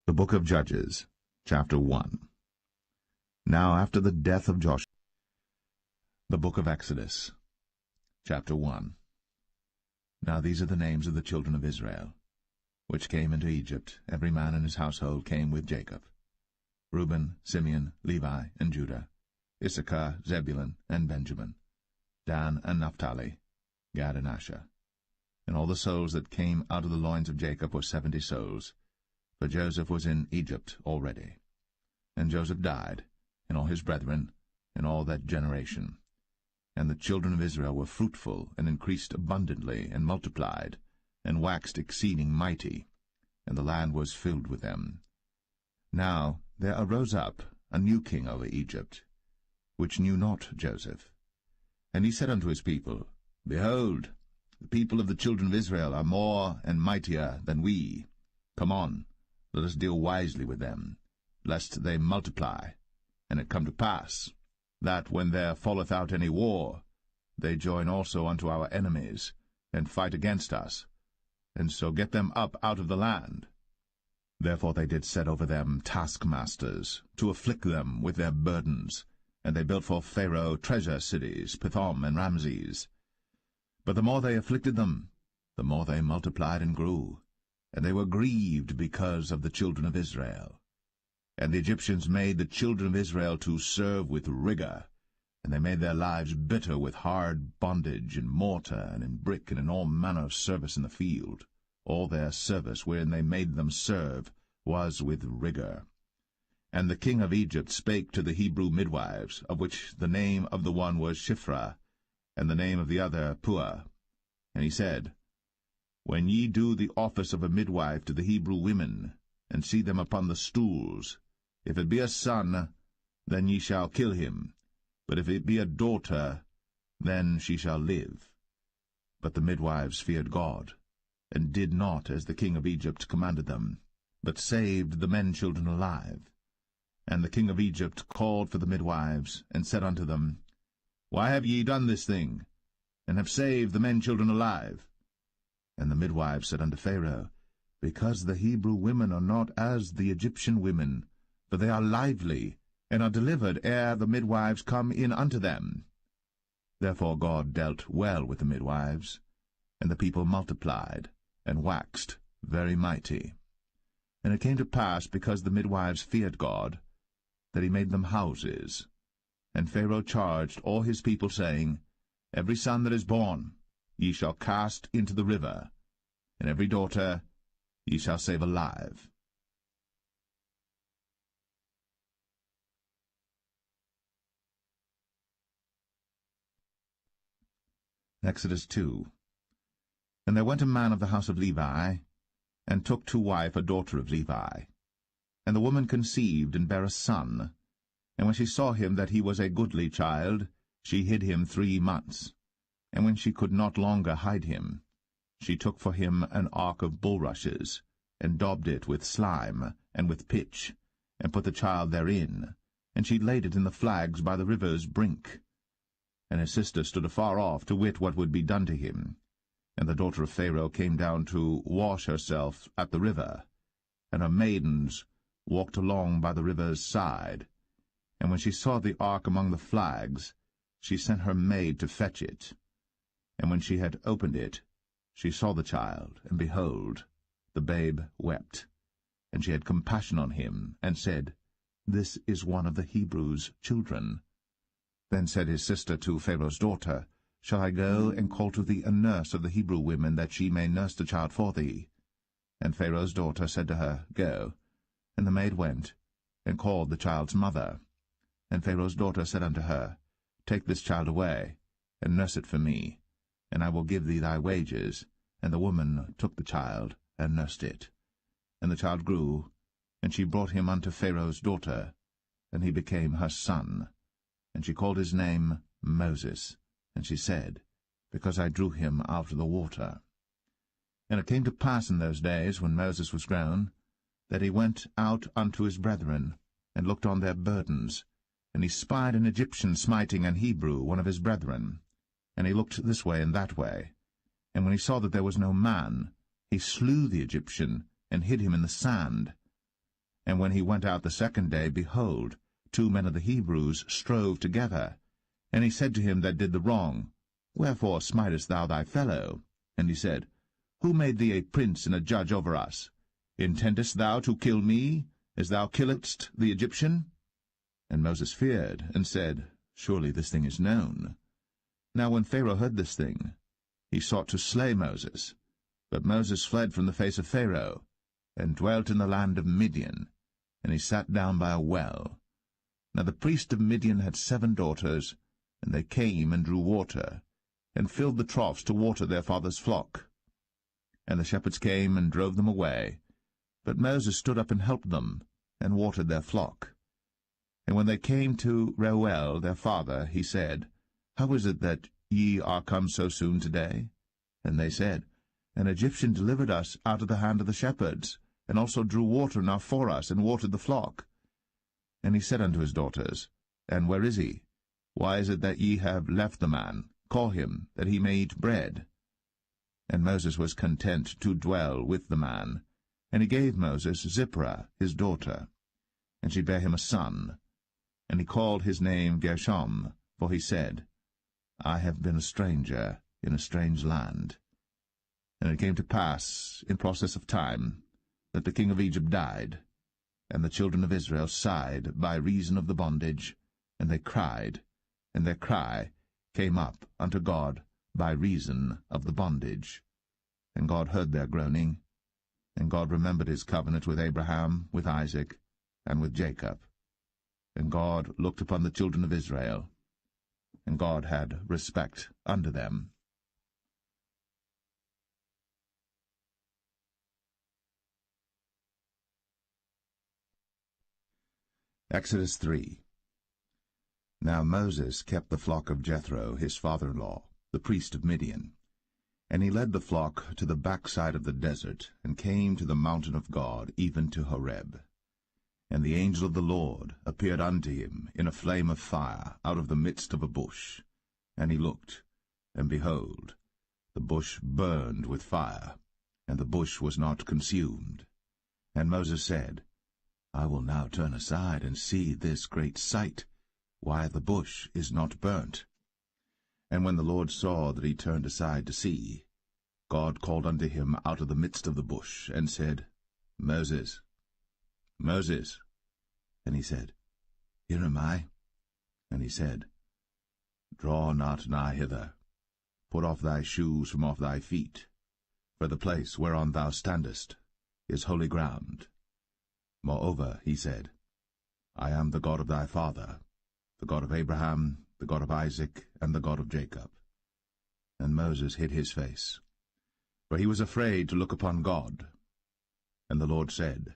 The Book of Judges, Chapter 1. Now after the death of Joshua. The Book of Exodus, Chapter 1. Now these are the names of the children of Israel, which came into Egypt. Every man in his household came with Jacob: Reuben, Simeon, Levi, and Judah, Issachar, Zebulun, and Benjamin, Dan and Naphtali, Gad and Asher. And all the souls that came out of the loins of Jacob were 70 souls, for Joseph was in Egypt already. And Joseph died, and all his brethren, and all that generation. And the children of Israel were fruitful, and increased abundantly, and multiplied, and waxed exceeding mighty, and the land was filled with them. Now there arose up a new king over Egypt, which knew not Joseph. And he said unto his people, Behold, the people of the children of Israel are more and mightier than we. Come on, let us deal wisely with them, lest they multiply. And it come to pass, that when there falleth out any war, they join also unto our enemies, and fight against us, and so get them up out of the land. Therefore they did set over them taskmasters, to afflict them with their burdens, and they built for Pharaoh treasure cities, Pithom and Ramses. But the more they afflicted them, the more they multiplied and grew, and they were grieved because of the children of Israel. And the Egyptians made the children of Israel to serve with rigor, and they made their lives bitter with hard bondage, in mortar, and in brick, and in all manner of service in the field. All their service wherein they made them serve was with rigor. And the king of Egypt spake to the Hebrew midwives, of which the name of the one was Shiphrah, and the name of the other Puah. And he said, When ye do the office of a midwife to the Hebrew women, and see them upon the stools, if it be a son, then ye shall kill him, but if it be a daughter, then she shall live. But the midwives feared God, and did not as the king of Egypt commanded them, but saved the men-children alive. And the king of Egypt called for the midwives, and said unto them, Why have ye done this thing, and have saved the men-children alive? And the midwives said unto Pharaoh, Because the Hebrew women are not as the Egyptian women, for they are lively, and are delivered ere the midwives come in unto them. Therefore God dealt well with the midwives, and the people multiplied, and waxed very mighty. And it came to pass, because the midwives feared God, that he made them houses. And Pharaoh charged all his people, saying, Every son that is born ye shall cast into the river, and every daughter ye shall save alive. Exodus 2. And there went a man of the house of Levi, and took to wife a daughter of Levi. And the woman conceived, and bare a son. And when she saw him that he was a goodly child, she hid him 3 months. And when she could not longer hide him, she took for him an ark of bulrushes, and daubed it with slime, and with pitch, and put the child therein, and she laid it in the flags by the river's brink. And his sister stood afar off, to wit what would be done to him. And the daughter of Pharaoh came down to wash herself at the river, and her maidens walked along by the river's side. And when she saw the ark among the flags, she sent her maid to fetch it. And when she had opened it, she saw the child, and behold, the babe wept. And she had compassion on him, and said, This is one of the Hebrews' children. Then said his sister to Pharaoh's daughter, Shall I go and call to thee a nurse of the Hebrew women, that she may nurse the child for thee? And Pharaoh's daughter said to her, Go. And the maid went, and called the child's mother. And Pharaoh's daughter said unto her, Take this child away, and nurse it for me, and I will give thee thy wages. And the woman took the child, and nursed it. And the child grew, and she brought him unto Pharaoh's daughter, and he became her son. And she called his name Moses, and she said, Because I drew him out of the water. And it came to pass in those days, when Moses was grown, that he went out unto his brethren, and looked on their burdens. And he spied an Egyptian smiting an Hebrew, one of his brethren. And he looked this way and that way. And when he saw that there was no man, he slew the Egyptian, and hid him in the sand. And when he went out the second day, behold, 2 men of the Hebrews strove together. And he said to him that did the wrong, Wherefore smitest thou thy fellow? And he said, Who made thee a prince and a judge over us? Intendest thou to kill me, as thou killedst the Egyptian? And Moses feared, and said, Surely this thing is known. Now when Pharaoh heard this thing, he sought to slay Moses. But Moses fled from the face of Pharaoh, and dwelt in the land of Midian, and he sat down by a well. Now the priest of Midian had 7 daughters, and they came and drew water, and filled the troughs to water their father's flock. And the shepherds came and drove them away. But Moses stood up and helped them, and watered their flock. And when they came to Reuel their father, he said, How is it that ye are come so soon today? And they said, An Egyptian delivered us out of the hand of the shepherds, and also drew water enough for us, and watered the flock. And he said unto his daughters, And where is he? Why is it that ye have left the man? Call him, that he may eat bread. And Moses was content to dwell with the man. And he gave Moses Zipporah his daughter, and she bare him a son. And he called his name Gershom, for he said, I have been a stranger in a strange land. And it came to pass, in process of time, that the king of Egypt died, and the children of Israel sighed by reason of the bondage, and they cried, and their cry came up unto God by reason of the bondage. And God heard their groaning, and God remembered his covenant with Abraham, with Isaac, and with Jacob. And God looked upon the children of Israel, and God had respect unto them. Exodus 3. Now Moses kept the flock of Jethro, his father-in-law, the priest of Midian. And he led the flock to the backside of the desert, and came to the mountain of God, even to Horeb. And the angel of the Lord appeared unto him in a flame of fire out of the midst of a bush. And he looked, and behold, the bush burned with fire, and the bush was not consumed. And Moses said, I will now turn aside and see this great sight, why the bush is not burnt. And when the Lord saw that he turned aside to see, God called unto him out of the midst of the bush, and said, Moses, Moses. And he said, Here am I. And he said, Draw not nigh hither. Put off thy shoes from off thy feet, for the place whereon thou standest is holy ground. Moreover, he said, I am the God of thy father, the God of Abraham, the God of Isaac, and the God of Jacob. And Moses hid his face, for he was afraid to look upon God. And the Lord said,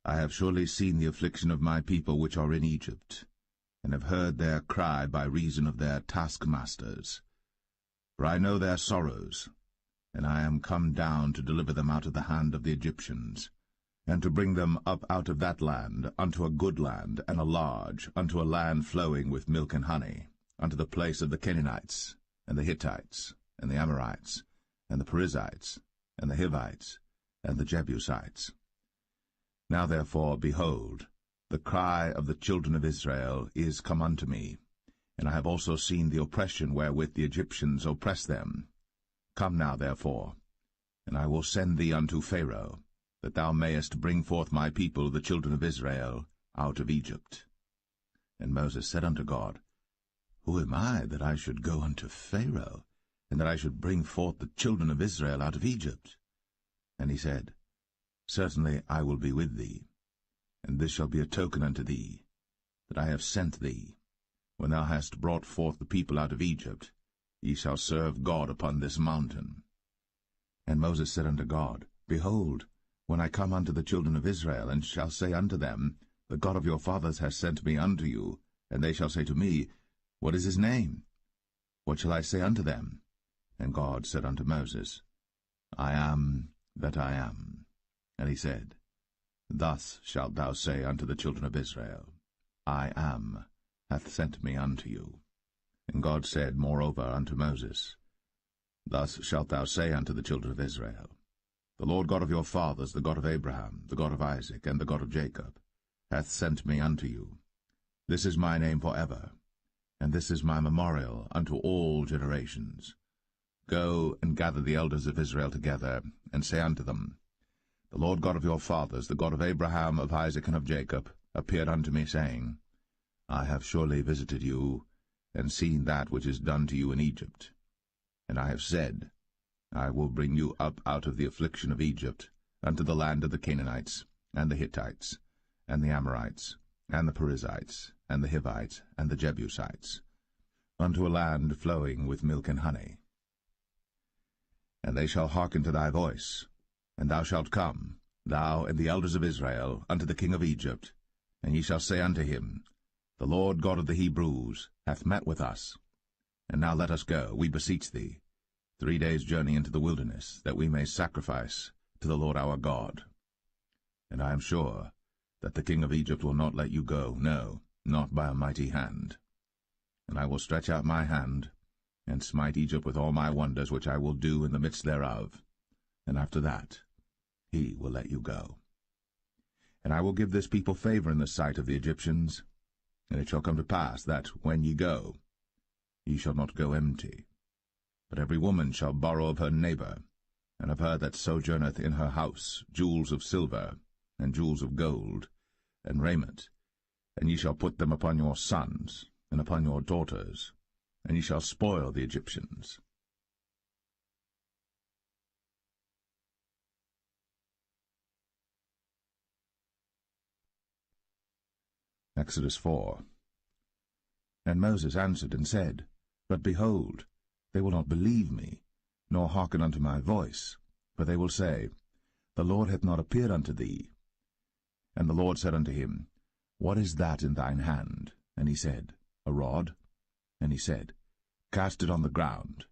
I have surely seen the affliction of my people which are in Egypt, and have heard their cry by reason of their taskmasters. For I know their sorrows, and I am come down to deliver them out of the hand of the Egyptians, and to bring them up out of that land unto a good land, and a large, unto a land flowing with milk and honey, unto the place of the Canaanites, and the Hittites, and the Amorites, and the Perizzites, and the Hivites, and the Jebusites. Now therefore, behold, the cry of the children of Israel is come unto me, and I have also seen the oppression wherewith the Egyptians oppress them. Come now therefore, and I will send thee unto Pharaoh, that thou mayest bring forth my people, the children of Israel, out of Egypt. And Moses said unto God, Who am I, that I should go unto Pharaoh, and that I should bring forth the children of Israel out of Egypt? And he said, Certainly I will be with thee, and this shall be a token unto thee, that I have sent thee. When thou hast brought forth the people out of Egypt, ye shall serve God upon this mountain. And Moses said unto God, Behold, when I come unto the children of Israel, and shall say unto them, The God of your fathers has sent me unto you, and they shall say to me, What is his name? What shall I say unto them? And God said unto Moses, I am that I am. And he said, Thus shalt thou say unto the children of Israel, I am hath sent me unto you. And God said moreover unto Moses, Thus shalt thou say unto the children of Israel, The Lord God of your fathers, the God of Abraham, the God of Isaac, and the God of Jacob, hath sent me unto you. This is my name for ever, and this is my memorial unto all generations. Go and gather the elders of Israel together, and say unto them, The Lord God of your fathers, the God of Abraham, of Isaac, and of Jacob, appeared unto me, saying, I have surely visited you, and seen that which is done to you in Egypt. And I have said, I will bring you up out of the affliction of Egypt, unto the land of the Canaanites, and the Hittites, and the Amorites, and the Perizzites, and the Hivites, and the Jebusites, unto a land flowing with milk and honey. And they shall hearken to thy voice, and thou shalt come, thou and the elders of Israel, unto the king of Egypt, and ye shall say unto him, The Lord God of the Hebrews hath met with us. And now let us go, we beseech thee, 3 days' journey into the wilderness, that we may sacrifice to the Lord our God. And I am sure that the king of Egypt will not let you go, no, not by a mighty hand. And I will stretch out my hand, and smite Egypt with all my wonders which I will do in the midst thereof. And after that he will let you go. And I will give this people favor in the sight of the Egyptians. And it shall come to pass that, when ye go, ye shall not go empty. But every woman shall borrow of her neighbor, and of her that sojourneth in her house, jewels of silver, and jewels of gold, and raiment, and ye shall put them upon your sons, and upon your daughters, and ye shall spoil the Egyptians. Exodus 4. And Moses answered and said, But behold, they will not believe me, nor hearken unto my voice, for they will say, The Lord hath not appeared unto thee. And the Lord said unto him, What is that in thine hand? And he said, A rod. And he said, Cast it on the ground.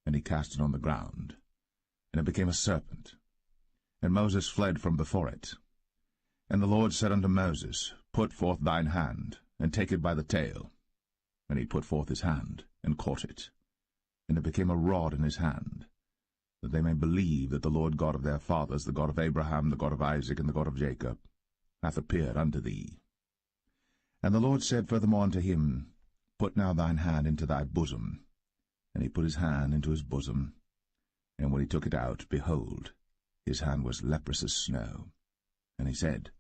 And he cast it on the ground, and it became a serpent. And Moses fled from before it. And the Lord said unto Moses, Put forth thine hand, and take it by the tail. And he put forth his hand, and caught it. And it became a rod in his hand, that they may believe that the Lord God of their fathers, the God of Abraham, the God of Isaac, and the God of Jacob, hath appeared unto thee. And the Lord said furthermore unto him, Put now thine hand into thy bosom. And he put his hand into his bosom, and when he took it out, behold, his hand was leprous as snow. And he said,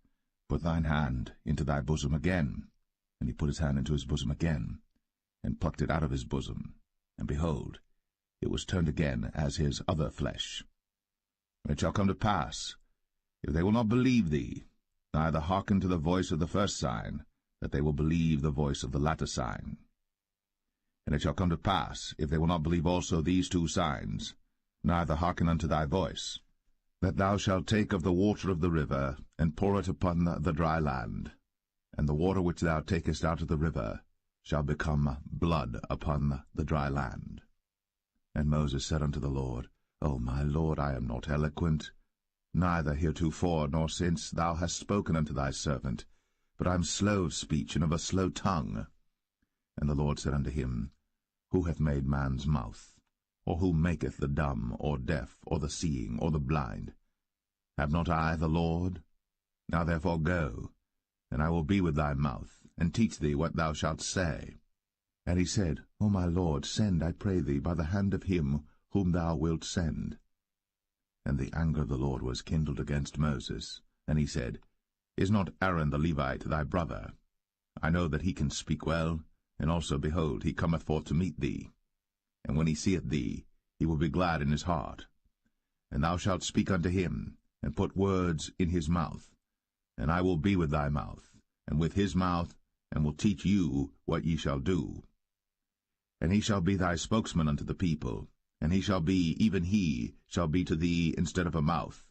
Put thine hand into thy bosom again. And he put his hand into his bosom again, and plucked it out of his bosom. And behold, it was turned again as his other flesh. And it shall come to pass, if they will not believe thee, neither hearken to the voice of the first sign, that they will believe the voice of the latter sign. And it shall come to pass, if they will not believe also these 2 signs, neither hearken unto thy voice, that thou shalt take of the water of the river, and pour it upon the dry land, and the water which thou takest out of the river shall become blood upon the dry land. And Moses said unto the Lord, O my Lord, I am not eloquent, neither heretofore nor since thou hast spoken unto thy servant, but I am slow of speech and of a slow tongue. And the Lord said unto him, Who hath made man's mouth? Or who maketh the dumb, or deaf, or the seeing, or the blind? Have not I the Lord? Now therefore go, and I will be with thy mouth, and teach thee what thou shalt say. And he said, O my Lord, send, I pray thee, by the hand of him whom thou wilt send. And the anger of the Lord was kindled against Moses. And he said, Is not Aaron the Levite thy brother? I know that he can speak well, and also, behold, he cometh forth to meet thee. And when he seeth thee, he will be glad in his heart. And thou shalt speak unto him, and put words in his mouth. And I will be with thy mouth, and with his mouth, and will teach you what ye shall do. And he shall be thy spokesman unto the people, and he shall be, even he, shall be to thee instead of a mouth,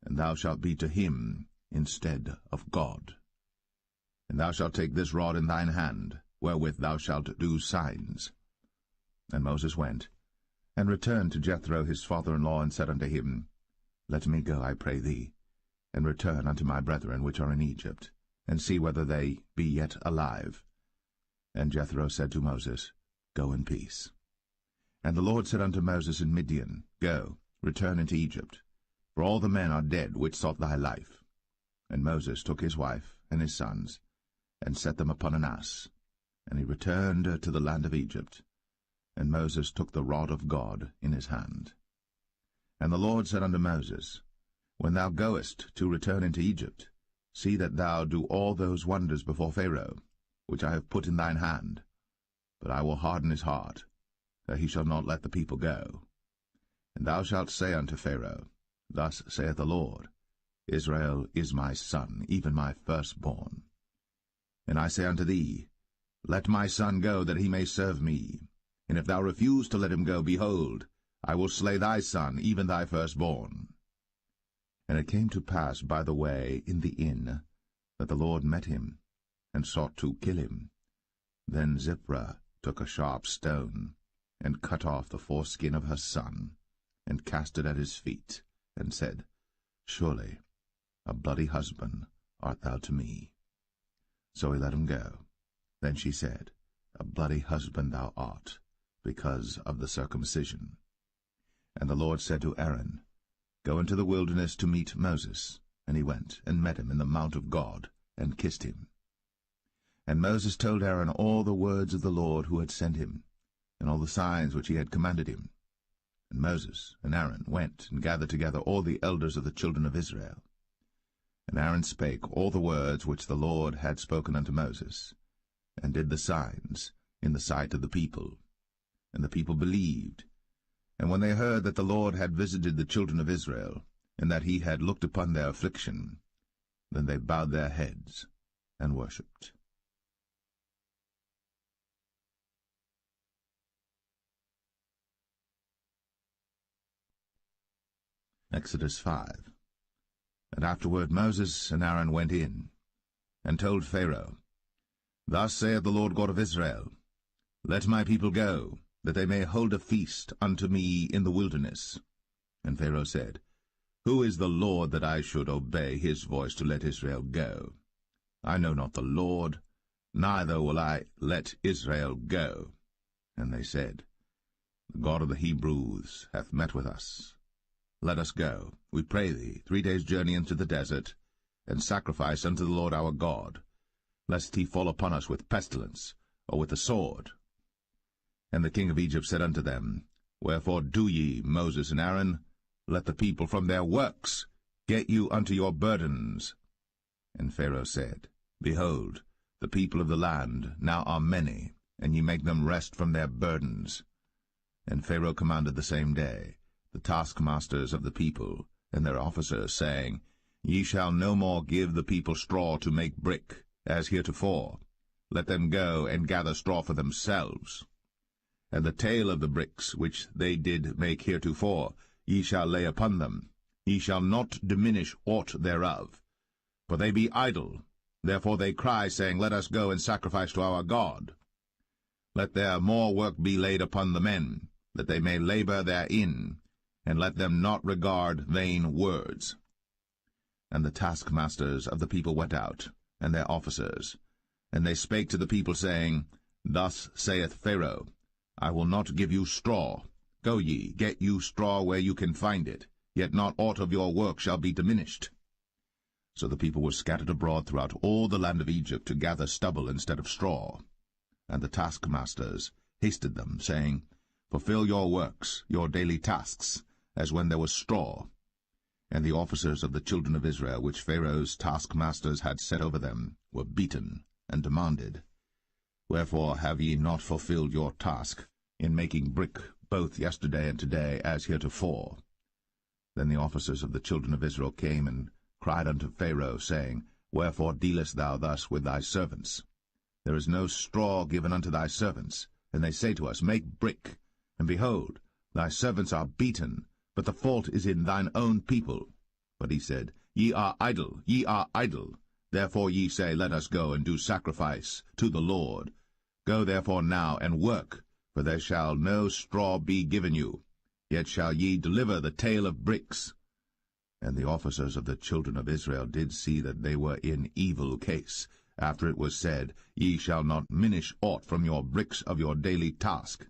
and thou shalt be to him instead of God. And thou shalt take this rod in thine hand, wherewith thou shalt do signs. And Moses went, and returned to Jethro his father-in-law, and said unto him, Let me go, I pray thee, and return unto my brethren which are in Egypt, and see whether they be yet alive. And Jethro said to Moses, Go in peace. And the Lord said unto Moses in Midian, Go, return into Egypt, for all the men are dead which sought thy life. And Moses took his wife and his sons, and set them upon an ass, and he returned to the land of Egypt. And Moses took the rod of God in his hand. And the Lord said unto Moses, When thou goest to return into Egypt, see that thou do all those wonders before Pharaoh, which I have put in thine hand. But I will harden his heart, that he shall not let the people go. And thou shalt say unto Pharaoh, Thus saith the Lord, Israel is my son, even my firstborn. And I say unto thee, Let my son go, that he may serve me. And if thou refuse to let him go, behold, I will slay thy son, even thy firstborn. And it came to pass by the way in the inn, that the Lord met him, and sought to kill him. Then Zipporah took a sharp stone, and cut off the foreskin of her son, and cast it at his feet, and said, Surely a bloody husband art thou to me. So he let him go. Then she said, A bloody husband thou art, because of the circumcision. And the Lord said to Aaron, Go into the wilderness to meet Moses. And he went, and met him in the mount of God, and kissed him. And Moses told Aaron all the words of the Lord who had sent him, and all the signs which he had commanded him. And Moses and Aaron went and gathered together all the elders of the children of Israel. And Aaron spake all the words which the Lord had spoken unto Moses, and did the signs in the sight of the people. And the people believed. And when they heard that the Lord had visited the children of Israel, and that he had looked upon their affliction, then they bowed their heads and worshipped. Exodus 5. And afterward Moses and Aaron went in, and told Pharaoh, Thus saith the Lord God of Israel, Let my people go, that they may hold a feast unto me in the wilderness. And Pharaoh said, Who is the Lord, that I should obey his voice to let Israel go? I know not the Lord, neither will I let Israel go. And they said, The God of the Hebrews hath met with us. Let us go, we pray thee, 3 days' journey into the desert, and sacrifice unto the Lord our God, lest he fall upon us with pestilence, or with the sword. And the king of Egypt said unto them, Wherefore do ye, Moses and Aaron? Let the people from their works get you unto your burdens. And Pharaoh said, Behold, the people of the land now are many, and ye make them rest from their burdens. And Pharaoh commanded the same day the taskmasters of the people and their officers, saying, Ye shall no more give the people straw to make brick, as heretofore. Let them go and gather straw for themselves. And the tale of the bricks which they did make heretofore ye shall lay upon them. Ye shall not diminish aught thereof. For they be idle. Therefore they cry, saying, Let us go and sacrifice to our God. Let their more work be laid upon the men, that they may labor therein, and let them not regard vain words. And the taskmasters of the people went out, and their officers, and they spake to the people, saying, Thus saith Pharaoh, I will not give you straw. Go ye, get you straw where you can find it, yet not aught of your work shall be diminished. So the people were scattered abroad throughout all the land of Egypt to gather stubble instead of straw. And the taskmasters hasted them, saying, Fulfill your works, your daily tasks, as when there was straw. And the officers of the children of Israel, which Pharaoh's taskmasters had set over them, were beaten, and demanded, Wherefore have ye not fulfilled your task in making brick both yesterday and today, as heretofore? Then the officers of the children of Israel came and cried unto Pharaoh, saying, Wherefore dealest thou thus with thy servants? There is no straw given unto thy servants. And they say to us, Make brick. And behold, thy servants are beaten, but the fault is in thine own people. But he said, Ye are idle, ye are idle. Therefore ye say, Let us go and do sacrifice to the Lord. Go therefore now and work, for there shall no straw be given you. Yet shall ye deliver the tale of bricks. And the officers of the children of Israel did see that they were in evil case, after it was said, Ye shall not minish aught from your bricks of your daily task.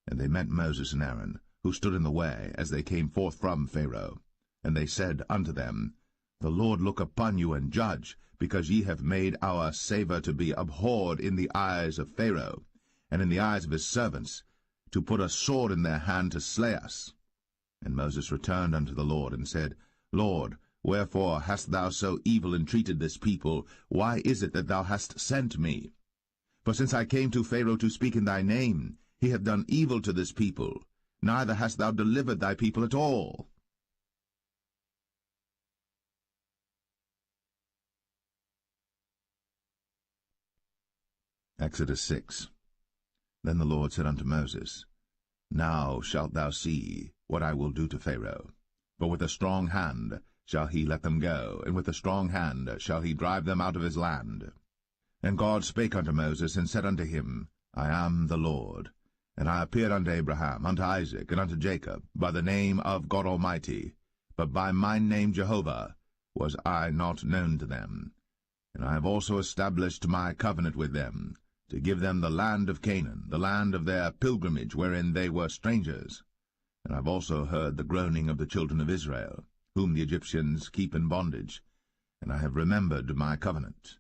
And they met Moses and Aaron, who stood in the way, as they came forth from Pharaoh. And they said unto them, The Lord look upon you and judge, because ye have made our savour to be abhorred in the eyes of Pharaoh, and in the eyes of his servants, to put a sword in their hand to slay us. And Moses returned unto the Lord, and said, Lord, wherefore hast thou so evil entreated this people? Why is it that thou hast sent me? For since I came to Pharaoh to speak in thy name, he hath done evil to this people, neither hast thou delivered thy people at all. Exodus 6. Then the Lord said unto Moses, Now shalt thou see what I will do to Pharaoh. For with a strong hand shall he let them go, and with a strong hand shall he drive them out of his land. And God spake unto Moses, and said unto him, I am the Lord. And I appeared unto Abraham, unto Isaac, and unto Jacob, by the name of God Almighty, but by my name Jehovah was I not known to them. And I have also established my covenant with them, to give them the land of Canaan, the land of their pilgrimage, wherein they were strangers. And I have also heard the groaning of the children of Israel, whom the Egyptians keep in bondage, and I have remembered my covenant.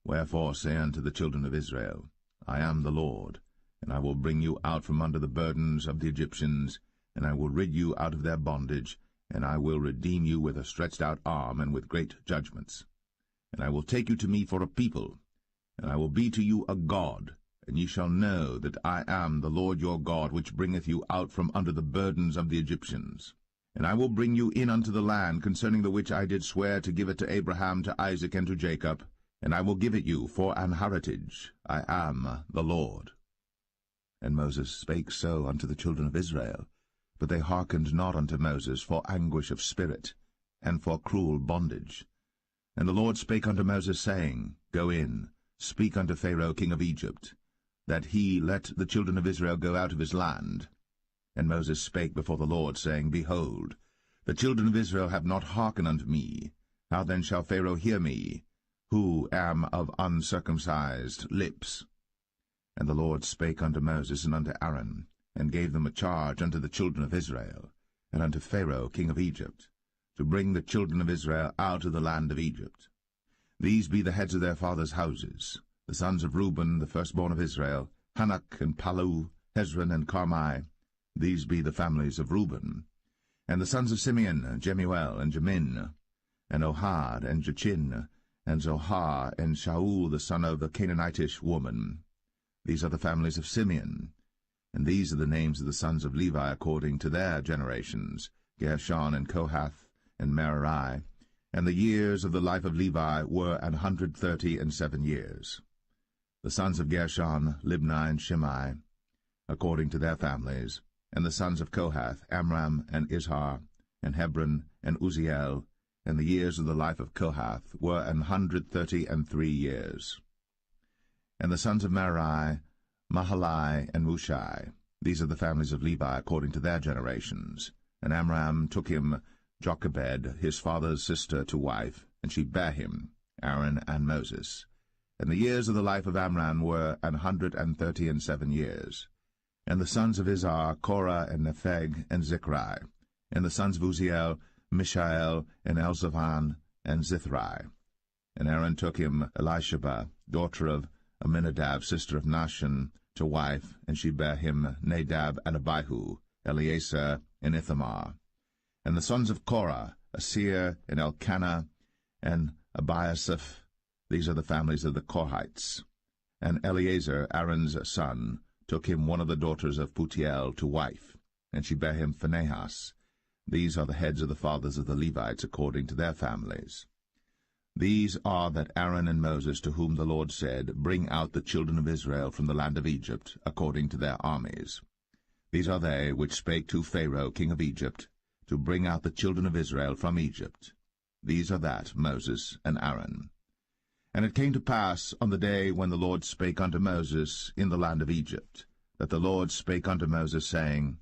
Wherefore say unto the children of Israel, I am the Lord, and I will bring you out from under the burdens of the Egyptians, and I will rid you out of their bondage, and I will redeem you with a stretched out arm and with great judgments. And I will take you to me for a people, and I will be to you a God, and ye shall know that I am the Lord your God, which bringeth you out from under the burdens of the Egyptians. And I will bring you in unto the land, concerning the which I did swear to give it to Abraham, to Isaac, and to Jacob, and I will give it you for an heritage. I am the Lord. And Moses spake so unto the children of Israel, but they hearkened not unto Moses for anguish of spirit, and for cruel bondage. And the Lord spake unto Moses, saying, Go in, speak unto Pharaoh king of Egypt, that he let the children of Israel go out of his land. And Moses spake before the Lord, saying, Behold, the children of Israel have not hearkened unto me. How then shall Pharaoh hear me, who am of uncircumcised lips? And the Lord spake unto Moses and unto Aaron, and gave them a charge unto the children of Israel, and unto Pharaoh king of Egypt, to bring the children of Israel out of the land of Egypt. These be the heads of their fathers' houses, the sons of Reuben, the firstborn of Israel, Hanok and Palu, Hezron and Carmi. These be the families of Reuben. And the sons of Simeon, Jemuel and Jamin, and Ohad and Jachin, and Zohar and Shaul the son of the Canaanitish woman. These are the families of Simeon. And these are the names of the sons of Levi according to their generations, Gershon and Kohath and Merari. And the years of the life of Levi were 137 years. The sons of Gershon, Libni and Shimei, according to their families. And the sons of Kohath, Amram and Izhar, and Hebron and Uzziel. And the years of the life of Kohath were 133 years. And the sons of Merari, Mahalai and Mushai. These are the families of Levi according to their generations. And Amram took him Jochebed, his father's sister, to wife, and she bare him, Aaron and Moses. And the years of the life of Amram were 137 years. And the sons of Izhar, Korah and Nepheg and Zichri. And the sons of Uzziel, Mishael and Elzaphan and Zithri. And Aaron took him Elisheba, daughter of Aminadab, sister of Nahshon, to wife, and she bare him Nadab and Abihu, Eleazar and Ithamar. And the sons of Korah, Asir and Elkanah and Abiasaph. These are the families of the Korhites. And Eleazar, Aaron's son, took him one of the daughters of Putiel to wife, and she bare him Phinehas. These are the heads of the fathers of the Levites according to their families. These are that Aaron and Moses, to whom the Lord said, Bring out the children of Israel from the land of Egypt, according to their armies. These are they which spake to Pharaoh king of Egypt, to bring out the children of Israel from Egypt. These are that Moses and Aaron. And it came to pass on the day when the Lord spake unto Moses in the land of Egypt, that the Lord spake unto Moses, saying,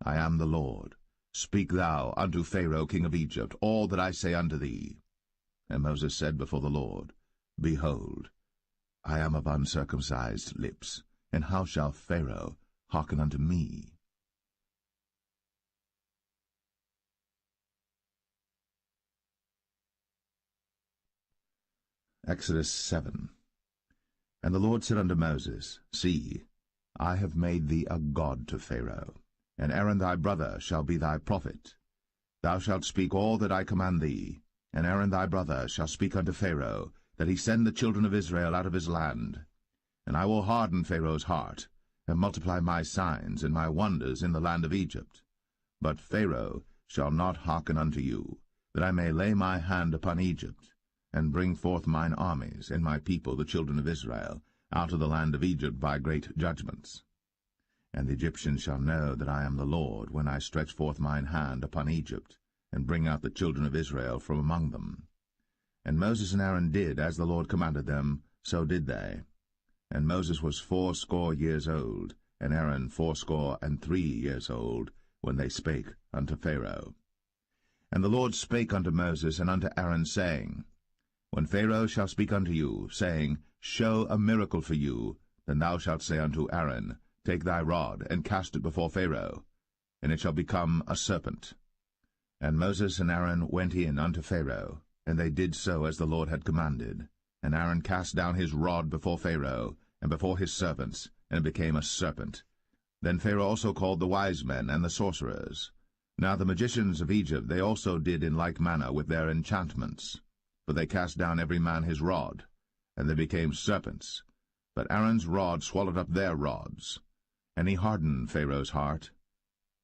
I am the Lord. Speak thou unto Pharaoh king of Egypt all that I say unto thee. And Moses said before the Lord, Behold, I am of uncircumcised lips, and how shall Pharaoh hearken unto me? Exodus 7. And the Lord said unto Moses, See, I have made thee a god to Pharaoh, and Aaron thy brother shall be thy prophet. Thou shalt speak all that I command thee, and Aaron thy brother shall speak unto Pharaoh, that he send the children of Israel out of his land. And I will harden Pharaoh's heart, and multiply my signs and my wonders in the land of Egypt. But Pharaoh shall not hearken unto you, that I may lay my hand upon Egypt, and bring forth mine armies and my people the children of Israel out of the land of Egypt by great judgments. And the Egyptians shall know that I am the Lord, when I stretch forth mine hand upon Egypt, and bring out the children of Israel from among them. And Moses and Aaron did as the Lord commanded them, so did they. And Moses was 80 years old, and Aaron 83 years old, when they spake unto Pharaoh. And the Lord spake unto Moses and unto Aaron, saying, When Pharaoh shall speak unto you, saying, Show a miracle for you, then thou shalt say unto Aaron, Take thy rod, and cast it before Pharaoh, and it shall become a serpent. And Moses and Aaron went in unto Pharaoh, and they did so as the Lord had commanded. And Aaron cast down his rod before Pharaoh, and before his servants, and it became a serpent. Then Pharaoh also called the wise men and the sorcerers. Now the magicians of Egypt they also did in like manner with their enchantments. For they cast down every man his rod, and they became serpents. But Aaron's rod swallowed up their rods. And he hardened Pharaoh's heart,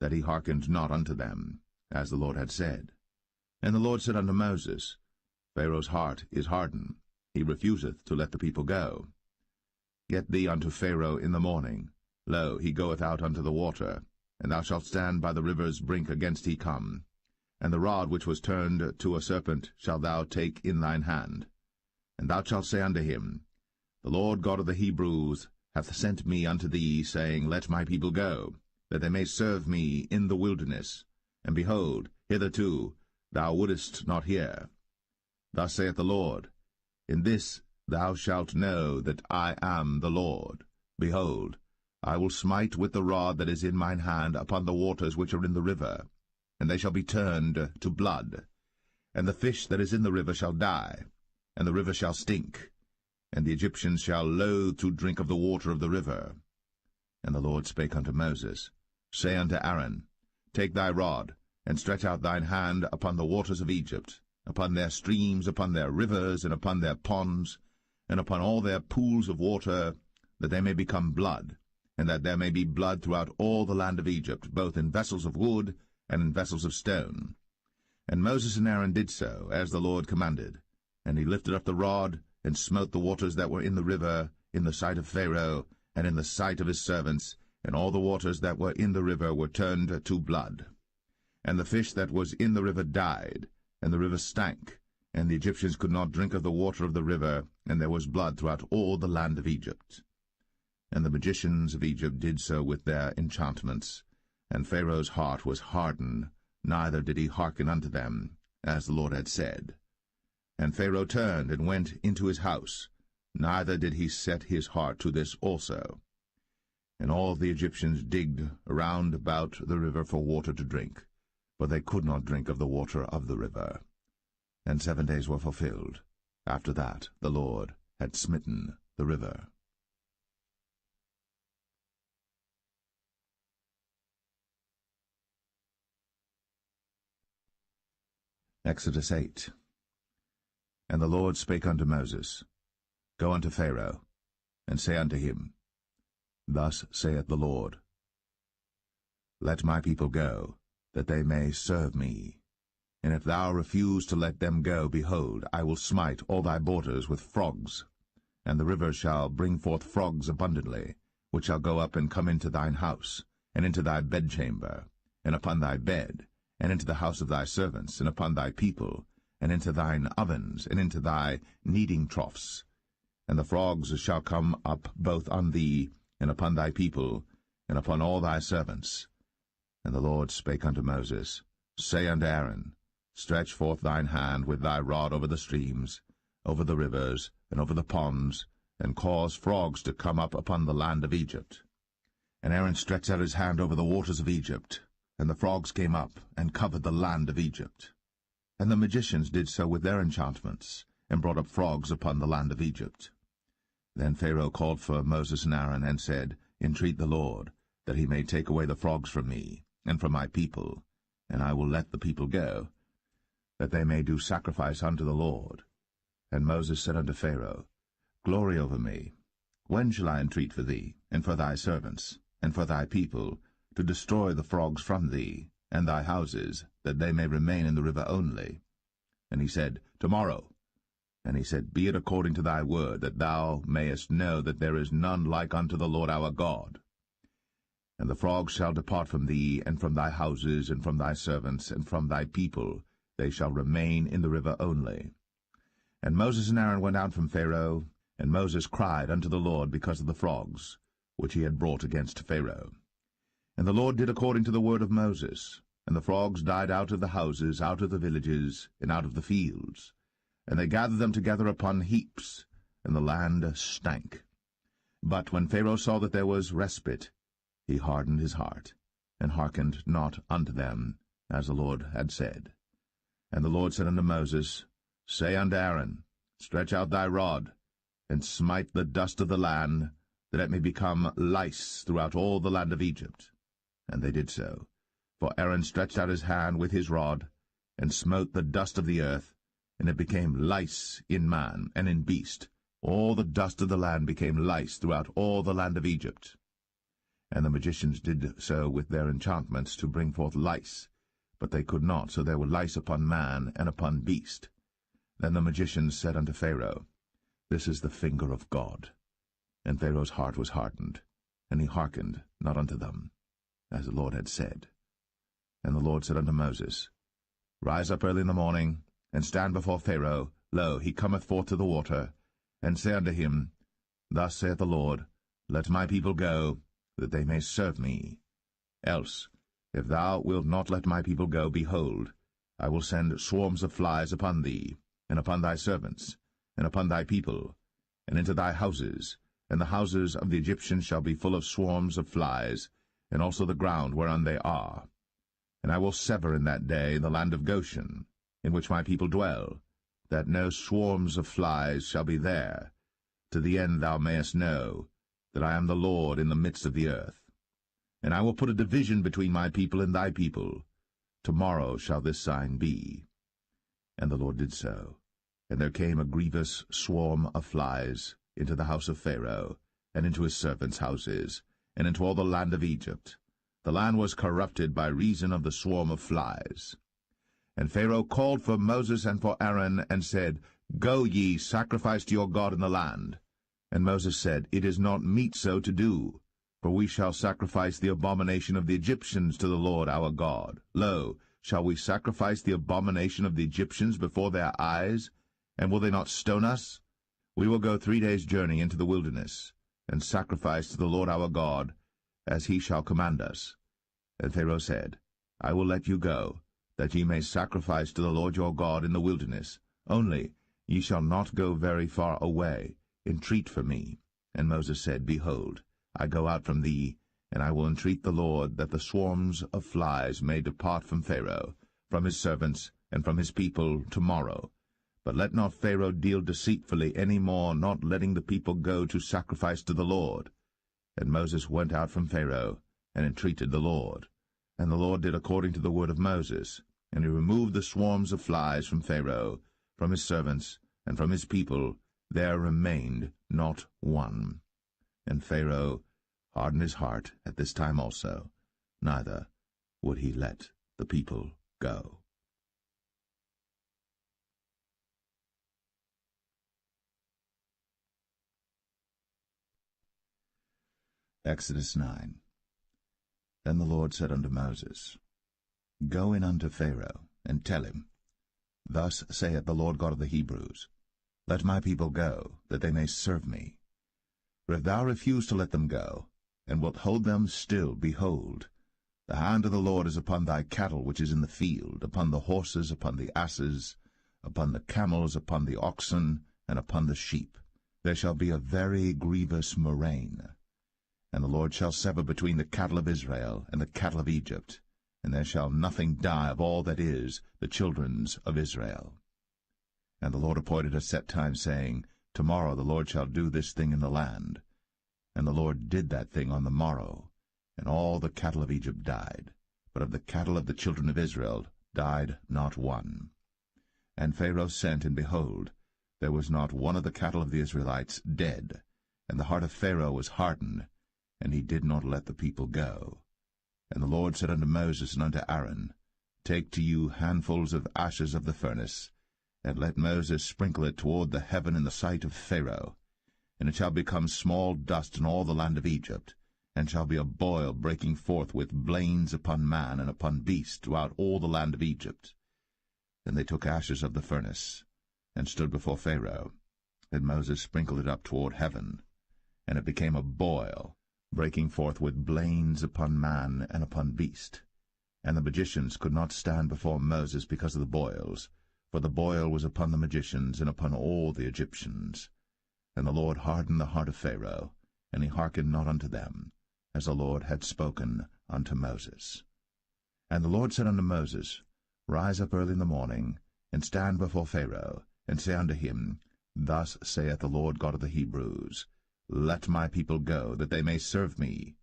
that he hearkened not unto them, as the Lord had said. And the Lord said unto Moses, Pharaoh's heart is hardened, he refuseth to let the people go. Get thee unto Pharaoh in the morning. Lo, he goeth out unto the water, and thou shalt stand by the river's brink against he come. And the rod which was turned to a serpent shalt thou take in thine hand. And thou shalt say unto him, The Lord God of the Hebrews hath sent me unto thee, saying, Let my people go, that they may serve me in the wilderness. And behold, hitherto thou wouldest not hear. Thus saith the Lord, In this thou shalt know that I am the Lord. Behold, I will smite with the rod that is in mine hand upon the waters which are in the river, and they shall be turned to blood. And the fish that is in the river shall die, and the river shall stink, and the Egyptians shall loathe to drink of the water of the river. And the Lord spake unto Moses, Say unto Aaron, Take thy rod, and stretch out thine hand upon the waters of Egypt, upon their streams, upon their rivers, and upon their ponds, and upon all their pools of water, that they may become blood, and that there may be blood throughout all the land of Egypt, both in vessels of wood and in vessels of stone. And Moses and Aaron did so, as the Lord commanded. And he lifted up the rod, and smote the waters that were in the river, in the sight of Pharaoh, and in the sight of his servants, and all the waters that were in the river were turned to blood. And the fish that was in the river died, and the river stank, and the Egyptians could not drink of the water of the river, and there was blood throughout all the land of Egypt. And the magicians of Egypt did so with their enchantments, and Pharaoh's heart was hardened, neither did he hearken unto them, as the Lord had said. And Pharaoh turned and went into his house, neither did he set his heart to this also. And all the Egyptians digged around about the river for water to drink, but they could not drink of the water of the river. And 7 days were fulfilled. After that the Lord had smitten the river. Exodus 8. And the Lord spake unto Moses, Go unto Pharaoh, and say unto him, Thus saith the Lord, Let my people go, that they may serve me. And if thou refuse to let them go, behold, I will smite all thy borders with frogs, and the river shall bring forth frogs abundantly, which shall go up and come into thine house, and into thy bedchamber, and upon thy bed, and into the house of thy servants, and upon thy people, and into thine ovens, and into thy kneading troughs. And the frogs shall come up both on thee, and upon thy people, and upon all thy servants. And the Lord spake unto Moses, Say unto Aaron, Stretch forth thine hand with thy rod over the streams, over the rivers, and over the ponds, and cause frogs to come up upon the land of Egypt. And Aaron stretched out his hand over the waters of Egypt, and the frogs came up, and covered the land of Egypt. And the magicians did so with their enchantments, and brought up frogs upon the land of Egypt. Then Pharaoh called for Moses and Aaron, and said, Entreat the Lord, that he may take away the frogs from me, and from my people, and I will let the people go, that they may do sacrifice unto the Lord. And Moses said unto Pharaoh, Glory over me. When shall I entreat for thee, and for thy servants, and for thy people, to destroy the frogs from thee, and thy houses, that they may remain in the river only? And he said, Tomorrow. And he said, Be it according to thy word, that thou mayest know that there is none like unto the Lord our God. And the frogs shall depart from thee, and from thy houses, and from thy servants, and from thy people. They shall remain in the river only. And Moses and Aaron went out from Pharaoh, and Moses cried unto the Lord because of the frogs, which he had brought against Pharaoh. And the Lord did according to the word of Moses, and the frogs died out of the houses, out of the villages, and out of the fields. And they gathered them together upon heaps, and the land stank. But when Pharaoh saw that there was respite, he hardened his heart, and hearkened not unto them, as the Lord had said. And the Lord said unto Moses, Say unto Aaron, Stretch out thy rod, and smite the dust of the land, that it may become lice throughout all the land of Egypt. And they did so. For Aaron stretched out his hand with his rod, and smote the dust of the earth, and it became lice in man and in beast. All the dust of the land became lice throughout all the land of Egypt. And the magicians did so with their enchantments to bring forth lice, but they could not, so there were lice upon man and upon beast. Then the magicians said unto Pharaoh, This is the finger of God. And Pharaoh's heart was hardened, and he hearkened not unto them, as the Lord had said. And the Lord said unto Moses, Rise up early in the morning, and stand before Pharaoh. Lo, he cometh forth to the water. And say unto him, Thus saith the Lord, Let my people go, that they may serve me. Else, if thou wilt not let my people go, behold, I will send swarms of flies upon thee, and upon thy servants, and upon thy people, and into thy houses, and the houses of the Egyptians shall be full of swarms of flies, and also the ground whereon they are. And I will sever in that day the land of Goshen, in which my people dwell, that no swarms of flies shall be there, to the end thou mayest know that I am the Lord in the midst of the earth. And I will put a division between my people and thy people. Tomorrow shall this sign be. And the Lord did so. And there came a grievous swarm of flies into the house of Pharaoh, and into his servants' houses, and into all the land of Egypt. The land was corrupted by reason of the swarm of flies. And Pharaoh called for Moses and for Aaron, and said, Go ye, sacrifice to your God in the land. And Moses said, It is not meet so to do, for we shall sacrifice the abomination of the Egyptians to the Lord our God. Lo, shall we sacrifice the abomination of the Egyptians before their eyes? And will they not stone us? We will go 3 days' journey into the wilderness, and sacrifice to the Lord our God, as he shall command us. And Pharaoh said, I will let you go, that ye may sacrifice to the Lord your God in the wilderness. Only ye shall not go very far away. Entreat for me. And Moses said, Behold, I go out from thee, and I will entreat the Lord that the swarms of flies may depart from Pharaoh, from his servants, and from his people tomorrow. But let not Pharaoh deal deceitfully any more, not letting the people go to sacrifice to the Lord. And Moses went out from Pharaoh, and entreated the Lord. And the Lord did according to the word of Moses, and he removed the swarms of flies from Pharaoh, from his servants, and from his people. There remained not one. And Pharaoh hardened his heart at this time also, neither would he let the people go. Exodus 9. Then the Lord said unto Moses, Go in unto Pharaoh, and tell him, Thus saith the Lord God of the Hebrews, Let my people go, that they may serve me. For if thou refuse to let them go, and wilt hold them still, behold, the hand of the Lord is upon thy cattle which is in the field, upon the horses, upon the asses, upon the camels, upon the oxen, and upon the sheep. There shall be a very grievous murrain. And the Lord shall sever between the cattle of Israel and the cattle of Egypt, and there shall nothing die of all that is the children's of Israel. And the Lord appointed a set time, saying, Tomorrow the Lord shall do this thing in the land. And the Lord did that thing on the morrow, and all the cattle of Egypt died, but of the cattle of the children of Israel died not one. And Pharaoh sent, and behold, there was not one of the cattle of the Israelites dead, and the heart of Pharaoh was hardened, and he did not let the people go. And the Lord said unto Moses and unto Aaron, Take to you handfuls of ashes of the furnace, and let Moses sprinkle it toward the heaven in the sight of Pharaoh. And it shall become small dust in all the land of Egypt, and shall be a boil breaking forth with blains upon man and upon beast throughout all the land of Egypt. Then they took ashes of the furnace, and stood before Pharaoh. And Moses sprinkled it up toward heaven, and it became a boil, breaking forth with blains upon man and upon beast. And the magicians could not stand before Moses because of the boils, for the boil was upon the magicians and upon all the Egyptians. And the Lord hardened the heart of Pharaoh, and he hearkened not unto them, as the Lord had spoken unto Moses. And the Lord said unto Moses, Rise up early in the morning, and stand before Pharaoh, and say unto him, Thus saith the Lord God of the Hebrews, Let my people go, that they may serve me.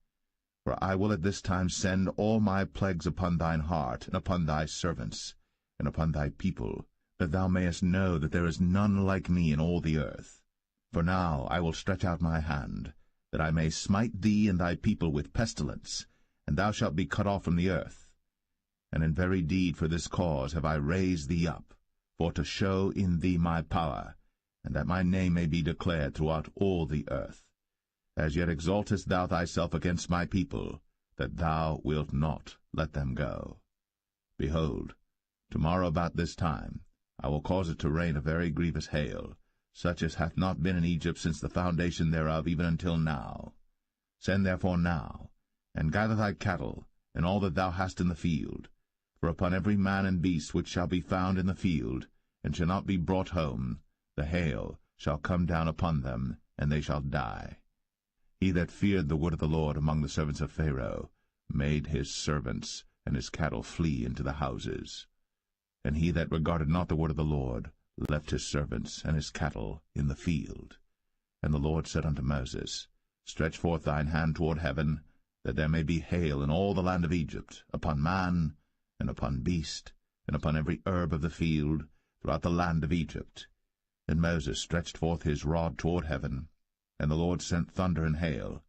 For I will at this time send all my plagues upon thine heart, and upon thy servants, and upon thy people, that thou mayest know that there is none like me in all the earth. For now I will stretch out my hand, that I may smite thee and thy people with pestilence, and thou shalt be cut off from the earth. And in very deed for this cause have I raised thee up, for to show in thee my power, and that my name may be declared throughout all the earth. As yet exaltest thou thyself against my people, that thou wilt not let them go. Behold, tomorrow about this time I will cause it to rain a very grievous hail, such as hath not been in Egypt since the foundation thereof even until now. Send therefore now, and gather thy cattle, and all that thou hast in the field. For upon every man and beast which shall be found in the field, and shall not be brought home, the hail shall come down upon them, and they shall die. He that feared the word of the Lord among the servants of Pharaoh made his servants and his cattle flee into the houses. And he that regarded not the word of the Lord left his servants and his cattle in the field. And the Lord said unto Moses, Stretch forth thine hand toward heaven, that there may be hail in all the land of Egypt, upon man, and upon beast, and upon every herb of the field, throughout the land of Egypt. And Moses stretched forth his rod toward heaven, and the Lord sent thunder and hail,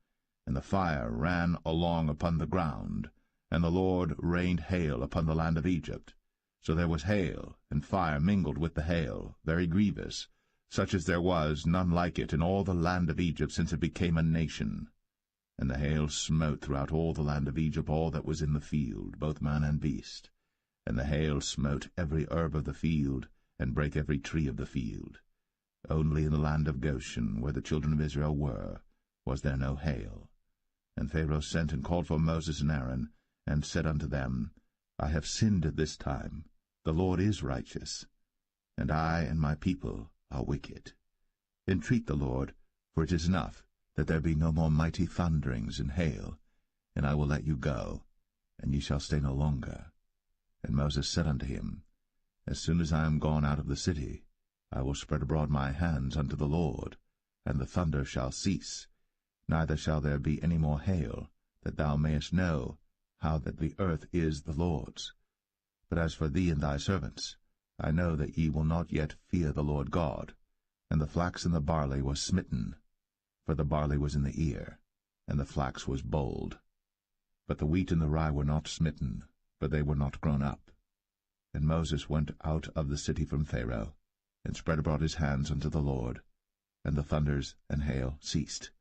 and the fire ran along upon the ground, and the Lord rained hail upon the land of Egypt. So there was hail and fire mingled with the hail, very grievous, such as there was none like it in all the land of Egypt since it became a nation. And the hail smote throughout all the land of Egypt all that was in the field, both man and beast. And the hail smote every herb of the field, and brake every tree of the field. Only in the land of Goshen, where the children of Israel were, was there no hail. And Pharaoh sent and called for Moses and Aaron, and said unto them, I have sinned at this time. The Lord is righteous, and I and my people are wicked. Entreat the Lord, for it is enough that there be no more mighty thunderings and hail, and I will let you go, and ye shall stay no longer. And Moses said unto him, As soon as I am gone out of the city, I will spread abroad my hands unto the Lord, and the thunder shall cease, neither shall there be any more hail, that thou mayest know how that the earth is the Lord's. But as for thee and thy servants, I know that ye will not yet fear the Lord God. And the flax and the barley was smitten, for the barley was in the ear, and the flax was bold. But the wheat and the rye were not smitten, for they were not grown up. And Moses went out of the city from Pharaoh, and spread abroad his hands unto the Lord, and the thunders and hail ceased,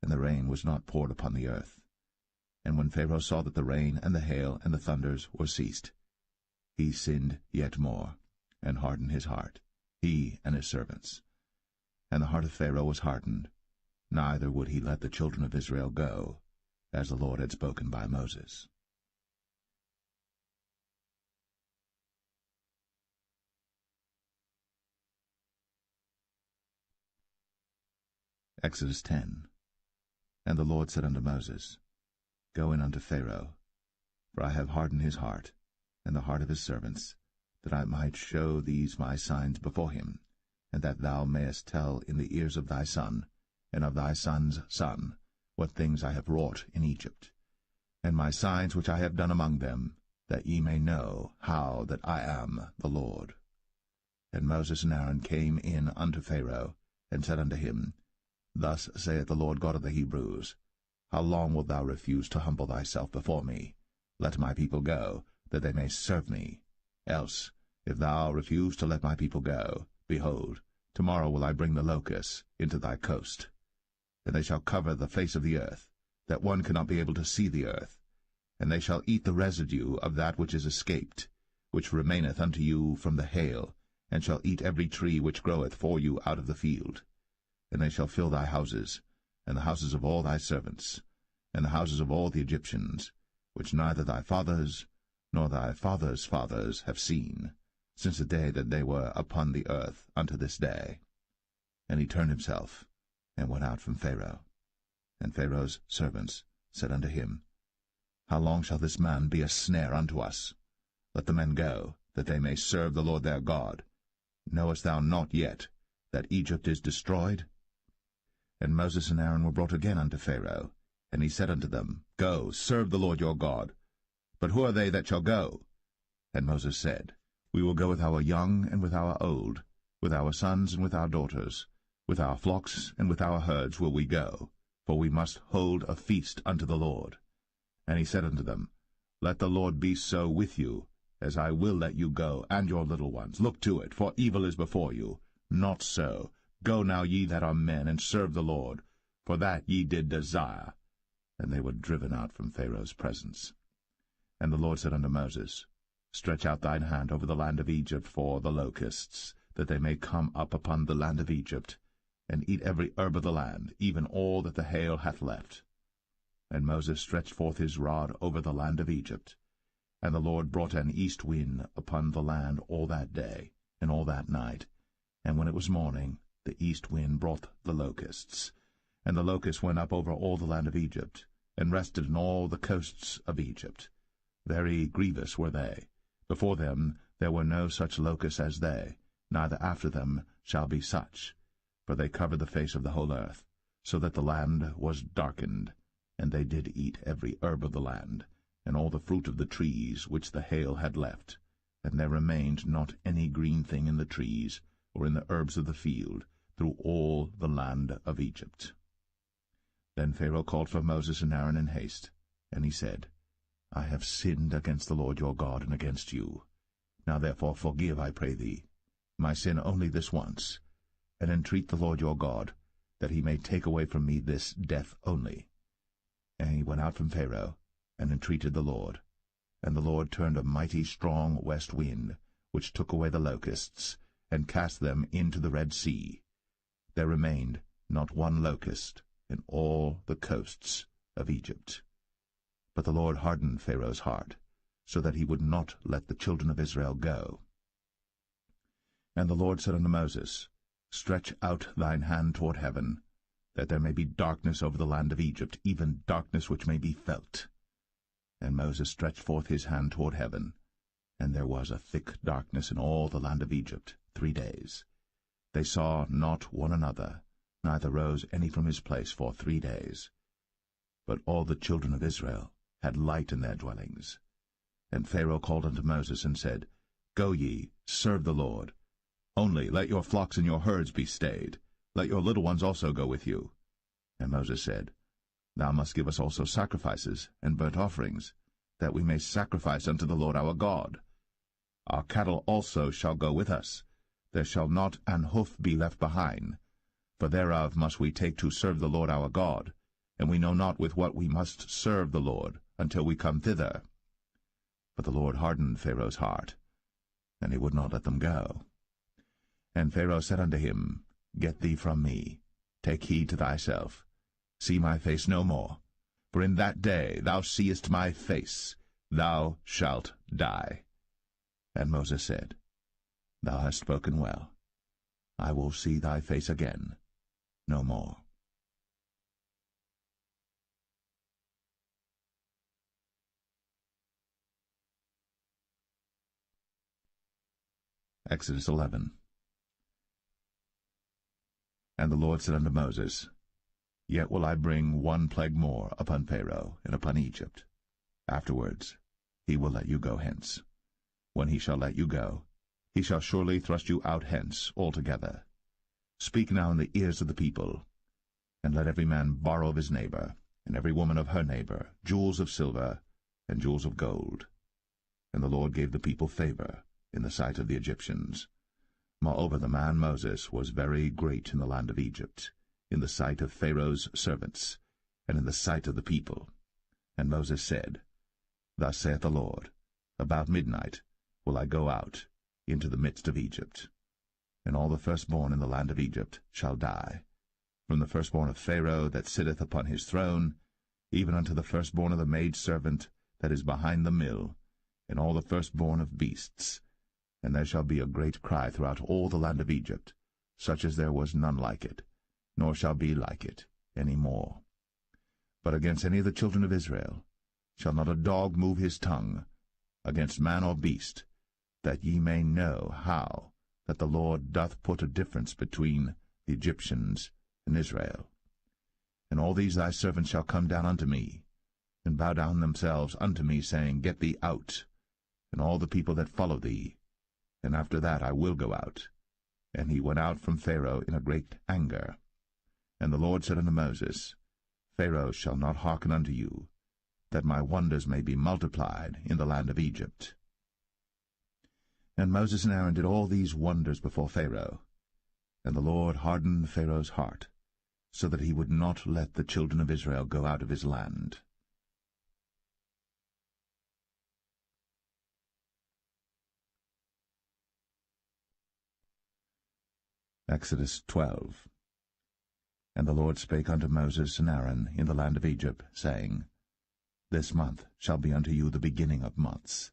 and the rain was not poured upon the earth. And when Pharaoh saw that the rain and the hail and the thunders were ceased, he sinned yet more, and hardened his heart, he and his servants. And the heart of Pharaoh was hardened, neither would he let the children of Israel go, as the Lord had spoken by Moses. Exodus 10. And the Lord said unto Moses, Go in unto Pharaoh, for I have hardened his heart, and the heart of his servants, that I might show these my signs before him, and that thou mayest tell in the ears of thy son, and of thy son's son, what things I have wrought in Egypt, and my signs which I have done among them, that ye may know how that I am the Lord. And Moses and Aaron came in unto Pharaoh, and said unto him, Thus saith the Lord God of the Hebrews, How long wilt thou refuse to humble thyself before me? Let my people go, that they may serve me. Else, if thou refuse to let my people go, behold, tomorrow will I bring the locusts into thy coast. And they shall cover the face of the earth, that one cannot be able to see the earth. And they shall eat the residue of that which is escaped, which remaineth unto you from the hail, and shall eat every tree which groweth for you out of the field. And they shall fill thy houses, and the houses of all thy servants, and the houses of all the Egyptians, which neither thy fathers nor thy fathers' fathers have seen, since the day that they were upon the earth unto this day. And he turned himself, and went out from Pharaoh. And Pharaoh's servants said unto him, How long shall this man be a snare unto us? Let the men go, that they may serve the Lord their God. Knowest thou not yet that Egypt is destroyed? And Moses and Aaron were brought again unto Pharaoh, and he said unto them, Go, serve the Lord your God. But who are they that shall go? And Moses said, We will go with our young and with our old, with our sons and with our daughters, with our flocks and with our herds will we go, for we must hold a feast unto the Lord. And he said unto them, Let the Lord be so with you, as I will let you go, and your little ones. Look to it, for evil is before you. Not so. Go now, ye that are men, and serve the Lord, for that ye did desire. And they were driven out from Pharaoh's presence. And the Lord said unto Moses, Stretch out thine hand over the land of Egypt for the locusts, that they may come up upon the land of Egypt, and eat every herb of the land, even all that the hail hath left. And Moses stretched forth his rod over the land of Egypt. And the Lord brought an east wind upon the land all that day, and all that night. And when it was morning, the east wind brought the locusts. And the locusts went up over all the land of Egypt, and rested in all the coasts of Egypt. Very grievous were they. Before them there were no such locusts as they, neither after them shall be such. For they covered the face of the whole earth, so that the land was darkened. And they did eat every herb of the land, and all the fruit of the trees which the hail had left. And there remained not any green thing in the trees, or in the herbs of the field, through all the land of Egypt. Then Pharaoh called for Moses and Aaron in haste, and he said, I have sinned against the Lord your God, and against you. Now therefore forgive, I pray thee, my sin only this once, and entreat the Lord your God, that he may take away from me this death only. And he went out from Pharaoh, and entreated the Lord. And the Lord turned a mighty strong west wind, which took away the locusts, and cast them into the Red Sea. There remained not one locust in all the coasts of Egypt. But the Lord hardened Pharaoh's heart, so that he would not let the children of Israel go. And the Lord said unto Moses, Stretch out thine hand toward heaven, that there may be darkness over the land of Egypt, even darkness which may be felt. And Moses stretched forth his hand toward heaven, and there was a thick darkness in all the land of Egypt 3 days. They saw not one another, neither rose any from his place for 3 days. But all the children of Israel had light in their dwellings. And Pharaoh called unto Moses, and said, Go ye, serve the Lord. Only let your flocks and your herds be stayed. Let your little ones also go with you. And Moses said, Thou must give us also sacrifices and burnt offerings, that we may sacrifice unto the Lord our God. Our cattle also shall go with us. There shall not an hoof be left behind, for thereof must we take to serve the Lord our God, and we know not with what we must serve the Lord until we come thither. But the Lord hardened Pharaoh's heart, and he would not let them go. And Pharaoh said unto him, Get thee from me, take heed to thyself, see my face no more, for in that day thou seest my face, thou shalt die. And Moses said, Thou hast spoken well. I will see thy face again no more. Exodus 11. And the Lord said unto Moses, Yet will I bring one plague more upon Pharaoh and upon Egypt. Afterwards he will let you go hence. When he shall let you go, he shall surely thrust you out hence altogether. Speak now in the ears of the people, and let every man borrow of his neighbor, and every woman of her neighbor, jewels of silver and jewels of gold. And the Lord gave the people favor in the sight of the Egyptians. Moreover, the man Moses was very great in the land of Egypt, in the sight of Pharaoh's servants, and in the sight of the people. And Moses said, Thus saith the Lord, About midnight will I go out into the midst of Egypt, and all the firstborn in the land of Egypt shall die, from the firstborn of Pharaoh that sitteth upon his throne, even unto the firstborn of the maidservant that is behind the mill, and all the firstborn of beasts. And there shall be a great cry throughout all the land of Egypt, such as there was none like it, nor shall be like it any more. But against any of the children of Israel shall not a dog move his tongue, against man or beast, that ye may know how that the Lord doth put a difference between the Egyptians and Israel. And all these thy servants shall come down unto me, and bow down themselves unto me, saying, Get thee out, and all the people that follow thee. And after that I will go out. And he went out from Pharaoh in a great anger. And the Lord said unto Moses, Pharaoh shall not hearken unto you, that my wonders may be multiplied in the land of Egypt. And Moses and Aaron did all these wonders before Pharaoh. And the Lord hardened Pharaoh's heart, so that he would not let the children of Israel go out of his land. Exodus 12. And the Lord spake unto Moses and Aaron in the land of Egypt, saying, This month shall be unto you the beginning of months.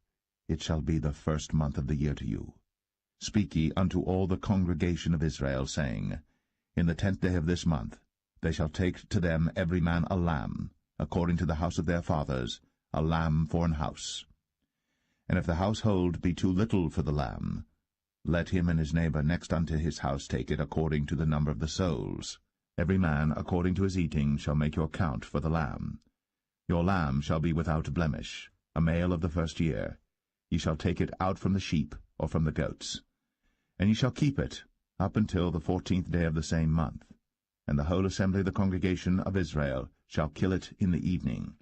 It shall be the first month of the year to you. Speak ye unto all the congregation of Israel, saying, In the 10th day of this month they shall take to them every man a lamb, according to the house of their fathers, a lamb for an house. And if the household be too little for the lamb, let him and his neighbor next unto his house take it according to the number of the souls. Every man according to his eating shall make your count for the lamb. Your lamb shall be without blemish, a male of the first year. Ye shall take it out from the sheep or from the goats. And ye shall keep it up until the 14th day of the same month. And the whole assembly of the congregation of Israel shall kill it in the evening.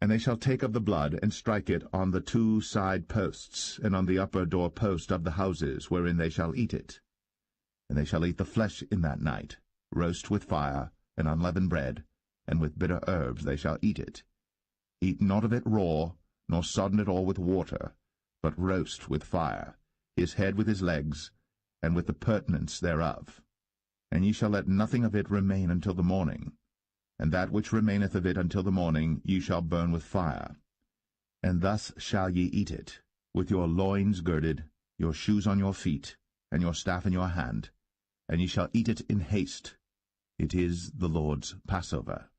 And they shall take of the blood, and strike it on the 2 side posts, and on the upper door post of the houses wherein they shall eat it. And they shall eat the flesh in that night, roast with fire, and unleavened bread, and with bitter herbs they shall eat it. Eat not of it raw, nor sodden it all with water, but roast with fire, his head with his legs, and with the purtenance thereof. And ye shall let nothing of it remain until the morning. And that which remaineth of it until the morning ye shall burn with fire. And thus shall ye eat it, with your loins girded, your shoes on your feet, and your staff in your hand, and ye shall eat it in haste. It is the Lord's Passover.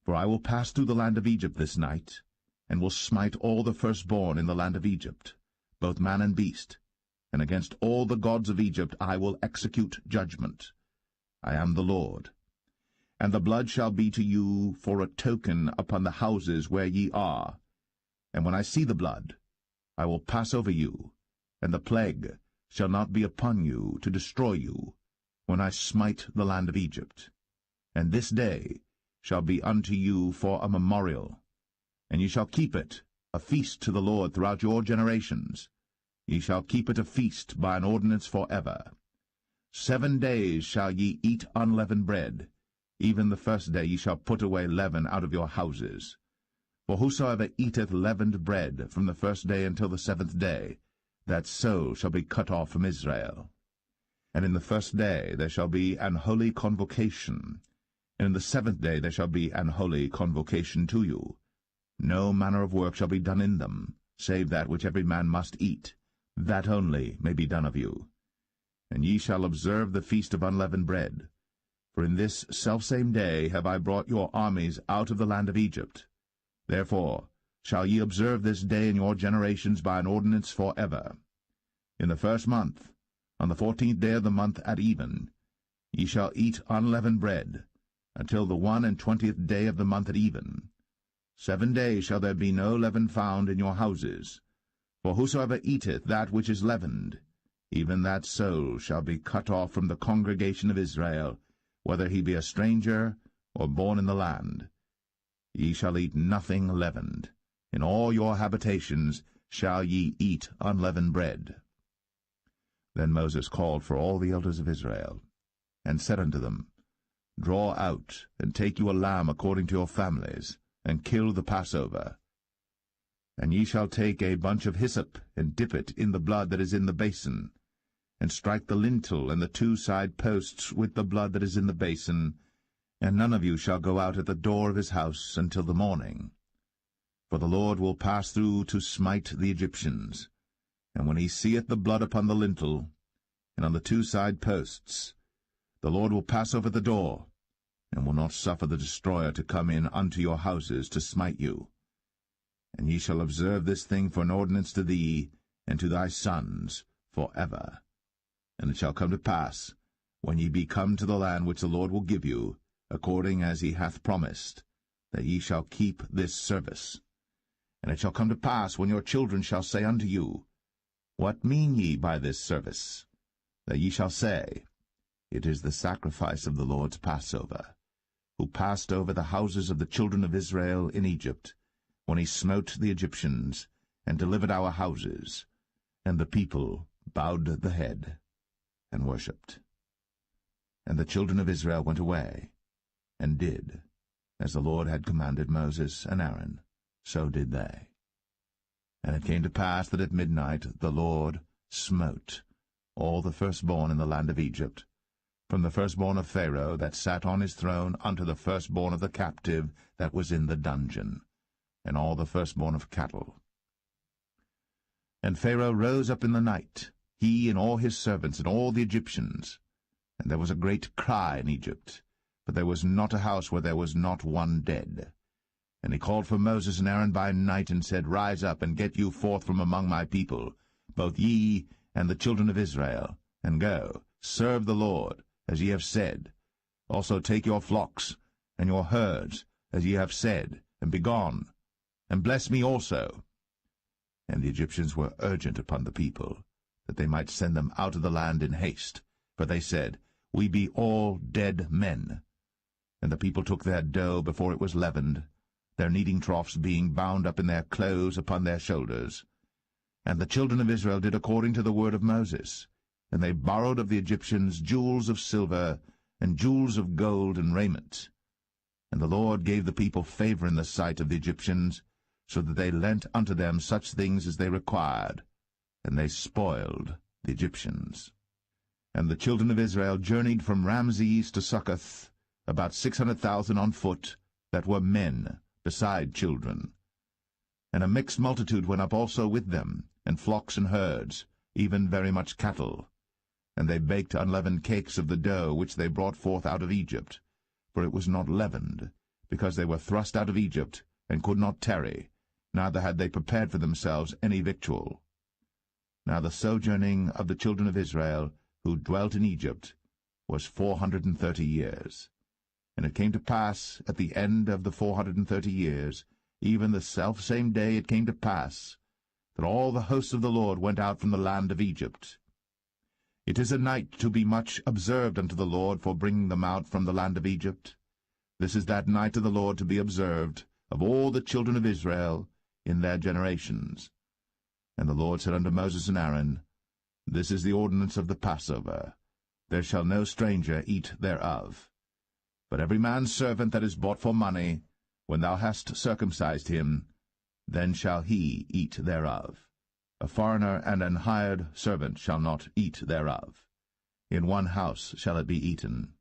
For I will pass through the land of Egypt this night, and will smite all the firstborn in the land of Egypt, both man and beast, and against all the gods of Egypt I will execute judgment. I am the Lord. And the blood shall be to you for a token upon the houses where ye are. And when I see the blood, I will pass over you, and the plague shall not be upon you to destroy you, when I smite the land of Egypt. And this day shall be unto you for a memorial, and ye shall keep it a feast to the Lord throughout your generations. Ye shall keep it a feast by an ordinance for ever. 7 days shall ye eat unleavened bread. Even the first day ye shall put away leaven out of your houses. For whosoever eateth leavened bread from the first day until the 7th day, that soul shall be cut off from Israel. And in the first day there shall be an holy convocation, and in the 7th day there shall be an holy convocation to you. No manner of work shall be done in them, save that which every man must eat, that only may be done of you. And ye shall observe the feast of unleavened bread. For in this selfsame day have I brought your armies out of the land of Egypt. Therefore shall ye observe this day in your generations by an ordinance for ever. In the 1st month, on the 14th day of the month at even, Ye shall eat unleavened bread, until the 21st day of the month at even. 7 days shall there be no leaven found in your houses. For whosoever eateth that which is leavened, even that soul shall be cut off from the congregation of Israel, whether he be a stranger or born in the land. Ye shall eat nothing leavened. In all your habitations shall ye eat unleavened bread. Then Moses called for all the elders of Israel, and said unto them, Draw out, and take you a lamb according to your families, and kill the Passover. And ye shall take a bunch of hyssop, and dip it in the blood that is in the basin, and strike the lintel and the 2 side posts with the blood that is in the basin, and none of you shall go out at the door of his house until the morning. For the Lord will pass through to smite the Egyptians. And when he seeth the blood upon the lintel, and on the 2 side posts, the Lord will pass over the door, and will not suffer the destroyer to come in unto your houses to smite you. And ye shall observe this thing for an ordinance to thee, and to thy sons, for ever. And it shall come to pass, when ye be come to the land which the Lord will give you, according as he hath promised, that ye shall keep this service. And it shall come to pass, when your children shall say unto you, What mean ye by this service? That ye shall say, It is the sacrifice of the Lord's Passover, who passed over the houses of the children of Israel in Egypt, when he smote the Egyptians, and delivered our houses. And the people bowed the head, and worshipped. And the children of Israel went away, and did, as the Lord had commanded Moses and Aaron, so did they. And it came to pass that at midnight the Lord smote all the firstborn in the land of Egypt, from the firstborn of Pharaoh that sat on his throne unto the firstborn of the captive that was in the dungeon, and all the firstborn of cattle. And Pharaoh rose up in the night, he and all his servants and all the Egyptians. And there was a great cry in Egypt, but there was not a house where there was not one dead. And he called for Moses and Aaron by night, and said, Rise up, and get you forth from among my people, both ye and the children of Israel, and go, serve the Lord, as ye have said. Also take your flocks and your herds, as ye have said, and be gone, and bless me also. And the Egyptians were urgent upon the people, that they might send them out of the land in haste. For they said, We be all dead men. And the people took their dough before it was leavened, their kneading troughs being bound up in their clothes upon their shoulders. And the children of Israel did according to the word of Moses. And they borrowed of the Egyptians jewels of silver, and jewels of gold, and raiment. And the Lord gave the people favor in the sight of the Egyptians, so that they lent unto them such things as they required, and they spoiled the Egyptians. And the children of Israel journeyed from Ramses to Succoth, about 600,000 on foot, that were men, beside children. And a mixed multitude went up also with them, and flocks and herds, even very much cattle. And they baked unleavened cakes of the dough which they brought forth out of Egypt, for it was not leavened, because they were thrust out of Egypt, and could not tarry, neither had they prepared for themselves any victual. Now the sojourning of the children of Israel, who dwelt in Egypt, was 430 years. And it came to pass, at the end of the 430 years, even the selfsame day it came to pass, that all the hosts of the Lord went out from the land of Egypt. It is a night to be much observed unto the Lord for bringing them out from the land of Egypt. This is that night of the Lord to be observed of all the children of Israel in their generations. And the Lord said unto Moses and Aaron, This is the ordinance of the Passover. There shall no stranger eat thereof. But every man's servant that is bought for money, when thou hast circumcised him, then shall he eat thereof. A foreigner and an hired servant shall not eat thereof. In one house shall it be eaten.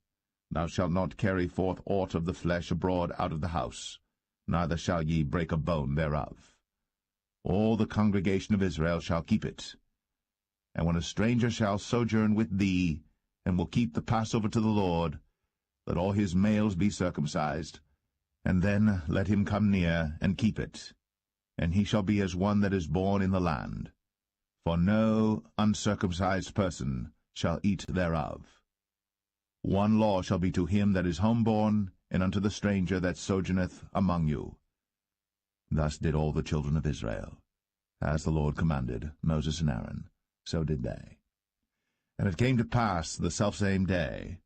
Thou shalt not carry forth aught of the flesh abroad out of the house, neither shall ye break a bone thereof. All the congregation of Israel shall keep it. And when a stranger shall sojourn with thee, and will keep the Passover to the Lord, let all his males be circumcised, and then let him come near and keep it. And he shall be as one that is born in the land. For no uncircumcised person shall eat thereof. One law shall be to him that is homeborn, and unto the stranger that sojourneth among you. Thus did all the children of Israel. As the Lord commanded Moses and Aaron, so did they. And it came to pass the selfsame day,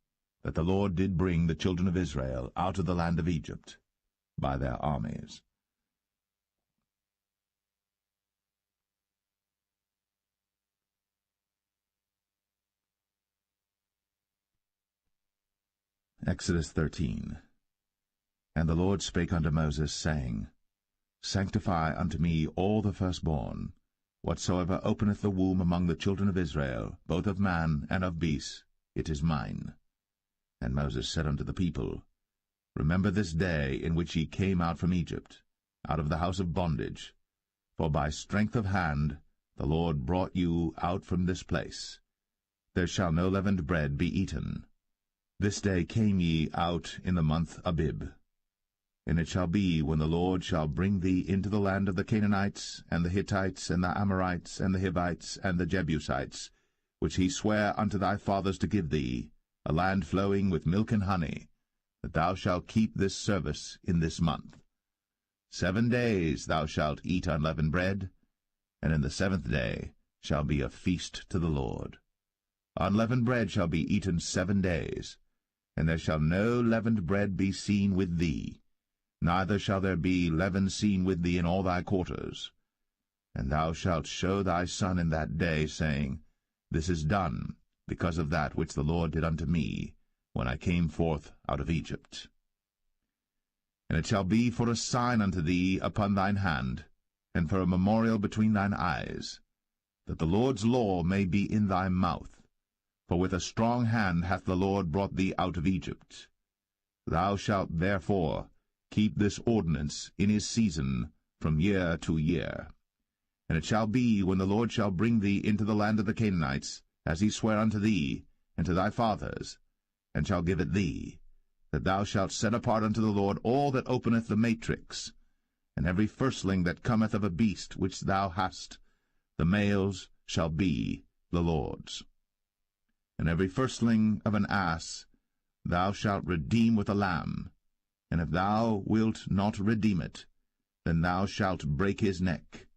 that the Lord did bring the children of Israel out of the land of Egypt by their armies. Exodus 13. And the Lord spake unto Moses, saying, Sanctify unto me all the firstborn, whatsoever openeth the womb among the children of Israel, both of man and of beast, it is mine. And Moses said unto the people, Remember this day in which ye came out from Egypt, out of the house of bondage, for by strength of hand the Lord brought you out from this place. There shall no leavened bread be eaten. This day came ye out in the month Abib. And it shall be, when the Lord shall bring thee into the land of the Canaanites, and the Hittites, and the Amorites, and the Hivites, and the Jebusites, which he sware unto thy fathers to give thee, a land flowing with milk and honey, that thou shalt keep this service in this month. 7 days thou shalt eat unleavened bread, and in the 7th day shall be a feast to the Lord. Unleavened bread shall be eaten 7 days, and there shall no leavened bread be seen with thee, neither shall there be leaven seen with thee in all thy quarters. And thou shalt show thy son in that day, saying, This is done, because of that which the Lord did unto me, when I came forth out of Egypt. And it shall be for a sign unto thee upon thine hand, and for a memorial between thine eyes, that the Lord's law may be in thy mouth. For with a strong hand hath the Lord brought thee out of Egypt. Thou shalt therefore keep this ordinance in his season from year to year. And it shall be, when the Lord shall bring thee into the land of the Canaanites, as he sware unto thee and to thy fathers, and shall give it thee, that thou shalt set apart unto the Lord all that openeth the matrix, and every firstling that cometh of a beast which thou hast, the males shall be the Lord's. And every firstling of an ass thou shalt redeem with a lamb, and if thou wilt not redeem it, then thou shalt break his neck.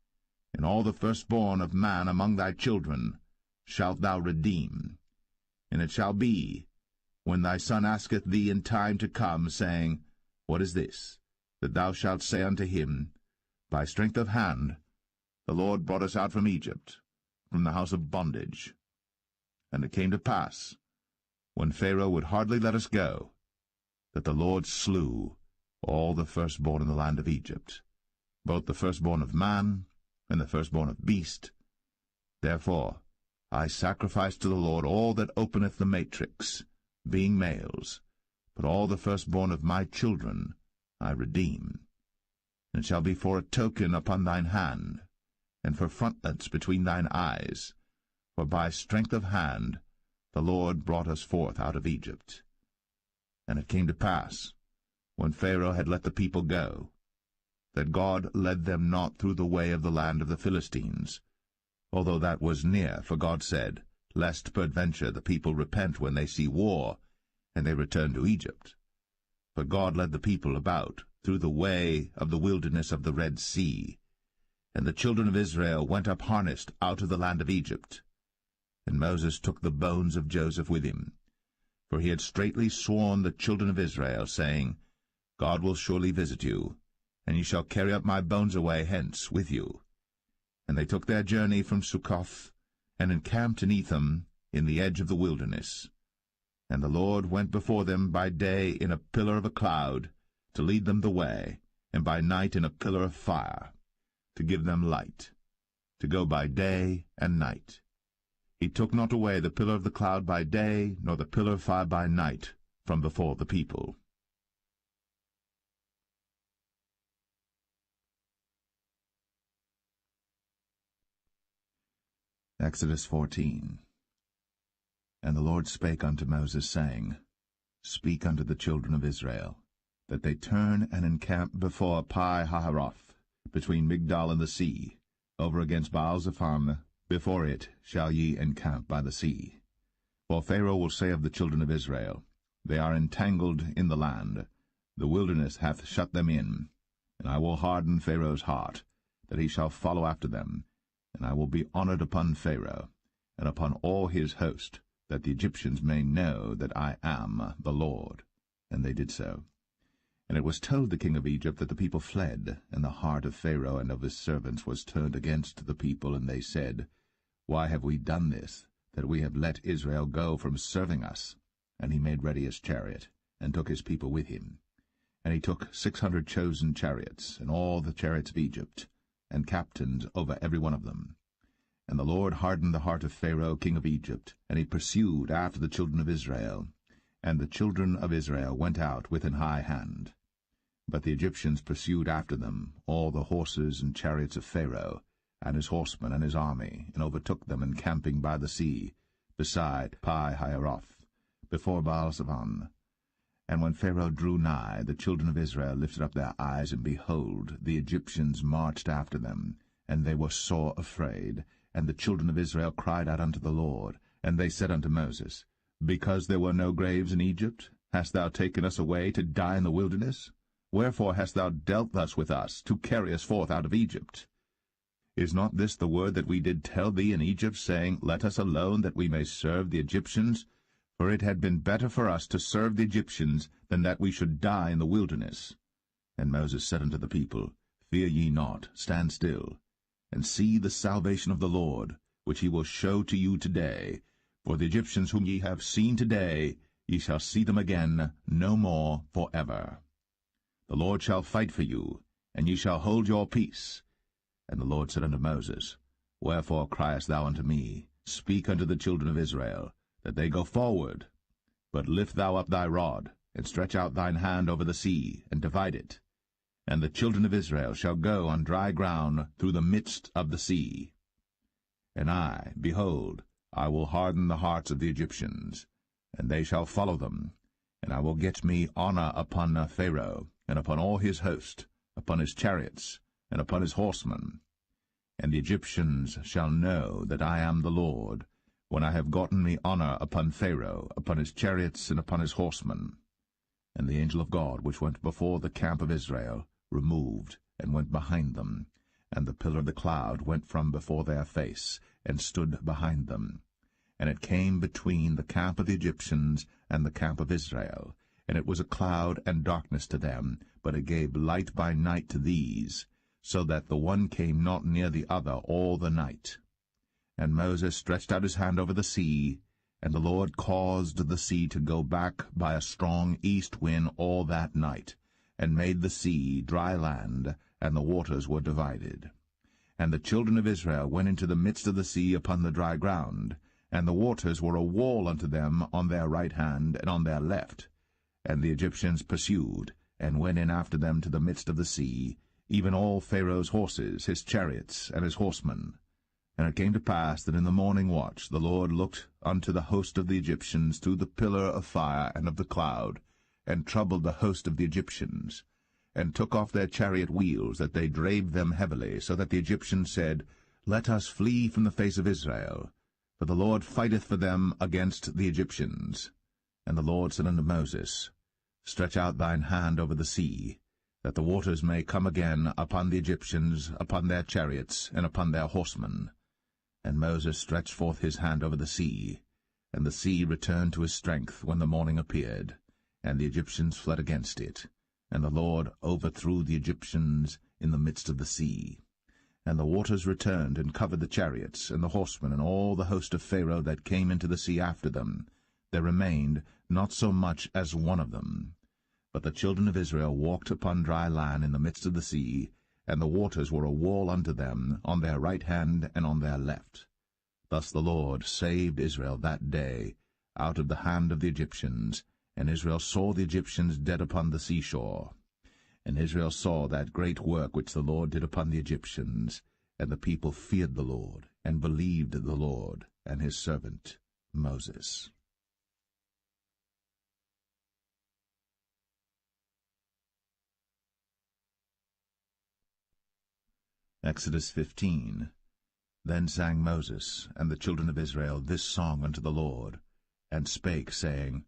And all the firstborn of man among thy children shalt thou redeem. And it shall be, when thy son asketh thee in time to come, saying, What is this? That thou shalt say unto him, By strength of hand the Lord brought us out from Egypt, from the house of bondage. And it came to pass, when Pharaoh would hardly let us go, that the Lord slew all the firstborn in the land of Egypt, both the firstborn of man and the firstborn of beast. Therefore I sacrifice to the Lord all that openeth the matrix, being males, but all the firstborn of my children I redeem. And it shall be for a token upon thine hand, and for frontlets between thine eyes, for by strength of hand the Lord brought us forth out of Egypt. And it came to pass, when Pharaoh had let the people go, that God led them not through the way of the land of the Philistines, although that was near, for God said, Lest peradventure the people repent when they see war, and they return to Egypt. But God led the people about through the way of the wilderness of the Red Sea, and the children of Israel went up harnessed out of the land of Egypt. And Moses took the bones of Joseph with him, for he had straitly sworn the children of Israel, saying, God will surely visit you, and ye shall carry up my bones away hence with you. And they took their journey from Succoth, and encamped in Etham, in the edge of the wilderness. And the Lord went before them by day in a pillar of a cloud, to lead them the way, and by night in a pillar of fire, to give them light, to go by day and night. He took not away the pillar of the cloud by day, nor the pillar of fire by night, from before the people. Exodus 14. And the Lord spake unto Moses, saying, Speak unto the children of Israel, that they turn and encamp before Pi-hahiroth, between Migdol and the sea, over against Baal-zephon. Before it shall ye encamp by the sea. For Pharaoh will say of the children of Israel, They are entangled in the land. The wilderness hath shut them in. And I will harden Pharaoh's heart, that he shall follow after them. And I will be honored upon Pharaoh, and upon all his host, that the Egyptians may know that I am the Lord. And they did so. And it was told the king of Egypt that the people fled, and the heart of Pharaoh and of his servants was turned against the people, and they said, Why have we done this, that we have let Israel go from serving us? And he made ready his chariot, and took his people with him. And he took 600 chosen chariots, and all the chariots of Egypt, and captains over every one of them. And the Lord hardened the heart of Pharaoh king of Egypt, and he pursued after the children of Israel. And the children of Israel went out with an high hand. But the Egyptians pursued after them, all the horses and chariots of Pharaoh, and his horsemen and his army, and overtook them encamping by the sea, beside Pi-hahiroth, before Baal-Zephon. And when Pharaoh drew nigh, the children of Israel lifted up their eyes, and behold, the Egyptians marched after them, and they were sore afraid. And the children of Israel cried out unto the Lord, and they said unto Moses, Because there were no graves in Egypt, hast thou taken us away to die in the wilderness? Wherefore hast thou dealt thus with us, to carry us forth out of Egypt? Is not this the word that we did tell thee in Egypt, saying, Let us alone, that we may serve the Egyptians? For it had been better for us to serve the Egyptians, than that we should die in the wilderness. And Moses said unto the people, Fear ye not, stand still, and see the salvation of the Lord, which he will show to you today. For the Egyptians whom ye have seen today, ye shall see them again no more for ever. The Lord shall fight for you, and ye shall hold your peace. And the Lord said unto Moses, Wherefore criest thou unto me? Speak unto the children of Israel, that they go forward. But lift thou up thy rod, and stretch out thine hand over the sea, and divide it. And the children of Israel shall go on dry ground through the midst of the sea. And I, behold, I will harden the hearts of the Egyptians, and they shall follow them. And I will get me honor upon Pharaoh, and upon all his host, upon his chariots, and upon his horsemen. And the Egyptians shall know that I am the Lord, when I have gotten me honor upon Pharaoh, upon his chariots, and upon his horsemen. And the angel of God, which went before the camp of Israel, removed, and went behind them. And the pillar of the cloud went from before their face, and stood behind them. And it came between the camp of the Egyptians and the camp of Israel. And it was a cloud and darkness to them, but it gave light by night to these, so that the one came not near the other all the night. And Moses stretched out his hand over the sea, and the Lord caused the sea to go back by a strong east wind all that night, and made the sea dry land, and the waters were divided. And the children of Israel went into the midst of the sea upon the dry ground, and the waters were a wall unto them on their right hand and on their left. And the Egyptians pursued, and went in after them to the midst of the sea, even all Pharaoh's horses, his chariots, and his horsemen. And it came to pass that in the morning watch the Lord looked unto the host of the Egyptians through the pillar of fire and of the cloud, and troubled the host of the Egyptians, and took off their chariot wheels, that they drave them heavily, so that the Egyptians said, Let us flee from the face of Israel, for the Lord fighteth for them against the Egyptians. And the Lord said unto Moses, Stretch out thine hand over the sea, that the waters may come again upon the Egyptians, upon their chariots, and upon their horsemen. And Moses stretched forth his hand over the sea, and the sea returned to his strength when the morning appeared, and the Egyptians fled against it. And the Lord overthrew the Egyptians in the midst of the sea. And the waters returned and covered the chariots, and the horsemen, and all the host of Pharaoh that came into the sea after them. There remained not so much as one of them. But the children of Israel walked upon dry land in the midst of the sea, and the waters were a wall unto them on their right hand and on their left. Thus the Lord saved Israel that day out of the hand of the Egyptians, and Israel saw the Egyptians dead upon the seashore. And Israel saw that great work which the Lord did upon the Egyptians, and the people feared the Lord, and believed the Lord and his servant Moses. Exodus 15. Then sang Moses and the children of Israel this song unto the Lord, and spake, saying,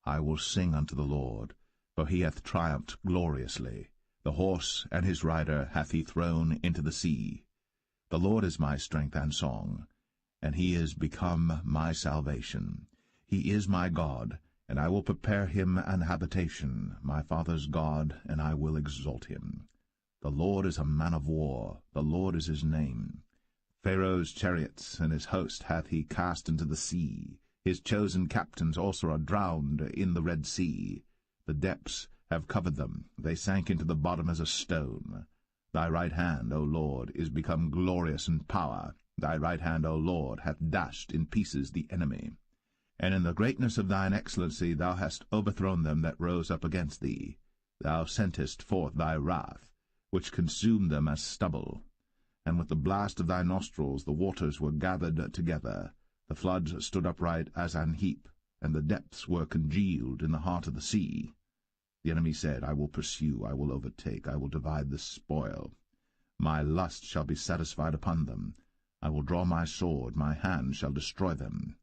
I will sing unto the Lord, for he hath triumphed gloriously. The horse and his rider hath he thrown into the sea. The Lord is my strength and song, and he is become my salvation. He is my God, and I will prepare him an habitation, my father's God, and I will exalt him. The Lord is a man of war, the Lord is his name. Pharaoh's chariots and his host hath he cast into the sea. His chosen captains also are drowned in the Red Sea. The depths have covered them, they sank into the bottom as a stone. Thy right hand, O Lord, is become glorious in power. Thy right hand, O Lord, hath dashed in pieces the enemy. And in the greatness of thine excellency thou hast overthrown them that rose up against thee. Thou sentest forth thy wrath, which consumed them as stubble. And with the blast of thy nostrils the waters were gathered together. The floods stood upright as an heap, and the depths were congealed in the heart of the sea. The enemy said, I will pursue, I will overtake, I will divide the spoil. My lust shall be satisfied upon them. I will draw my sword, my hand shall destroy them.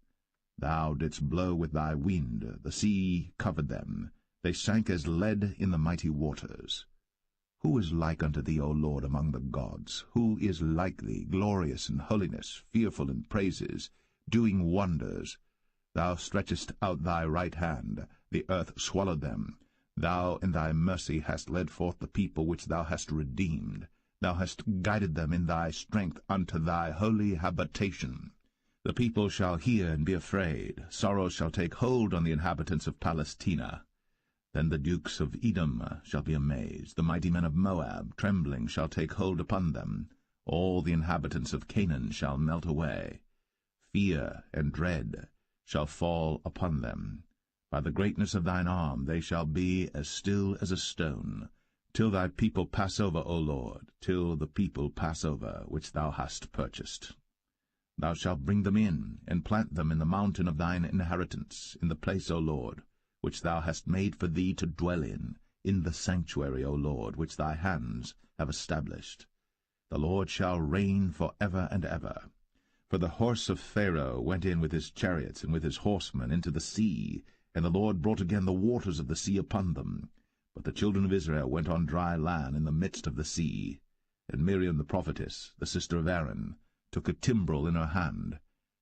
Thou didst blow with thy wind, the sea covered them. They sank as lead in the mighty waters. Who is like unto thee, O Lord, among the gods? Who is like thee, glorious in holiness, fearful in praises, doing wonders? Thou stretchest out thy right hand, the earth swallowed them. Thou in thy mercy hast led forth the people which thou hast redeemed. Thou hast guided them in thy strength unto thy holy habitation. The people shall hear and be afraid. Sorrow shall take hold on the inhabitants of Palestina. Then the dukes of Edom shall be amazed. The mighty men of Moab, trembling, shall take hold upon them. All the inhabitants of Canaan shall melt away. Fear and dread shall fall upon them. By the greatness of thine arm they shall be as still as a stone, till thy people pass over, O Lord, till the people pass over, which thou hast purchased. Thou shalt bring them in, and plant them in the mountain of thine inheritance, in the place, O Lord, which thou hast made for thee to dwell in the sanctuary, O Lord, which thy hands have established. The Lord shall reign for ever and ever. For the horse of Pharaoh went in with his chariots and with his horsemen into the sea, and the Lord brought again the waters of the sea upon them. But the children of Israel went on dry land in the midst of the sea. And Miriam the prophetess, the sister of Aaron, took a timbrel in her hand,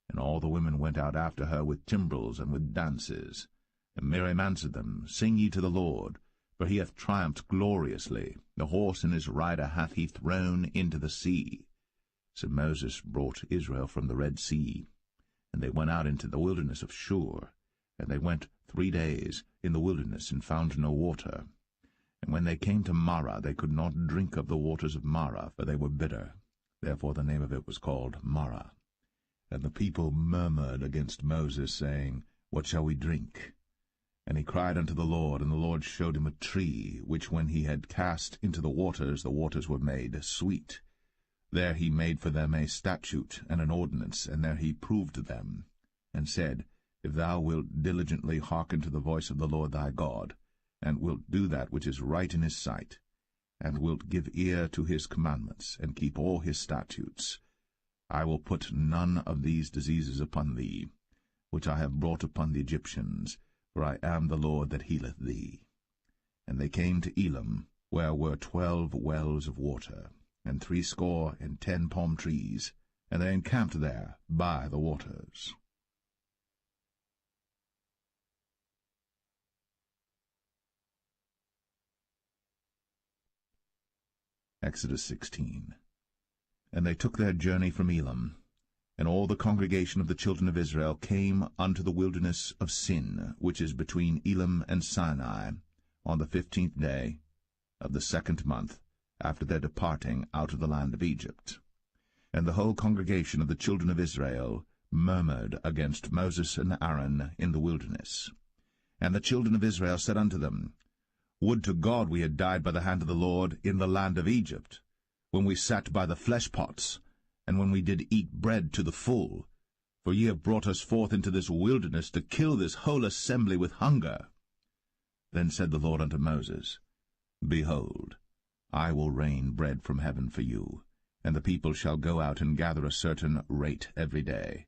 and all the women went out after her with timbrels and with dances. And Miriam answered them, Sing ye to the Lord, for he hath triumphed gloriously. The horse and his rider hath he thrown into the sea. So Moses brought Israel from the Red Sea, and they went out into the wilderness of Shur. And they went 3 days in the wilderness, and found no water. And when they came to Marah, they could not drink of the waters of Marah, for they were bitter. Therefore the name of it was called Marah. And the people murmured against Moses, saying, What shall we drink? And he cried unto the Lord, and the Lord showed him a tree, which when he had cast into the waters were made sweet. There he made for them a statute and an ordinance, and there he proved them, and said, If thou wilt diligently hearken to the voice of the Lord thy God, and wilt do that which is right in his sight, and wilt give ear to his commandments, and keep all his statutes, I will put none of these diseases upon thee, which I have brought upon the Egyptians, for I am the Lord that healeth thee. And they came to Elim, where were 12 wells of water, and 70 palm trees, and they encamped there by the waters. Exodus 16. And they took their journey from Elim, and all the congregation of the children of Israel came unto the wilderness of Sin, which is between Elim and Sinai, on the 15th day of the 2nd month, after their departing out of the land of Egypt. And the whole congregation of the children of Israel murmured against Moses and Aaron in the wilderness. And the children of Israel said unto them, Would to God we had died by the hand of the Lord in the land of Egypt, when we sat by the flesh pots, and when we did eat bread to the full. For ye have brought us forth into this wilderness to kill this whole assembly with hunger. Then said the Lord unto Moses, Behold, I will rain bread from heaven for you, and the people shall go out and gather a certain rate every day,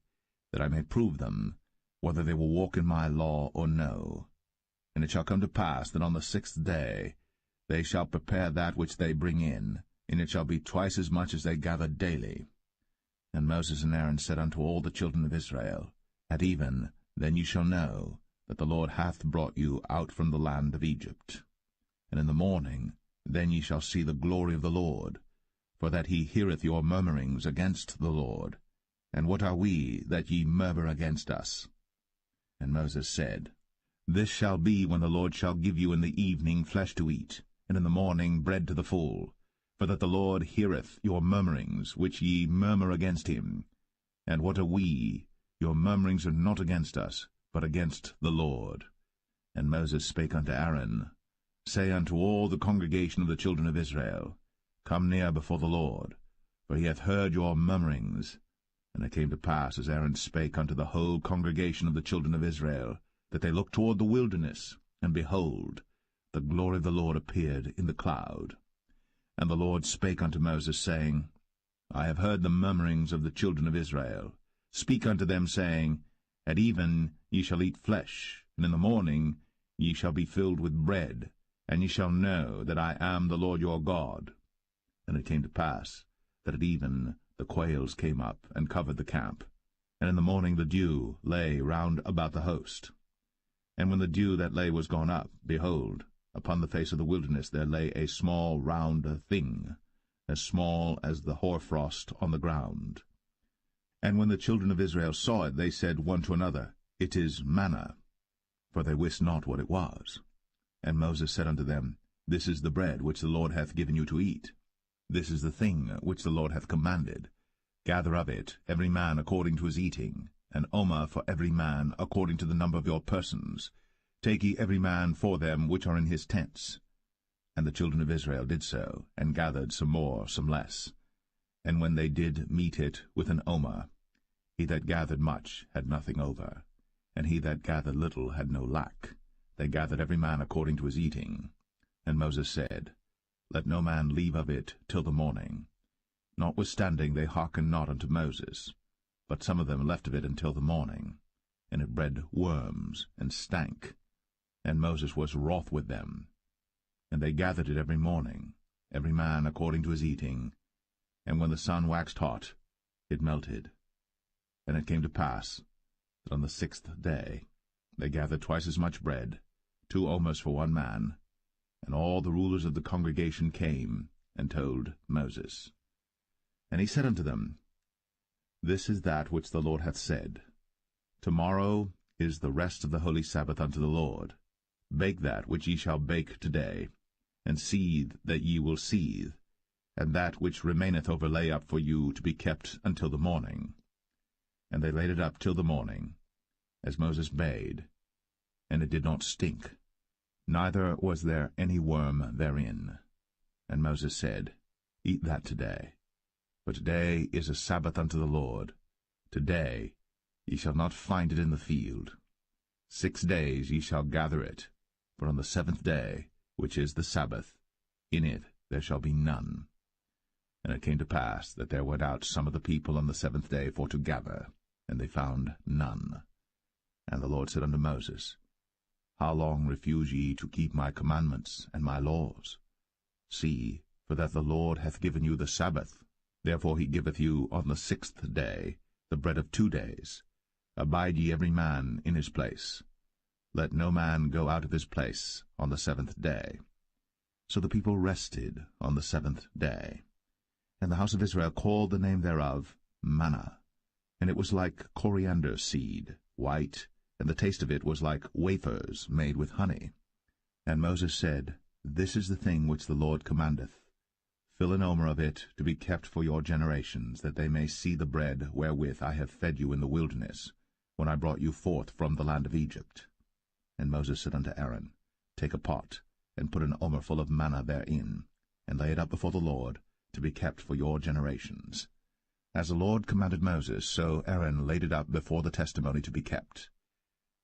that I may prove them, whether they will walk in my law or no. And it shall come to pass that on the 6th day they shall prepare that which they bring in, and it shall be twice as much as they gather daily. And Moses and Aaron said unto all the children of Israel, At even then you shall know that the Lord hath brought you out from the land of Egypt. And in the morning then ye shall see the glory of the Lord, for that he heareth your murmurings against the Lord. And what are we that ye murmur against us? And Moses said, This shall be when the Lord shall give you in the evening flesh to eat, and in the morning bread to the full, for that the Lord heareth your murmurings, which ye murmur against him. And what are we? Your murmurings are not against us, but against the Lord. And Moses spake unto Aaron, Say unto all the congregation of the children of Israel, Come near before the Lord, for he hath heard your murmurings. And it came to pass, as Aaron spake unto the whole congregation of the children of Israel, that they looked toward the wilderness, and behold, the glory of the Lord appeared in the cloud. And the Lord spake unto Moses, saying, I have heard the murmurings of the children of Israel. Speak unto them, saying, At even ye shall eat flesh, and in the morning ye shall be filled with bread, and ye shall know that I am the Lord your God. And it came to pass, that at even the quails came up, and covered the camp, and in the morning the dew lay round about the host. And when the dew that lay was gone up, behold, upon the face of the wilderness there lay a small round thing, as small as the hoarfrost on the ground. And when the children of Israel saw it, they said one to another, It is manna, for they wist not what it was. And Moses said unto them, This is the bread which the Lord hath given you to eat. This is the thing which the Lord hath commanded. Gather of it every man according to his eating, an omer for every man according to the number of your persons. Take ye every man for them which are in his tents. And the children of Israel did so, and gathered some more, some less. And when they did meet it with an omer, he that gathered much had nothing over, and he that gathered little had no lack. They gathered every man according to his eating. And Moses said, Let no man leave of it till the morning. Notwithstanding they hearkened not unto Moses, but some of them left of it until the morning. And it bred worms, and stank. And Moses was wroth with them. And they gathered it every morning, every man according to his eating. And when the sun waxed hot, it melted. And it came to pass that on the 6th day they gathered twice as much bread, 2 omers for one man. And all the rulers of the congregation came and told Moses. And he said unto them, This is that which the Lord hath said. Tomorrow is the rest of the holy Sabbath unto the Lord. Bake that which ye shall bake today, and seethe that ye will seethe, and that which remaineth over lay up for you to be kept until the morning. And they laid it up till the morning, as Moses bade, and it did not stink, neither was there any worm therein. And Moses said, Eat that today, for today is a Sabbath unto the Lord. Today ye shall not find it in the field. 6 days ye shall gather it, but on the 7th day, which is the Sabbath, in it there shall be none. And it came to pass that there went out some of the people on the 7th day for to gather, and they found none. And the Lord said unto Moses, How long refuse ye to keep my commandments and my laws? See, for that the Lord hath given you the Sabbath. Therefore he giveth you on the 6th day the bread of 2 days. Abide ye every man in his place. Let no man go out of his place on the 7th day. So the people rested on the 7th day. And the house of Israel called the name thereof manna. And it was like coriander seed, white, and the taste of it was like wafers made with honey. And Moses said, This is the thing which the Lord commandeth. Fill an omer of it to be kept for your generations, that they may see the bread wherewith I have fed you in the wilderness, when I brought you forth from the land of Egypt. And Moses said unto Aaron, Take a pot, and put an omer full of manna therein, and lay it up before the Lord, to be kept for your generations. As the Lord commanded Moses, so Aaron laid it up before the testimony to be kept.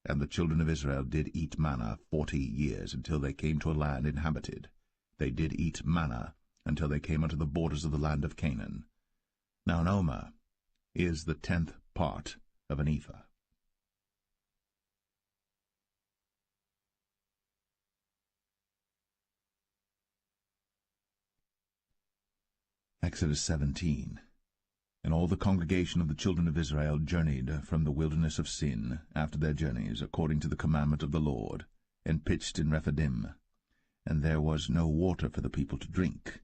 And the children of Israel did eat manna 40 years, until they came to a land inhabited. They did eat manna until they came unto the borders of the land of Canaan. Now an omer is the 10th part of an ephah. Exodus 17. And all the congregation of the children of Israel journeyed from the wilderness of Sin after their journeys, according to the commandment of the Lord, and pitched in Rephidim. And there was no water for the people to drink.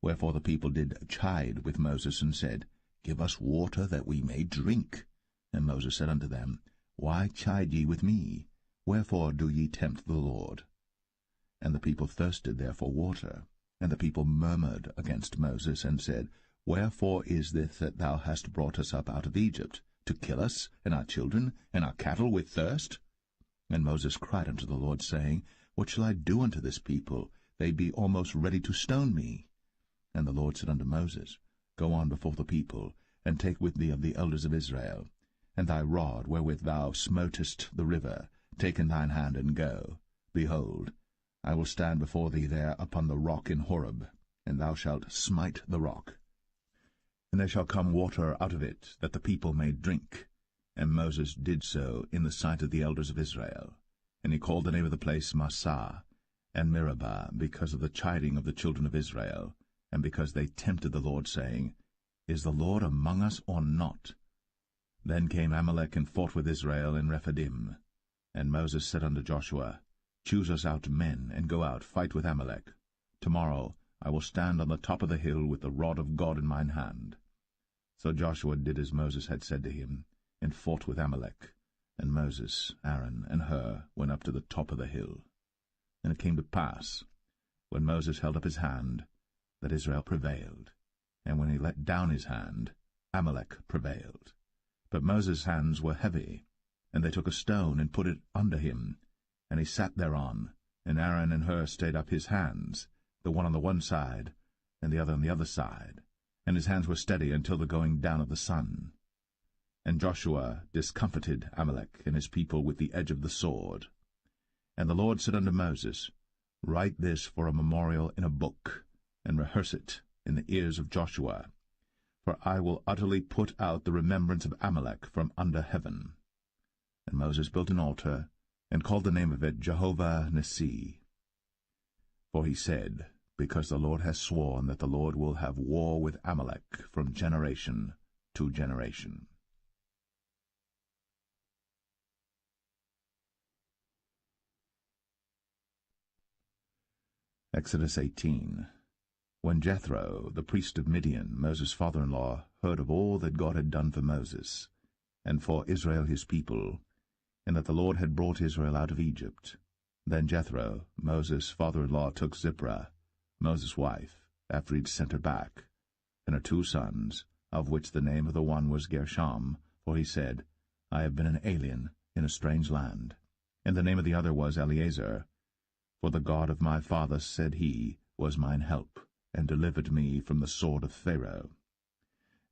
Wherefore the people did chide with Moses, and said, Give us water that we may drink. And Moses said unto them, Why chide ye with me? Wherefore do ye tempt the Lord? And the people thirsted there for water. And the people murmured against Moses, and said, Wherefore is this that thou hast brought us up out of Egypt, to kill us, and our children, and our cattle with thirst? And Moses cried unto the Lord, saying, What shall I do unto this people? They be almost ready to stone me. And the Lord said unto Moses, Go on before the people, and take with thee of the elders of Israel, and thy rod wherewith thou smotest the river, take in thine hand, and go. Behold, I will stand before thee there upon the rock in Horeb, and thou shalt smite the rock. And there shall come water out of it, that the people may drink. And Moses did so in the sight of the elders of Israel. And he called the name of the place Massah and Meribah, because of the chiding of the children of Israel, and because they tempted the Lord, saying, Is the Lord among us or not? Then came Amalek and fought with Israel in Rephidim. And Moses said unto Joshua, Choose us out men, and go out, fight with Amalek. Tomorrow I will stand on the top of the hill with the rod of God in mine hand. So Joshua did as Moses had said to him, and fought with Amalek. And Moses, Aaron, and Hur went up to the top of the hill. And it came to pass, when Moses held up his hand, that Israel prevailed. And when he let down his hand, Amalek prevailed. But Moses' hands were heavy, and they took a stone and put it under him, and he sat thereon. And Aaron and Hur stayed up his hands, the one on the one side, and the other on the other side. And his hands were steady until the going down of the sun. And Joshua discomfited Amalek and his people with the edge of the sword. And the Lord said unto Moses, Write this for a memorial in a book, and rehearse it in the ears of Joshua. For I will utterly put out the remembrance of Amalek from under heaven. And Moses built an altar, and called the name of it Jehovah Nissi. For he said, Because the Lord has sworn that the Lord will have war with Amalek from generation to generation. Exodus 18. When Jethro, the priest of Midian, Moses' father-in-law, heard of all that God had done for Moses, and for Israel his people, and that the Lord had brought Israel out of Egypt, then Jethro, Moses' father-in-law, took Zipporah, Moses' wife, after he had sent her back, and her 2 sons, of which the name of the one was Gershom, for he said, I have been an alien in a strange land. And the name of the other was Eleazar, for the God of my father, said he, was mine help, and delivered me from the sword of Pharaoh.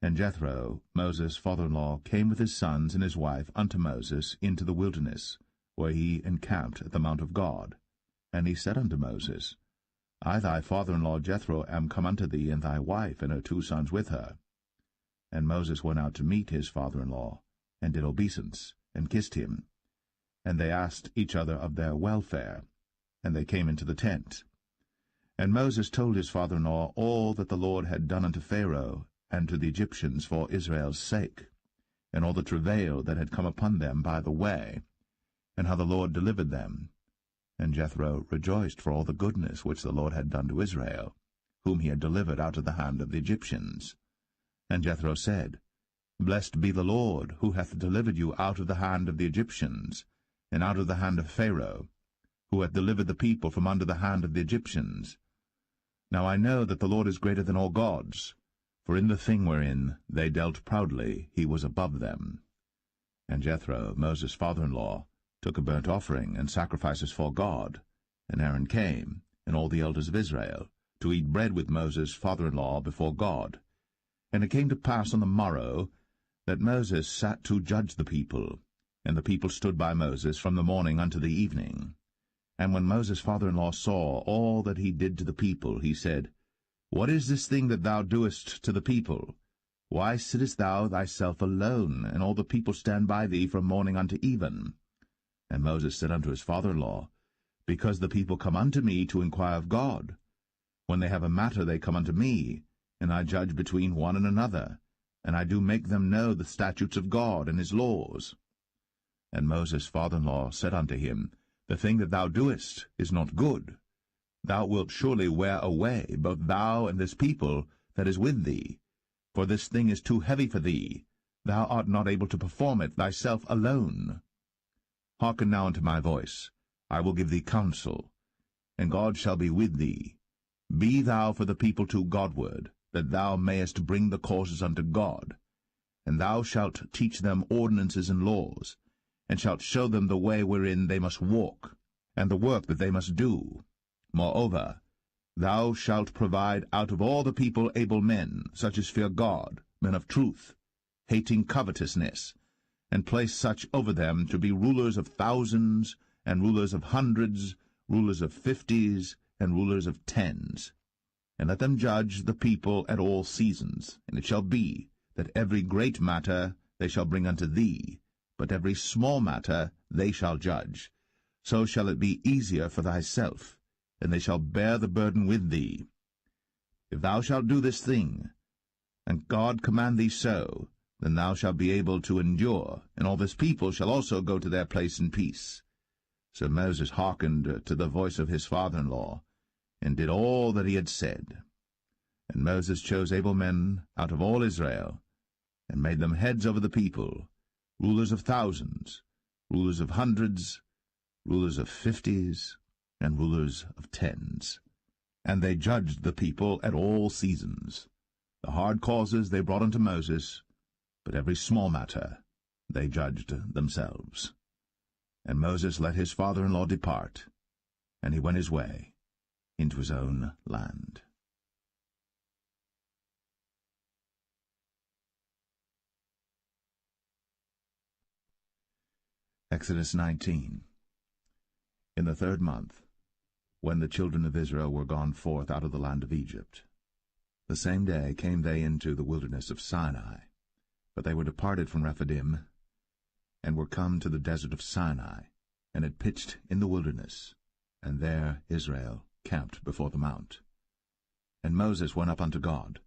And Jethro, Moses' father-in-law, came with his sons and his wife unto Moses into the wilderness, where he encamped at the mount of God. And he said unto Moses, I thy father-in-law Jethro am come unto thee, and thy wife and her 2 sons with her. And Moses went out to meet his father-in-law, and did obeisance, and kissed him. And they asked each other of their welfare, and they came into the tent. And Moses told his father-in-law all that the Lord had done unto Pharaoh and to the Egyptians for Israel's sake, and all the travail that had come upon them by the way, and how the Lord delivered them. And Jethro rejoiced for all the goodness which the Lord had done to Israel, whom he had delivered out of the hand of the Egyptians. And Jethro said, Blessed be the Lord, who hath delivered you out of the hand of the Egyptians, and out of the hand of Pharaoh, who hath delivered the people from under the hand of the Egyptians. Now I know that the Lord is greater than all gods, for in the thing wherein they dealt proudly he was above them. And Jethro, Moses' father-in-law, took a burnt offering and sacrifices for God. And Aaron came, and all the elders of Israel, to eat bread with Moses' father-in-law before God. And it came to pass on the morrow that Moses sat to judge the people, and the people stood by Moses from the morning unto the evening. And when Moses' father-in-law saw all that he did to the people, he said, What is this thing that thou doest to the people? Why sittest thou thyself alone, and all the people stand by thee from morning unto even? And Moses said unto his father-in-law, Because the people come unto me to inquire of God. When they have a matter they come unto me, and I judge between one and another, and I do make them know the statutes of God and his laws. And Moses' father-in-law said unto him, The thing that thou doest is not good. Thou wilt surely wear away, both thou and this people that is with thee. For this thing is too heavy for thee. Thou art not able to perform it thyself alone. Hearken now unto my voice. I will give thee counsel, and God shall be with thee. Be thou for the people too Godward, that thou mayest bring the causes unto God. And thou shalt teach them ordinances and laws, and shalt show them the way wherein they must walk, and the work that they must do. Moreover, thou shalt provide out of all the people able men, such as fear God, men of truth, hating covetousness, and place such over them to be rulers of thousands, and rulers of hundreds, rulers of 50s, and rulers of 10s. And let them judge the people at all seasons. And it shall be, that every great matter they shall bring unto thee, but every small matter they shall judge. So shall it be easier for thyself, and they shall bear the burden with thee. If thou shalt do this thing, and God command thee so, then thou shalt be able to endure, and all this people shall also go to their place in peace. So Moses hearkened to the voice of his father-in-law, and did all that he had said. And Moses chose able men out of all Israel, and made them heads over the people, rulers of thousands, rulers of hundreds, rulers of 50s, and rulers of 10s. And they judged the people at all seasons. The hard causes they brought unto Moses, but every small matter they judged themselves. And Moses let his father-in-law depart, and he went his way into his own land. Exodus 19. In the 3rd month, when the children of Israel were gone forth out of the land of Egypt, the same day came they into the wilderness of Sinai. But they were departed from Rephidim, and were come to the desert of Sinai, and had pitched in the wilderness, and there Israel camped before the mount. And Moses went up unto God,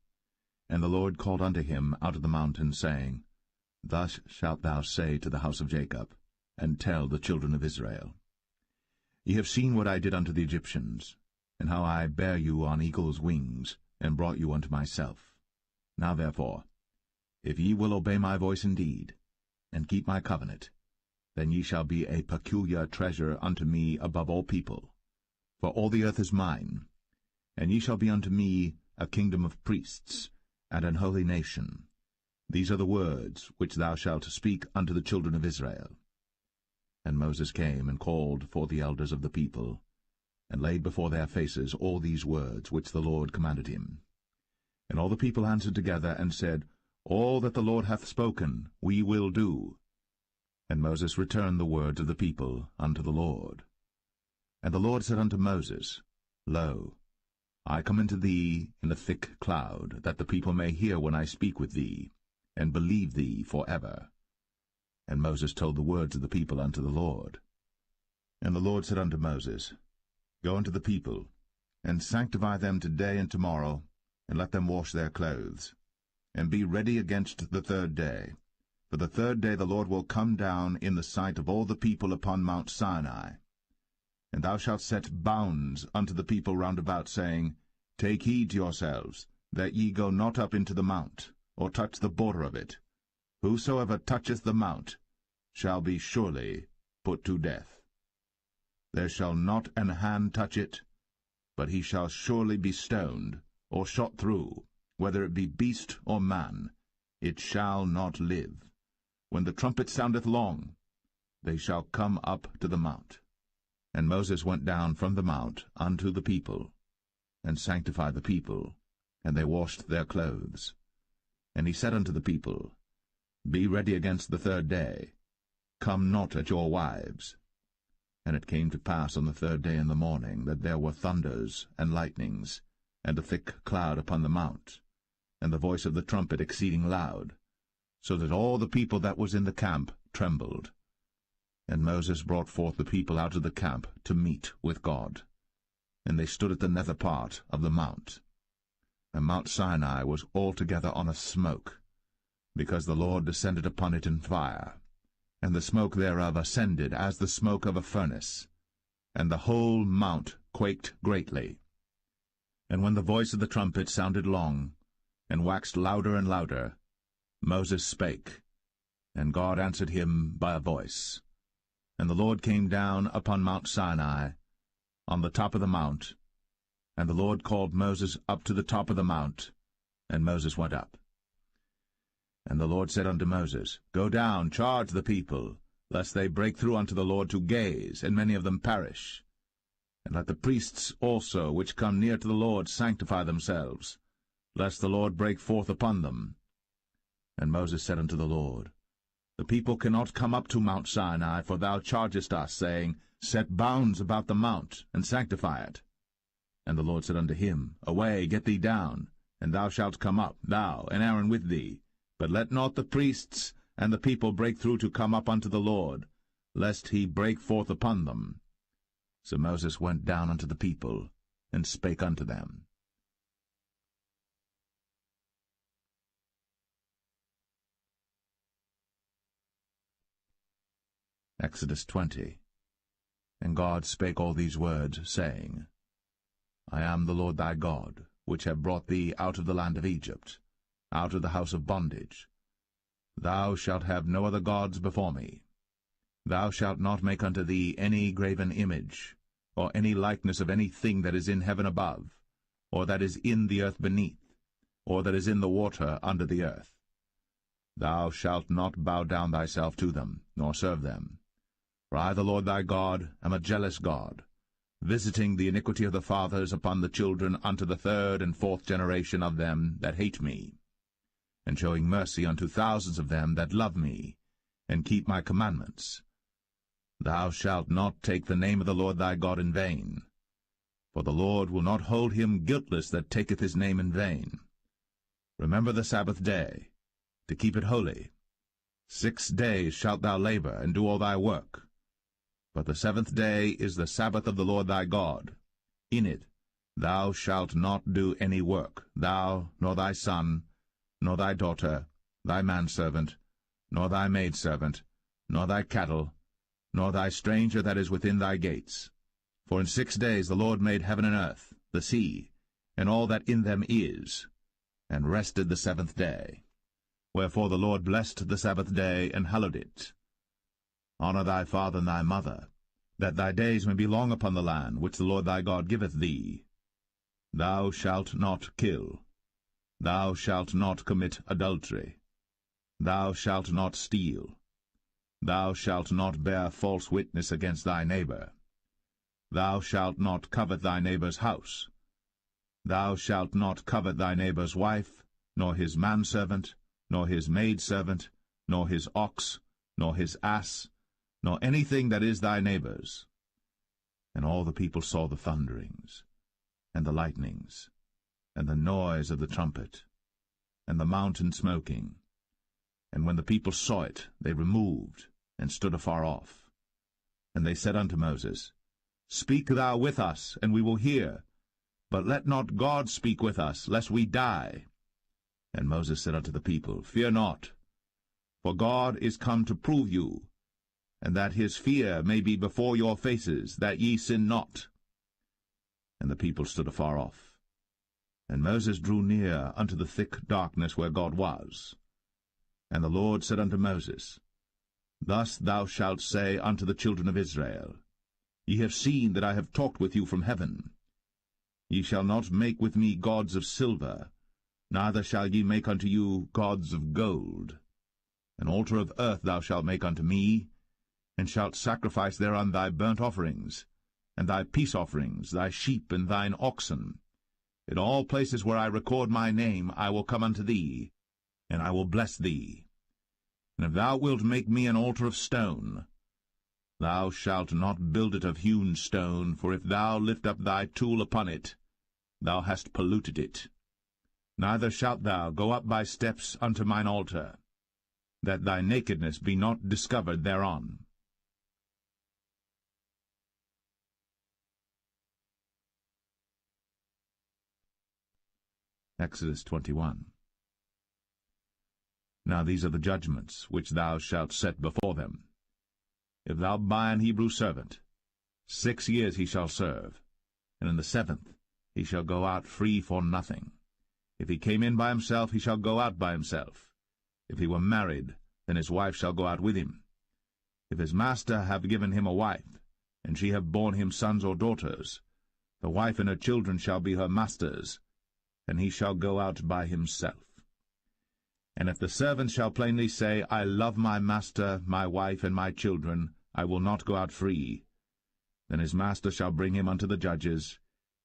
and the Lord called unto him out of the mountain, saying, Thus shalt thou say to the house of Jacob, and tell the children of Israel, Ye have seen what I did unto the Egyptians, and how I bare you on eagle's wings, and brought you unto myself. Now therefore, if ye will obey my voice indeed, and keep my covenant, then ye shall be a peculiar treasure unto me above all people. For all the earth is mine, and ye shall be unto me a kingdom of priests, and an holy nation. These are the words which thou shalt speak unto the children of Israel. And Moses came and called for the elders of the people, and laid before their faces all these words which the Lord commanded him. And all the people answered together, and said, All that the Lord hath spoken we will do. And Moses returned the words of the people unto the Lord. And the Lord said unto Moses, Lo, I come unto thee in a thick cloud, that the people may hear when I speak with thee, and believe thee for ever. And Moses told the words of the people unto the Lord. And the Lord said unto Moses, Go unto the people, and sanctify them today and tomorrow, and let them wash their clothes, and be ready against the 3rd day. For the 3rd day the Lord will come down in the sight of all the people upon Mount Sinai. And thou shalt set bounds unto the people round about, saying, Take heed to yourselves, that ye go not up into the mount, or touch the border of it. Whosoever toucheth the mount shall be surely put to death. There shall not an hand touch it, but he shall surely be stoned, or shot through, whether it be beast or man. It shall not live. When the trumpet soundeth long, they shall come up to the mount. And Moses went down from the mount unto the people, and sanctified the people, and they washed their clothes. And he said unto the people, Be ready against the 3rd day. Come not at your wives. And it came to pass on the 3rd day in the morning, that there were thunders and lightnings, and a thick cloud upon the mount, and the voice of the trumpet exceeding loud, so that all the people that was in the camp trembled. And Moses brought forth the people out of the camp to meet with God. And they stood at the nether part of the mount. and Mount Sinai was altogether on a smoke, because the Lord descended upon it in fire, and the smoke thereof ascended as the smoke of a furnace, and the whole mount quaked greatly. And when the voice of the trumpet sounded long, and waxed louder and louder, Moses spake, and God answered him by a voice. And the Lord came down upon Mount Sinai, on the top of the mount, and the Lord called Moses up to the top of the mount, and Moses went up. And the Lord said unto Moses, Go down, charge the people, lest they break through unto the Lord to gaze, and many of them perish. And let the priests also which come near to the Lord sanctify themselves, lest the Lord break forth upon them. And Moses said unto the Lord, The people cannot come up to Mount Sinai, for thou chargest us, saying, Set bounds about the mount, and sanctify it. And the Lord said unto him, Away, get thee down, and thou shalt come up, thou and Aaron with thee. But let not the priests and the people break through to come up unto the Lord, lest he break forth upon them. So Moses went down unto the people, and spake unto them. Exodus 20. And God spake all these words, saying, I am the Lord thy God, which have brought thee out of the land of Egypt, out of the house of bondage. Thou shalt have no other gods before me. Thou shalt not make unto thee any graven image, or any likeness of any thing that is in heaven above, or that is in the earth beneath, or that is in the water under the earth. Thou shalt not bow down thyself to them, nor serve them. For I, the Lord thy God, am a jealous God, visiting the iniquity of the fathers upon the children unto the third and fourth generation of them that hate me, and showing mercy unto thousands of them that love me, and keep my commandments. Thou shalt not take the name of the Lord thy God in vain, for the Lord will not hold him guiltless that taketh his name in vain. Remember the Sabbath day, to keep it holy. 6 days shalt thou labor, and do all thy work. But the 7th day is the Sabbath of the Lord thy God. In it thou shalt not do any work, thou, nor thy son, nor thy daughter, thy manservant, nor thy maidservant, nor thy cattle, nor thy stranger that is within thy gates. For in 6 days the Lord made heaven and earth, the sea, and all that in them is, and rested the 7th day. Wherefore the Lord blessed the Sabbath day, and hallowed it. Honor thy father and thy mother, that thy days may be long upon the land which the Lord thy God giveth thee. Thou shalt not kill. Thou shalt not commit adultery. Thou shalt not steal. Thou shalt not bear false witness against thy neighbor. Thou shalt not covet thy neighbor's house. Thou shalt not covet thy neighbor's wife, nor his manservant, nor his maidservant, nor his ox, nor his ass, nor anything that is thy neighbor's. And all the people saw the thunderings, and the lightnings, and the noise of the trumpet, and the mountain smoking. And when the people saw it, they removed, and stood afar off. And they said unto Moses, Speak thou with us, and we will hear, but let not God speak with us, lest we die. And Moses said unto the people, Fear not, for God is come to prove you, and that his fear may be before your faces, that ye sin not. And the people stood afar off. And Moses drew near unto the thick darkness where God was. And the Lord said unto Moses, Thus thou shalt say unto the children of Israel, Ye have seen that I have talked with you from heaven. Ye shall not make with me gods of silver, neither shall ye make unto you gods of gold. An altar of earth thou shalt make unto me, and shalt sacrifice thereon thy burnt offerings, and thy peace offerings, thy sheep and thine oxen. In all places where I record my name I will come unto thee, and I will bless thee. And if thou wilt make me an altar of stone, thou shalt not build it of hewn stone, for if thou lift up thy tool upon it, thou hast polluted it. Neither shalt thou go up by steps unto mine altar, that thy nakedness be not discovered thereon. Exodus 21. Now these are the judgments which thou shalt set before them. If thou buy an Hebrew servant, 6 years he shall serve, and in the 7th he shall go out free for nothing. If he came in by himself, he shall go out by himself. If he were married, then his wife shall go out with him. If his master have given him a wife, and she have borne him sons or daughters, the wife and her children shall be her master's, and he shall go out by himself. And if the servant shall plainly say, I love my master, my wife, and my children, I will not go out free, then his master shall bring him unto the judges.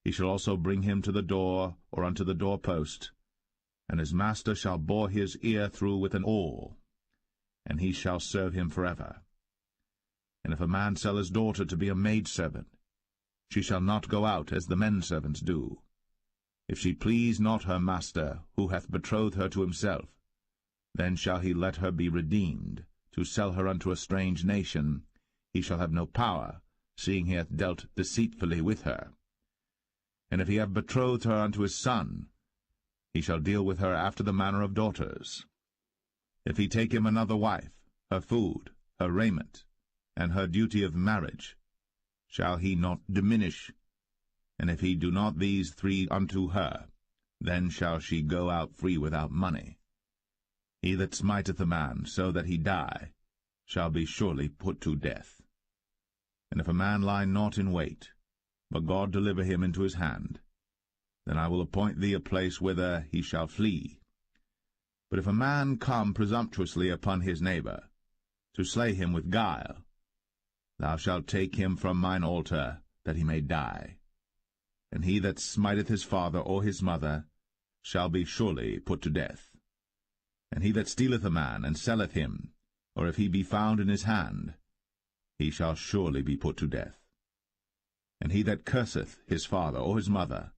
He shall also bring him to the door, or unto the doorpost, and his master shall bore his ear through with an awl, and he shall serve him forever. And if a man sell his daughter to be a maidservant, she shall not go out as the men servants do. If she please not her master, who hath betrothed her to himself, then shall he let her be redeemed. To sell her unto a strange nation, he shall have no power, seeing he hath dealt deceitfully with her. And if he have betrothed her unto his son, he shall deal with her after the manner of daughters. If he take him another wife, her food, her raiment, and her duty of marriage, shall he not diminish? And if he do not these 3 unto her, then shall she go out free without money. He that smiteth a man so that he die shall be surely put to death. And if a man lie not in wait, but God deliver him into his hand, then I will appoint thee a place whither he shall flee. But if a man come presumptuously upon his neighbor, to slay him with guile, thou shalt take him from mine altar, that he may die. And he that smiteth his father or his mother shall be surely put to death. And he that stealeth a man, and selleth him, or if he be found in his hand, he shall surely be put to death. And he that curseth his father or his mother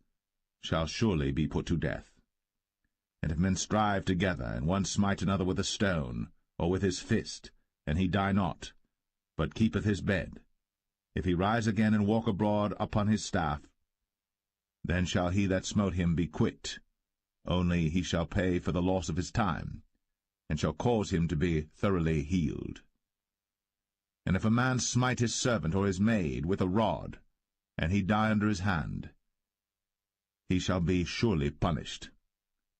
shall surely be put to death. And if men strive together, and one smite another with a stone, or with his fist, and he die not, but keepeth his bed, if he rise again and walk abroad upon his staff, then shall he that smote him be quit, only he shall pay for the loss of his time, and shall cause him to be thoroughly healed. And if a man smite his servant or his maid with a rod, and he die under his hand, he shall be surely punished.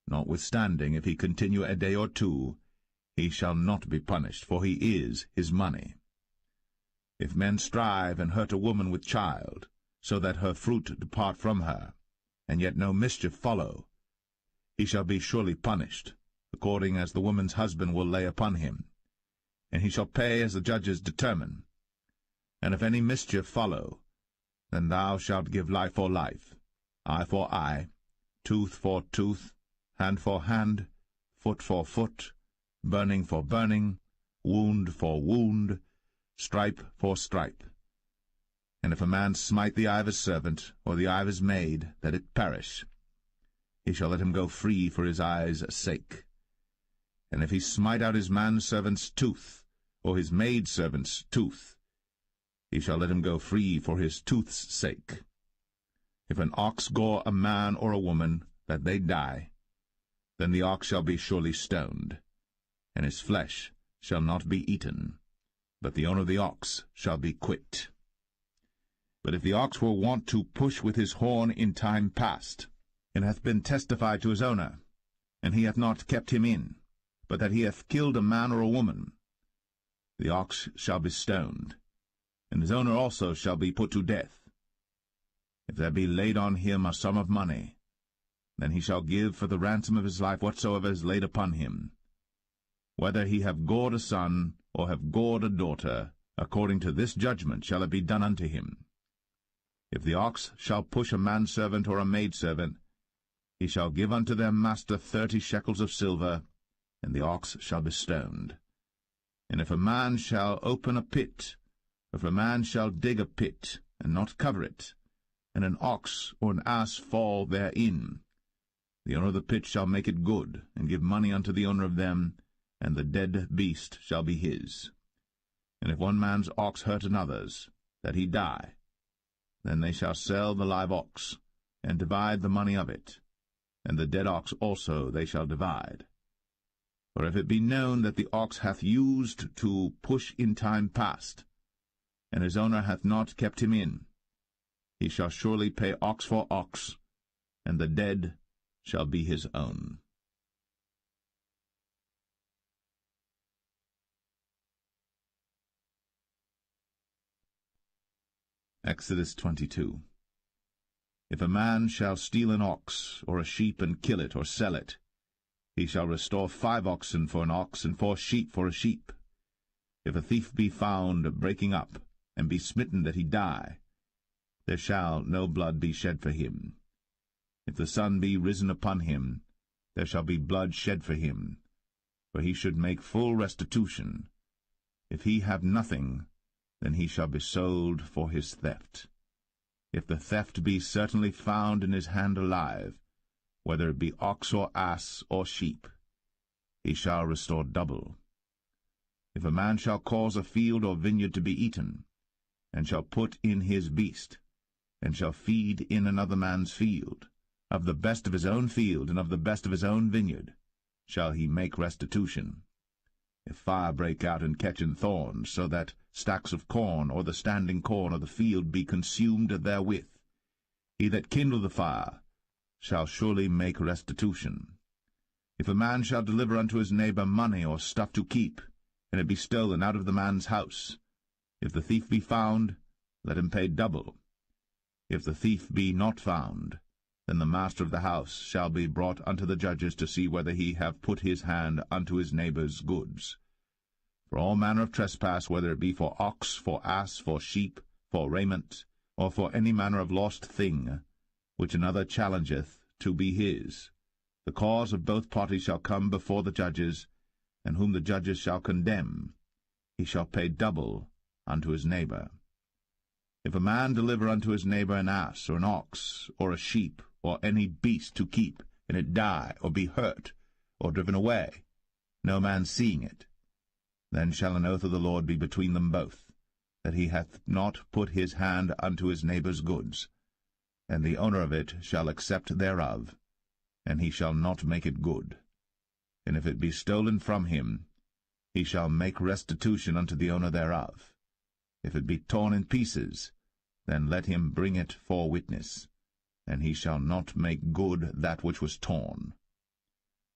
Notwithstanding, if he continue a day or 2, he shall not be punished, for he is his money. If men strive and hurt a woman with child, so that her fruit depart from her, and yet no mischief follow, he shall be surely punished, according as the woman's husband will lay upon him, and he shall pay as the judges determine. And if any mischief follow, then thou shalt give life for life, eye for eye, tooth for tooth, hand for hand, foot for foot, burning for burning, wound for wound, stripe for stripe. And if a man smite the eye of his servant, or the eye of his maid, that it perish, he shall let him go free for his eye's sake. And if he smite out his manservant's tooth, or his maidservant's tooth, he shall let him go free for his tooth's sake. If an ox gore a man or a woman, that they die, then the ox shall be surely stoned, and his flesh shall not be eaten, but the owner of the ox shall be quit. But if the ox were wont to push with his horn in time past, and hath been testified to his owner, and he hath not kept him in, but that he hath killed a man or a woman, the ox shall be stoned, and his owner also shall be put to death. If there be laid on him a sum of money, then he shall give for the ransom of his life whatsoever is laid upon him, whether he have gored a son, or have gored a daughter, according to this judgment shall it be done unto him. If the ox shall push a manservant or a maidservant, he shall give unto their master 30 shekels of silver, and the ox shall be stoned. And if a man shall open a pit, if a man shall dig a pit, and not cover it, and an ox or an ass fall therein, the owner of the pit shall make it good, and give money unto the owner of them, and the dead beast shall be his. And if one man's ox hurt another's, that he die, then they shall sell the live ox, and divide the money of it. and the dead ox also they shall divide. For if it be known that the ox hath used to push in time past, and his owner hath not kept him in, he shall surely pay ox for ox, and the dead shall be his own. Exodus 22. If a man shall steal an ox or a sheep and kill it or sell it, he shall restore 5 oxen for an ox and 4 sheep for a sheep. If a thief be found breaking up, and be smitten that he die, there shall no blood be shed for him. If the sun be risen upon him, there shall be blood shed for him, for he should make full restitution. If he have nothing, then he shall be sold for his theft. If the theft be certainly found in his hand alive, whether it be ox or ass or sheep, he shall restore double. If a man shall cause a field or vineyard to be eaten, and shall put in his beast, and shall feed in another man's field, of the best of his own field and of the best of his own vineyard, shall he make restitution. If fire break out and catch in thorns, so that stacks of corn or the standing corn of the field be consumed therewith, he that kindled the fire shall surely make restitution. If a man shall deliver unto his neighbor money or stuff to keep, and it be stolen out of the man's house, if the thief be found, let him pay double. If the thief be not found, then the master of the house shall be brought unto the judges to see whether he have put his hand unto his neighbor's goods. For all manner of trespass, whether it be for ox, for ass, for sheep, for raiment, or for any manner of lost thing, which another challengeth to be his, the cause of both parties shall come before the judges, and whom the judges shall condemn, he shall pay double unto his neighbor. If a man deliver unto his neighbor an ass, or an ox, or a sheep, or any beast to keep, and it die, or be hurt, or driven away, no man seeing it, then shall an oath of the Lord be between them both, that he hath not put his hand unto his neighbor's goods, and the owner of it shall accept thereof, and he shall not make it good. And if it be stolen from him, he shall make restitution unto the owner thereof. If it be torn in pieces, then let him bring it for witness, and he shall not make good that which was torn.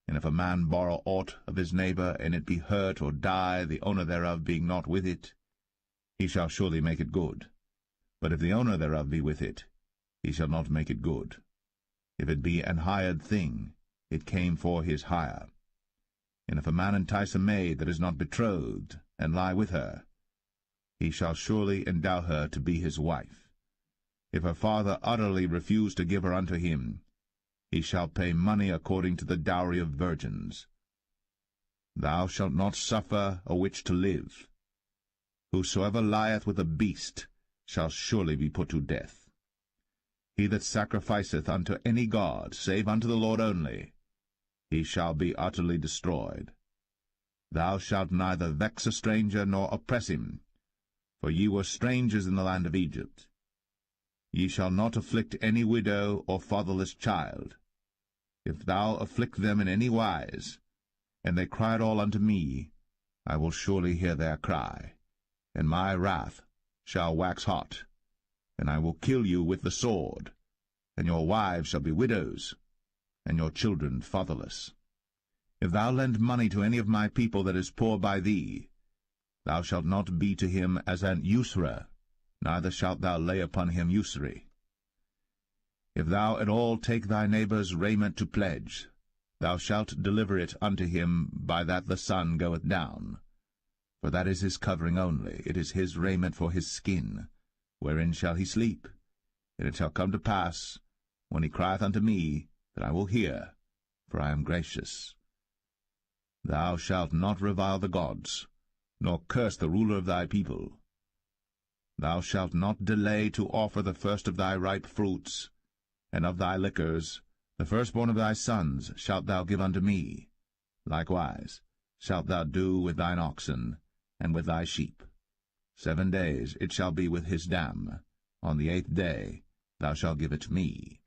And if a man borrow aught of his neighbor, and it be hurt or die, the owner thereof being not with it, he shall surely make it good. But if the owner thereof be with it, he shall not make it good. If it be an hired thing, it came for his hire. And if a man entice a maid that is not betrothed, and lie with her, he shall surely endow her to be his wife. If her father utterly refuse to give her unto him, he shall pay money according to the dowry of virgins. Thou shalt not suffer a witch to live. Whosoever lieth with a beast shall surely be put to death. He that sacrificeth unto any god, save unto the Lord only, he shall be utterly destroyed. Thou shalt neither vex a stranger nor oppress him, for ye were strangers in the land of Egypt. Ye shall not afflict any widow or fatherless child. If thou afflict them in any wise, and they cry at all unto me, I will surely hear their cry, and my wrath shall wax hot, and I will kill you with the sword, and your wives shall be widows, and your children fatherless. If thou lend money to any of my people that is poor by thee, thou shalt not be to him as an usurer, neither shalt thou lay upon him usury. If thou at all take thy neighbour's raiment to pledge, thou shalt deliver it unto him by that the sun goeth down. For that is his covering only, it is his raiment for his skin, wherein shall he sleep. And it shall come to pass, when he crieth unto me, that I will hear, for I am gracious. Thou shalt not revile the gods, nor curse the ruler of thy people. Thou shalt not delay to offer the first of thy ripe fruits, and of thy liquors, the firstborn of thy sons shalt thou give unto me. Likewise shalt thou do with thine oxen, and with thy sheep. 7 days it shall be with his dam. On the 8th day thou shalt give it me.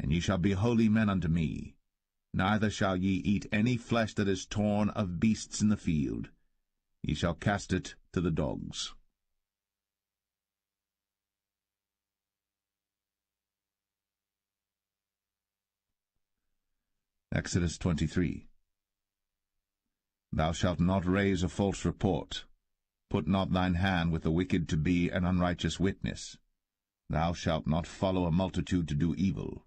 And ye shall be holy men unto me. Neither shall ye eat any flesh that is torn of beasts in the field. Ye shall cast it to the dogs. Exodus 23. Thou shalt not raise a false report. Put not thine hand with the wicked to be an unrighteous witness. Thou shalt not follow a multitude to do evil.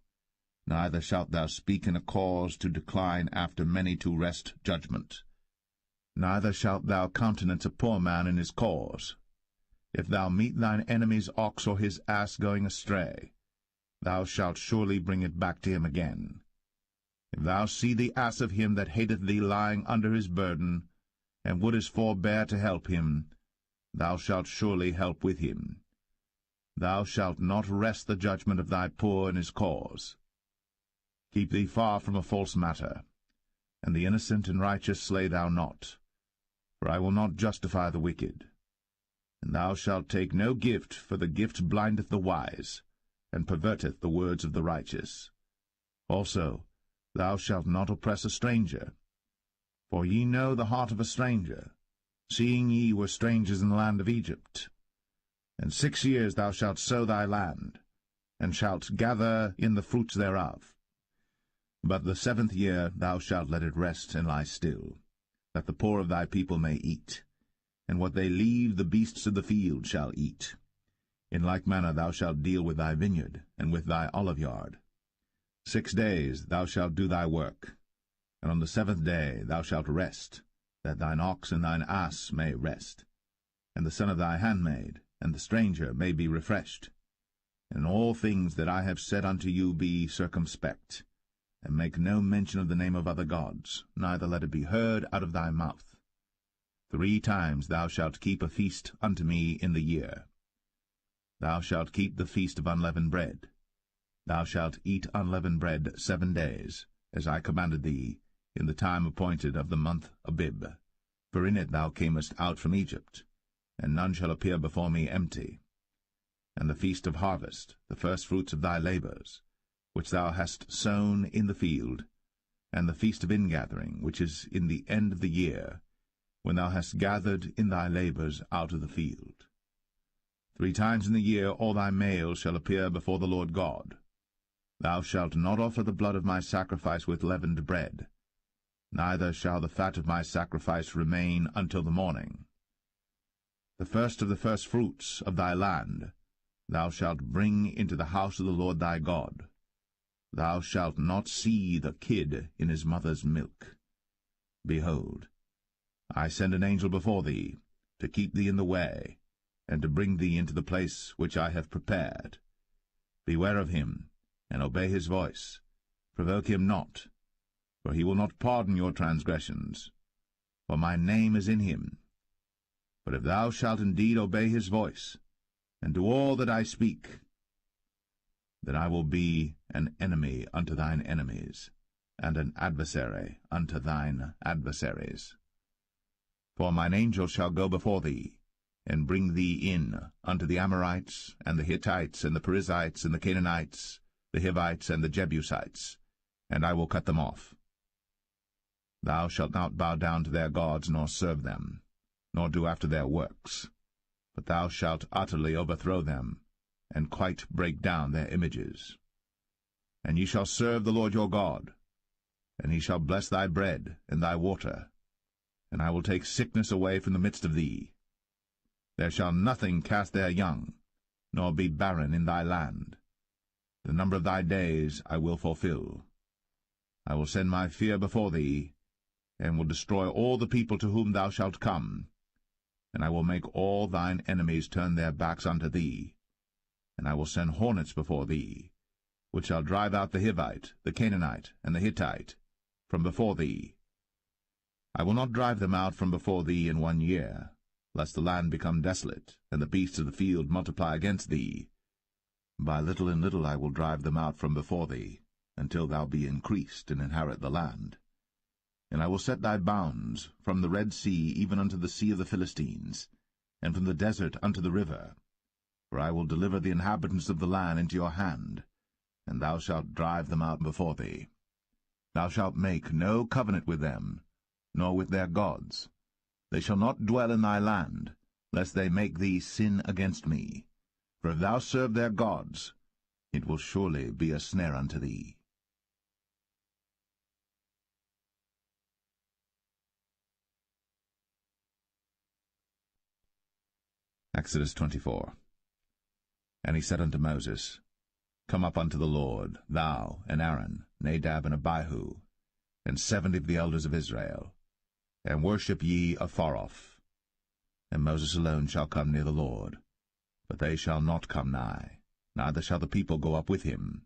Neither shalt thou speak in a cause to decline after many to wrest judgment. Neither shalt thou countenance a poor man in his cause. If thou meet thine enemy's ox or his ass going astray, thou shalt surely bring it back to him again. If thou see the ass of him that hateth thee lying under his burden, and wouldest forbear to help him, thou shalt surely help with him. Thou shalt not wrest the judgment of thy poor in his cause. Keep thee far from a false matter, and the innocent and righteous slay thou not, for I will not justify the wicked. And thou shalt take no gift, for the gift blindeth the wise, and perverteth the words of the righteous. Also, thou shalt not oppress a stranger. For ye know the heart of a stranger, seeing ye were strangers in the land of Egypt. And 6 years thou shalt sow thy land, and shalt gather in the fruits thereof. But the 7th year thou shalt let it rest and lie still, that the poor of thy people may eat, and what they leave the beasts of the field shall eat. In like manner thou shalt deal with thy vineyard, and with thy oliveyard. 6 days thou shalt do thy work, and on the 7th day thou shalt rest, that thine ox and thine ass may rest, and the son of thy handmaid, and the stranger may be refreshed. And in all things that I have said unto you be circumspect, and make no mention of the name of other gods, neither let it be heard out of thy mouth. 3 times thou shalt keep a feast unto me in the year. Thou shalt keep the feast of unleavened bread. Thou shalt eat unleavened bread 7 days, as I commanded thee, in the time appointed of the month Abib. For in it thou camest out from Egypt, and none shall appear before me empty. And the feast of harvest, the firstfruits of thy labours, which thou hast sown in the field, and the feast of ingathering, which is in the end of the year, when thou hast gathered in thy labours out of the field. 3 times in the year all thy males shall appear before the Lord God. Thou shalt not offer the blood of my sacrifice with leavened bread, neither shall the fat of my sacrifice remain until the morning. The first of the firstfruits of thy land thou shalt bring into the house of the Lord thy God. Thou shalt not see the kid in his mother's milk. Behold, I send an angel before thee, to keep thee in the way, and to bring thee into the place which I have prepared. Beware of him, and obey his voice. Provoke him not, for he will not pardon your transgressions, for my name is in him. But if thou shalt indeed obey his voice, and do all that I speak, then I will be an enemy unto thine enemies, and an adversary unto thine adversaries. For mine angel shall go before thee, and bring thee in unto the Amorites, and the Hittites, and the Perizzites, and the Canaanites, the Hivites, and the Jebusites, and I will cut them off. Thou shalt not bow down to their gods, nor serve them, nor do after their works, but thou shalt utterly overthrow them, and quite break down their images. And ye shall serve the Lord your God, and he shall bless thy bread and thy water, and I will take sickness away from the midst of thee. There shall nothing cast their young, nor be barren in thy land. The number of thy days I will fulfill. I will send my fear before thee, and will destroy all the people to whom thou shalt come, and I will make all thine enemies turn their backs unto thee. And I will send hornets before thee, which shall drive out the Hivite, the Canaanite, and the Hittite from before thee. I will not drive them out from before thee in 1 year, lest the land become desolate, and the beasts of the field multiply against thee. By little and little I will drive them out from before thee, until thou be increased and inherit the land. And I will set thy bounds from the Red Sea even unto the sea of the Philistines, and from the desert unto the river. For I will deliver the inhabitants of the land into your hand, and thou shalt drive them out before thee. Thou shalt make no covenant with them, nor with their gods. They shall not dwell in thy land, lest they make thee sin against me. For if thou serve their gods, it will surely be a snare unto thee. Exodus 24. And he said unto Moses, Come up unto the Lord, thou, and Aaron, Nadab, and Abihu, and 70 of the elders of Israel, and worship ye afar off. And Moses alone shall come near the Lord, but they shall not come nigh, neither shall the people go up with him.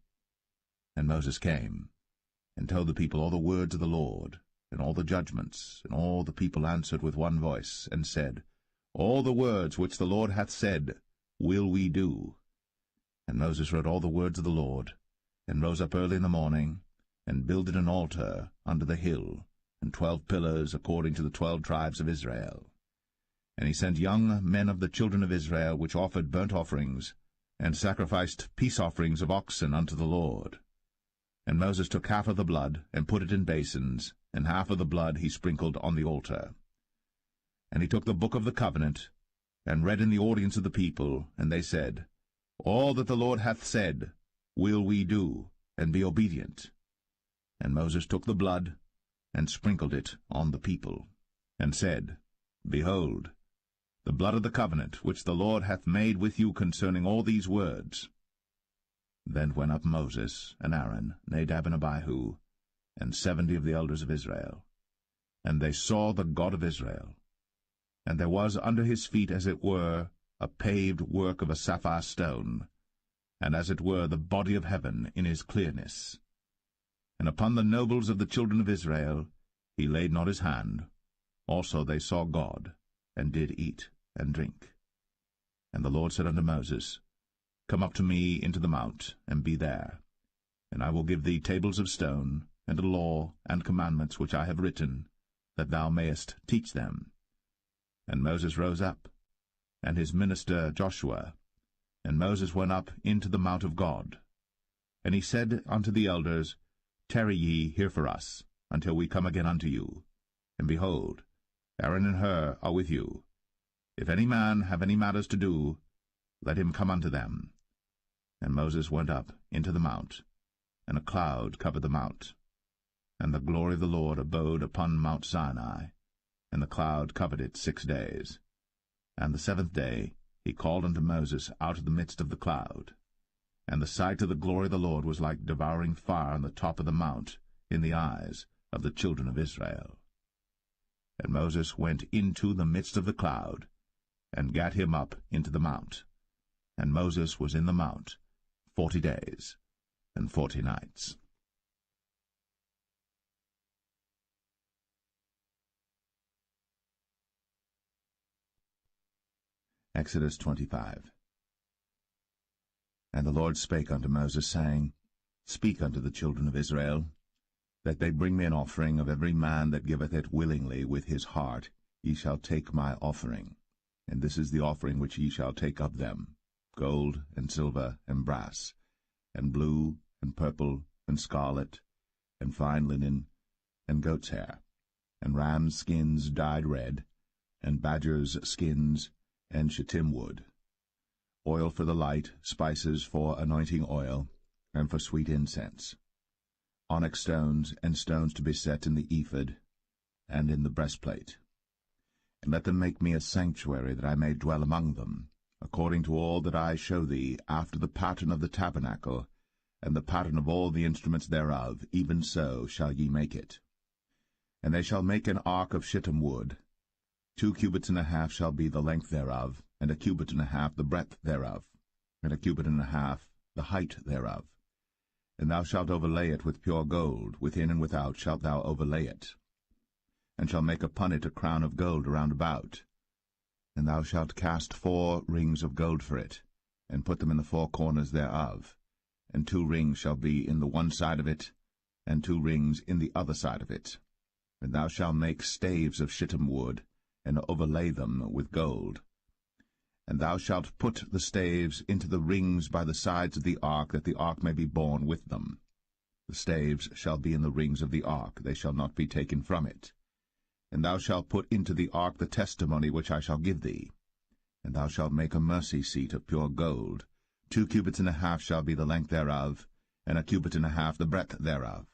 And Moses came, and told the people all the words of the Lord, and all the judgments, and all the people answered with one voice, and said, All the words which the Lord hath said will we do. And Moses wrote all the words of the Lord, and rose up early in the morning, and builded an altar under the hill, and 12 pillars according to the 12 tribes of Israel. And he sent young men of the children of Israel, which offered burnt offerings, and sacrificed peace offerings of oxen unto the Lord. And Moses took half of the blood, and put it in basins, and half of the blood he sprinkled on the altar. And he took the book of the covenant, and read in the audience of the people, and they said, All that the Lord hath said will we do, and be obedient. And Moses took the blood, and sprinkled it on the people, and said, Behold, the blood of the covenant which the Lord hath made with you concerning all these words. Then went up Moses, and Aaron, Nadab, and Abihu, and 70 of the elders of Israel. And they saw the God of Israel. And there was under his feet, as it were, a paved work of a sapphire stone, and as it were the body of heaven in his clearness. And upon the nobles of the children of Israel he laid not his hand. Also they saw God, and did eat and drink. And the Lord said unto Moses, Come up to me into the mount, and be there. And I will give thee tables of stone, and a law and commandments which I have written, that thou mayest teach them. And Moses rose up, and his minister Joshua. And Moses went up into the mount of God. And he said unto the elders, Tarry ye here for us, until we come again unto you. And behold, Aaron and Hur are with you. If any man have any matters to do, let him come unto them. And Moses went up into the mount, and a cloud covered the mount. And the glory of the Lord abode upon Mount Sinai, and the cloud covered it 6 days. And the 7th day he called unto Moses out of the midst of the cloud. And the sight of the glory of the Lord was like devouring fire on the top of the mount in the eyes of the children of Israel. And Moses went into the midst of the cloud, and gat him up into the mount. And Moses was in the mount 40 days and 40 nights. Exodus 25. And the Lord spake unto Moses, saying, Speak unto the children of Israel, that they bring me an offering of every man that giveth it willingly with his heart. Ye shall take my offering. And this is the offering which ye shall take of them, gold, and silver, and brass, and blue, and purple, and scarlet, and fine linen, and goat's hair, and rams' skins dyed red, and badgers' skins, and shittim wood, oil for the light, spices for anointing oil, and for sweet incense, onyx stones, and stones to be set in the ephod, and in the breastplate. And let them make me a sanctuary, that I may dwell among them, according to all that I show thee, after the pattern of the tabernacle, and the pattern of all the instruments thereof, even so shall ye make it. And they shall make an ark of shittim wood. 2 cubits and a half shall be the length thereof, and a cubit and a half the breadth thereof, and a cubit and a half the height thereof. And thou shalt overlay it with pure gold, within and without shalt thou overlay it, and shalt make upon it a crown of gold round about. And thou shalt cast 4 rings of gold for it, and put them in the 4 corners thereof, and 2 rings shall be in the one side of it, and 2 rings in the other side of it. And thou shalt make staves of shittim wood, and overlay them with gold. And thou shalt put the staves into the rings by the sides of the ark, that the ark may be borne with them. The staves shall be in the rings of the ark, they shall not be taken from it. And thou shalt put into the ark the testimony which I shall give thee. And thou shalt make a mercy seat of pure gold. 2 cubits and a half shall be the length thereof, and 1 cubit and a half the breadth thereof.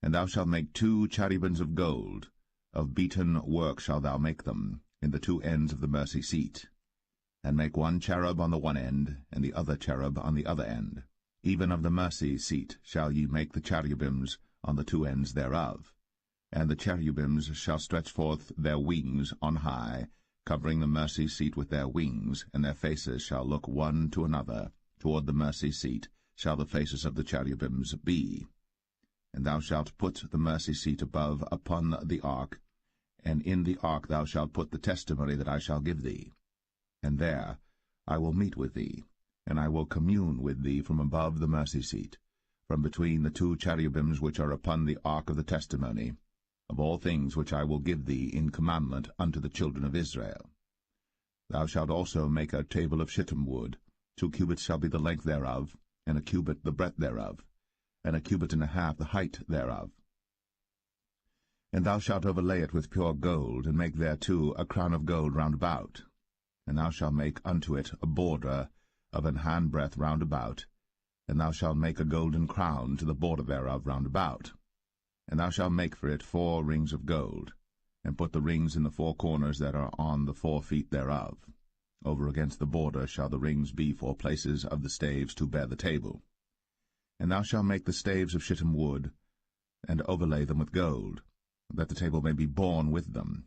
And thou shalt make 2 cherubims of gold. Of beaten work shalt thou make them, in the 2 ends of the mercy seat. And make 1 cherub on the one end, and the other cherub on the other end. Even of the mercy seat shall ye make the cherubims on the 2 ends thereof. And the cherubims shall stretch forth their wings on high, covering the mercy seat with their wings, and their faces shall look one to another. Toward the mercy seat shall the faces of the cherubims be. And thou shalt put the mercy seat above upon the ark, and in the ark thou shalt put the testimony that I shall give thee. And there I will meet with thee, and I will commune with thee from above the mercy seat, from between the 2 cherubims which are upon the ark of the testimony, of all things which I will give thee in commandment unto the children of Israel. Thou shalt also make a table of shittim wood. 2 cubits shall be the length thereof, and 1 cubit the breadth thereof, and 1 cubit and a half the height thereof. And thou shalt overlay it with pure gold, and make thereto a crown of gold round about. And thou shalt make unto it a border of an handbreadth round about, and thou shalt make a golden crown to the border thereof round about. And thou shalt make for it 4 rings of gold, and put the rings in the 4 corners that are on the 4 feet thereof. Over against the border shall the rings be for places of the staves to bear the table. And thou shalt make the staves of shittim wood, and overlay them with gold, that the table may be borne with them.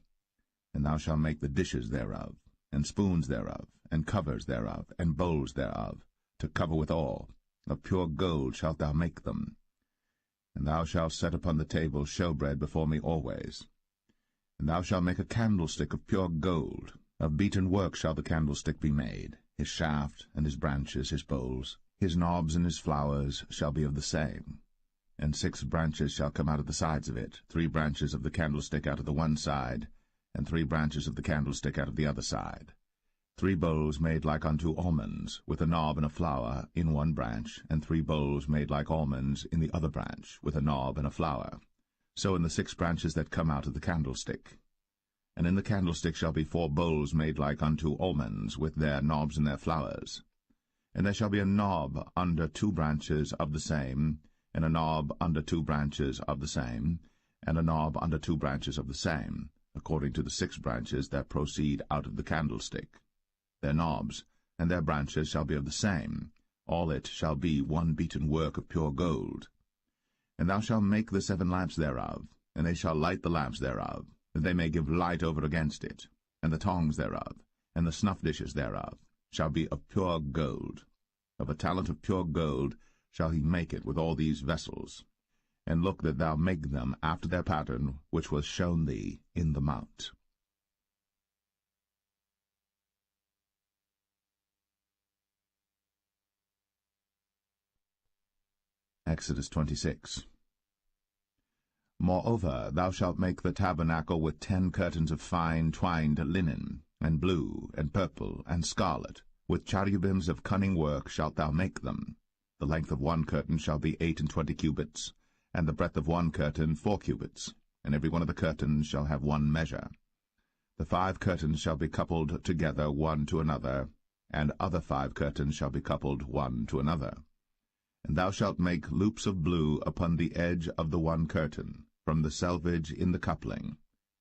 And thou shalt make the dishes thereof, and spoons thereof, and covers thereof, and bowls thereof, to cover withal. Of pure gold shalt thou make them. And thou shalt set upon the table showbread before me always. And thou shalt make a candlestick of pure gold. Of beaten work shall the candlestick be made. His shaft, and his branches, his bowls, his knobs and his flowers shall be of the same. And 6 branches shall come out of the sides of it, 3 branches of the candlestick out of the one side, and 3 branches of the candlestick out of the other side. 3 bowls made like unto almonds, with a knob and a flower in one branch, and 3 bowls made like almonds in the other branch, with a knob and a flower. So in the 6 branches that come out of the candlestick. And in the candlestick shall be 4 bowls made like unto almonds, with their knobs and their flowers. And there shall be a knob under 2 branches of the same, and a knob under 2 branches of the same, and a knob under 2 branches of the same, according to the 6 branches that proceed out of the candlestick. Their knobs and their branches shall be of the same. All it shall be one beaten work of pure gold. And thou shalt make the 7 lamps thereof, and they shall light the lamps thereof, that they may give light over against it. And the tongs thereof, and the snuff dishes thereof, shall be of pure gold. Of a talent of pure gold shall he make it with all these vessels. And look that thou make them after their pattern, which was shown thee in the mount. Exodus 26. Moreover, thou shalt make the tabernacle with 10 curtains of fine twined linen, and blue, and purple, and scarlet. With cherubims of cunning work shalt thou make them. The length of 1 curtain shall be 28 cubits, and the breadth of 1 curtain 4 cubits, and every one of the curtains shall have 1 measure. The 5 curtains shall be coupled together one to another, and other 5 curtains shall be coupled one to another. And thou shalt make loops of blue upon the edge of the 1 curtain, from the selvage in the coupling.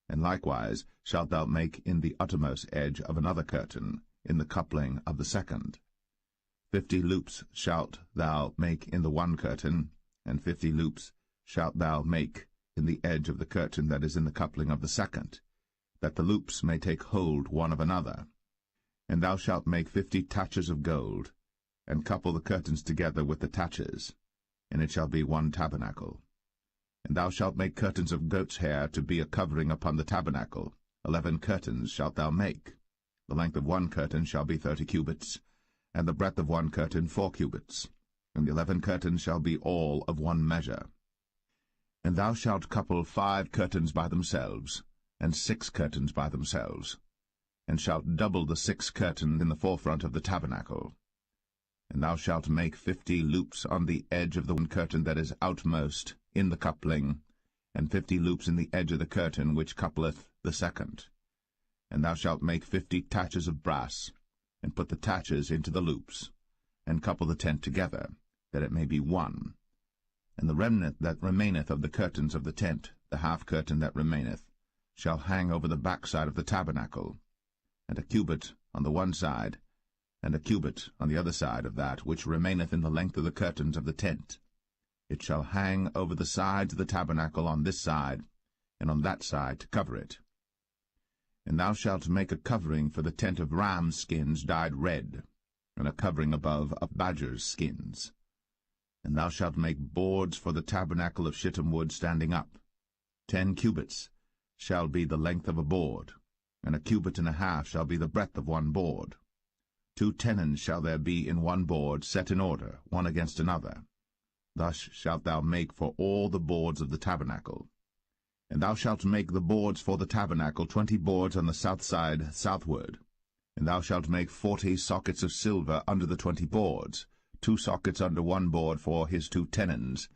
And likewise shalt thou make in the uttermost edge of another curtain, in the coupling of the 2nd. 50 loops shalt thou make in the 1 curtain, and 50 loops shalt thou make in the edge of the curtain that is in the coupling of the 2nd, that the loops may take hold one of another. And thou shalt make 50 taches of gold, and couple the curtains together with the taches, and it shall be 1 tabernacle. And thou shalt make curtains of goat's hair to be a covering upon the tabernacle. 11 curtains shalt thou make. The length of 1 curtain shall be 30 cubits, and the breadth of 1 curtain 4 cubits, and the 11 curtains shall be all of 1 measure. And thou shalt couple 5 curtains by themselves, and 6 curtains by themselves. and shalt double the 6 curtains in the forefront of the tabernacle. And thou shalt make 50 loops on the edge of the one curtain that is outmost in the coupling, and 50 loops in the edge of the curtain which coupleth the second. And thou shalt make 50 taches of brass, and put the taches into the loops, and couple the tent together, that it may be one. And the remnant that remaineth of the curtains of the tent, the half curtain that remaineth, shall hang over the backside of the tabernacle, and a cubit on the one side, and a cubit on the other side of that which remaineth in the length of the curtains of the tent. It shall hang over the sides of the tabernacle on this side, and on that side to cover it. And thou shalt make a covering for the tent of rams' skins dyed red, and a covering above of badgers' skins. And thou shalt make boards for the tabernacle of shittim wood standing up. 10 cubits shall be the length of a board, and a cubit and a half shall be the breadth of one board. 2 tenons shall there be in one board, set in order, one against another. Thus shalt thou make for all the boards of the tabernacle. And thou shalt make the boards for the tabernacle 20 boards on the south side southward. And thou shalt make 40 sockets of silver under the 20 boards, 2 sockets under one board for his 2 tenons,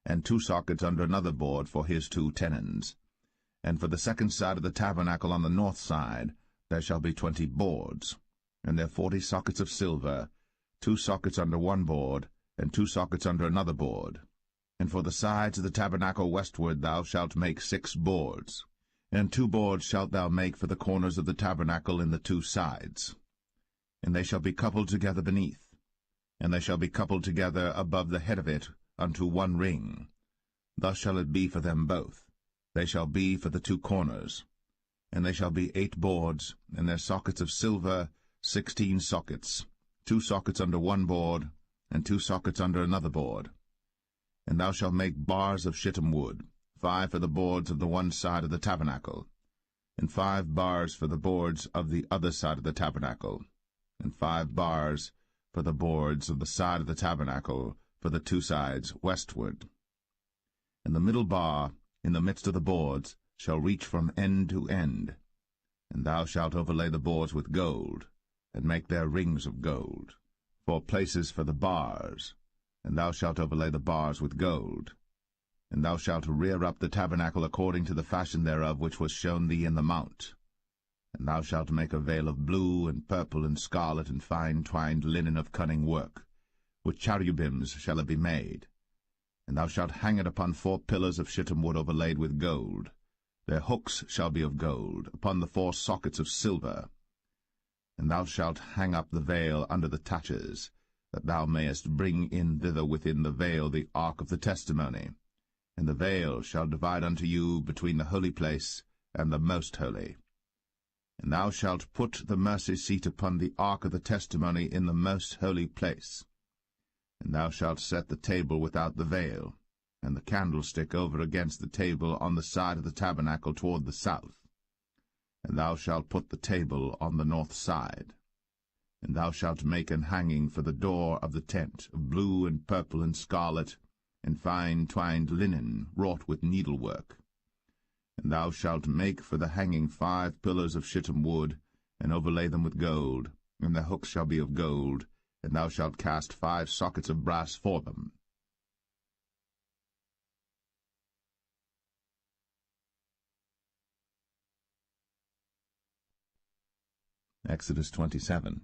and 2 sockets under another board for his 2 tenons. And for the second side of the tabernacle on the north side there shall be 20 boards, and there 40 sockets of silver, 2 sockets under one board, and 2 sockets under another board. And for the sides of the tabernacle westward thou shalt make 6 boards. And 2 boards shalt thou make for the corners of the tabernacle in the 2 sides. And they shall be coupled together beneath, and they shall be coupled together above the head of it unto one ring. Thus shall it be for them both. They shall be for the 2 corners. And they shall be 8 boards, and their sockets of silver 16 sockets, 2 sockets under one board, and 2 sockets under another board. And thou shalt make bars of shittim wood, 5 for the boards of the one side of the tabernacle, and 5 bars for the boards of the other side of the tabernacle, and 5 bars for the boards of the side of the tabernacle for the 2 sides westward. And the middle bar in the midst of the boards shall reach from end to end. And thou shalt overlay the boards with gold, and make their rings of gold, for places for the bars, and thou shalt overlay the bars with gold. And thou shalt rear up the tabernacle according to the fashion thereof which was shown thee in the mount. And thou shalt make a veil of blue and purple and scarlet and fine twined linen of cunning work. With cherubims shall it be made. And thou shalt hang it upon 4 pillars of shittim wood overlaid with gold. Their hooks shall be of gold, upon the 4 sockets of silver. And thou shalt hang up the veil under the taches, that thou mayest bring in thither within the veil the ark of the testimony. And the veil shall divide unto you between the holy place and the most holy. And thou shalt put the mercy seat upon the ark of the testimony in the most holy place. And thou shalt set the table without the veil, and the candlestick over against the table on the side of the tabernacle toward the south. And thou shalt put the table on the north side. And thou shalt make an hanging for the door of the tent, of blue and purple and scarlet, and fine twined linen, wrought with needlework. And thou shalt make for the hanging 5 pillars of shittim wood, and overlay them with gold, and their hooks shall be of gold, and thou shalt cast 5 sockets of brass for them. Exodus 27.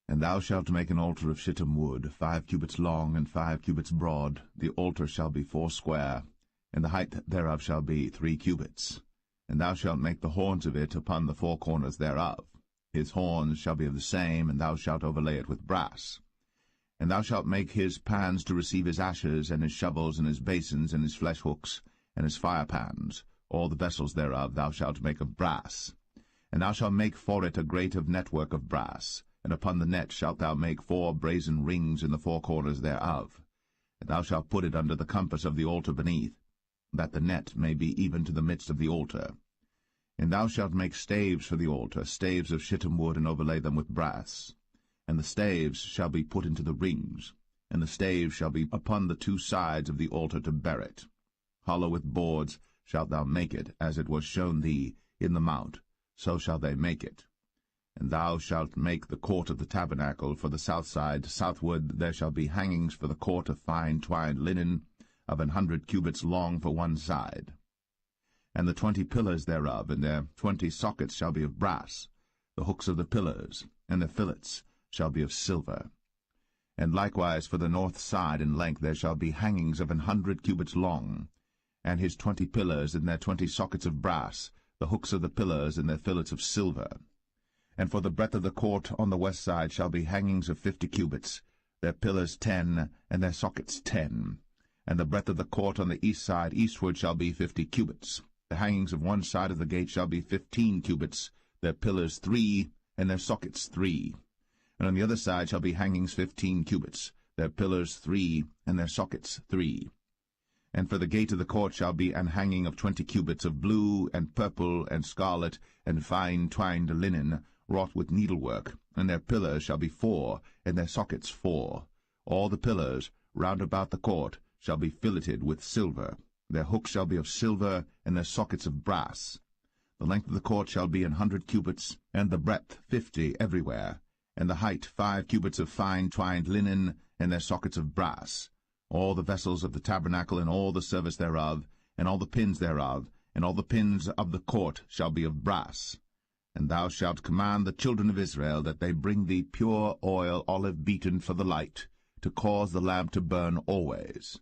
And thou shalt make an altar of shittim wood, 5 cubits long and 5 cubits broad. The altar shall be 4 square, and the height thereof shall be 3 cubits. And thou shalt make the horns of it upon the 4 corners thereof. His horns shall be of the same, and thou shalt overlay it with brass. And thou shalt make his pans to receive his ashes, and his shovels, and his basins, and his flesh hooks, and his firepans. All the vessels thereof thou shalt make of brass. And thou shalt make for it a grate of network of brass, and upon the net shalt thou make 4 brazen rings in the 4 corners thereof. And thou shalt put it under the compass of the altar beneath, that the net may be even to the midst of the altar. And thou shalt make staves for the altar, staves of shittim wood, and overlay them with brass. And the staves shall be put into the rings, and the staves shall be upon the 2 sides of the altar to bear it. Hollow with boards shalt thou make it, as it was shown thee in the mount, so shall they make it. And thou shalt make the court of the tabernacle for the south side. Southward there shall be hangings for the court of fine twined linen, of 100 cubits long for one side. And the 20 pillars thereof, and their 20 sockets shall be of brass. The hooks of the pillars, and their fillets, shall be of silver. And likewise for the north side in length there shall be hangings of 100 cubits long, and his 20 pillars, and their 20 sockets of brass, the hooks of the pillars, and their fillets of silver. And for the breadth of the court on the west side shall be hangings of 50 cubits, their pillars 10, and their sockets 10. And the breadth of the court on the east side eastward shall be 50 cubits. The hangings of one side of the gate shall be 15 cubits, their pillars 3, and their sockets 3. And on the other side shall be hangings 15 cubits, their pillars 3, and their sockets 3. And for the gate of the court shall be an hanging of 20 cubits of blue, and purple, and scarlet, and fine twined linen, wrought with needlework, and their pillars shall be 4, and their sockets 4. All the pillars round about the court shall be filleted with silver. Their hooks shall be of silver, and their sockets of brass. The length of the court shall be 100 cubits, and the breadth 50 everywhere, and the height 5 cubits of fine twined linen, and their sockets of brass. All the vessels of the tabernacle, and all the service thereof, and all the pins thereof, and all the pins of the court shall be of brass. And thou shalt command the children of Israel that they bring thee pure oil, olive beaten for the light, to cause the lamp to burn always.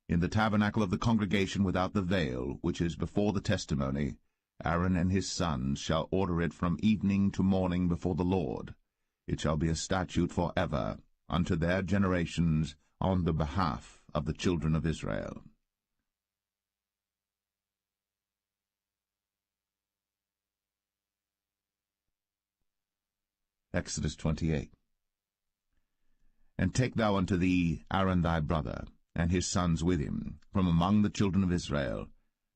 In the tabernacle of the congregation without the veil, which is before the testimony, Aaron and his sons shall order it from evening to morning before the Lord. It shall be a statute for ever, unto their generations, on the behalf of the children of Israel. Exodus 28. And take thou unto thee Aaron thy brother, and his sons with him, from among the children of Israel,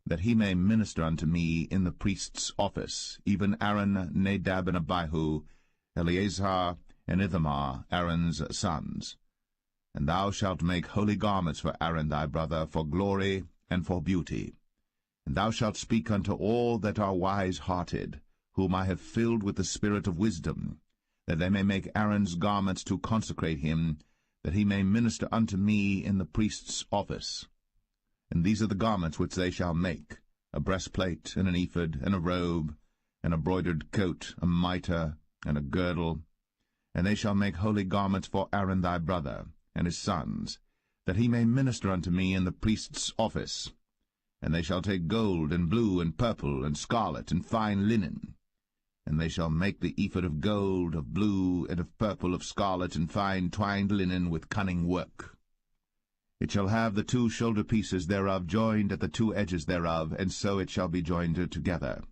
that he may minister unto me in the priest's office, even Aaron, Nadab, and Abihu, Eleazar, and Ithamar, Aaron's sons. And thou shalt make holy garments for Aaron thy brother, for glory and for beauty. And thou shalt speak unto all that are wise-hearted, whom I have filled with the spirit of wisdom, that they may make Aaron's garments to consecrate him, that he may minister unto me in the priest's office. And these are the garments which they shall make, a breastplate, and an ephod, and a robe, and a broidered coat, a mitre, and a girdle. And they shall make holy garments for Aaron thy brother, and his sons, that he may minister unto me in the priest's office. And they shall take gold, and blue, and purple, and scarlet, and fine linen. And they shall make the ephod of gold, of blue, and of purple, of scarlet, and fine twined linen with cunning work. It shall have the 2 shoulder pieces thereof joined at the 2 edges thereof, and so it shall be joined together.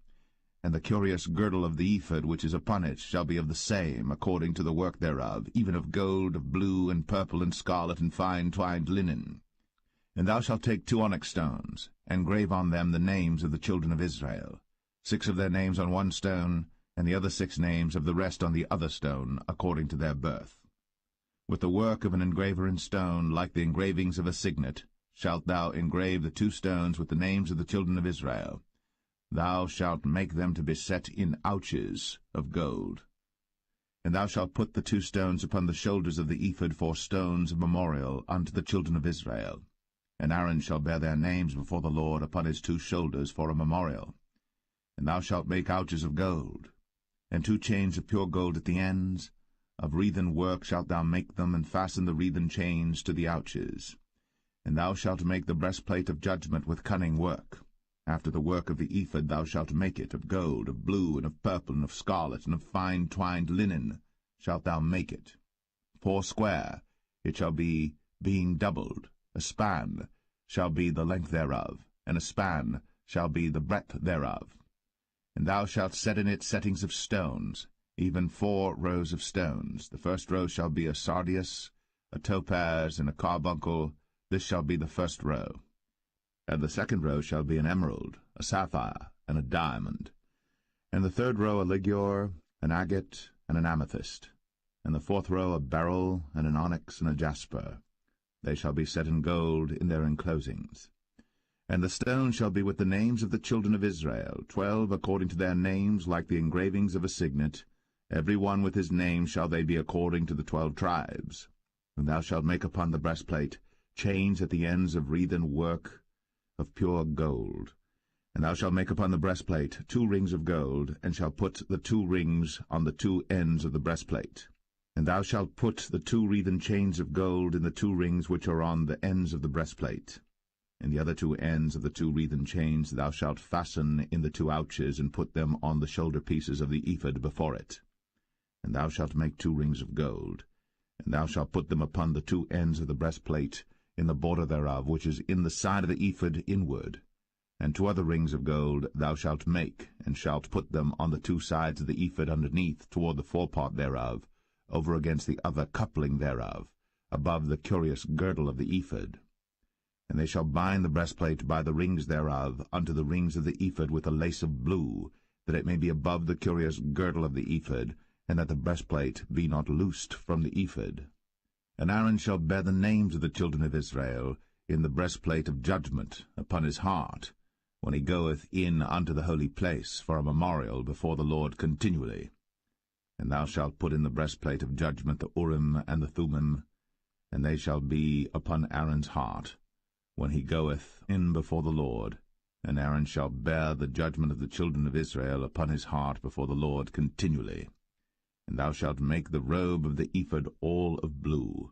And the curious girdle of the ephod which is upon it shall be of the same, according to the work thereof, even of gold, of blue, and purple, and scarlet, and fine twined linen. And thou shalt take 2 onyx stones, and grave on them the names of the children of Israel, 6 of their names on one stone, and the other 6 names of the rest on the other stone, according to their birth. With the work of an engraver in stone, like the engravings of a signet, shalt thou engrave the 2 stones with the names of the children of Israel. Thou shalt make them to be set in ouches of gold. And thou shalt put the 2 stones upon the shoulders of the ephod for stones of memorial unto the children of Israel. And Aaron shall bear their names before the Lord upon his 2 shoulders for a memorial. And thou shalt make ouches of gold, and 2 chains of pure gold at the ends. Of wreathen work shalt thou make them, and fasten the wreathen chains to the ouches. And thou shalt make the breastplate of judgment with cunning work. After the work of the ephod thou shalt make it, of gold, of blue, and of purple, and of scarlet, and of fine twined linen shalt thou make it. 4 square it shall be, being doubled. A span shall be the length thereof, and a span shall be the breadth thereof. And thou shalt set in it settings of stones, even 4 rows of stones. The first row shall be a sardius, a topaz, and a carbuncle. This shall be the first row. And the second row shall be an emerald, a sapphire, and a diamond. And the third row a ligure, an agate, and an amethyst. And the 4th row a beryl, and an onyx, and a jasper. They shall be set in gold in their enclosings. And the stone shall be with the names of the children of Israel, 12 according to their names, like the engravings of a signet. Every one with his name shall they be according to the 12 tribes. And thou shalt make upon the breastplate chains at the ends of wreathen work of pure gold. And thou shalt make upon the breastplate 2 rings of gold, and shalt put the 2 rings on the 2 ends of the breastplate. And thou shalt put the 2 wreathen chains of gold in the 2 rings which are on the ends of the breastplate. And the other 2 ends of the 2 wreathen chains thou shalt fasten in the 2 ouches, and put them on the shoulder pieces of the ephod before it. And thou shalt make 2 rings of gold, and thou shalt put them upon the 2 ends of the breastplate, in the border thereof, which is in the side of the ephod inward. And 2 other rings of gold thou shalt make, and shalt put them on the 2 sides of the ephod underneath, toward the forepart thereof, over against the other coupling thereof, above the curious girdle of the ephod. And they shall bind the breastplate by the rings thereof unto the rings of the ephod with a lace of blue, that it may be above the curious girdle of the ephod, and that the breastplate be not loosed from the ephod. And Aaron shall bear the names of the children of Israel in the breastplate of judgment upon his heart, when he goeth in unto the holy place for a memorial before the Lord continually. And thou shalt put in the breastplate of judgment the Urim and the Thummim, and they shall be upon Aaron's heart, when he goeth in before the Lord. And Aaron shall bear the judgment of the children of Israel upon his heart before the Lord continually. And thou shalt make the robe of the ephod all of blue.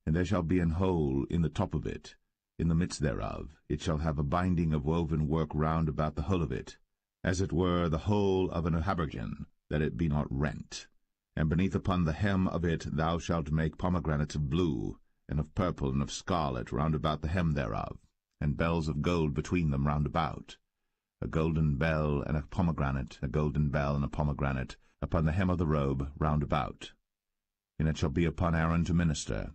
And there shall be an hole in the top of it, in the midst thereof. It shall have a binding of woven work round about the whole of it, as it were the whole of an habergeon, that it be not rent. And beneath upon the hem of it thou shalt make pomegranates of blue, and of purple, and of scarlet, round about the hem thereof, and bells of gold between them round about, a golden bell and a pomegranate, a golden bell and a pomegranate, upon the hem of the robe round about. And it shall be upon Aaron to minister,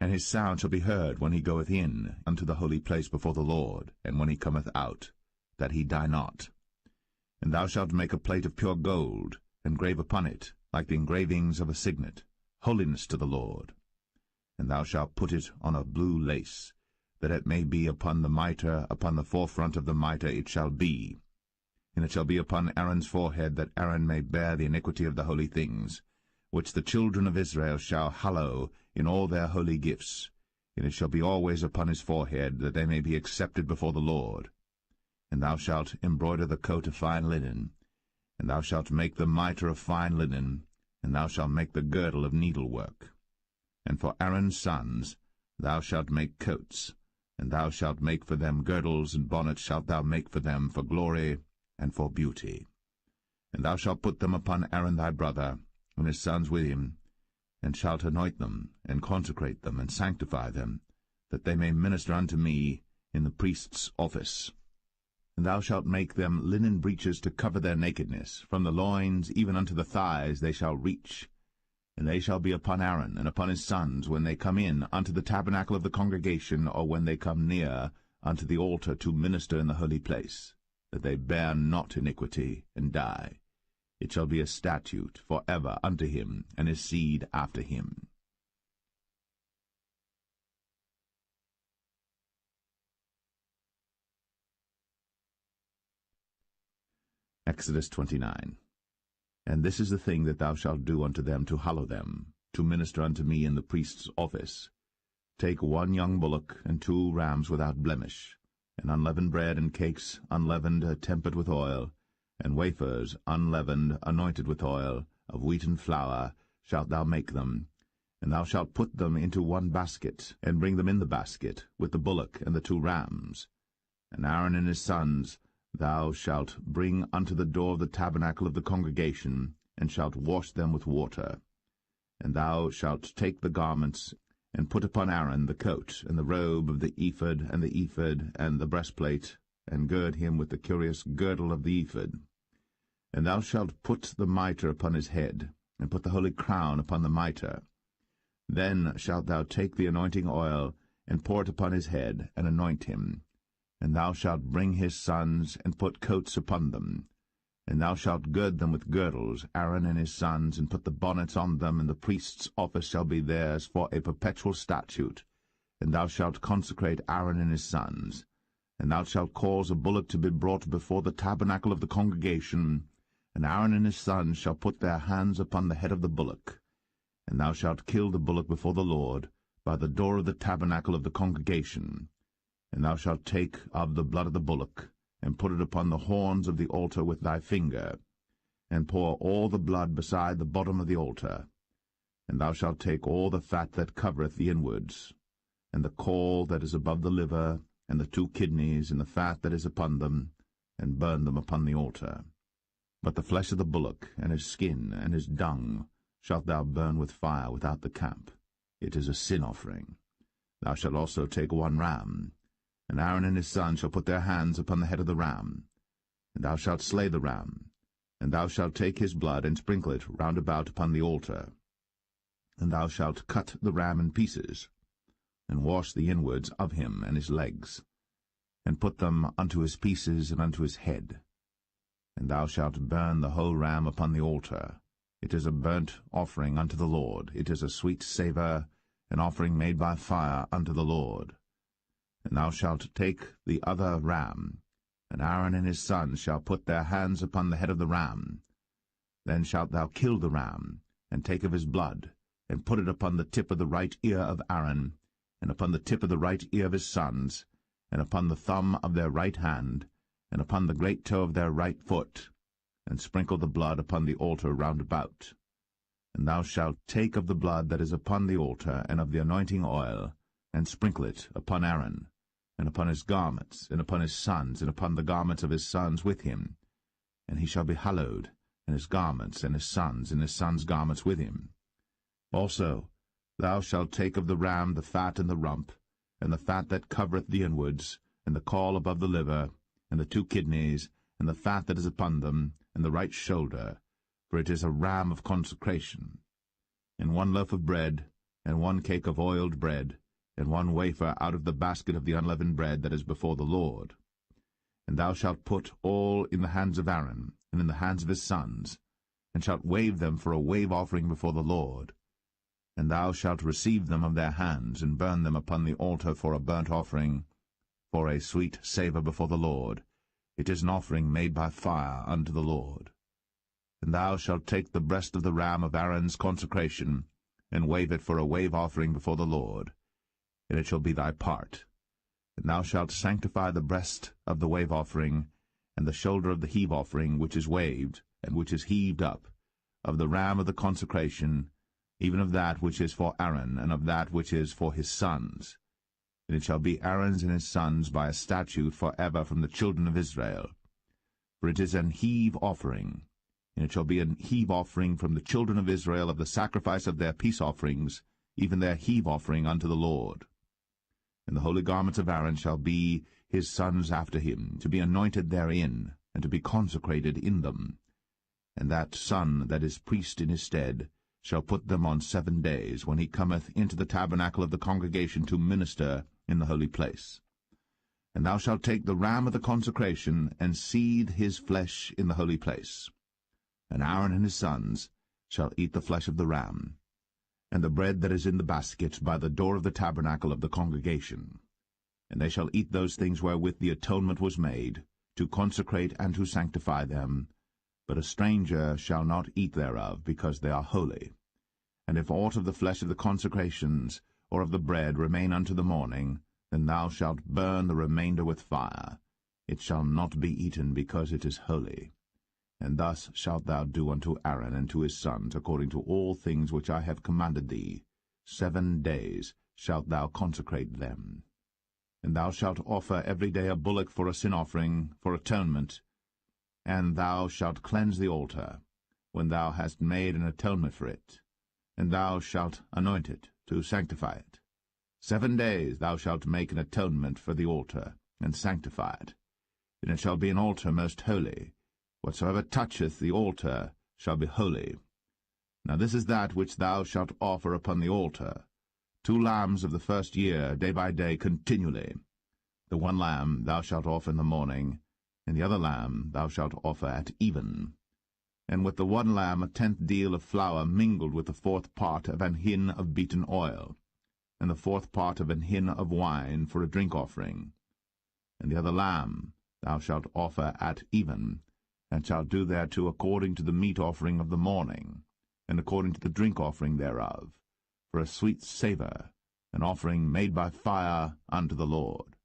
and his sound shall be heard when he goeth in unto the holy place before the Lord, and when he cometh out, that he die not. And thou shalt make a plate of pure gold, and grave upon it, like the engravings of a signet, holiness to the Lord. And thou shalt put it on a blue lace, that it may be upon the mitre, upon the forefront of the mitre it shall be. And it shall be upon Aaron's forehead, that Aaron may bear the iniquity of the holy things, which the children of Israel shall hallow in all their holy gifts. And it shall be always upon his forehead, that they may be accepted before the Lord. And thou shalt embroider the coat of fine linen, and thou shalt make the mitre of fine linen, and thou shalt make the girdle of needlework. And for Aaron's sons thou shalt make coats, and thou shalt make for them girdles, and bonnets shalt thou make for them for glory and for beauty. And thou shalt put them upon Aaron thy brother, and his sons with him, and shalt anoint them, and consecrate them, and sanctify them, that they may minister unto me in the priest's office. And thou shalt make them linen breeches to cover their nakedness, from the loins even unto the thighs they shall reach. And they shall be upon Aaron and upon his sons when they come in unto the tabernacle of the congregation, or when they come near unto the altar to minister in the holy place, that they bear not iniquity, and die. It shall be a statute for ever unto him and his seed after him. Exodus 29. And this is the thing that thou shalt do unto them to hallow them, to minister unto me in the priest's office. Take 1 young bullock, and 2 rams without blemish, and unleavened bread and cakes unleavened tempered with oil, and wafers unleavened anointed with oil, of wheaten flour shalt thou make them. And thou shalt put them into 1 basket, and bring them in the basket, with the bullock and the 2 rams. And Aaron and his sons thou shalt bring unto the door of the tabernacle of the congregation, and shalt wash them with water. And thou shalt take the garments, and put upon Aaron the coat, and the robe of the ephod, and the breastplate, and gird him with the curious girdle of the ephod. And thou shalt put the mitre upon his head, and put the holy crown upon the mitre. Then shalt thou take the anointing oil, and pour it upon his head, and anoint him. And thou shalt bring his sons, and put coats upon them. And thou shalt gird them with girdles, Aaron and his sons, and put the bonnets on them, and the priest's office shall be theirs for a perpetual statute. And thou shalt consecrate Aaron and his sons. And thou shalt cause a bullock to be brought before the tabernacle of the congregation, and Aaron and his sons shall put their hands upon the head of the bullock. And thou shalt kill the bullock before the Lord, by the door of the tabernacle of the congregation. And thou shalt take of the blood of the bullock, and put it upon the horns of the altar with thy finger, and pour all the blood beside the bottom of the altar. And thou shalt take all the fat that covereth the inwards, and the caul that is above the liver, and the 2 kidneys, and the fat that is upon them, and burn them upon the altar. But the flesh of the bullock, and his skin, and his dung, shalt thou burn with fire without the camp. It is a sin offering. Thou shalt also take 1 ram, and Aaron and his sons shall put their hands upon the head of the ram. And thou shalt slay the ram, and thou shalt take his blood, and sprinkle it round about upon the altar. And thou shalt cut the ram in pieces, and wash the inwards of him and his legs, and put them unto his pieces and unto his head. And thou shalt burn the whole ram upon the altar. It is a burnt offering unto the Lord. It is a sweet savour, an offering made by fire unto the Lord. And thou shalt take the other ram, and Aaron and his sons shall put their hands upon the head of the ram. Then shalt thou kill the ram, and take of his blood, and put it upon the tip of the right ear of Aaron, and upon the tip of the right ear of his sons, and upon the thumb of their right hand, and upon the great toe of their right foot, and sprinkle the blood upon the altar round about. And thou shalt take of the blood that is upon the altar, and of the anointing oil, and sprinkle it upon Aaron, and upon his garments, and upon his sons, and upon the garments of his sons with him. And he shall be hallowed, and his garments, and his sons' garments with him. Also thou shalt take of the ram the fat and the rump, and the fat that covereth the inwards, and the caul above the liver, and the 2 kidneys, and the fat that is upon them, and the right shoulder, for it is a ram of consecration. And 1 loaf of bread, and 1 cake of oiled bread, and 1 wafer out of the basket of the unleavened bread that is before the Lord. And thou shalt put all in the hands of Aaron, and in the hands of his sons, and shalt wave them for a wave offering before the Lord. And thou shalt receive them of their hands, and burn them upon the altar for a burnt offering, for a sweet savour before the Lord. It is an offering made by fire unto the Lord. And thou shalt take the breast of the ram of Aaron's consecration, and wave it for a wave offering before the Lord, and it shall be thy part. And thou shalt sanctify the breast of the wave offering, and the shoulder of the heave offering, which is waved, and which is heaved up, of the ram of the consecration, even of that which is for Aaron, and of that which is for his sons. And it shall be Aaron's and his sons by a statute for ever from the children of Israel. For it is an heave offering, and it shall be an heave offering from the children of Israel of the sacrifice of their peace offerings, even their heave offering unto the Lord. And the holy garments of Aaron shall be his sons after him, to be anointed therein, and to be consecrated in them. And that son that is priest in his stead shall put them on 7 days, when he cometh into the tabernacle of the congregation to minister in the holy place. And thou shalt take the ram of the consecration, and seethe his flesh in the holy place. And Aaron and his sons shall eat the flesh of the ram, and the bread that is in the basket by the door of the tabernacle of the congregation. And they shall eat those things wherewith the atonement was made, to consecrate and to sanctify them. But a stranger shall not eat thereof, because they are holy. And if aught of the flesh of the consecrations, or of the bread, remain unto the morning, then thou shalt burn the remainder with fire. It shall not be eaten, because it is holy. And thus shalt thou do unto Aaron and to his sons, according to all things which I have commanded thee. 7 days shalt thou consecrate them. And thou shalt offer every day a bullock for a sin offering, for atonement. And thou shalt cleanse the altar, when thou hast made an atonement for it. And thou shalt anoint it, to sanctify it. 7 days thou shalt make an atonement for the altar, and sanctify it. And it shall be an altar most holy. Whatsoever toucheth the altar shall be holy. Now this is that which thou shalt offer upon the altar: 2 lambs of the first year, day by day, continually. The 1 lamb thou shalt offer in the morning, and the other lamb thou shalt offer at even. And with the 1 lamb a 10th deal of flour mingled with the 4th part of an hin of beaten oil, and the 4th part of an hin of wine for a drink offering. And the other lamb thou shalt offer at even, and shalt do thereto according to the meat offering of the morning, and according to the drink offering thereof, for a sweet savour, an offering made by fire unto the Lord.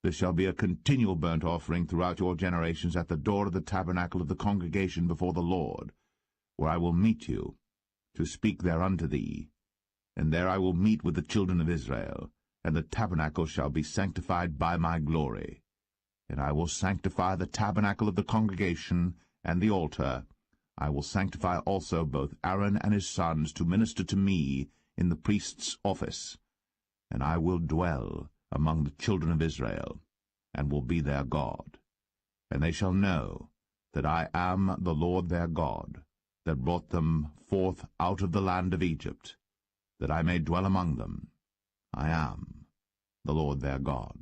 This shall be a continual burnt offering throughout your generations at the door of the tabernacle of the congregation before the Lord, where I will meet you, to speak there unto thee. And there I will meet with the children of Israel, and the tabernacle shall be sanctified by my glory. And I will sanctify the tabernacle of the congregation and the altar. I will sanctify also both Aaron and his sons to minister to me in the priest's office. And I will dwell among the children of Israel, and will be their God. And they shall know that I am the Lord their God, that brought them forth out of the land of Egypt, that I may dwell among them. I am the Lord their God.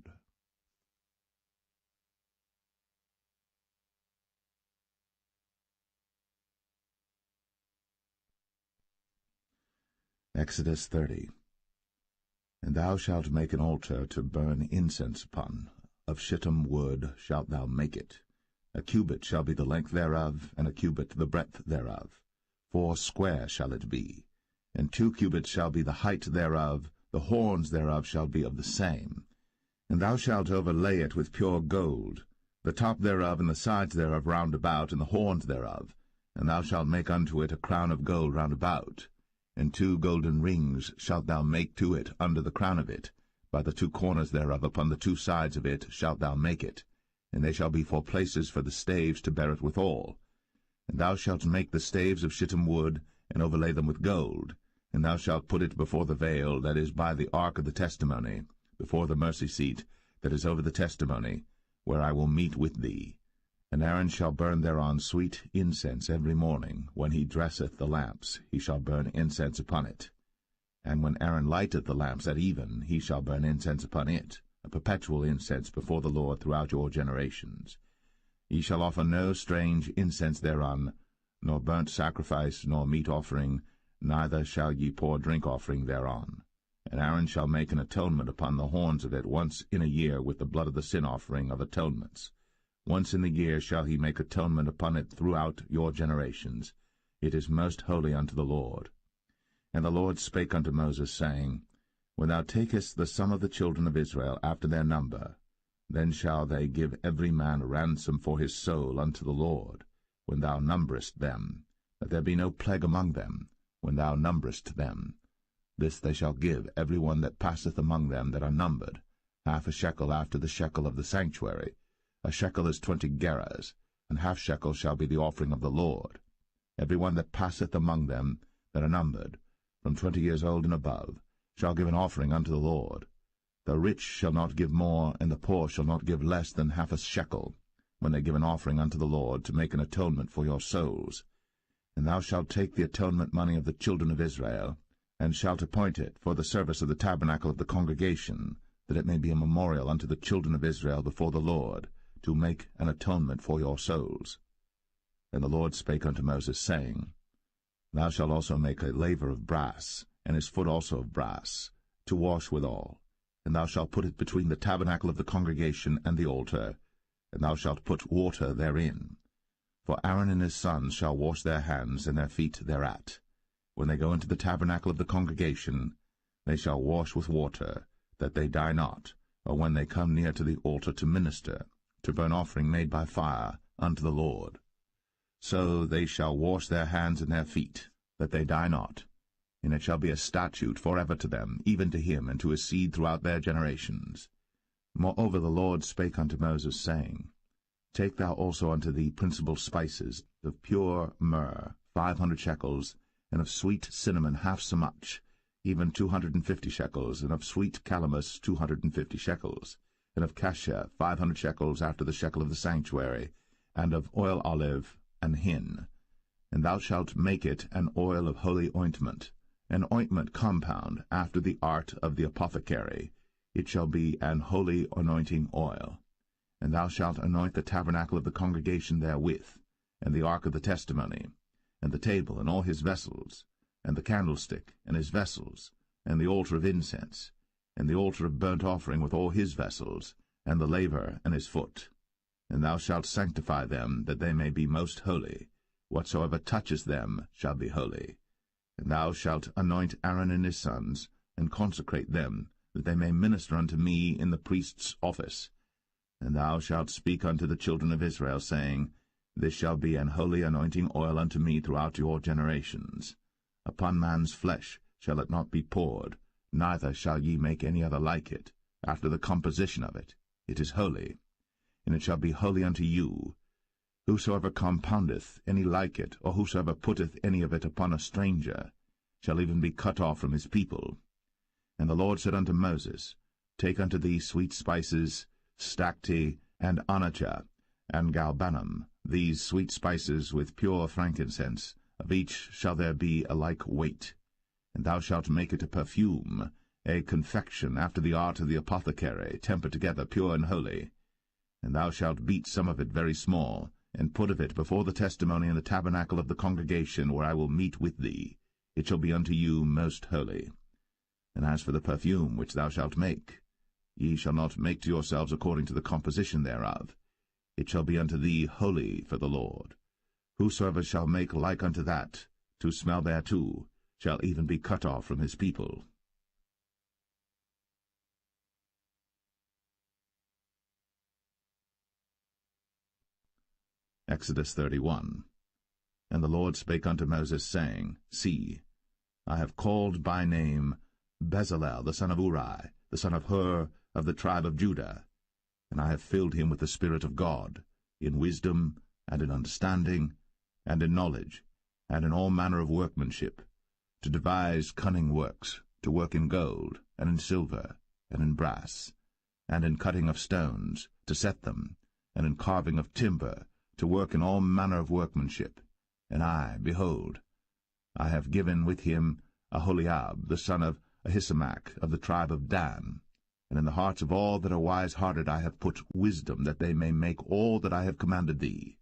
Exodus 30. And thou shalt make an altar to burn incense upon. Of shittim wood shalt thou make it. A cubit shall be the length thereof, and a cubit the breadth thereof. 4 square shall it be. And 2 cubits shall be the height thereof. The horns thereof shall be of the same. And thou shalt overlay it with pure gold, the top thereof and the sides thereof round about, and the horns thereof. And thou shalt make unto it a crown of gold round about. And 2 golden rings shalt thou make to it under the crown of it. By the 2 corners thereof upon the 2 sides of it shalt thou make it. And they shall be for places for the staves to bear it withal. And thou shalt make the staves of shittim wood, and overlay them with gold. And thou shalt put it before the veil that is by the ark of the testimony, before the mercy seat that is over the testimony, where I will meet with thee. And Aaron shall burn thereon sweet incense every morning. When he dresseth the lamps, he shall burn incense upon it. And when Aaron lighteth the lamps at even, he shall burn incense upon it, a perpetual incense before the Lord throughout your generations. Ye shall offer no strange incense thereon, nor burnt sacrifice, nor meat offering, neither shall ye pour drink offering thereon. And Aaron shall make an atonement upon the horns of it once in a year with the blood of the sin offering of atonements. Once in the year shall he make atonement upon it throughout your generations. It is most holy unto the Lord. And the Lord spake unto Moses, saying, When thou takest the sum of the children of Israel after their number, then shall they give every man a ransom for his soul unto the Lord, when thou numberest them, that there be no plague among them, when thou numberest them. This they shall give every one that passeth among them that are numbered, 1/2 shekel after the shekel of the sanctuary. A shekel is 20 gerahs, and 1/2 shekel shall be the offering of the Lord. Every one that passeth among them that are numbered, from 20 years old and above, shall give an offering unto the Lord. The rich shall not give more, and the poor shall not give less than 1/2 shekel, when they give an offering unto the Lord, to make an atonement for your souls. And thou shalt take the atonement money of the children of Israel, and shalt appoint it for the service of the tabernacle of the congregation, that it may be a memorial unto the children of Israel before the Lord, to make an atonement for your souls. And the Lord spake unto Moses, saying, Thou shalt also make a laver of brass, and his foot also of brass, to wash withal. And thou shalt put it between the tabernacle of the congregation and the altar, and thou shalt put water therein. For Aaron and his sons shall wash their hands and their feet thereat. When they go into the tabernacle of the congregation, they shall wash with water, that they die not, or when they come near to the altar to minister, to burn offering made by fire unto the Lord. So they shall wash their hands and their feet, that they die not. And it shall be a statute forever to them, even to him and to his seed throughout their generations. Moreover the Lord spake unto Moses, saying, Take thou also unto thee principal spices, of pure myrrh 500 shekels, and of sweet cinnamon half so much, even 250 shekels, and of sweet calamus 250 shekels, and of cassia 500 shekels after the shekel of the sanctuary, and of oil olive and hin. And thou shalt make it an oil of holy ointment, an ointment compound after the art of the apothecary. It shall be an holy anointing oil. And thou shalt anoint the tabernacle of the congregation therewith, and the ark of the testimony, and the table and all his vessels, and the candlestick and his vessels, and the altar of incense, and the altar of burnt offering with all his vessels, and the laver and his foot. And thou shalt sanctify them, that they may be most holy. Whatsoever toucheth them shall be holy. And thou shalt anoint Aaron and his sons, and consecrate them, that they may minister unto me in the priest's office. And thou shalt speak unto the children of Israel, saying, This shall be an holy anointing oil unto me throughout your generations. Upon man's flesh shall it not be poured, neither shall ye make any other like it, after the composition of it. It is holy, and it shall be holy unto you. Whosoever compoundeth any like it, or whosoever putteth any of it upon a stranger, shall even be cut off from his people. And the Lord said unto Moses, Take unto thee sweet spices, stacte, and onycha, and galbanum, these sweet spices with pure frankincense, of each shall there be a like weight. And thou shalt make it a perfume, a confection after the art of the apothecary, tempered together, pure and holy. And thou shalt beat some of it very small, and put of it before the testimony in the tabernacle of the congregation, where I will meet with thee. It shall be unto you most holy. And as for the perfume which thou shalt make, ye shall not make to yourselves according to the composition thereof. It shall be unto thee holy for the Lord. Whosoever shall make like unto that, to smell thereto, shall even be cut off from his people. Exodus 31. And the Lord spake unto Moses, saying, See, I have called by name Bezalel the son of Uri, the son of Hur, of the tribe of Judah, and I have filled him with the Spirit of God, in wisdom, and in understanding, and in knowledge, and in all manner of workmanship, to devise cunning works, to work in gold, and in silver, and in brass, and in cutting of stones, to set them, and in carving of timber, to work in all manner of workmanship. And I, behold, I have given with him Aholiab, the son of Ahisamach, of the tribe of Dan. And in the hearts of all that are wise-hearted I have put wisdom, that they may make all that I have commanded thee: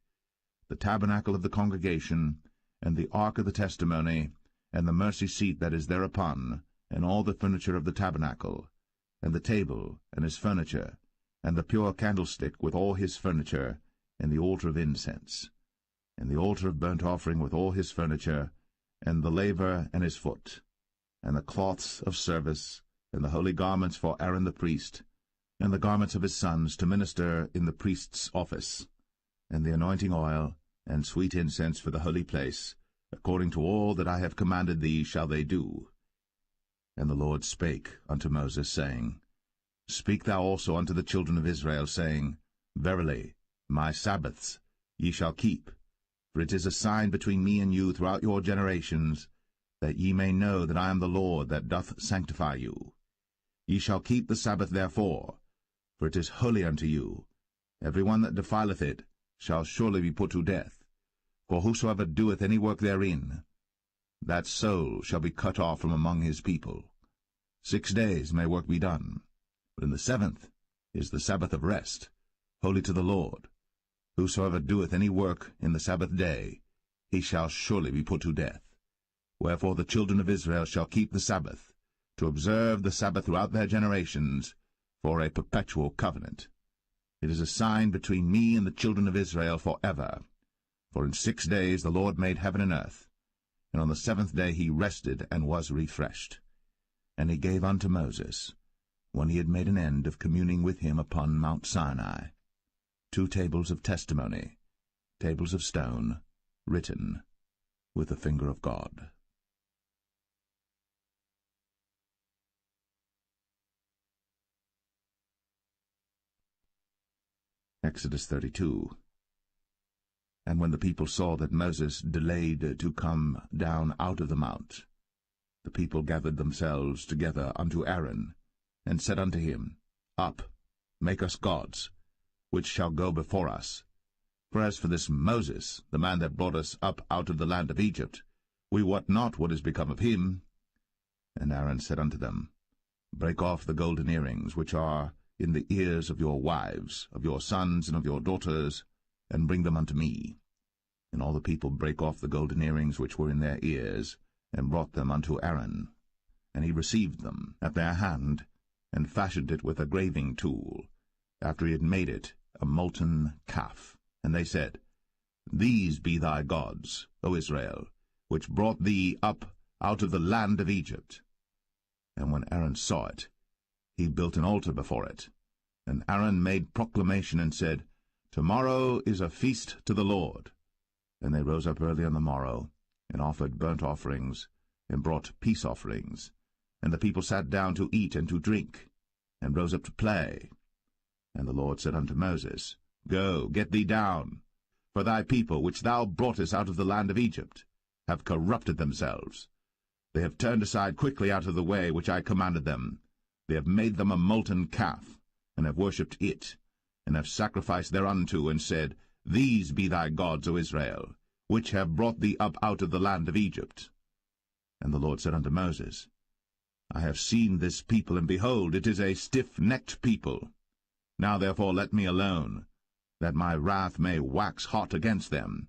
the tabernacle of the congregation, and the ark of the testimony, and the mercy seat that is thereupon, and all the furniture of the tabernacle, and the table, and his furniture, and the pure candlestick with all his furniture, and the altar of incense, and the altar of burnt offering with all his furniture, and the laver and his foot, and the cloths of service, and the holy garments for Aaron the priest, and the garments of his sons to minister in the priest's office, and the anointing oil, and sweet incense for the holy place, according to all that I have commanded thee shall they do. And the Lord spake unto Moses, saying, Speak thou also unto the children of Israel, saying, Verily, my Sabbaths ye shall keep, for it is a sign between me and you throughout your generations, that ye may know that I am the Lord that doth sanctify you. Ye shall keep the Sabbath therefore, for it is holy unto you. Every one that defileth it shall surely be put to death. For whosoever doeth any work therein, that soul shall be cut off from among his people. 6 days may work be done, but in the 7th is the Sabbath of rest, holy to the Lord. Whosoever doeth any work in the Sabbath day, he shall surely be put to death. Wherefore the children of Israel shall keep the Sabbath, to observe the Sabbath throughout their generations, for a perpetual covenant. It is a sign between me and the children of Israel forever. For in 6 days the Lord made heaven and earth, and on the 7th day he rested and was refreshed. And he gave unto Moses, when he had made an end of communing with him upon Mount Sinai, 2 tables of testimony, tables of stone, written with the finger of God. Exodus 32. And when the people saw that Moses delayed to come down out of the mount, the people gathered themselves together unto Aaron, and said unto him, Up, make us gods, which shall go before us. For as for this Moses, the man that brought us up out of the land of Egypt, we wot not what is become of him. And Aaron said unto them, Break off the golden earrings which are in the ears of your wives, of your sons, and of your daughters, and bring them unto me. And all the people brake off the golden earrings which were in their ears, and brought them unto Aaron. And he received them at their hand, and fashioned it with a graving tool, after he had made it, a molten calf. And they said, These be thy gods, O Israel, which brought thee up out of the land of Egypt. And when Aaron saw it, he built an altar before it. And Aaron made proclamation and said, Tomorrow is a feast to the Lord. And they rose up early on the morrow, and offered burnt offerings, and brought peace offerings. And the people sat down to eat and to drink, and rose up to play. And the Lord said unto Moses, Go, get thee down, for thy people, which thou broughtest out of the land of Egypt, have corrupted themselves. They have turned aside quickly out of the way which I commanded them. They have made them a molten calf, and have worshipped it, and have sacrificed thereunto, and said, These be thy gods, O Israel, which have brought thee up out of the land of Egypt. And the Lord said unto Moses, I have seen this people, and behold, it is a stiff-necked people. Now therefore let me alone, that my wrath may wax hot against them,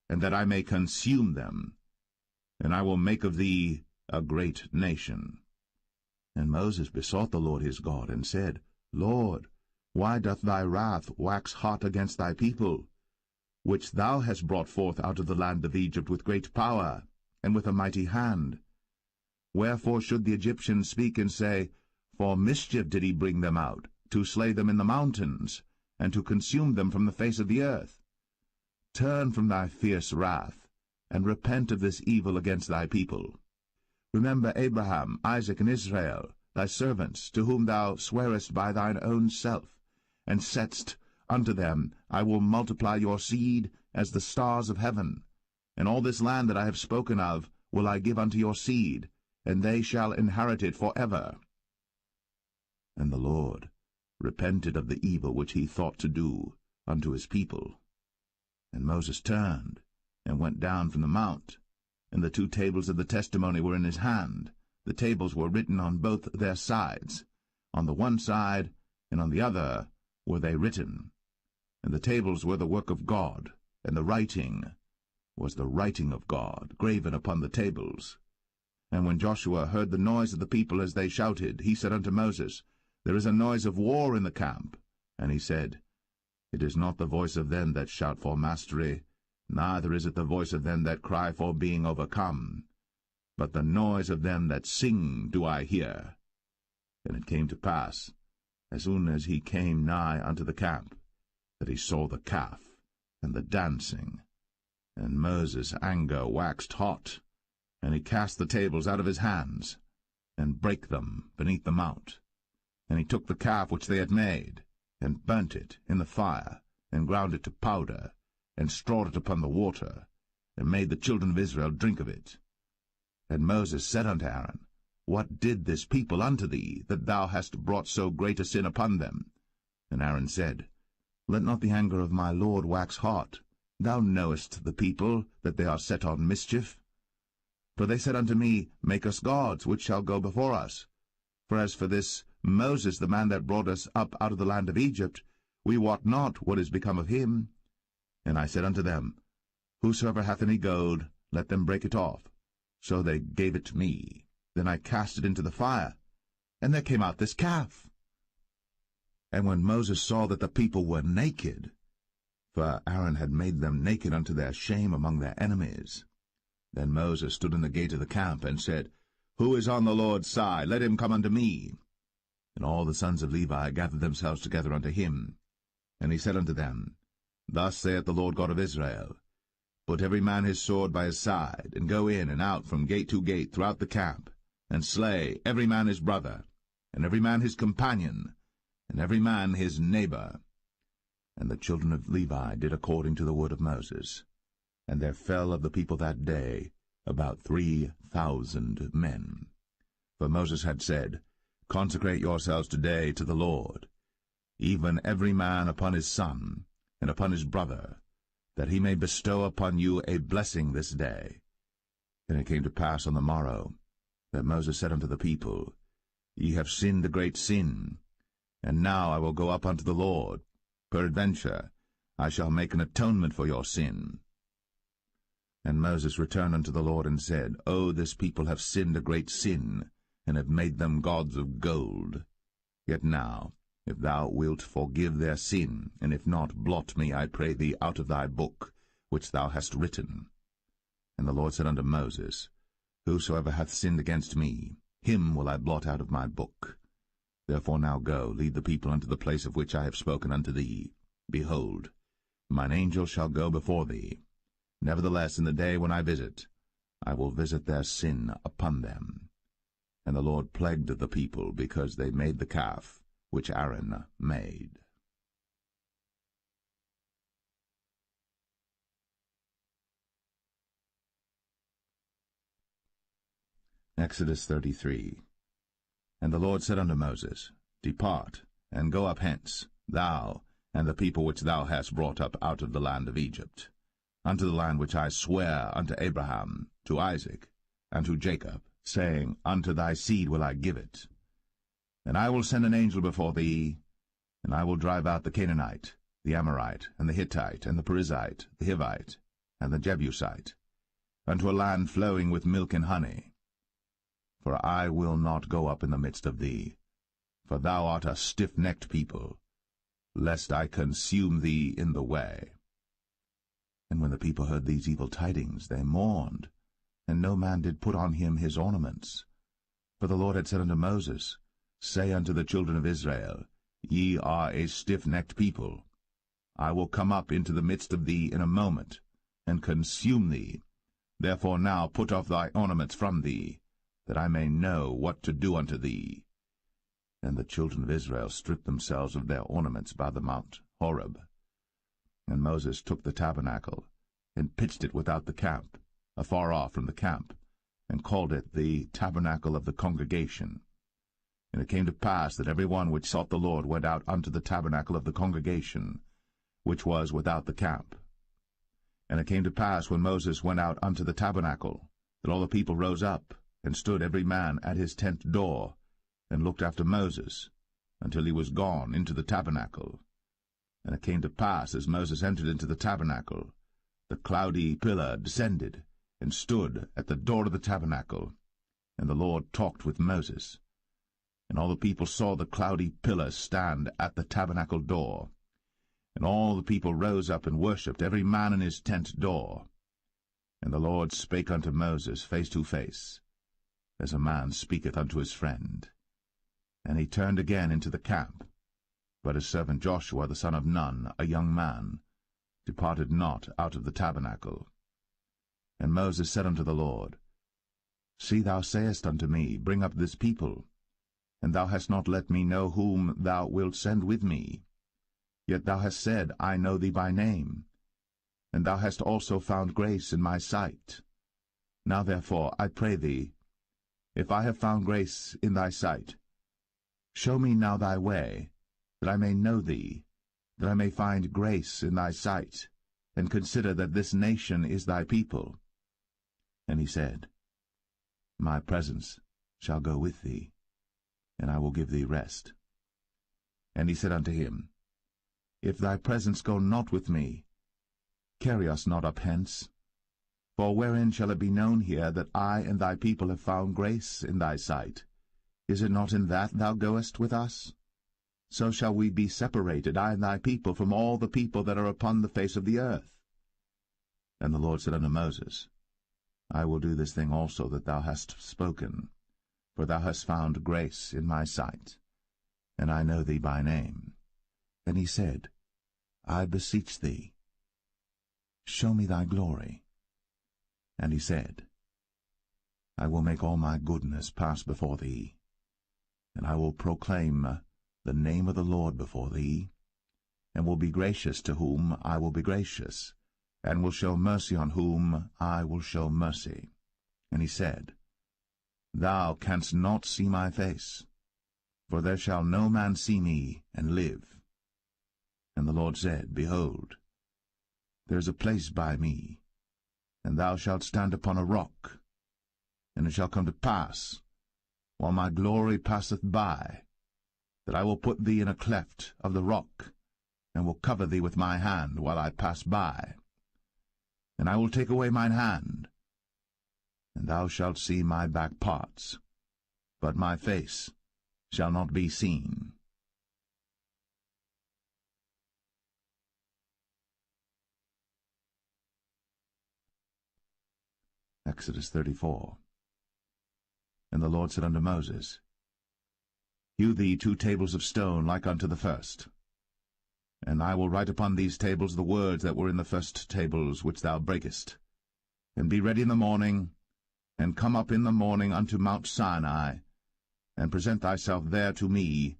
and that I may consume them, and I will make of thee a great nation. And Moses besought the Lord his God, and said, Lord, why doth thy wrath wax hot against thy people, which thou hast brought forth out of the land of Egypt with great power, and with a mighty hand? Wherefore should the Egyptians speak and say, For mischief did he bring them out, to slay them in the mountains, and to consume them from the face of the earth? Turn from thy fierce wrath, and repent of this evil against thy people. Remember Abraham, Isaac, and Israel, thy servants, to whom thou swarest by thine own self, and saidst unto them, I will multiply your seed as the stars of heaven, and all this land that I have spoken of will I give unto your seed, and they shall inherit it for ever. And the Lord repented of the evil which he thought to do unto his people. And Moses turned, and went down from the mount, and the 2 tables of the testimony were in his hand. The tables were written on both their sides. On the one side and on the other were they written. And the tables were the work of God, and the writing was the writing of God, graven upon the tables. And when Joshua heard the noise of the people as they shouted, he said unto Moses, There is a noise of war in the camp. And he said, It is not the voice of them that shout for mastery, neither is it the voice of them that cry for being overcome, but the noise of them that sing do I hear. And it came to pass, as soon as he came nigh unto the camp, that he saw the calf and the dancing. And Moses' anger waxed hot, and he cast the tables out of his hands, and brake them beneath the mount. And he took the calf which they had made, and burnt it in the fire, and ground it to powder, and strawed it upon the water, and made the children of Israel drink of it. And Moses said unto Aaron, What did this people unto thee, that thou hast brought so great a sin upon them? And Aaron said, Let not the anger of my Lord wax hot. Thou knowest the people, that they are set on mischief. For they said unto me, Make us gods, which shall go before us. For as for this Moses, the man that brought us up out of the land of Egypt, we wot not what is become of him. And I said unto them, Whosoever hath any gold, let them break it off. So they gave it to me. Then I cast it into the fire, and there came out this calf. And when Moses saw that the people were naked, for Aaron had made them naked unto their shame among their enemies, then Moses stood in the gate of the camp, and said, Who is on the Lord's side? Let him come unto me. And all the sons of Levi gathered themselves together unto him. And he said unto them, Thus saith the Lord God of Israel, Put every man his sword by his side, and go in and out from gate to gate throughout the camp, and slay every man his brother, and every man his companion, and every man his neighbor. And the children of Levi did according to the word of Moses. And there fell of the people that day about 3,000 men. For Moses had said, Consecrate yourselves today to the Lord, even every man upon his son, and upon his brother, that he may bestow upon you a blessing this day. And it came to pass on the morrow, that Moses said unto the people, Ye have sinned a great sin, and now I will go up unto the Lord. Peradventure I shall make an atonement for your sin. And Moses returned unto the Lord, and said, O this people have sinned a great sin, and have made them gods of gold. Yet now, if thou wilt forgive their sin, and if not, blot me, I pray thee, out of thy book, which thou hast written. And the Lord said unto Moses, Whosoever hath sinned against me, him will I blot out of my book. Therefore now go, lead the people unto the place of which I have spoken unto thee. Behold, mine angel shall go before thee. Nevertheless, in the day when I visit, I will visit their sin upon them. And the Lord plagued the people, because they made the calf which Aaron made. Exodus 33. And the Lord said unto Moses, Depart, and go up hence, thou, and the people which thou hast brought up out of the land of Egypt, unto the land which I sware unto Abraham, to Isaac, and to Jacob, saying, Unto thy seed will I give it. And I will send an angel before thee, and I will drive out the Canaanite, the Amorite, and the Hittite, and the Perizzite, the Hivite, and the Jebusite, unto a land flowing with milk and honey. For I will not go up in the midst of thee, for thou art a stiff-necked people, lest I consume thee in the way. And when the people heard these evil tidings, they mourned, and no man did put on him his ornaments. For the Lord had said unto Moses, Say unto the children of Israel, Ye are a stiff-necked people. I will come up into the midst of thee in a moment, and consume thee. Therefore now put off thy ornaments from thee, that I may know what to do unto thee. And the children of Israel stripped themselves of their ornaments by the mount Horeb. And Moses took the tabernacle, and pitched it without the camp, afar off from the camp, and called it the tabernacle of the congregation. And it came to pass that every one which sought the Lord went out unto the tabernacle of the congregation, which was without the camp. And it came to pass, when Moses went out unto the tabernacle, that all the people rose up, and stood every man at his tent door, and looked after Moses, until he was gone into the tabernacle. And it came to pass, as Moses entered into the tabernacle, the cloudy pillar descended, and stood at the door of the tabernacle, and the Lord talked with Moses. And all the people saw the cloudy pillar stand at the tabernacle door. And all the people rose up and worshipped, every man in his tent door. And the Lord spake unto Moses face to face, as a man speaketh unto his friend. And he turned again into the camp. But his servant Joshua the son of Nun, a young man, departed not out of the tabernacle. And Moses said unto the Lord, See, thou sayest unto me, Bring up this people, and thou hast not let me know whom thou wilt send with me. Yet thou hast said, I know thee by name, and thou hast also found grace in my sight. Now therefore, I pray thee, if I have found grace in thy sight, show me now thy way, that I may know thee, that I may find grace in thy sight, and consider that this nation is thy people. And he said, My presence shall go with thee, and I will give thee rest. And he said unto him, If thy presence go not with me, carry us not up hence. For wherein shall it be known here that I and thy people have found grace in thy sight? Is it not in that thou goest with us? So shall we be separated, I and thy people, from all the people that are upon the face of the earth. And the Lord said unto Moses, I will do this thing also that thou hast spoken, for thou hast found grace in my sight, and I know thee by name. And he said, I beseech thee, show me thy glory. And he said, I will make all my goodness pass before thee, and I will proclaim the name of the Lord before thee, and will be gracious to whom I will be gracious, and will show mercy on whom I will show mercy. And he said, Thou canst not see my face, for there shall no man see me and live. And the Lord said, Behold, there is a place by me, and thou shalt stand upon a rock. And it shall come to pass, while my glory passeth by, that I will put thee in a cleft of the rock, and will cover thee with my hand while I pass by. And I will take away mine hand, and thou shalt see my back parts, but my face shall not be seen. Exodus 34. And the Lord said unto Moses, Hew thee 2 tables of stone like unto the first. And I will write upon these tables the words that were in the first tables which thou breakest. And be ready in the morning, and come up in the morning unto Mount Sinai, and present thyself there to me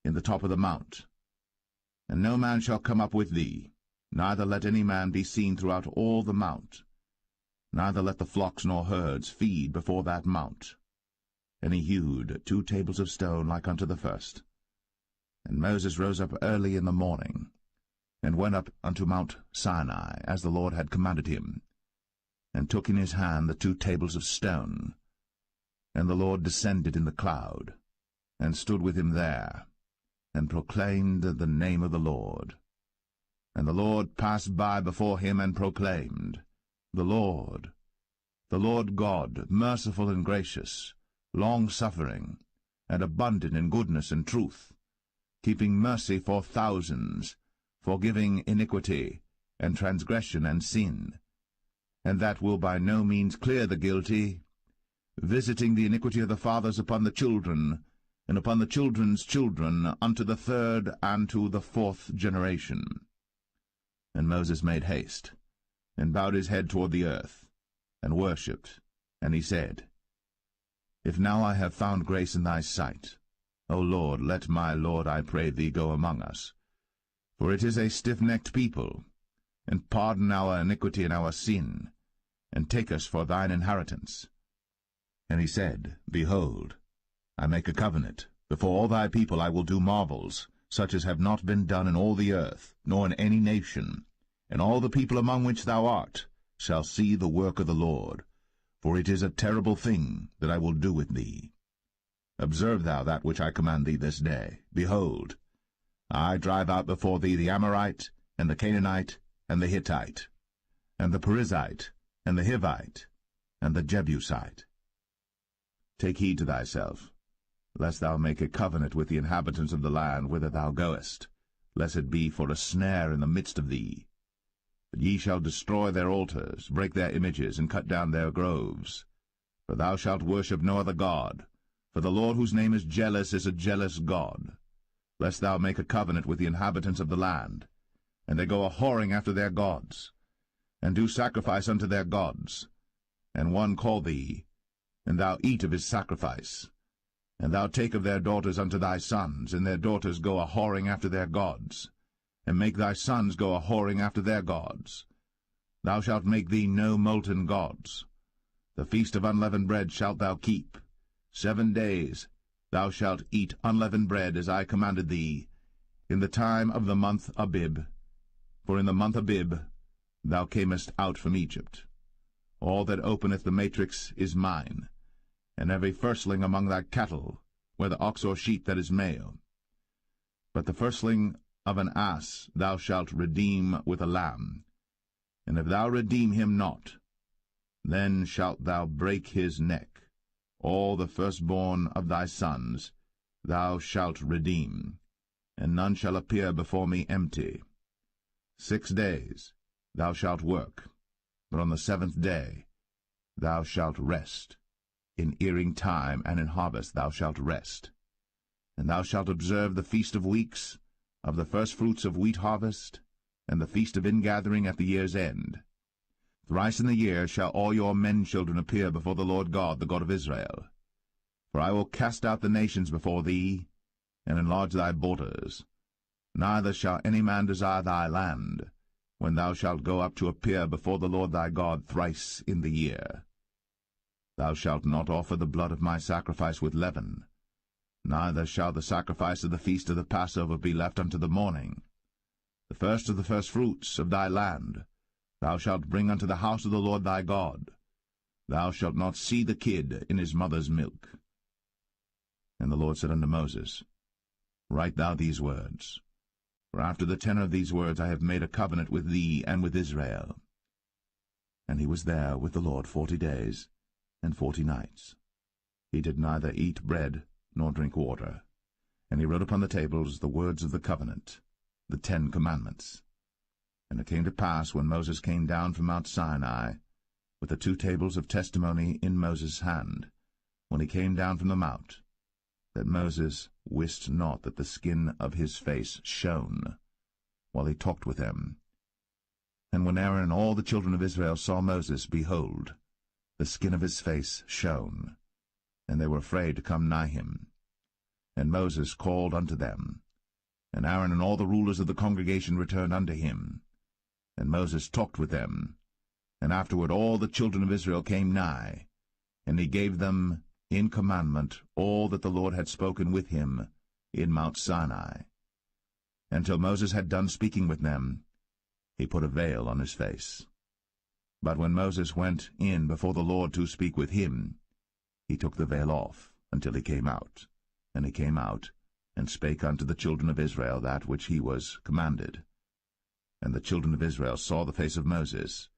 in the top of the mount. And no man shall come up with thee, neither let any man be seen throughout all the mount, neither let the flocks nor herds feed before that mount. And he hewed 2 tables of stone like unto the first. And Moses rose up early in the morning, and went up unto Mount Sinai, as the Lord had commanded him, and took in his hand the 2 tables of stone. And the Lord descended in the cloud, and stood with him there, and proclaimed the name of the Lord. And the Lord passed by before him, and proclaimed, the Lord God, merciful and gracious, long-suffering, and abundant in goodness and truth, keeping mercy for thousands, forgiving iniquity, and transgression and sin, and that will by no means clear the guilty, visiting the iniquity of the fathers upon the children, and upon the children's children, unto the 3rd and to the 4th generation. And Moses made haste, and bowed his head toward the earth, and worshipped. And he said, If now I have found grace in thy sight, O Lord, let my Lord, I pray thee, go among us. For it is a stiff-necked people, and pardon our iniquity and our sin, and take us for thine inheritance. And he said, Behold, I make a covenant. Before all thy people I will do marvels, such as have not been done in all the earth, nor in any nation. And all the people among which thou art shall see the work of the Lord. For it is a terrible thing that I will do with thee. Observe thou that which I command thee this day. Behold, I drive out before thee the Amorite, and the Canaanite, and the Hittite, and the Perizzite, and the Hivite, and the Jebusite. Take heed to thyself, lest thou make a covenant with the inhabitants of the land whither thou goest, lest it be for a snare in the midst of thee. But ye shall destroy their altars, break their images, and cut down their groves. For thou shalt worship no other god, for the Lord whose name is a jealous God. Lest thou make a covenant with the inhabitants of the land, and they go a-whoring after their gods, and do sacrifice unto their gods, and one call thee, and thou eat of his sacrifice, and thou take of their daughters unto thy sons, and their daughters go a-whoring after their gods, and make thy sons go a-whoring after their gods. Thou shalt make thee no molten gods. The feast of unleavened bread shalt thou keep. 7 days thou shalt eat unleavened bread, as I commanded thee, in the time of the month Abib. For in the month Abib thou camest out from Egypt. All that openeth the matrix is mine, and every firstling among thy cattle, whether ox or sheep that is male. But the firstling of an ass thou shalt redeem with a lamb. And if thou redeem him not, then shalt thou break his neck. All the firstborn of thy sons thou shalt redeem, and none shall appear before me empty. 6 days thou shalt work, but on the 7th day thou shalt rest. In earing time and in harvest thou shalt rest. And thou shalt observe the feast of weeks, of the firstfruits of wheat harvest, and the feast of ingathering at the year's end. Thrice in the year shall all your men-children appear before the Lord God, the God of Israel. For I will cast out the nations before thee, and enlarge thy borders. Neither shall any man desire thy land, when thou shalt go up to appear before the Lord thy God thrice in the year. Thou shalt not offer the blood of my sacrifice with leaven, neither shall the sacrifice of the feast of the Passover be left unto the morning. The first of the firstfruits of thy land thou shalt bring unto the house of the Lord thy God. Thou shalt not see the kid in his mother's milk. And the Lord said unto Moses, Write thou these words, for after the tenor of these words I have made a covenant with thee and with Israel. And he was there with the Lord 40 days and 40 nights. He did neither eat bread nor drink water. And he wrote upon the tables the words of the covenant, the 10 commandments. And it came to pass, when Moses came down from Mount Sinai, with the 2 tables of testimony in Moses' hand, when he came down from the mount, that Moses wist not that the skin of his face shone, while he talked with them. And when Aaron and all the children of Israel saw Moses, behold, the skin of his face shone, and they were afraid to come nigh him. And Moses called unto them, and Aaron and all the rulers of the congregation returned unto him. And Moses talked with them, and afterward all the children of Israel came nigh, and he gave them in commandment all that the Lord had spoken with him in Mount Sinai. Until Moses had done speaking with them, he put a veil on his face. But when Moses went in before the Lord to speak with him, he took the veil off until he came out. And he came out, and spake unto the children of Israel that which he was commanded. And the children of Israel saw the face of Moses,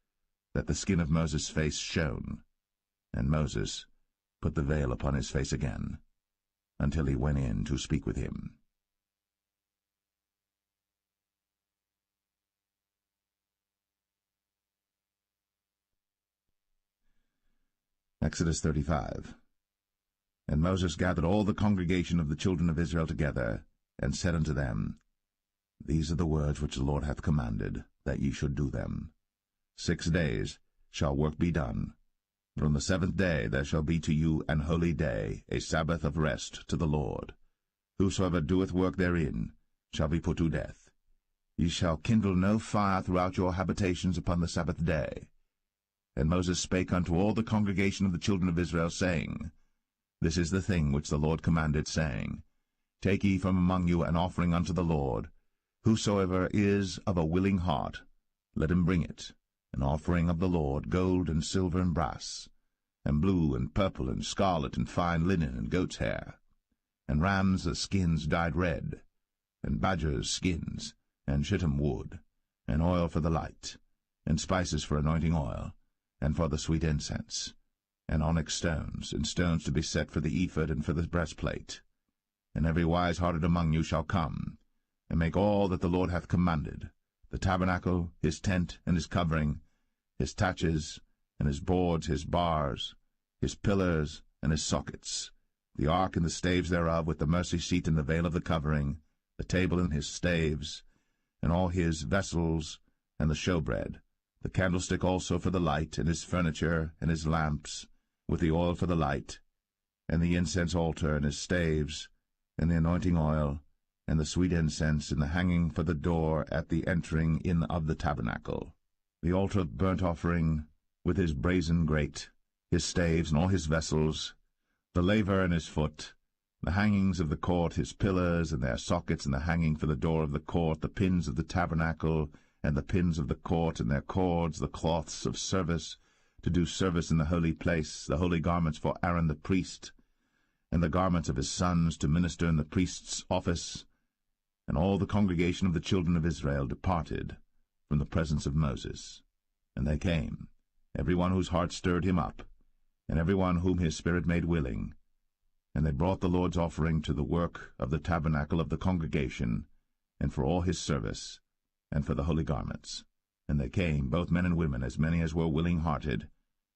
that the skin of Moses' face shone. And Moses put the veil upon his face again, until he went in to speak with him. Exodus 35. And Moses gathered all the congregation of the children of Israel together, and said unto them, These are the words which the Lord hath commanded, that ye should do them. 6 days shall work be done. But on the 7th day there shall be to you an holy day, a Sabbath of rest to the Lord. Whosoever doeth work therein shall be put to death. Ye shall kindle no fire throughout your habitations upon the Sabbath day. And Moses spake unto all the congregation of the children of Israel, saying, This is the thing which the Lord commanded, saying, Take ye from among you an offering unto the Lord. Whosoever is of a willing heart, let him bring it, an offering of the Lord, gold and silver and brass, and blue and purple and scarlet and fine linen and goat's hair, and rams' skins dyed red, and badgers' skins, and shittim wood, and oil for the light, and spices for anointing oil, and for the sweet incense, and onyx stones, and stones to be set for the ephod and for the breastplate. And every wise-hearted among you shall come, and make all that the Lord hath commanded, the tabernacle, his tent, and his covering, his taches, and his boards, his bars, his pillars, and his sockets, the ark and the staves thereof, with the mercy seat and the veil of the covering, the table and his staves, and all his vessels, and the showbread, the candlestick also for the light, and his furniture, and his lamps, with the oil for the light, and the incense altar, and his staves, and the anointing oil, and the sweet incense, and the hanging for the door at the entering in of the tabernacle, the altar of burnt offering, with his brazen grate, his staves, and all his vessels, the laver and his foot, the hangings of the court, his pillars, and their sockets, and the hanging for the door of the court, the pins of the tabernacle, and the pins of the court, and their cords, the cloths of service, to do service in the holy place, the holy garments for Aaron the priest, and the garments of his sons to minister in the priest's office. And all the congregation of the children of Israel departed from the presence of Moses. And they came, every one whose heart stirred him up, and every one whom his spirit made willing. And they brought the Lord's offering to the work of the tabernacle of the congregation, and for all his service, and for the holy garments. And they came, both men and women, as many as were willing-hearted,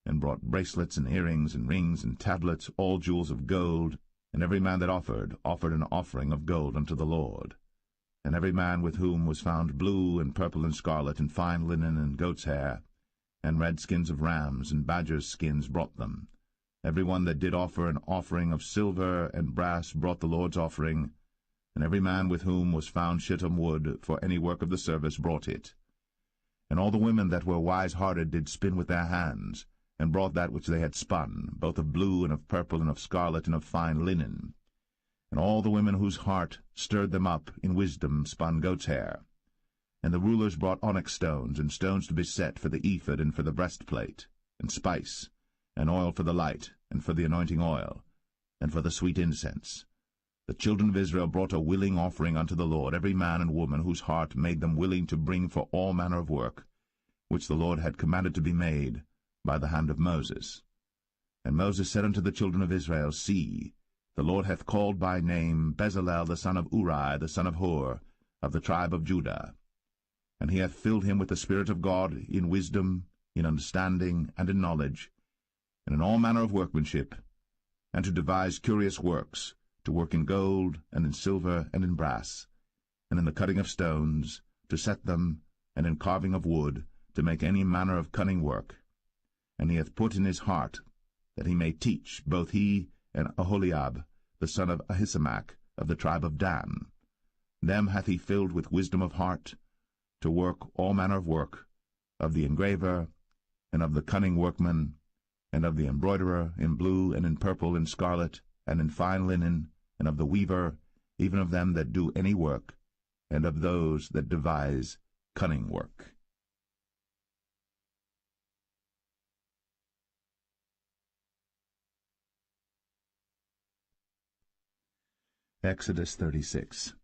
and brought bracelets and earrings and rings and tablets, all jewels of gold. And every man that offered an offering of gold unto the Lord. And every man with whom was found blue and purple and scarlet and fine linen and goat's hair, and red skins of rams and badgers' skins brought them. Every one that did offer an offering of silver and brass brought the Lord's offering, and every man with whom was found shittim wood for any work of the service brought it. And all the women that were wise-hearted did spin with their hands, and brought that which they had spun, both of blue and of purple and of scarlet and of fine linen. And all the women whose heart stirred them up in wisdom spun goat's hair. And the rulers brought onyx stones, and stones to be set for the ephod and for the breastplate, and spice, and oil for the light, and for the anointing oil, and for the sweet incense. The children of Israel brought a willing offering unto the Lord, every man and woman whose heart made them willing to bring for all manner of work, which the Lord had commanded to be made by the hand of Moses. And Moses said unto the children of Israel, See, the Lord hath called by name Bezalel the son of Uri, the son of Hur, of the tribe of Judah. And he hath filled him with the Spirit of God in wisdom, in understanding and in knowledge, and in all manner of workmanship, and to devise curious works, to work in gold, and in silver, and in brass, and in the cutting of stones, to set them, and in carving of wood, to make any manner of cunning work. And he hath put in his heart that he may teach, both he and Aholiab, the son of Ahisamach, of the tribe of Dan. Them hath he filled with wisdom of heart, to work all manner of work, of the engraver, and of the cunning workman, and of the embroiderer, in blue, and in purple, and scarlet, and in fine linen, and of the weaver, even of them that do any work, and of those that devise cunning work. Exodus 36.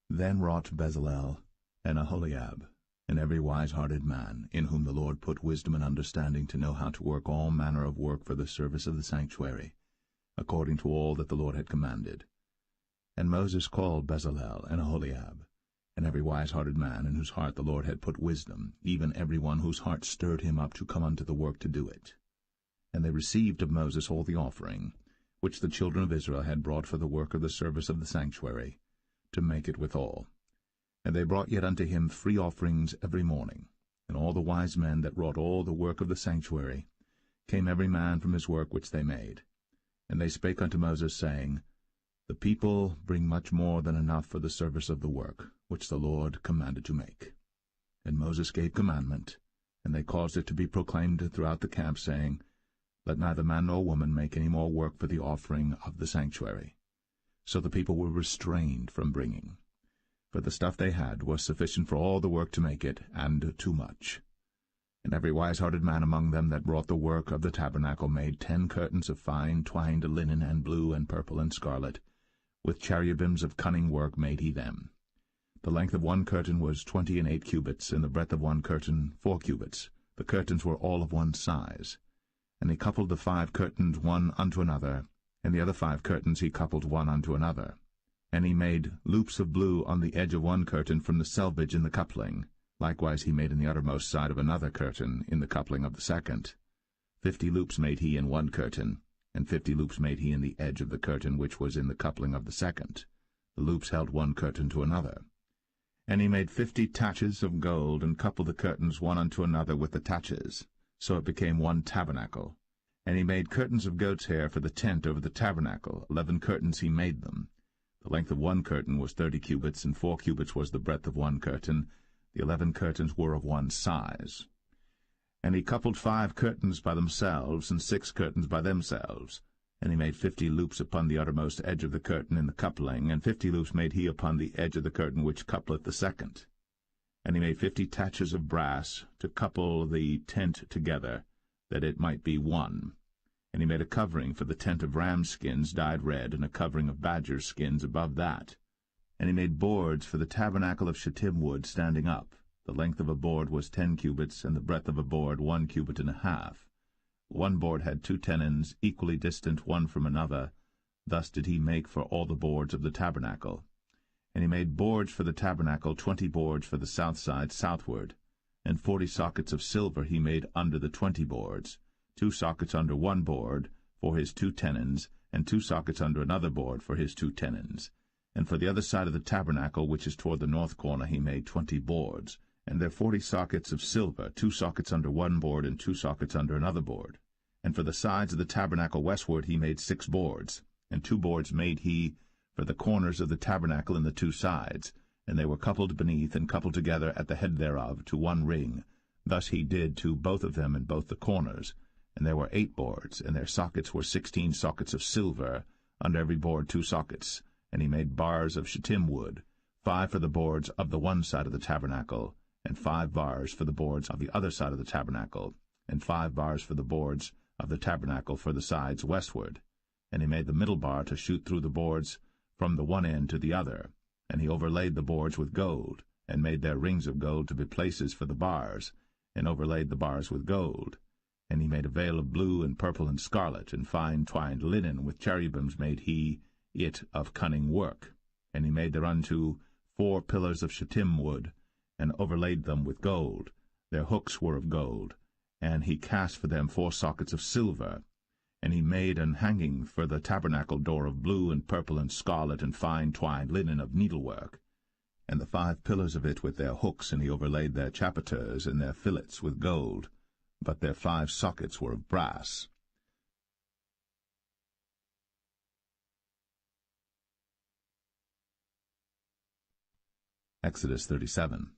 Then wrought Bezalel and Aholiab, and every wise-hearted man, in whom the Lord put wisdom and understanding to know how to work all manner of work for the service of the sanctuary, according to all that the Lord had commanded. And Moses called Bezalel and Aholiab, and every wise-hearted man, in whose heart the Lord had put wisdom, even every one whose heart stirred him up to come unto the work to do it. And they received of Moses all the offering, which the children of Israel had brought for the work of the service of the sanctuary, to make it withal. And they brought yet unto him free offerings every morning. And all the wise men that wrought all the work of the sanctuary came every man from his work which they made. And they spake unto Moses, saying, The people bring much more than enough for the service of the work, which the Lord commanded to make. And Moses gave commandment, and they caused it to be proclaimed throughout the camp, saying, Let neither man nor woman make any more work for the offering of the sanctuary. So the people were restrained from bringing. For the stuff they had was sufficient for all the work to make it, and too much. And every wise-hearted man among them that wrought the work of the tabernacle made 10 curtains of fine twined linen, and blue, and purple, and scarlet. With cherubims of cunning work made he them. The length of one curtain was 28 cubits, and the breadth of one curtain 4 cubits. The curtains were all of one size. And he coupled the 5 curtains one unto another, and the other 5 curtains he coupled one unto another. And he made loops of blue on the edge of one curtain from the selvage in the coupling. Likewise he made in the uttermost side of another curtain in the coupling of the second. 50 loops made he in one curtain, and 50 loops made he in the edge of the curtain which was in the coupling of the second. The loops held one curtain to another. And he made 50 taches of gold, and coupled the curtains one unto another with the taches. So it became one tabernacle. And he made curtains of goat's hair for the tent over the tabernacle. 11 curtains he made them. The length of one curtain was 30 cubits, and 4 cubits was the breadth of one curtain. The 11 curtains were of one size. And he coupled 5 curtains by themselves, and 6 curtains by themselves. And he made 50 loops upon the uttermost edge of the curtain in the coupling, and 50 loops made he upon the edge of the curtain which coupleth the second. And he made 50 taches of brass to couple the tent together, that it might be one. And he made a covering for the tent of ram skins dyed red, and a covering of badger skins above that. And he made boards for the tabernacle of shittim wood standing up. The length of a board was 10 cubits, and the breadth of a board 1 cubit and a half. One board had 2 tenons, equally distant one from another. Thus did he make for all the boards of the tabernacle. And he made boards for the tabernacle, 20 boards for the south side southward. And 40 sockets of silver he made under the 20 boards, 2 sockets under one board for his 2 tenons, and 2 sockets under another board for his 2 tenons. And for the other side of the tabernacle, which is toward the north corner, he made 20 boards, and there 40 sockets of silver, 2 sockets under one board, and 2 sockets under another board. And for the sides of the tabernacle westward he made 6 boards, and 2 boards made he for the corners of the tabernacle in the 2 sides, and they were coupled beneath, and coupled together at the head thereof to one ring. Thus he did to both of them in both the corners. And there were 8 boards, and their sockets were 16 sockets of silver, under every board 2 sockets. And he made bars of shittim wood, 5 for the boards of the one side of the tabernacle, and 5 bars for the boards of the other side of the tabernacle, and 5 bars for the boards of the tabernacle for the sides westward. And he made the middle bar to shoot through the boards from the one end to the other. And he overlaid the boards with gold, and made their rings of gold to be places for the bars, and overlaid the bars with gold. And he made a veil of blue and purple and scarlet, and fine twined linen, with cherubims made he it of cunning work. And he made thereunto 4 pillars of shittim wood, and overlaid them with gold. Their hooks were of gold, And he cast for them 4 sockets of silver. And he made an hanging for the tabernacle door of blue and purple and scarlet and fine twined linen of needlework, and the 5 pillars of it with their hooks, and he overlaid their chapiters and their fillets with gold, but their 5 sockets were of brass. Exodus 37.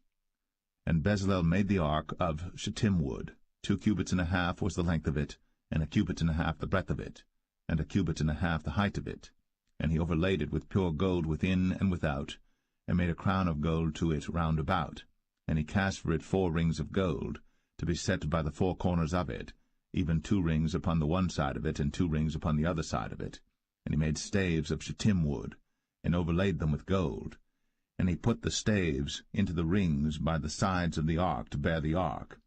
And Bezalel made the ark of shittim wood. 2 cubits and a half was the length of it, and 1 cubit and a half the breadth of it, and 1 cubit and a half the height of it. And he overlaid it with pure gold within and without, and made a crown of gold to it round about. And he cast for it 4 rings of gold, to be set by the 4 corners of it, even 2 rings upon the one side of it, and 2 rings upon the other side of it. And he made staves of shittim wood, and overlaid them with gold. And he put the staves into the rings by the sides of the ark to bear the ark.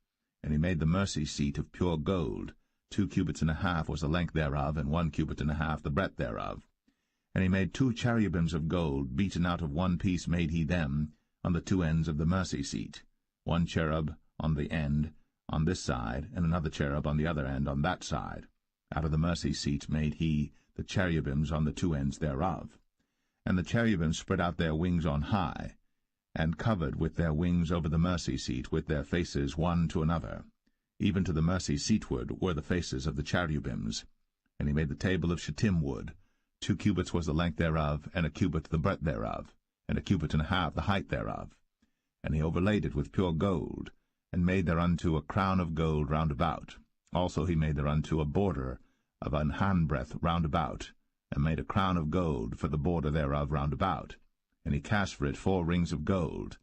And he made the mercy seat of pure gold. 2 cubits and a half was the length thereof, and 1 cubit and a half the breadth thereof. And he made 2 cherubims of gold, beaten out of one piece made he them, on the 2 ends of the mercy seat, 1 cherub on the end on this side, and another cherub on the other end on that side. Out of the mercy seat made he the cherubims on the 2 ends thereof. And the cherubims spread out their wings on high, and covered with their wings over the mercy seat, with their faces one to another. Even to the mercy seatward were the faces of the cherubims. And he made the table of shittim wood. 2 cubits was the length thereof, and 1 cubit the breadth thereof, and 1 cubit and a half the height thereof. And he overlaid it with pure gold, and made thereunto a crown of gold round about. Also he made thereunto a border of an handbreadth round about, and made a crown of gold for the border thereof round about. And he cast for it 4 rings of gold,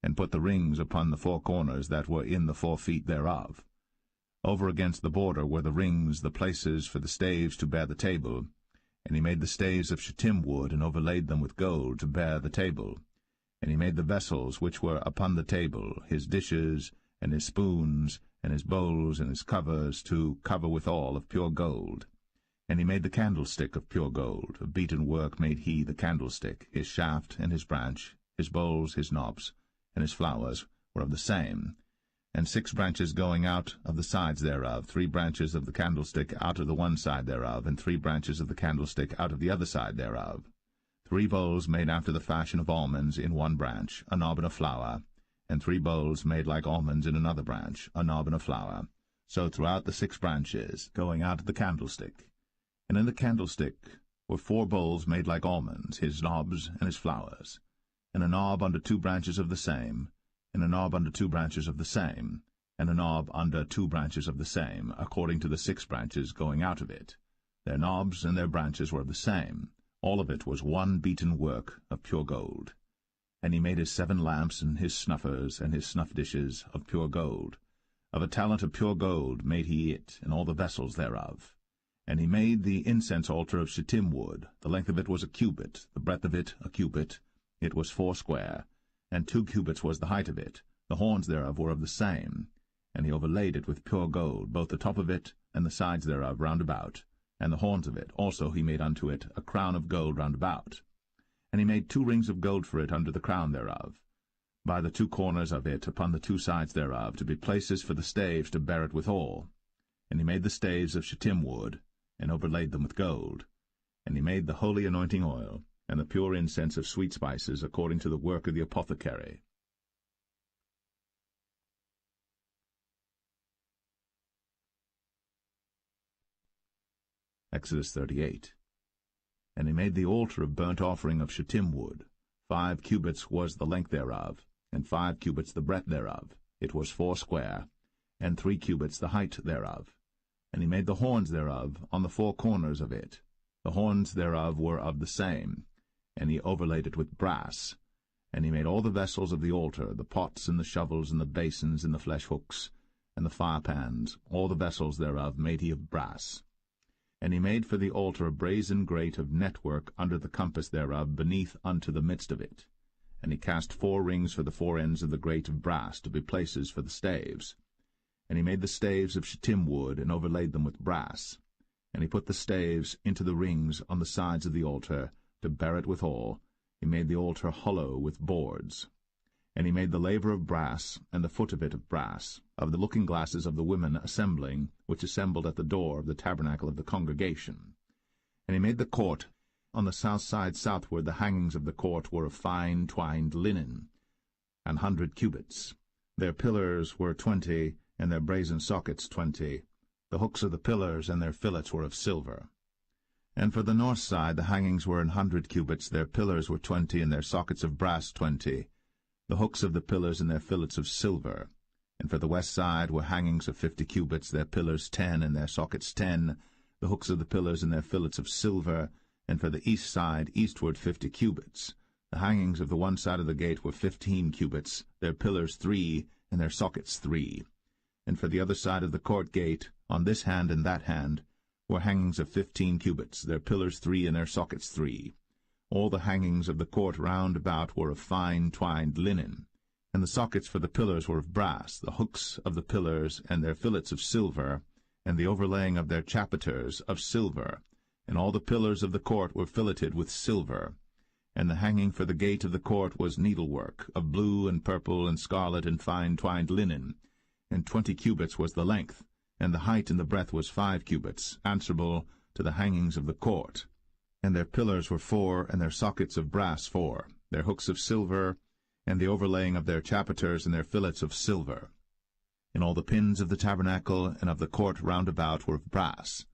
and put the rings upon the 4 corners that were in the 4 feet thereof. Over against the border were the rings, the places for the staves to bear the table. And he made the staves of shittim wood, and overlaid them with gold to bear the table. And he made the vessels which were upon the table, his dishes, and his spoons, and his bowls, and his covers, to cover withal of pure gold. And he made the candlestick of pure gold. Of beaten work made he the candlestick. His shaft and his branch, his bowls, his knobs, and his flowers were of the same. And 6 branches going out of the sides thereof, 3 branches of the candlestick out of the one side thereof, and 3 branches of the candlestick out of the other side thereof. 3 bowls made after the fashion of almonds in one branch, a knob and a flower, and 3 bowls made like almonds in another branch, a knob and a flower. So throughout the 6 branches, going out of the candlestick. And in the candlestick were 4 bowls made like almonds, his knobs and his flowers, and a knob under 2 branches of the same, and a knob under 2 branches of the same, and a knob under 2 branches of the same, according to the 6 branches going out of it. Their knobs and their branches were of the same. All of it was one beaten work of pure gold. And he made his 7 lamps, and his snuffers, and his snuff dishes of pure gold. Of a talent of pure gold made he it, and all the vessels thereof. And he made the incense altar of shittim wood. The length of it was 1 cubit, the breadth of it 1 cubit. It was 4 square, and 2 cubits was the height of it. The horns thereof were of the same. And he overlaid it with pure gold, both the top of it and the sides thereof round about. And the horns of it also he made unto it a crown of gold round about. And he made 2 rings of gold for it under the crown thereof, by the 2 corners of it upon the 2 sides thereof, to be places for the staves to bear it withal. And he made the staves of shittim wood, and overlaid them with gold. And he made the holy anointing oil, and the pure incense of sweet spices, according to the work of the apothecary. Exodus 38. And he made the altar of burnt offering of shittim wood. 5 cubits was the length thereof, and 5 cubits the breadth thereof. It was 4 square, and 3 cubits the height thereof. And he made the horns thereof on the 4 corners of it. The horns thereof were of the same, and he overlaid it with brass. And he made all the vessels of the altar, the pots and the shovels and the basins and the flesh hooks, and the firepans, all the vessels thereof made he of brass. And he made for the altar a brazen grate of network under the compass thereof, beneath unto the midst of it. And he cast 4 rings for the 4 ends of the grate of brass, to be places for the staves. And he made the staves of shittim wood, and overlaid them with brass. And he put the staves into the rings on the sides of the altar, to bear it withal. He made the altar hollow with boards. And he made the laver of brass, and the foot of it of brass, of the looking-glasses of the women assembling, which assembled at the door of the tabernacle of the congregation. And he made the court. On the south side southward the hangings of the court were of fine twined linen, 100 cubits. Their pillars were 20, and their brazen sockets 20. The hooks of the pillars and their fillets were of silver. And for the north side the hangings were 100 cubits, their pillars were 20, and their sockets of brass 20. The hooks of the pillars and their fillets of silver. And for the west side were hangings of 50 cubits, their pillars 10, and their sockets 10, the hooks of the pillars and their fillets of silver. And for the east side eastward 50 cubits. The hangings of the one side of the gate were 15 cubits, their pillars 3, and their sockets 3. And for the other side of the court gate, on this hand and that hand, were hangings of 15 cubits, their pillars 3, and their sockets 3. All the hangings of the court round about were of fine twined linen, and the sockets for the pillars were of brass, the hooks of the pillars and their fillets of silver, and the overlaying of their chapiters of silver, and all the pillars of the court were filleted with silver. And the hanging for the gate of the court was needlework, of blue and purple and scarlet and fine twined linen, and 20 cubits was the length, and the height and the breadth was 5 cubits, answerable to the hangings of the court. And their pillars were 4, and their sockets of brass 4, their hooks of silver, and the overlaying of their chapiters and their fillets of silver. And all the pins of the tabernacle and of the court round about were of brass.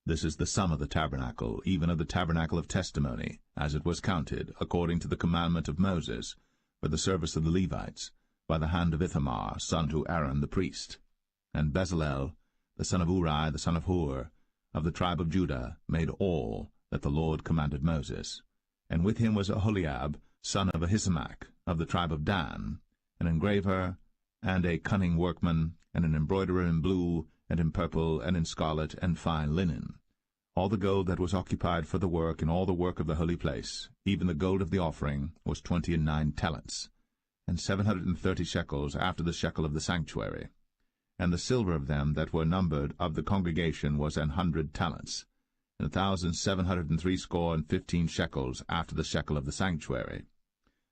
This is the sum of the tabernacle, even of the tabernacle of testimony, as it was counted, according to the commandment of Moses, for the service of the Levites, by the hand of Ithamar, son to Aaron the priest. And Bezalel, the son of Uri, the son of Hur, of the tribe of Judah, made all that the Lord commanded Moses. And with him was Aholiab, son of Ahisamach, of the tribe of Dan, an engraver, and a cunning workman, and an embroiderer in blue, and in purple, and in scarlet, and fine linen. All the gold that was occupied for the work, and all the work of the holy place, even the gold of the offering, was 29 talents, and 730 shekels after the shekel of the sanctuary. And the silver of them that were numbered of the congregation was 100 talents, and 1,760 shekels after the shekel of the sanctuary.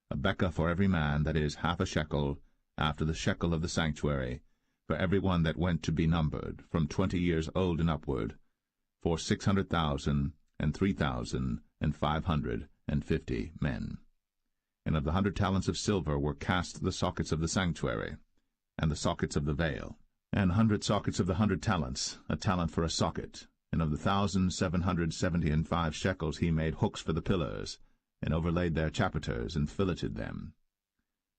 A bekah for every man, that is, half a shekel, after the shekel of the sanctuary, for every one that went to be numbered, from 20 years old and upward, for 600,000 and 3,550 men. And of the 100 talents of silver were cast the sockets of the sanctuary, and the sockets of the veil, and 100 sockets of the 100 talents, a talent for a socket. And of the 1,775 shekels he made hooks for the pillars, and overlaid their chapiters, and filleted them.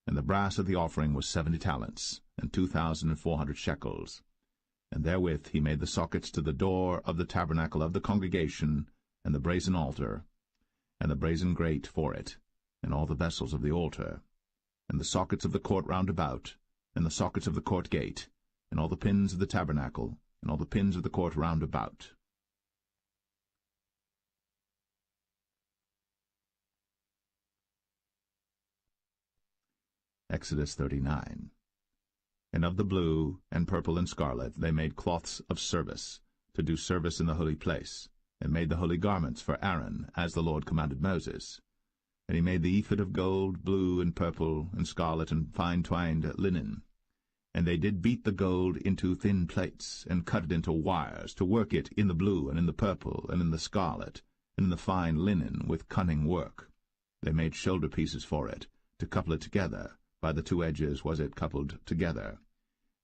And the brass of the offering was 70 talents, and 2,400 shekels. And therewith he made the sockets to the door of the tabernacle of the congregation, and the brazen altar, and the brazen grate for it, and all the vessels of the altar, and the sockets of the court round about, and the sockets of the court gate, and all the pins of the tabernacle, and all the pins of the court round about. Exodus 39. And of the blue, and purple, and scarlet they made cloths of service, to do service in the holy place, and made the holy garments for Aaron, as the Lord commanded Moses. And he made the ephod of gold, blue, and purple, and scarlet, and fine twined linen. And they did beat the gold into thin plates, and cut it into wires, to work it in the blue, and in the purple, and in the scarlet, and in the fine linen, with cunning work. They made shoulder pieces for it, to couple it together. By the 2 edges was it coupled together.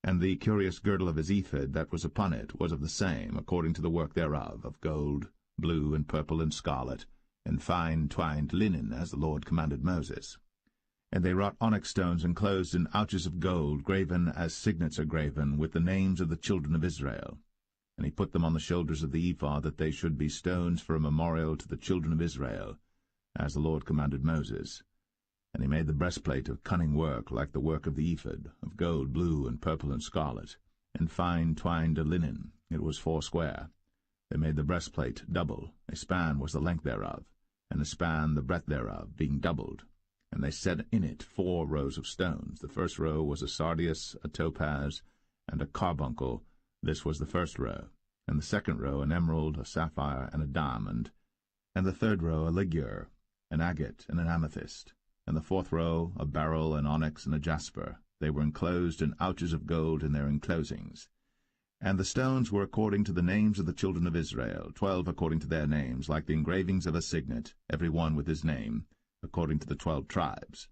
And the curious girdle of his ephod that was upon it was of the same, according to the work thereof, of gold, blue, and purple, and scarlet, and fine twined linen, as the Lord commanded Moses. And they wrought onyx stones enclosed in ouches of gold, graven as signets are graven, with the names of the children of Israel. And he put them on the shoulders of the ephod, that they should be stones for a memorial to the children of Israel, as the Lord commanded Moses. And he made the breastplate of cunning work, like the work of the ephod, of gold, blue, and purple, and scarlet, and fine twined linen. It was foursquare. They made the breastplate double. A span was the length thereof, and a span the breadth thereof, being doubled. And they set in it 4 rows of stones. The first row was a sardius, a topaz, and a carbuncle. This was the first row. And the second row an emerald, a sapphire, and a diamond. And the third row a ligure, an agate, and an amethyst. and the fourth row a beryl, an onyx, and a jasper. They were enclosed in ouches of gold in their enclosings. And the stones were according to the names of the children of Israel, 12 according to their names, like the engravings of a signet, every one with his name, according to the 12 tribes.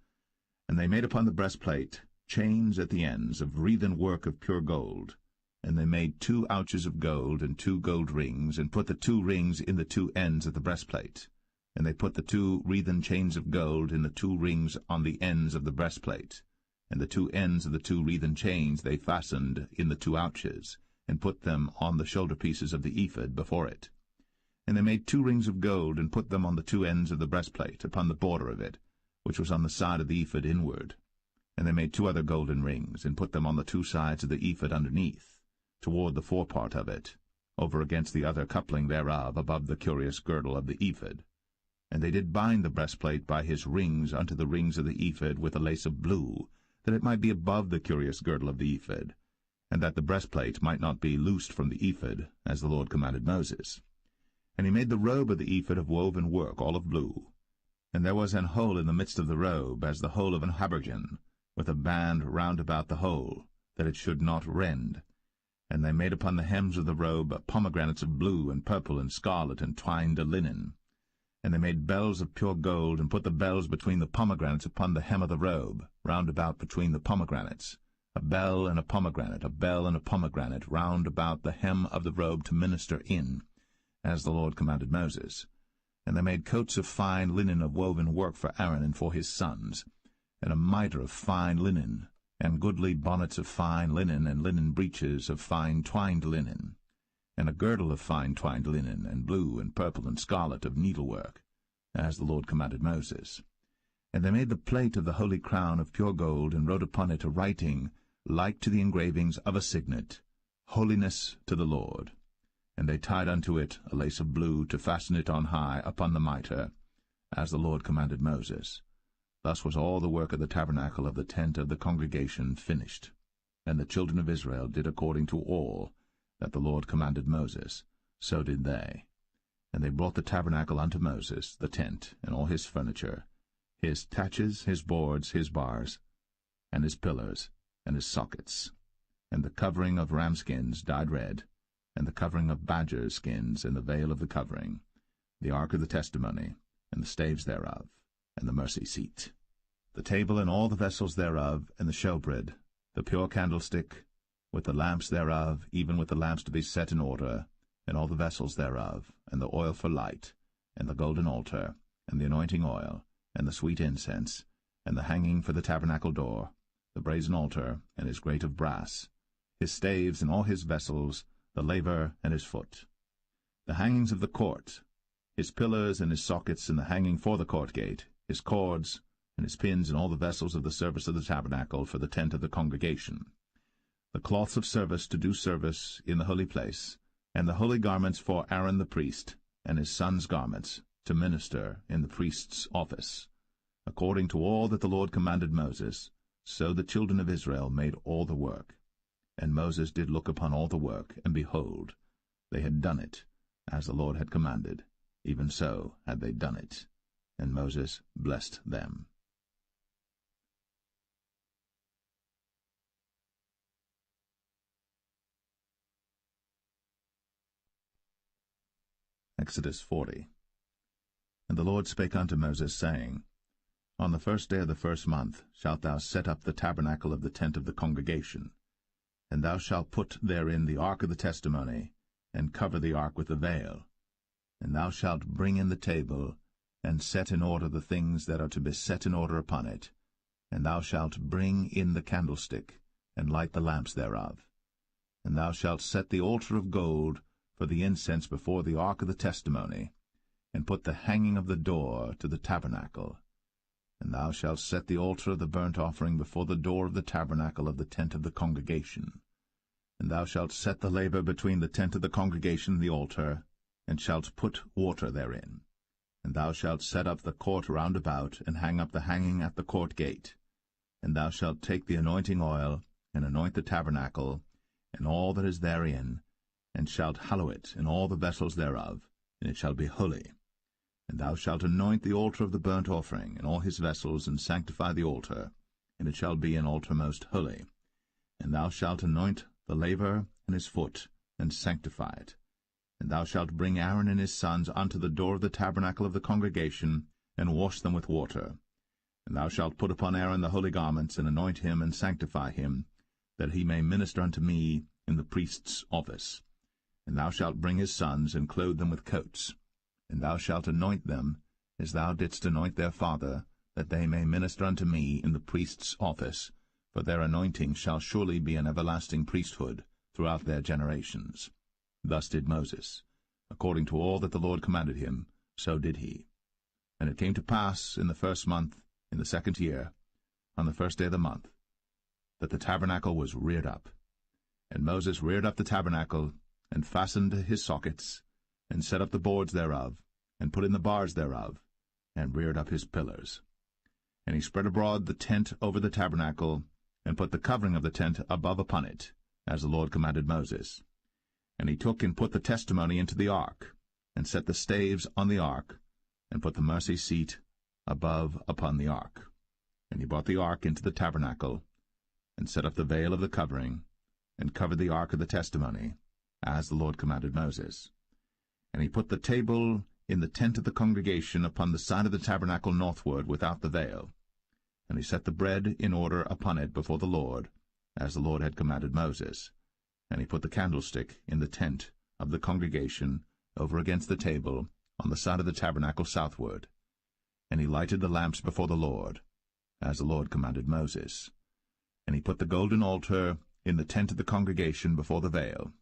And they made upon the breastplate chains at the ends of wreathen work of pure gold. And they made 2 ouches of gold and 2 gold rings, and put the 2 rings in the 2 ends of the breastplate. And they put the 2 wreathen chains of gold in the 2 rings on the ends of the breastplate. And the 2 ends of the 2 wreathen chains they fastened in the 2 ouches, and put them on the shoulder pieces of the ephod before it. And they made 2 rings of gold, and put them on the 2 ends of the breastplate, upon the border of it, which was on the side of the ephod inward. And they made 2 other golden rings, and put them on the 2 sides of the ephod underneath, toward the forepart of it, over against the other coupling thereof, above the curious girdle of the ephod. And they did bind the breastplate by his rings unto the rings of the ephod with a lace of blue, that it might be above the curious girdle of the ephod, and that the breastplate might not be loosed from the ephod, as the Lord commanded Moses. And he made the robe of the ephod of woven work, all of blue. And there was an hole in the midst of the robe, as the hole of an habergeon, with a band round about the hole, that it should not rend. And they made upon the hems of the robe pomegranates of blue and purple and scarlet and twined linen. And they made bells of pure gold, and put the bells between the pomegranates upon the hem of the robe, round about between the pomegranates, a bell and a pomegranate round about the hem of the robe to minister in, as the Lord commanded Moses. And they made coats of fine linen of woven work for Aaron and for his sons, and a mitre of fine linen, and goodly bonnets of fine linen, and linen breeches of fine twined linen, and a girdle of fine twined linen, and blue and purple and scarlet of needlework, as the Lord commanded Moses. And they made the plate of the holy crown of pure gold, and wrote upon it a writing like to the engravings of a signet, Holiness to the Lord. And they tied unto it a lace of blue, to fasten it on high upon the mitre, as the Lord commanded Moses. Thus was all the work of the tabernacle of the tent of the congregation finished. And the children of Israel did according to all that the Lord commanded Moses, so did they. And they brought the tabernacle unto Moses, the tent, and all his furniture, his taches, his boards, his bars, and his pillars, and his sockets, and the covering of ram skins dyed red, and the covering of badger skins, and the veil of the covering, the ark of the testimony, and the staves thereof, and the mercy seat, the table and all the vessels thereof, and the showbread, the pure candlestick, with the lamps thereof, even with the lamps to be set in order, and all the vessels thereof, and the oil for light, and the golden altar, and the anointing oil, and the sweet incense, and the hanging for the tabernacle door, the brazen altar, and his grate of brass, his staves and all his vessels, the laver and his foot, the hangings of the court, his pillars and his sockets, and the hanging for the court gate, his cords, and his pins, and all the vessels of the service of the tabernacle for the tent of the congregation, the cloths of service to do service in the holy place, and the holy garments for Aaron the priest, and his sons' garments, to minister in the priest's office, according to all that the Lord commanded Moses. So the children of Israel made all the work. And Moses did look upon all the work, and behold, they had done it, as the Lord had commanded, even so had they done it. And Moses blessed them. Exodus 40. And the Lord spake unto Moses, saying, On the 1st day of the 1st month shalt thou set up the tabernacle of the tent of the congregation, and thou shalt put therein the ark of the testimony, and cover the ark with the veil. And thou shalt bring in the table, and set in order the things that are to be set in order upon it. And thou shalt bring in the candlestick, and light the lamps thereof. And thou shalt set the altar of gold for the incense before the ark of the testimony, and put the hanging of the door to the tabernacle. And thou shalt set the altar of the burnt offering before the door of the tabernacle of the tent of the congregation. And thou shalt set the laver between the tent of the congregation and the altar, and shalt put water therein. And thou shalt set up the court round about, and hang up the hanging at the court gate. And thou shalt take the anointing oil, and anoint the tabernacle, and all that is therein, and shalt hallow it, and all the vessels thereof, and it shall be holy. And thou shalt anoint the altar of the burnt offering, and all his vessels, and sanctify the altar, and it shall be an altar most holy. And thou shalt anoint the laver and his foot, and sanctify it. And thou shalt bring Aaron and his sons unto the door of the tabernacle of the congregation, and wash them with water. And thou shalt put upon Aaron the holy garments, and anoint him, and sanctify him, that he may minister unto me in the priest's office. And thou shalt bring his sons, and clothe them with coats. And thou shalt anoint them, as thou didst anoint their father, that they may minister unto me in the priest's office, for their anointing shall surely be an everlasting priesthood throughout their generations. Thus did Moses. According to all that the Lord commanded him, so did he. And it came to pass in the 1st month, in the 2nd year, on the 1st day of the month, that the tabernacle was reared up. And Moses reared up the tabernacle, and fastened his sockets, and set up the boards thereof, and put in the bars thereof, and reared up his pillars. And he spread abroad the tent over the tabernacle, and put the covering of the tent above upon it, as the Lord commanded Moses. And he took and put the testimony into the ark, and set the staves on the ark, and put the mercy seat above upon the ark. And he brought the ark into the tabernacle, and set up the veil of the covering, and covered the ark of the testimony, as the Lord commanded Moses. And he put the table in the tent of the congregation upon the side of the tabernacle northward without the veil. And he set the bread in order upon it before the Lord, as the Lord had commanded Moses. And he put the candlestick in the tent of the congregation over against the table on the side of the tabernacle southward. And he lighted the lamps before the Lord, as the Lord commanded Moses. And he put the golden altar in the tent of the congregation before the veil.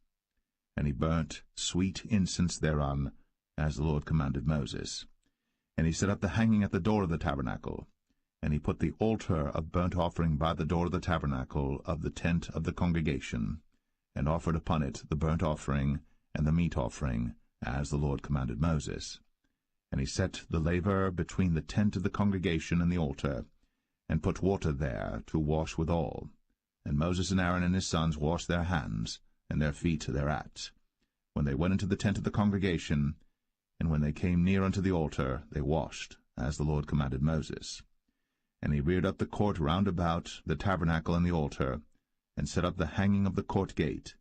And he burnt sweet incense thereon, as the Lord commanded Moses. And he set up the hanging at the door of the tabernacle. And he put the altar of burnt offering by the door of the tabernacle of the tent of the congregation, and offered upon it the burnt offering and the meat offering, as the Lord commanded Moses. And he set the laver between the tent of the congregation and the altar, and put water there to wash withal. And Moses and Aaron and his sons washed their hands, and their feet thereat, when they went into the tent of the congregation, and when they came near unto the altar, they washed, as the Lord commanded Moses. And he reared up the court round about the tabernacle and the altar, and set up the hanging of the court gate.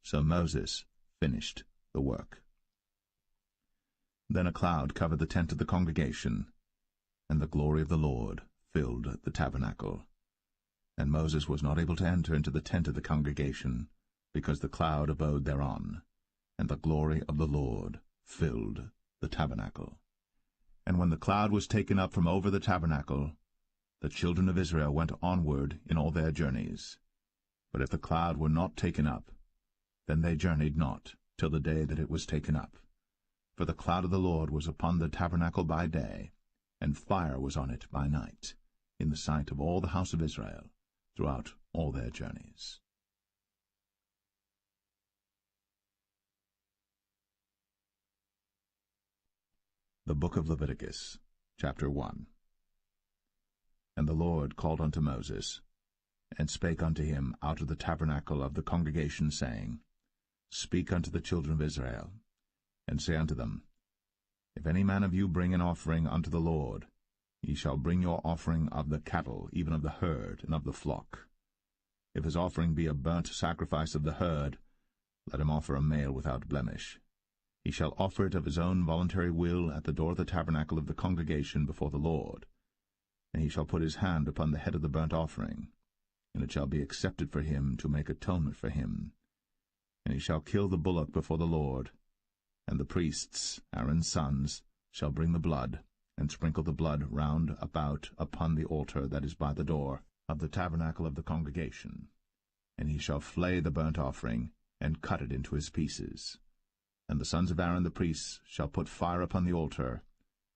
So Moses finished the work. Then a cloud covered the tent of the congregation, and the glory of the Lord filled the tabernacle. And Moses was not able to enter into the tent of the congregation, because the cloud abode thereon, and the glory of the Lord filled the tabernacle. And when the cloud was taken up from over the tabernacle, the children of Israel went onward in all their journeys. But if the cloud were not taken up, then they journeyed not till the day that it was taken up. For the cloud of the Lord was upon the tabernacle by day, and fire was on it by night, in the sight of all the house of Israel, throughout all their journeys. The Book of Leviticus, chapter 1. And the Lord called unto Moses, and spake unto him out of the tabernacle of the congregation, saying, Speak unto the children of Israel, and say unto them, If any man of you bring an offering unto the Lord, ye shall bring your offering of the cattle, even of the herd, and of the flock. If his offering be a burnt sacrifice of the herd, let him offer a male without blemish. He shall offer it of his own voluntary will at the door of the tabernacle of the congregation before the Lord. And he shall put his hand upon the head of the burnt offering, and it shall be accepted for him to make atonement for him. And he shall kill the bullock before the Lord, and the priests, Aaron's sons, shall bring the blood, and sprinkle the blood round about upon the altar that is by the door of the tabernacle of the congregation. And he shall flay the burnt offering, and cut it into his pieces. And the sons of Aaron the priests shall put fire upon the altar,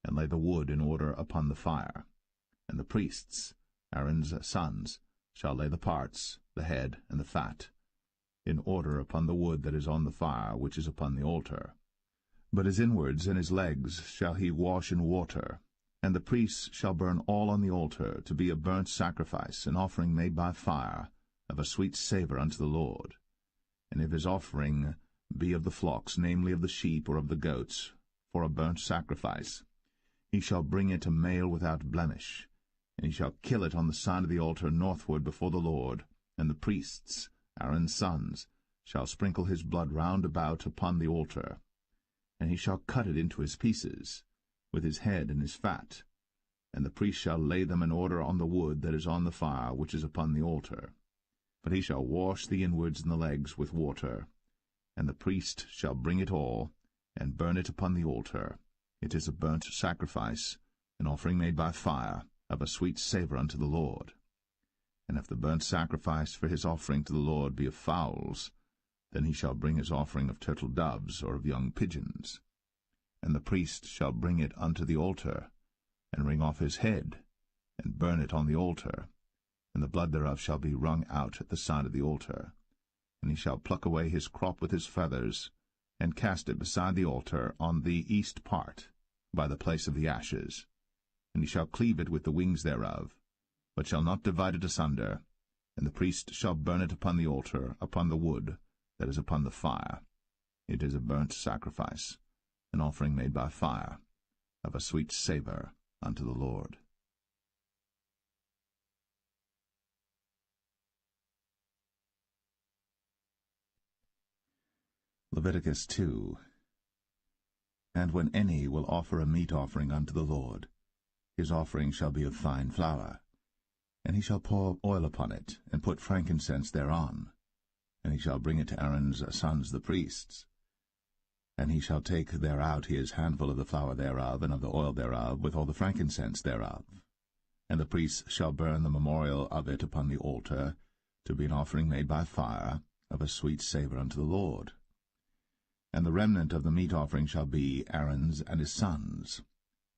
and lay the wood in order upon the fire. And the priests, Aaron's sons, shall lay the parts, the head, and the fat, in order upon the wood that is on the fire which is upon the altar. But his inwards and his legs shall he wash in water, and the priests shall burn all on the altar, to be a burnt sacrifice, an offering made by fire, of a sweet savour unto the Lord. And if his offering be of the flocks, namely of the sheep or of the goats, for a burnt sacrifice, He shall bring it a male without blemish, and he shall kill it on the side of the altar northward before the Lord, and the priests, Aaron's sons, shall sprinkle his blood round about upon the altar. And he shall cut it into his pieces, with his head and his fat, and the priest shall lay them in order on the wood that is on the fire which is upon the altar. But he shall wash the inwards and the legs with water, and the priest shall bring it all, and burn it upon the altar. It is a burnt sacrifice, an offering made by fire, of a sweet savour unto the Lord. And if the burnt sacrifice for his offering to the Lord be of fowls, then he shall bring his offering of turtle doves or of young pigeons. And the priest shall bring it unto the altar, and wring off his head, and burn it on the altar, and the blood thereof shall be wrung out at the side of the altar. And he shall pluck away his crop with his feathers, and cast it beside the altar on the east part, by the place of the ashes. And he shall cleave it with the wings thereof, but shall not divide it asunder. And the priest shall burn it upon the altar, upon the wood that is upon the fire. It is a burnt sacrifice, an offering made by fire, of a sweet savour unto the Lord. Leviticus 2. And when any will offer a meat offering unto the Lord, his offering shall be of fine flour, and he shall pour oil upon it, and put frankincense thereon, and he shall bring it to Aaron's sons the priests. And he shall take thereout his handful of the flour thereof, and of the oil thereof, with all the frankincense thereof. And the priests shall burn the memorial of it upon the altar, to be an offering made by fire, of a sweet savour unto the Lord. And the remnant of the meat offering shall be Aaron's and his sons.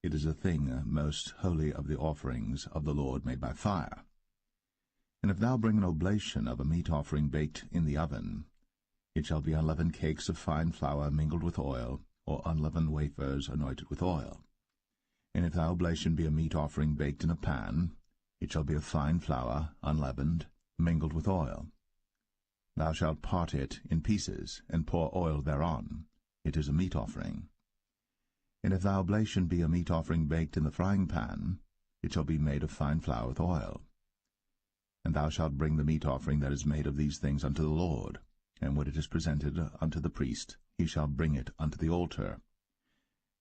It is a thing most holy of the offerings of the Lord made by fire. And if thou bring an oblation of a meat offering baked in the oven, it shall be unleavened cakes of fine flour mingled with oil, or unleavened wafers anointed with oil. And if thy oblation be a meat offering baked in a pan, it shall be of fine flour, unleavened, mingled with oil. Thou shalt part it in pieces, and pour oil thereon. It is a meat offering. And if thy oblation be a meat offering baked in the frying pan, it shall be made of fine flour with oil. And thou shalt bring the meat offering that is made of these things unto the Lord, and when it is presented unto the priest, he shall bring it unto the altar.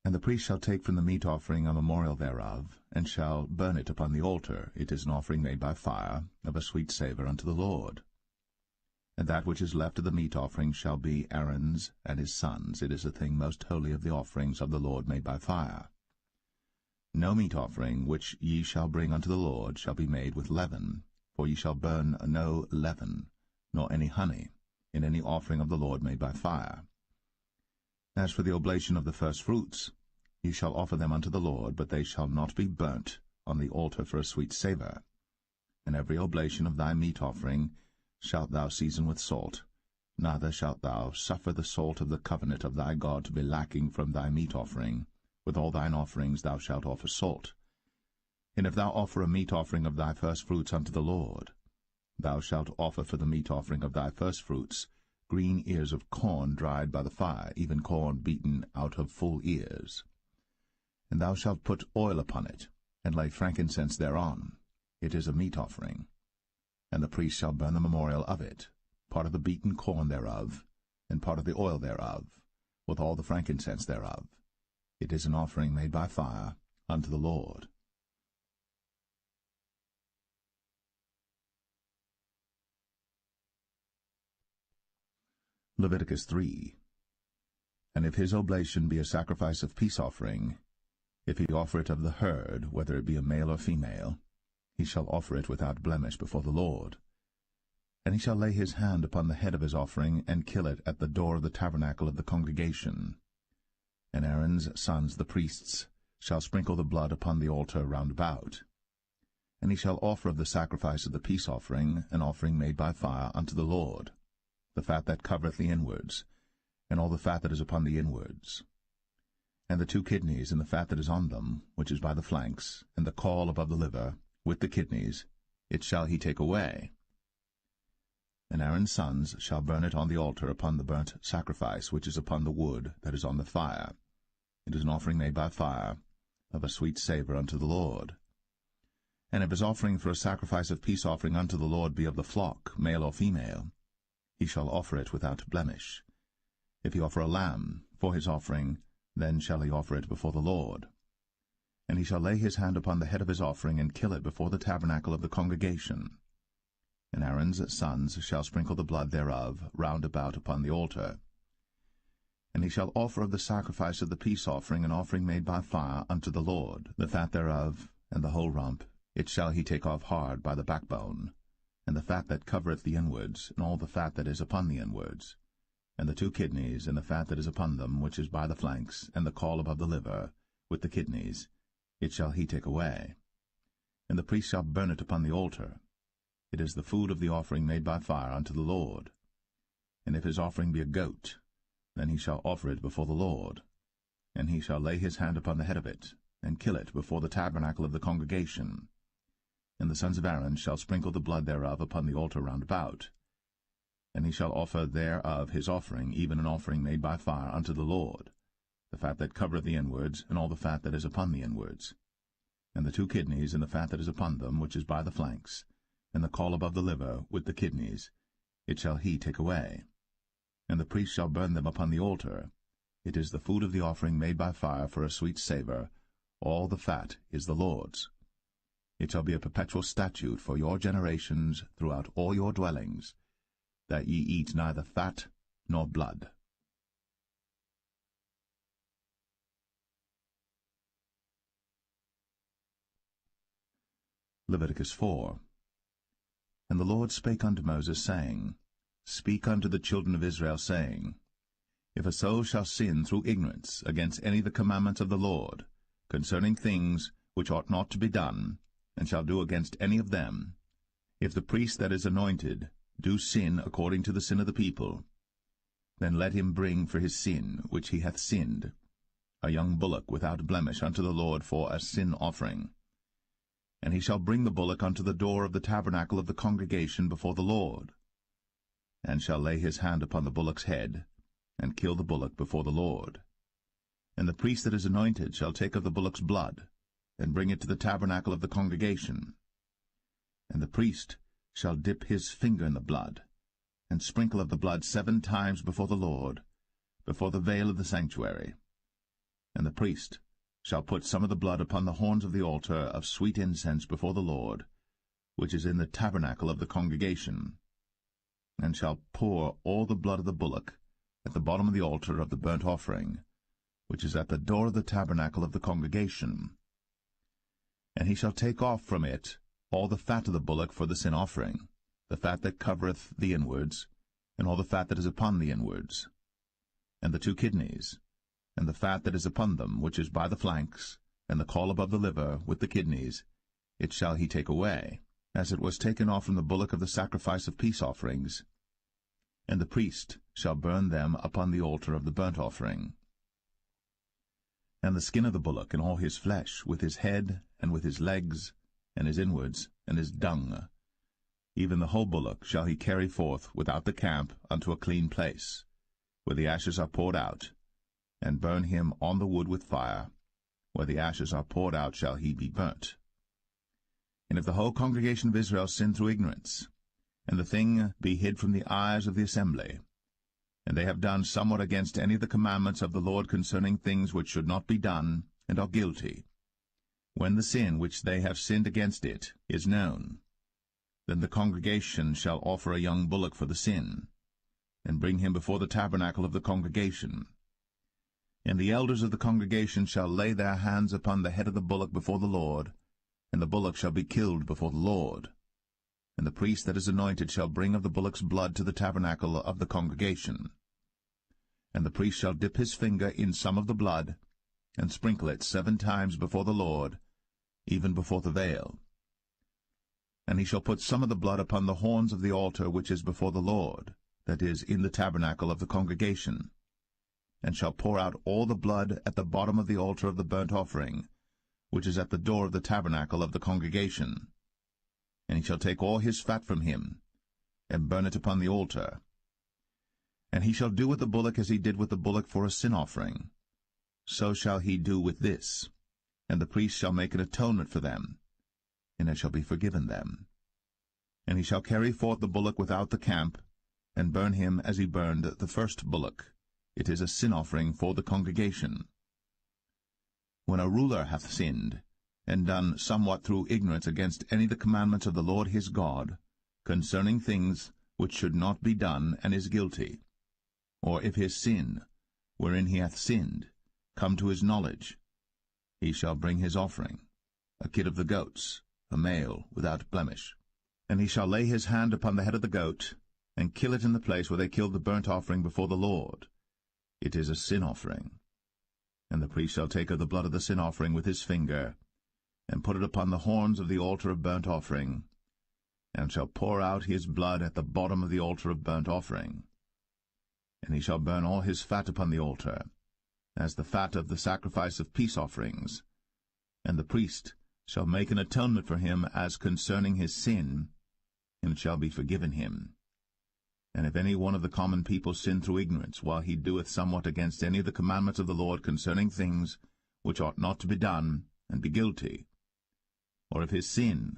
And the priest shall take from the meat offering a memorial thereof, and shall burn it upon the altar. It is an offering made by fire, of a sweet savour unto the Lord. And that which is left of the meat offering shall be Aaron's and his sons. It is a thing most holy of the offerings of the Lord made by fire. No meat offering which ye shall bring unto the Lord shall be made with leaven, for ye shall burn no leaven, nor any honey, in any offering of the Lord made by fire. As for the oblation of the firstfruits, ye shall offer them unto the Lord, but they shall not be burnt on the altar for a sweet savour. And every oblation of thy meat offering shalt thou season with salt, neither shalt thou suffer the salt of the covenant of thy God to be lacking from thy meat offering. With all thine offerings thou shalt offer salt. And if thou offer a meat offering of thy firstfruits unto the Lord, thou shalt offer for the meat offering of thy firstfruits green ears of corn dried by the fire, even corn beaten out of full ears. And thou shalt put oil upon it, and lay frankincense thereon. It is a meat offering. And the priest shall burn the memorial of it, part of the beaten corn thereof, and part of the oil thereof, with all the frankincense thereof. It is an offering made by fire unto the Lord. Leviticus 3. And if his oblation be a sacrifice of peace offering, if he offer it of the herd, whether it be a male or female, he shall offer it without blemish before the Lord. And he shall lay his hand upon the head of his offering, and kill it at the door of the tabernacle of the congregation. And Aaron's sons the priests shall sprinkle the blood upon the altar round about. And he shall offer of the sacrifice of the peace offering an offering made by fire unto the Lord, the fat that covereth the inwards, and all the fat that is upon the inwards, and the 2 kidneys, and the fat that is on them, which is by the flanks, and the caul above the liver, with the kidneys, it shall he take away. And Aaron's sons shall burn it on the altar upon the burnt sacrifice which is upon the wood that is on the fire. It is an offering made by fire, of a sweet savour unto the Lord. And if his offering for a sacrifice of peace offering unto the Lord be of the flock, male or female, he shall offer it without blemish. If he offer a lamb for his offering, then shall he offer it before the Lord. And he shall lay his hand upon the head of his offering, and kill it before the tabernacle of the congregation. And Aaron's sons shall sprinkle the blood thereof round about upon the altar. And he shall offer of the sacrifice of the peace offering an offering made by fire unto the Lord, the fat thereof, and the whole rump, it shall he take off hard by the backbone, and the fat that covereth the inwards, and all the fat that is upon the inwards, and the 2 kidneys, and the fat that is upon them, which is by the flanks, and the caul above the liver, with the kidneys, it shall he take away. And the priest shall burn it upon the altar. It is the food of the offering made by fire unto the Lord. And if his offering be a goat, then he shall offer it before the Lord. And he shall lay his hand upon the head of it, and kill it before the tabernacle of the congregation. And the sons of Aaron shall sprinkle the blood thereof upon the altar round about. And he shall offer thereof his offering, even an offering made by fire unto the Lord, the fat that covereth the inwards, and all the fat that is upon the inwards, and the 2 kidneys, and the fat that is upon them, which is by the flanks, and the caul above the liver, with the kidneys, it shall he take away. And the priest shall burn them upon the altar. It is the food of the offering made by fire for a sweet savour. All the fat is the Lord's. It shall be a perpetual statute for your generations throughout all your dwellings, that ye eat neither fat nor blood. Leviticus 4. And the Lord spake unto Moses, saying, Speak unto the children of Israel, saying, If a soul shall sin through ignorance against any of the commandments of the Lord, concerning things which ought not to be done, and shall do against any of them, if the priest that is anointed do sin according to the sin of the people, then let him bring for his sin which he hath sinned a young bullock without blemish unto the Lord for a sin offering. And he shall bring the bullock unto the door of the tabernacle of the congregation before the Lord, and shall lay his hand upon the bullock's head, and kill the bullock before the Lord. And the priest that is anointed shall take of the bullock's blood, and bring it to the tabernacle of the congregation. And the priest shall dip his finger in the blood, and sprinkle of the blood 7 times before the Lord, before the veil of the sanctuary. And the priest shall put some of the blood upon the horns of the altar of sweet incense before the Lord, which is in the tabernacle of the congregation, and shall pour all the blood of the bullock at the bottom of the altar of the burnt offering, which is at the door of the tabernacle of the congregation. And he shall take off from it all the fat of the bullock for the sin offering, the fat that covereth the inwards, and all the fat that is upon the inwards, and the 2 kidneys, and the fat that is upon them, which is by the flanks, and the caul above the liver, with the kidneys, it shall he take away, as it was taken off from the bullock of the sacrifice of peace offerings. And the priest shall burn them upon the altar of the burnt offering. And the skin of the bullock, and all his flesh, with his head, and with his legs, and his inwards, and his dung, even the whole bullock shall he carry forth without the camp unto a clean place, where the ashes are poured out, and burn him on the wood with fire. Where the ashes are poured out shall he be burnt. And if the whole congregation of Israel sin through ignorance, and the thing be hid from the eyes of the assembly, and they have done somewhat against any of the commandments of the Lord concerning things which should not be done, and are guilty, when the sin which they have sinned against it is known, then the congregation shall offer a young bullock for the sin, and bring him before the tabernacle of the congregation. And the elders of the congregation shall lay their hands upon the head of the bullock before the Lord, and the bullock shall be killed before the Lord. And the priest that is anointed shall bring of the bullock's blood to the tabernacle of the congregation. And the priest shall dip his finger in some of the blood, and sprinkle it 7 times before the Lord, even before the veil. And he shall put some of the blood upon the horns of the altar which is before the Lord, that is, in the tabernacle of the congregation, and shall pour out all the blood at the bottom of the altar of the burnt offering, which is at the door of the tabernacle of the congregation. And he shall take all his fat from him, and burn it upon the altar. And he shall do with the bullock as he did with the bullock for a sin offering. So shall he do with this. And the priest shall make an atonement for them, and it shall be forgiven them. And he shall carry forth the bullock without the camp, and burn him as he burned the first bullock. It is a sin offering for the congregation. When a ruler hath sinned, and done somewhat through ignorance against any of the commandments of the Lord his God, concerning things which should not be done, and is guilty, or if his sin, wherein he hath sinned, come to his knowledge, he shall bring his offering, a kid of the goats, a male without blemish. And he shall lay his hand upon the head of the goat, and kill it in the place where they killed the burnt offering before the Lord. It is a sin offering. And the priest shall take of the blood of the sin offering with his finger, and put it upon the horns of the altar of burnt offering, and shall pour out his blood at the bottom of the altar of burnt offering. And he shall burn all his fat upon the altar, as the fat of the sacrifice of peace offerings. And the priest shall make an atonement for him as concerning his sin, and it shall be forgiven him. And if any one of the common people sin through ignorance, while he doeth somewhat against any of the commandments of the Lord concerning things which ought not to be done, and be guilty, or if his sin,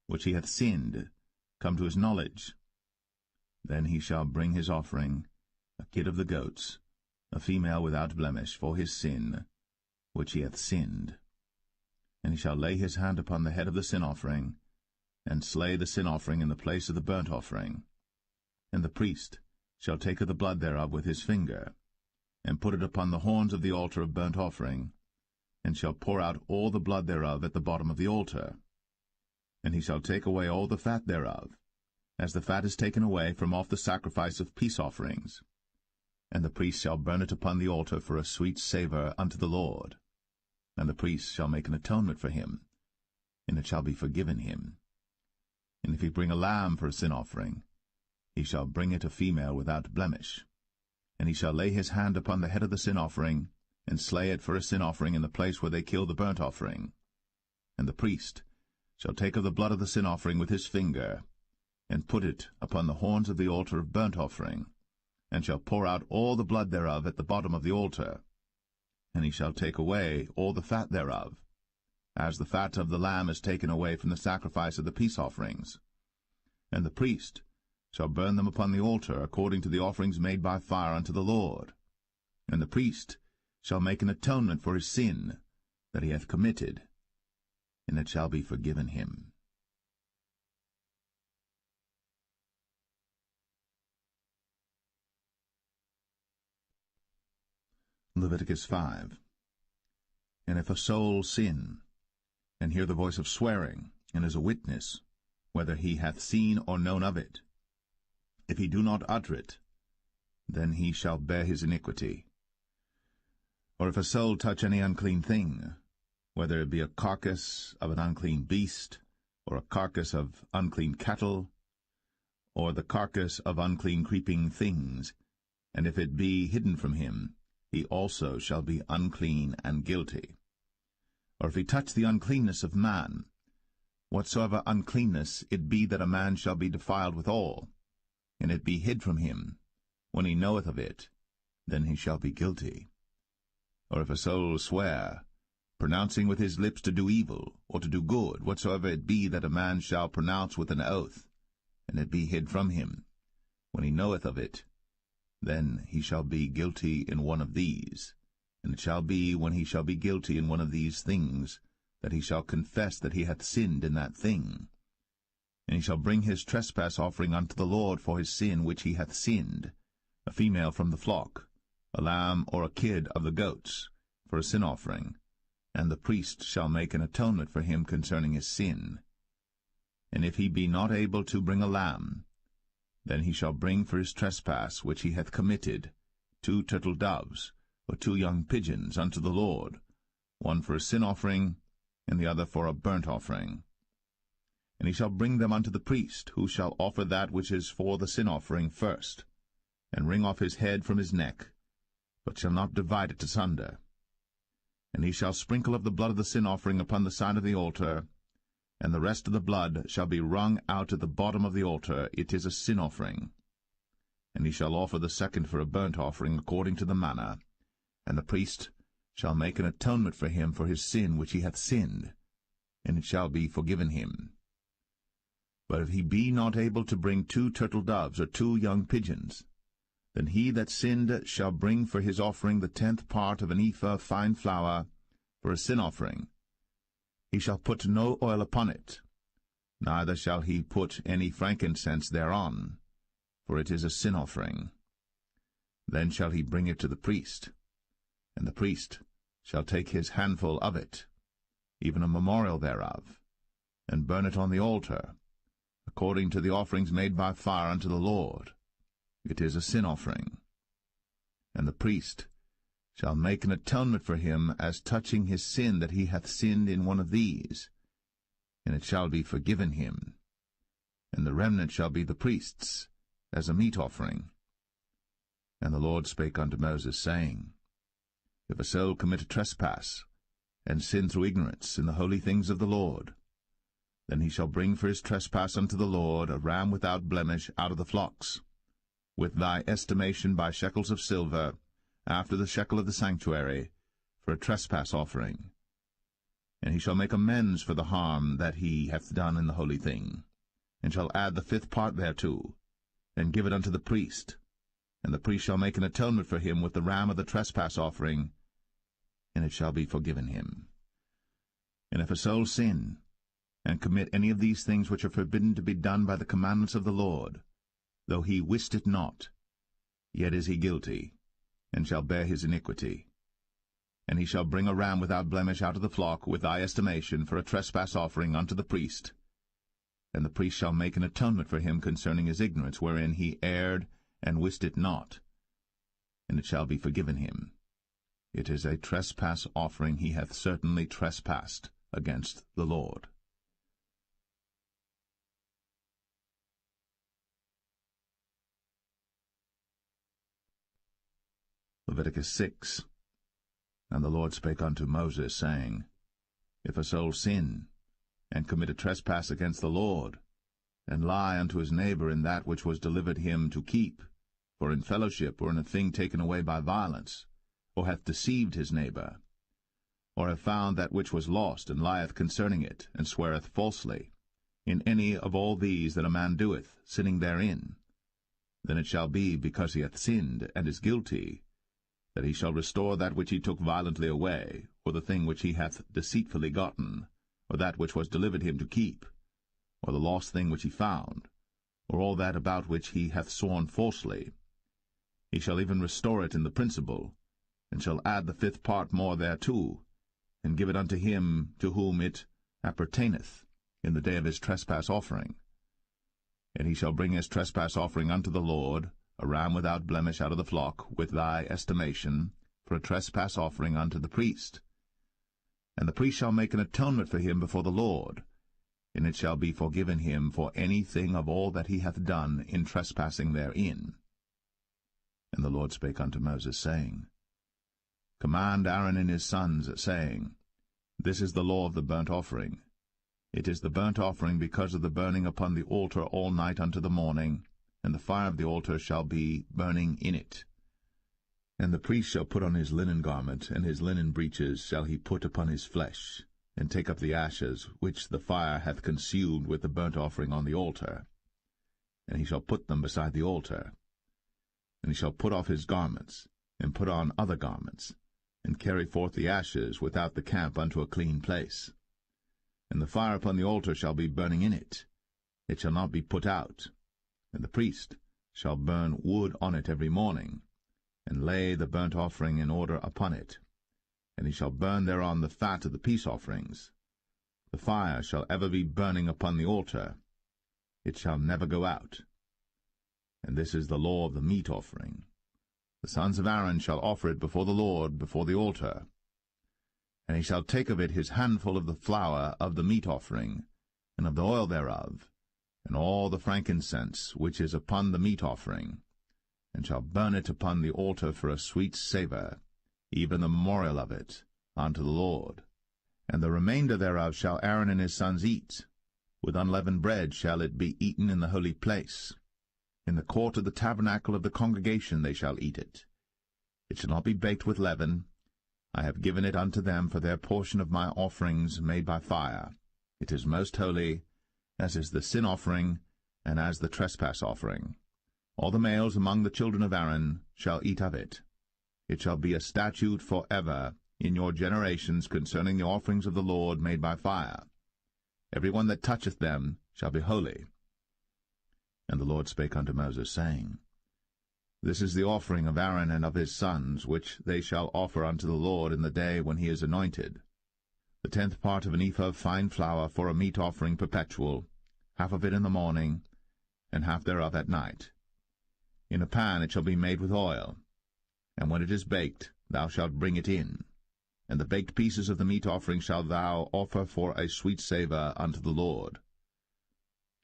which he hath sinned, come to his knowledge, then he shall bring his offering, a kid of the goats, a female without blemish, for his sin, which he hath sinned. And he shall lay his hand upon the head of the sin offering, and slay the sin offering in the place of the burnt offering. And the priest shall take of the blood thereof with his finger, and put it upon the horns of the altar of burnt offering, and shall pour out all the blood thereof at the bottom of the altar. And he shall take away all the fat thereof, as the fat is taken away from off the sacrifice of peace offerings. And the priest shall burn it upon the altar for a sweet savour unto the Lord. And the priest shall make an atonement for him, and it shall be forgiven him. And if he bring a lamb for a sin offering, he shall bring it a female without blemish. And he shall lay his hand upon the head of the sin offering, and slay it for a sin offering in the place where they kill the burnt offering. And the priest shall take of the blood of the sin offering with his finger, and put it upon the horns of the altar of burnt offering, and shall pour out all the blood thereof at the bottom of the altar. And he shall take away all the fat thereof, as the fat of the lamb is taken away from the sacrifice of the peace offerings. And the priest shall burn them upon the altar according to the offerings made by fire unto the Lord. And the priest shall make an atonement for his sin that he hath committed, and it shall be forgiven him. Leviticus 5. And if a soul sin, and hear the voice of swearing, and is a witness, whether he hath seen or known of it, if he do not utter it, then he shall bear his iniquity. Or if a soul touch any unclean thing, whether it be a carcass of an unclean beast, or a carcass of unclean cattle, or the carcass of unclean creeping things, and if it be hidden from him, he also shall be unclean and guilty. Or if he touch the uncleanness of man, whatsoever uncleanness it be that a man shall be defiled withal, and it be hid from him, when he knoweth of it, then he shall be guilty. Or if a soul swear, pronouncing with his lips to do evil, or to do good, whatsoever it be that a man shall pronounce with an oath, and it be hid from him, when he knoweth of it, then he shall be guilty in one of these. And it shall be, when he shall be guilty in one of these things, that he shall confess that he hath sinned in that thing. And he shall bring his trespass offering unto the Lord for his sin which he hath sinned, a female from the flock, a lamb or a kid of the goats, for a sin offering, and the priest shall make an atonement for him concerning his sin. And if he be not able to bring a lamb, then he shall bring for his trespass which he hath committed 2 turtle doves, or 2 young pigeons unto the Lord, one for a sin offering, and the other for a burnt offering. And he shall bring them unto the priest, who shall offer that which is for the sin offering first, and wring off his head from his neck, but shall not divide it asunder. And he shall sprinkle of the blood of the sin offering upon the side of the altar, and the rest of the blood shall be wrung out at the bottom of the altar. It is a sin offering. And he shall offer the second for a burnt offering according to the manner, and the priest shall make an atonement for him for his sin which he hath sinned, and it shall be forgiven him. But if he be not able to bring 2 turtle-doves or 2 young pigeons, then he that sinned shall bring for his offering the 10th part of an ephah of fine flour for a sin offering. He shall put no oil upon it, neither shall he put any frankincense thereon, for it is a sin offering. Then shall he bring it to the priest, and the priest shall take his handful of it, even a memorial thereof, and burn it on the altar, according to the offerings made by fire unto the Lord. It is a sin offering. And the priest shall make an atonement for him as touching his sin that he hath sinned in one of these, and it shall be forgiven him. And the remnant shall be the priest's, as a meat offering. And the Lord spake unto Moses, saying, If a soul commit a trespass, and sin through ignorance in the holy things of the Lord, then he shall bring for his trespass unto the Lord a ram without blemish out of the flocks, with thy estimation by shekels of silver, after the shekel of the sanctuary, for a trespass offering. And he shall make amends for the harm that he hath done in the holy thing, and shall add the 5th part thereto, and give it unto the priest. And the priest shall make an atonement for him with the ram of the trespass offering, and it shall be forgiven him. And if a soul sin, and commit any of these things which are forbidden to be done by the commandments of the Lord, though he wist it not, yet is he guilty, and shall bear his iniquity. And he shall bring a ram without blemish out of the flock, with thy estimation, for a trespass offering unto the priest. And the priest shall make an atonement for him concerning his ignorance, wherein he erred and wist it not, and it shall be forgiven him. It is a trespass offering. He hath certainly trespassed against the Lord. Leviticus 6. And the Lord spake unto Moses, saying, If a soul sin, and commit a trespass against the Lord, and lie unto his neighbor in that which was delivered him to keep, for in fellowship, or in a thing taken away by violence, or hath deceived his neighbor, or have found that which was lost, and lieth concerning it, and sweareth falsely, in any of all these that a man doeth, sinning therein, then it shall be, because he hath sinned, and is guilty, that he shall restore that which he took violently away, or the thing which he hath deceitfully gotten, or that which was delivered him to keep, or the lost thing which he found, or all that about which he hath sworn falsely. He shall even restore it in the principal, and shall add the 5th part more thereto, and give it unto him to whom it appertaineth in the day of his trespass offering. And he shall bring his trespass offering unto the Lord, a ram without blemish out of the flock, with thy estimation, for a trespass offering unto the priest. And the priest shall make an atonement for him before the Lord, and it shall be forgiven him for anything of all that he hath done in trespassing therein. And the Lord spake unto Moses, saying, Command Aaron and his sons, saying, This is the law of the burnt offering. It is the burnt offering because of the burning upon the altar all night unto the morning, and the fire of the altar shall be burning in it. And the priest shall put on his linen garment, and his linen breeches shall he put upon his flesh, and take up the ashes which the fire hath consumed with the burnt offering on the altar. And he shall put them beside the altar. And he shall put off his garments, and put on other garments, and carry forth the ashes without the camp unto a clean place. And the fire upon the altar shall be burning in it. It shall not be put out. And the priest shall burn wood on it every morning, and lay the burnt offering in order upon it. And he shall burn thereon the fat of the peace offerings. The fire shall ever be burning upon the altar. It shall never go out. And this is the law of the meat offering. The sons of Aaron shall offer it before the Lord, before the altar. And he shall take of it his handful of the flour of the meat offering, and of the oil thereof, and all the frankincense which is upon the meat offering, and shall burn it upon the altar for a sweet savour, even the memorial of it, unto the Lord. And the remainder thereof shall Aaron and his sons eat. With unleavened bread shall it be eaten in the holy place. In the court of the tabernacle of the congregation they shall eat it. It shall not be baked with leaven, I have given it unto them for their portion of my offerings made by fire. It is most holy, as is the sin offering, and as the trespass offering. All the males among the children of Aaron shall eat of it. It shall be a statute for ever in your generations concerning the offerings of the Lord made by fire. Every one that toucheth them shall be holy. And the Lord spake unto Moses, saying, This is the offering of Aaron and of his sons, which they shall offer unto the Lord in the day when he is anointed. The 10th part of an ephah of fine flour for a meat offering perpetual, half of it in the morning, and half thereof at night. In a pan it shall be made with oil, and when it is baked thou shalt bring it in. And the baked pieces of the meat offering shalt thou offer for a sweet savour unto the Lord.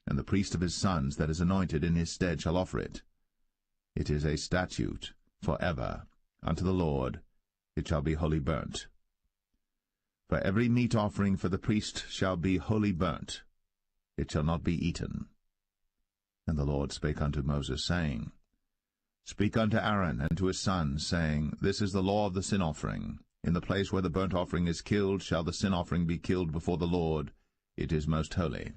And the priest of his sons that is anointed in his stead shall offer it. It is a statute for ever unto the Lord, it shall be wholly burnt. For every meat offering for the priest shall be wholly burnt, it shall not be eaten. And the Lord spake unto Moses, saying, Speak unto Aaron and to his sons, saying, This is the law of the sin offering. In the place where the burnt offering is killed shall the sin offering be killed before the Lord. It is most holy.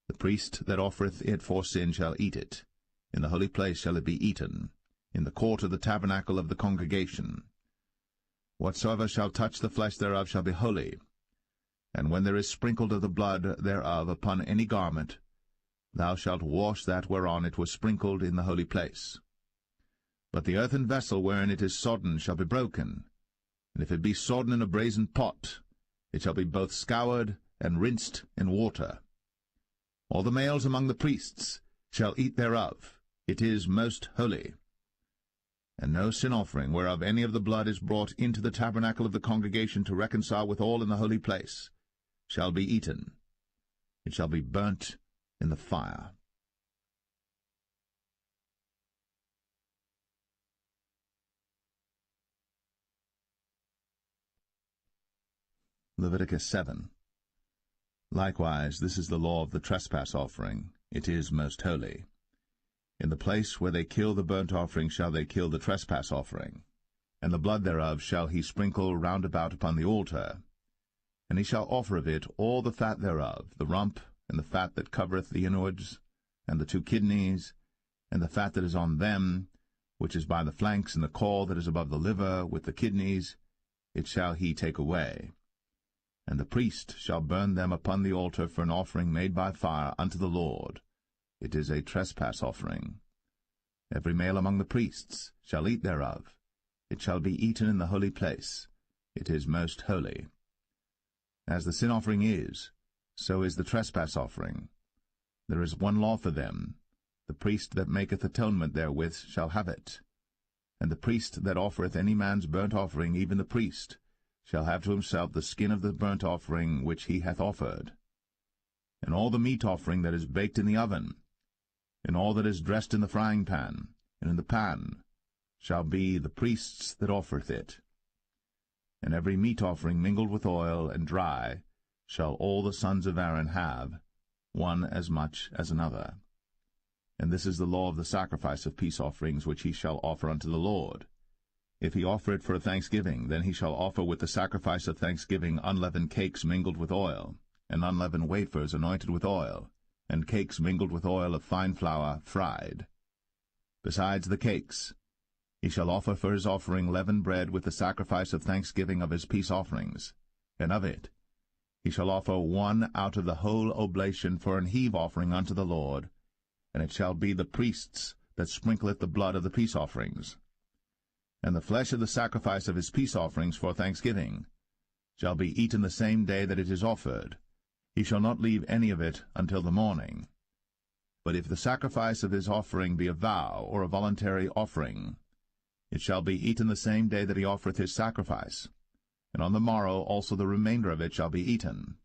The priest that offereth it for sin shall eat it. In the holy place shall it be eaten, in the court of the tabernacle of the congregation. Whatsoever shall touch the flesh thereof shall be holy. And when there is sprinkled of the blood thereof upon any garment, thou shalt wash that whereon it was sprinkled in the holy place. But the earthen vessel wherein it is sodden shall be broken, and if it be sodden in a brazen pot, it shall be both scoured and rinsed in water. All the males among the priests shall eat thereof. It is most holy. And no sin offering, whereof any of the blood is brought into the tabernacle of the congregation to reconcile with all in the holy place, shall be eaten. It shall be burnt in the fire. Leviticus 7. Likewise, this is the law of the trespass offering. It is most holy. In the place where they kill the burnt offering shall they kill the trespass offering, and the blood thereof shall he sprinkle round about upon the altar. And he shall offer of it all the fat thereof, the rump, and the fat that covereth the inwards, and the 2 kidneys, and the fat that is on them, which is by the flanks, and the caul that is above the liver, with the kidneys, it shall he take away. And the priest shall burn them upon the altar for an offering made by fire unto the Lord. It is a trespass offering. Every male among the priests shall eat thereof. It shall be eaten in the holy place. It is most holy. As the sin offering is, so is the trespass offering. There is one law for them. The priest that maketh atonement therewith shall have it. And the priest that offereth any man's burnt offering, even the priest, shall have to himself the skin of the burnt offering which he hath offered. And all the meat offering that is baked in the oven, and all that is dressed in the frying pan, and in the pan, shall be the priest's that offereth it. And every meat offering mingled with oil and dry shall all the sons of Aaron have, one as much as another. And this is the law of the sacrifice of peace offerings which he shall offer unto the Lord. If he offer it for a thanksgiving, then he shall offer with the sacrifice of thanksgiving unleavened cakes mingled with oil, and unleavened wafers anointed with oil, and cakes mingled with oil of fine flour fried. Besides the cakes, he shall offer for his offering leavened bread with the sacrifice of thanksgiving of his peace offerings, and of it he shall offer one out of the whole oblation for an heave offering unto the Lord, and it shall be the priest's that sprinkleth the blood of the peace offerings. And the flesh of the sacrifice of his peace offerings for thanksgiving shall be eaten the same day that it is offered. He shall not leave any of it until the morning. But if the sacrifice of his offering be a vow or a voluntary offering, it shall be eaten the same day that he offereth his sacrifice, and on the morrow also the remainder of it shall be eaten.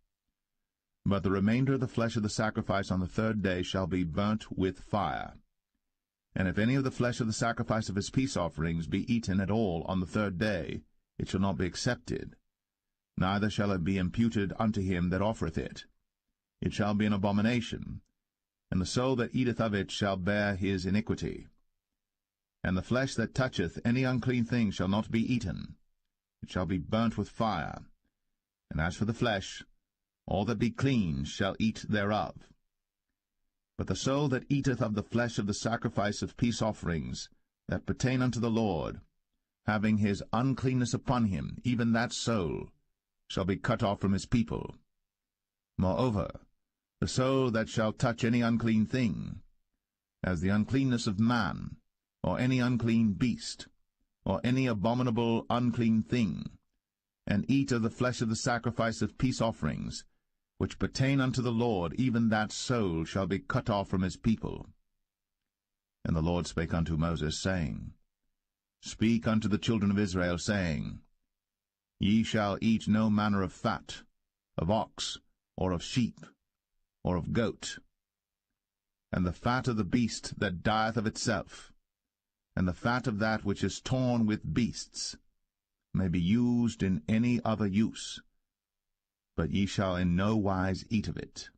But the remainder of the flesh of the sacrifice on the 3rd day shall be burnt with fire. And if any of the flesh of the sacrifice of his peace offerings be eaten at all on the 3rd day, it shall not be accepted, neither shall it be imputed unto him that offereth it. It shall be an abomination, and the soul that eateth of it shall bear his iniquity. And the flesh that toucheth any unclean thing shall not be eaten. it shall be burnt with fire. And as for the flesh, all that be clean shall eat thereof. But the soul that eateth of the flesh of the sacrifice of peace offerings that pertain unto the Lord, having his uncleanness upon him, even that soul shall be cut off from his people. Moreover, the soul that shall touch any unclean thing, as the uncleanness of man, or any unclean beast, or any abominable unclean thing, and eat of the flesh of the sacrifice of peace offerings, which pertain unto the Lord, even that soul shall be cut off from his people. And the Lord spake unto Moses, saying, Speak unto the children of Israel, saying, Ye shall eat no manner of fat, of ox, or of sheep, or of goat, and the fat of the beast that dieth of itself, and the fat of that which is torn with beasts, may be used in any other use, but ye shall in no wise eat of it.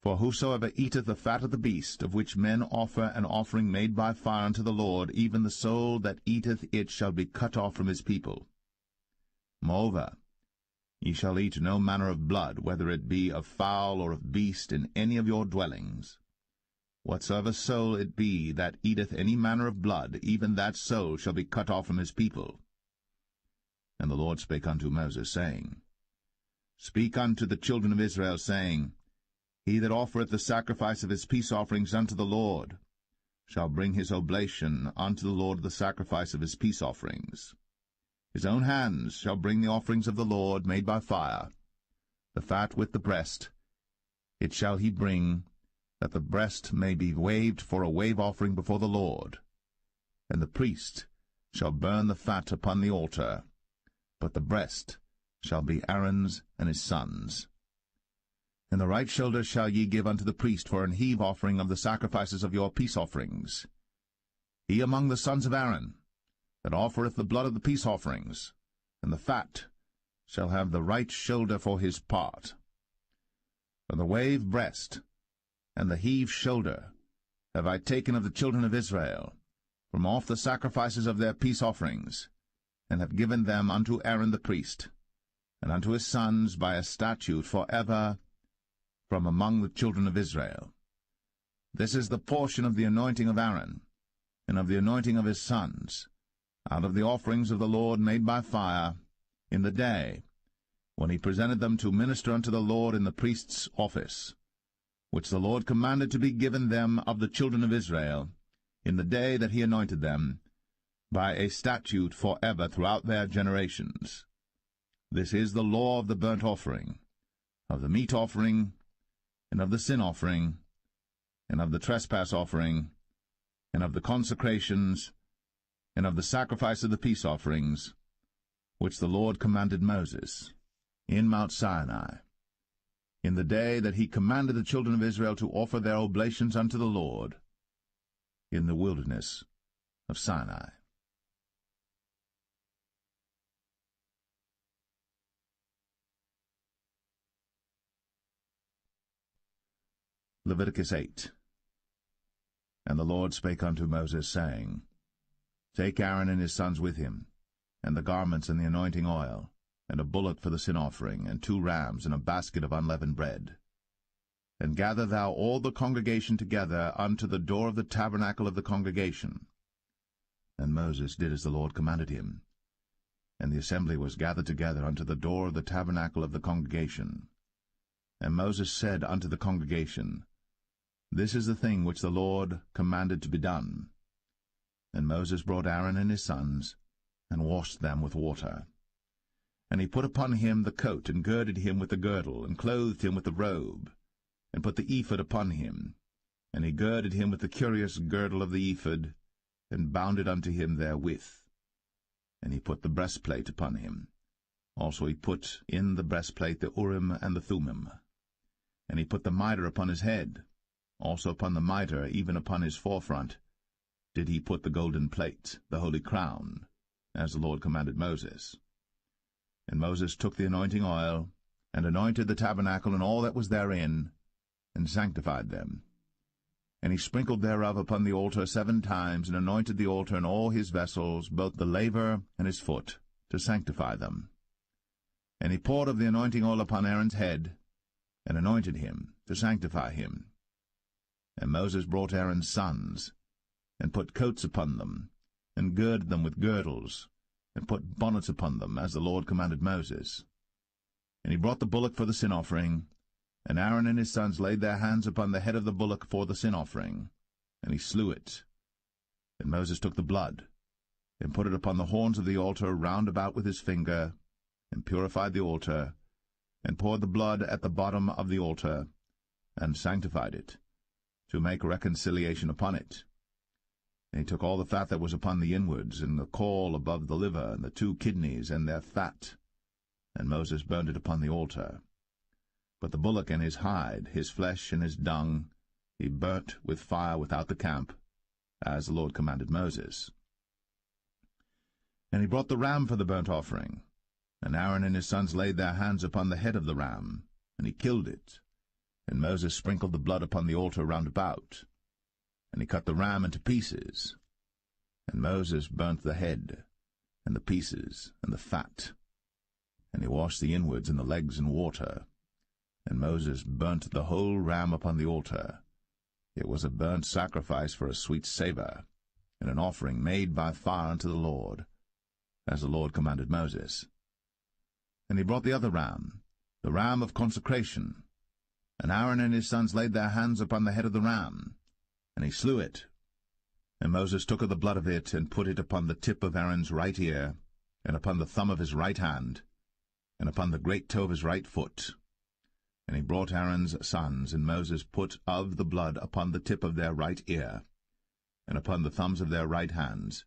For whosoever eateth the fat of the beast, of which men offer an offering made by fire unto the Lord, even the soul that eateth it shall be cut off from his people. Moreover, ye shall eat no manner of blood, whether it be of fowl or of beast, in any of your dwellings. Whatsoever soul it be that eateth any manner of blood, even that soul shall be cut off from his people. And the Lord spake unto Moses, saying, Speak unto the children of Israel, saying, He that offereth the sacrifice of his peace offerings unto the Lord shall bring his oblation unto the Lord the sacrifice of his peace offerings. His own hands shall bring the offerings of the Lord made by fire, the fat with the breast. It shall he bring, that the breast may be waved for a wave offering before the Lord. And the priest shall burn the fat upon the altar, but the breast shall be Aaron's and his sons'. And the right shoulder shall ye give unto the priest for an heave offering of the sacrifices of your peace offerings. He among the sons of Aaron, that offereth the blood of the peace offerings, and the fat, shall have the right shoulder for his part. For the wave breast and the heave shoulder have I taken of the children of Israel, from off the sacrifices of their peace offerings, and have given them unto Aaron the priest, and unto his sons by a statute forever from among the children of Israel. This is the portion of the anointing of Aaron, and of the anointing of his sons, out of the offerings of the Lord made by fire, in the day when he presented them to minister unto the Lord in the priest's office, which the Lord commanded to be given them of the children of Israel, in the day that he anointed them, by a statute forever throughout their generations. This is the law of the burnt offering, of the meat offering, and of the sin offering, and of the trespass offering, and of the consecrations, and of the sacrifice of the peace offerings, which the Lord commanded Moses in Mount Sinai, in the day that he commanded the children of Israel to offer their oblations unto the Lord in the wilderness of Sinai. Leviticus 8. And the Lord spake unto Moses, saying, Take Aaron and his sons with him, and the garments and the anointing oil, and a bullock for the sin offering, and 2 rams, and a basket of unleavened bread. And gather thou all the congregation together unto the door of the tabernacle of the congregation. And Moses did as the Lord commanded him. And the assembly was gathered together unto the door of the tabernacle of the congregation. And Moses said unto the congregation, This is the thing which the Lord commanded to be done. And Moses brought Aaron and his sons, and washed them with water. And he put upon him the coat, and girded him with the girdle, and clothed him with the robe, and put the ephod upon him. And he girded him with the curious girdle of the ephod, and bound it unto him therewith. And he put the breastplate upon him. Also he put in the breastplate the Urim and the Thummim. And he put the mitre upon his head. Also upon the mitre, even upon his forefront, did he put the golden plate, the holy crown, as the Lord commanded Moses. And Moses took the anointing oil, and anointed the tabernacle and all that was therein, and sanctified them. And he sprinkled thereof upon the altar 7 times, and anointed the altar and all his vessels, both the laver and his foot, to sanctify them. And he poured of the anointing oil upon Aaron's head, and anointed him to sanctify him. And Moses brought Aaron's sons, and put coats upon them, and girded them with girdles, and put bonnets upon them, as the Lord commanded Moses. And he brought the bullock for the sin offering, and Aaron and his sons laid their hands upon the head of the bullock for the sin offering, and he slew it. And Moses took the blood, and put it upon the horns of the altar round about with his finger, and purified the altar, and poured the blood at the bottom of the altar, and sanctified it, to make reconciliation upon it. And he took all the fat that was upon the inwards, and the caul above the liver, and the 2 kidneys, and their fat, and Moses burned it upon the altar. But the bullock and his hide, his flesh and his dung, he burnt with fire without the camp, as the Lord commanded Moses. And he brought the ram for the burnt offering, and Aaron and his sons laid their hands upon the head of the ram, and he killed it. And Moses sprinkled the blood upon the altar round about, and he cut the ram into pieces. And Moses burnt the head, and the pieces, and the fat. And he washed the inwards and the legs in water. And Moses burnt the whole ram upon the altar. It was a burnt sacrifice for a sweet savour, and an offering made by fire unto the Lord, as the Lord commanded Moses. And he brought the other ram, the ram of consecration. And Aaron and his sons laid their hands upon the head of the ram, and he slew it. And Moses took of the blood of it, and put it upon the tip of Aaron's right ear, and upon the thumb of his right hand, and upon the great toe of his right foot. And he brought Aaron's sons, and Moses put of the blood upon the tip of their right ear, and upon the thumbs of their right hands,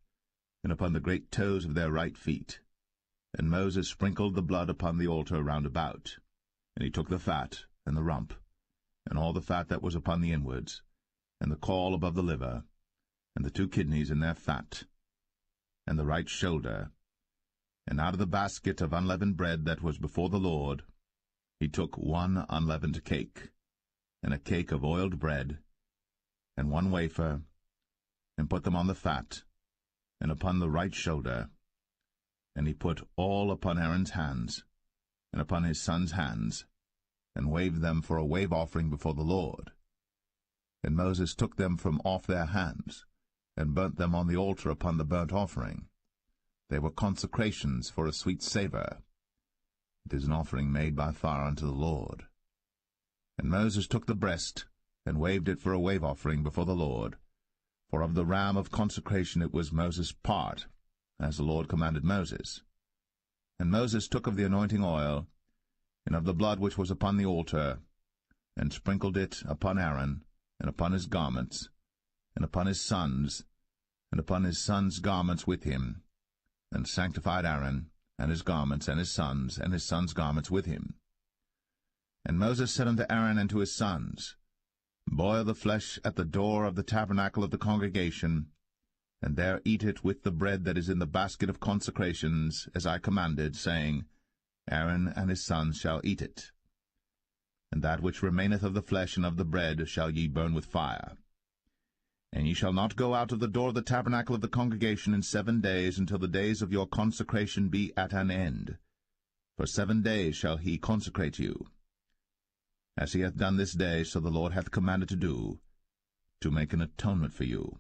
and upon the great toes of their right feet. And Moses sprinkled the blood upon the altar round about. And he took the fat, and the rump, and all the fat that was upon the inwards, and the caul above the liver, and the 2 kidneys and their fat, and the right shoulder. And out of the basket of unleavened bread that was before the Lord, he took 1 unleavened cake, and a cake of oiled bread, and 1 wafer, and put them on the fat, and upon the right shoulder. And he put all upon Aaron's hands, and upon his sons' hands, and waved them for a wave offering before the Lord. And Moses took them from off their hands, and burnt them on the altar upon the burnt offering. They were consecrations for a sweet savour. It is an offering made by fire unto the Lord. And Moses took the breast, and waved it for a wave offering before the Lord. For of the ram of consecration it was Moses' part, as the Lord commanded Moses. And Moses took of the anointing oil, and of the blood which was upon the altar, and sprinkled it upon Aaron, and upon his garments, and upon his sons, and upon his sons' garments with him, and sanctified Aaron, and his garments, and his sons' garments with him. And Moses said unto Aaron and to his sons, Boil the flesh at the door of the tabernacle of the congregation, and there eat it with the bread that is in the basket of consecrations, as I commanded, saying, Aaron and his sons shall eat it. And that which remaineth of the flesh and of the bread shall ye burn with fire. And ye shall not go out of the door of the tabernacle of the congregation in 7 days, until the days of your consecration be at an end. For 7 days shall he consecrate you, as he hath done this day, so the Lord hath commanded to do, to make an atonement for you.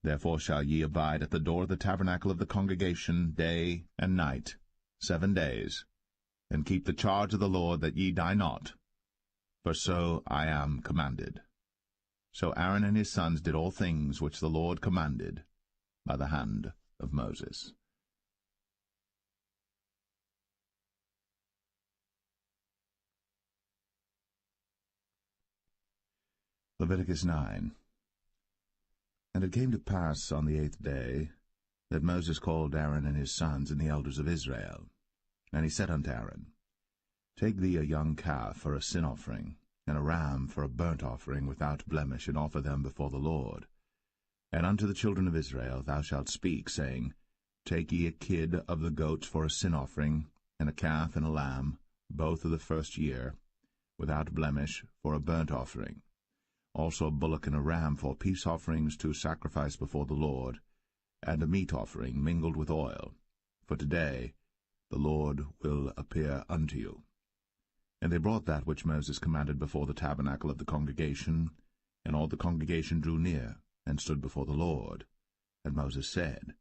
Therefore shall ye abide at the door of the tabernacle of the congregation day and night, 7 days, and keep the charge of the Lord, that ye die not, for so I am commanded. So Aaron and his sons did all things which the Lord commanded by the hand of Moses. Leviticus 9. And it came to pass on the 8th day that Moses called Aaron and his sons and the elders of Israel. And he said unto Aaron, Take thee a young calf for a sin offering, and a ram for a burnt offering without blemish, and offer them before the Lord. And unto the children of Israel thou shalt speak, saying, Take ye a kid of the goats for a sin offering, and a calf and a lamb, both of the first year, without blemish, for a burnt offering. Also a bullock and a ram for peace offerings to sacrifice before the Lord, and a meat offering mingled with oil, for today the Lord will appear unto you. And they brought that which Moses commanded before the tabernacle of the congregation, and all the congregation drew near, and stood before the Lord. And Moses said,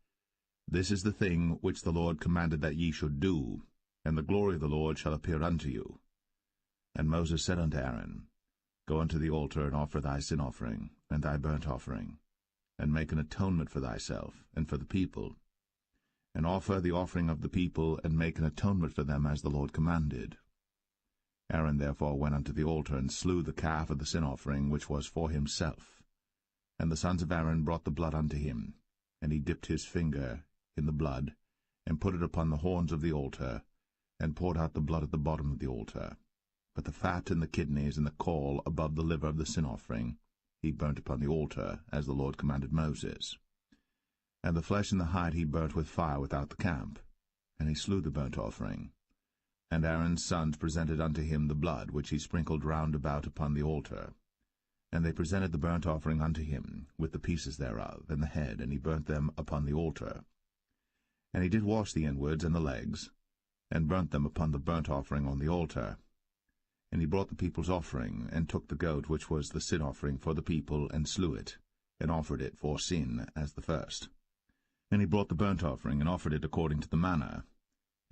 This is the thing which the Lord commanded that ye should do, and the glory of the Lord shall appear unto you. And Moses said unto Aaron, Go unto the altar, and offer thy sin offering, and thy burnt offering, and make an atonement for thyself, and for the people. And offer the offering of the people, and make an atonement for them, as the Lord commanded. Aaron therefore went unto the altar, and slew the calf of the sin offering, which was for himself. And the sons of Aaron brought the blood unto him, and he dipped his finger in the blood, and put it upon the horns of the altar, and poured out the blood at the bottom of the altar. But the fat and the kidneys and the caul above the liver of the sin offering he burnt upon the altar, as the Lord commanded Moses. And the flesh and the hide he burnt with fire without the camp. And he slew the burnt offering. And Aaron's sons presented unto him the blood, which he sprinkled round about upon the altar. And they presented the burnt offering unto him, with the pieces thereof, and the head, and he burnt them upon the altar. And he did wash the inwards and the legs, and burnt them upon the burnt offering on the altar. And he brought the people's offering, and took the goat which was the sin offering for the people, and slew it, and offered it for sin as the first. And he brought the burnt offering, and offered it according to the manner.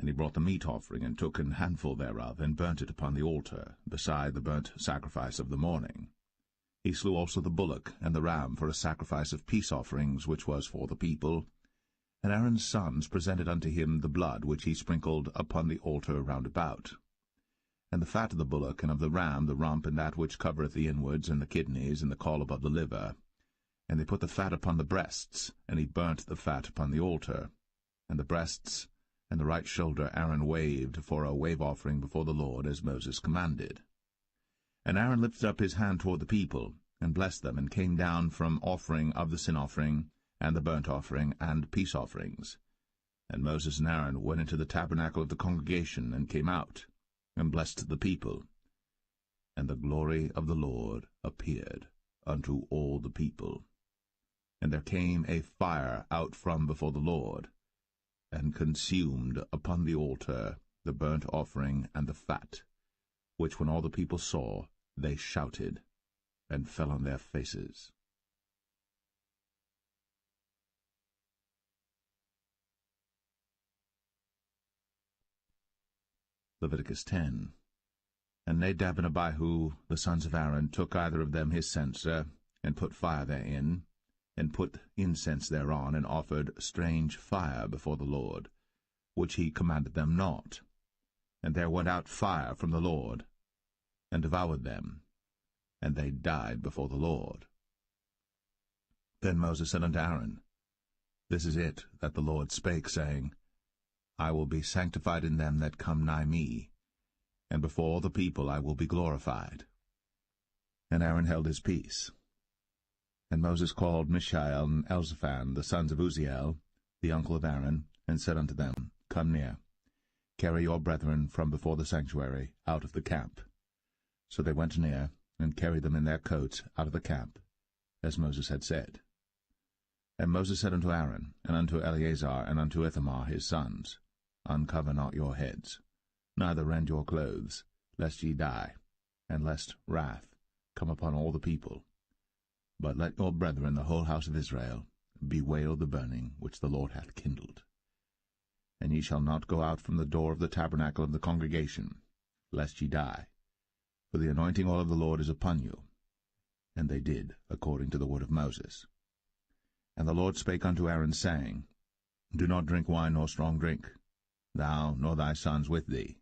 And he brought the meat offering, and took an handful thereof, and burnt it upon the altar, beside the burnt sacrifice of the morning. He slew also the bullock and the ram for a sacrifice of peace offerings, which was for the people. And Aaron's sons presented unto him the blood which he sprinkled upon the altar round about. And the fat of the bullock and of the ram, the rump, and that which covereth the inwards, and the kidneys, and the caul above the liver. And they put the fat upon the breasts, and he burnt the fat upon the altar. And the breasts and the right shoulder Aaron waved for a wave offering before the Lord, as Moses commanded. And Aaron lifted up his hand toward the people, and blessed them, and came down from offering of the sin offering, and the burnt offering, and peace offerings. And Moses and Aaron went into the tabernacle of the congregation, and came out, and blessed the people. And the glory of the Lord appeared unto all the people. And there came a fire out from before the Lord, and consumed upon the altar the burnt offering and the fat, which when all the people saw, they shouted, and fell on their faces. Leviticus 10. And Nadab and Abihu, the sons of Aaron, took either of them his censer, and put fire therein, and put incense thereon, and offered strange fire before the Lord, which he commanded them not. And there went out fire from the Lord, and devoured them, and they died before the Lord. Then Moses said unto Aaron, This is it that the Lord spake, saying, I will be sanctified in them that come nigh me, and before all the people I will be glorified. And Aaron held his peace. And Moses called Mishael and Elzaphan, the sons of Uzziel, the uncle of Aaron, and said unto them, Come near, carry your brethren from before the sanctuary out of the camp. So they went near, and carried them in their coats out of the camp, as Moses had said. And Moses said unto Aaron, and unto Eleazar, and unto Ithamar his sons, Uncover not your heads, neither rend your clothes, lest ye die, and lest wrath come upon all the people. But let your brethren, the whole house of Israel, bewail the burning which the Lord hath kindled. And ye shall not go out from the door of the tabernacle of the congregation, lest ye die. For the anointing oil of the Lord is upon you. And they did according to the word of Moses. And the Lord spake unto Aaron, saying, Do not drink wine nor strong drink, thou nor thy sons with thee,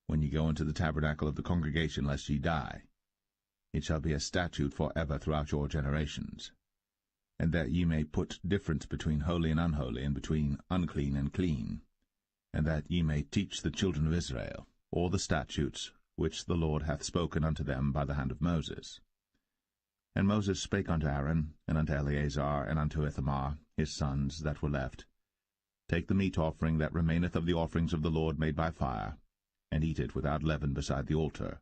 when ye go into the tabernacle of the congregation, lest ye die. It shall be a statute for ever throughout your generations. And that ye may put difference between holy and unholy, and between unclean and clean, and that ye may teach the children of Israel all the statutes which the Lord hath spoken unto them by the hand of Moses. And Moses spake unto Aaron, and unto Eleazar, and unto Ithamar, his sons that were left, Take the meat offering that remaineth of the offerings of the Lord made by fire, and eat it without leaven beside the altar,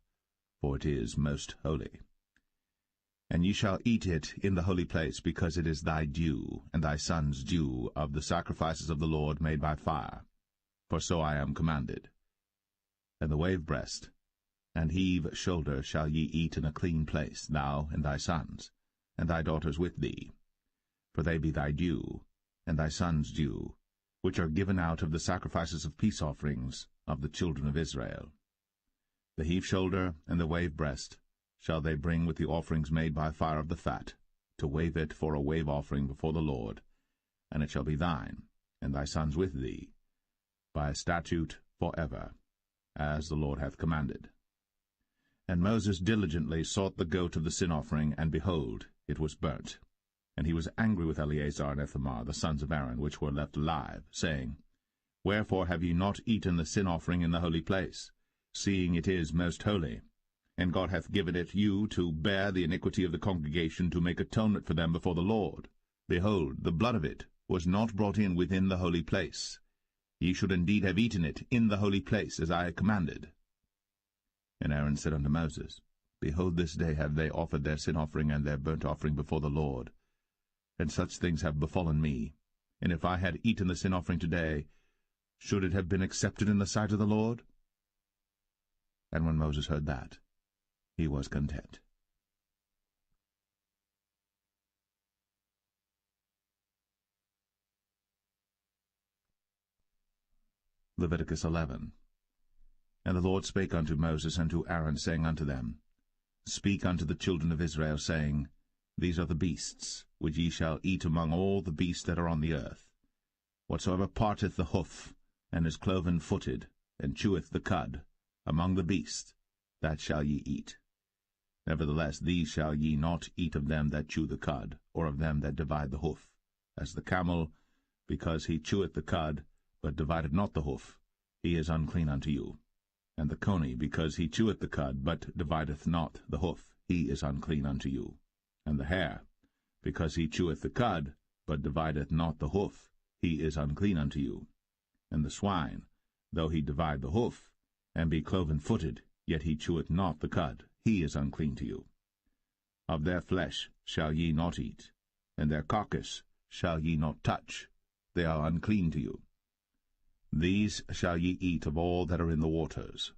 for it is most holy. And ye shall eat it in the holy place, because it is thy due, and thy son's due, of the sacrifices of the Lord made by fire. For so I am commanded. And the wave breast and heave shoulder shall ye eat in a clean place, thou and thy sons, and thy daughters with thee. For they be thy due, and thy son's due, which are given out of the sacrifices of peace offerings of the children of Israel. The heave shoulder and the wave breast shall they bring with the offerings made by fire of the fat, to wave it for a wave offering before the Lord, and it shall be thine, and thy sons with thee, by a statute for ever, as the Lord hath commanded. And Moses diligently sought the goat of the sin offering, and behold, it was burnt. And he was angry with Eleazar and Ithamar, the sons of Aaron, which were left alive, saying, Wherefore have ye not eaten the sin offering in the holy place, seeing it is most holy? And God hath given it you to bear the iniquity of the congregation, to make atonement for them before the Lord. Behold, the blood of it was not brought in within the holy place. Ye should indeed have eaten it in the holy place, as I commanded. And Aaron said unto Moses, Behold, this day have they offered their sin offering and their burnt offering before the Lord. And such things have befallen me. And if I had eaten the sin offering today, should it have been accepted in the sight of the Lord? And when Moses heard that, he was content. Leviticus 11. And the Lord spake unto Moses and to Aaron, saying unto them, Speak unto the children of Israel, saying, These are the beasts, which ye shall eat among all the beasts that are on the earth. Whatsoever parteth the hoof, and is cloven-footed, and cheweth the cud, among the beasts, that shall ye eat. Nevertheless these shall ye not eat of them that chew the cud, or of them that divide the hoof, as the camel, because he cheweth the cud, but divideth not the hoof, he is unclean unto you. And the coney, because he cheweth the cud, but divideth not the hoof, he is unclean unto you. And the hare, because he cheweth the cud, but divideth not the hoof, he is unclean unto you. And the swine, though he divide the hoof, and be cloven-footed, yet he cheweth not the cud, he is unclean to you. Of their flesh shall ye not eat, and their carcass shall ye not touch, they are unclean to you. These shall ye eat of all that are in the waters.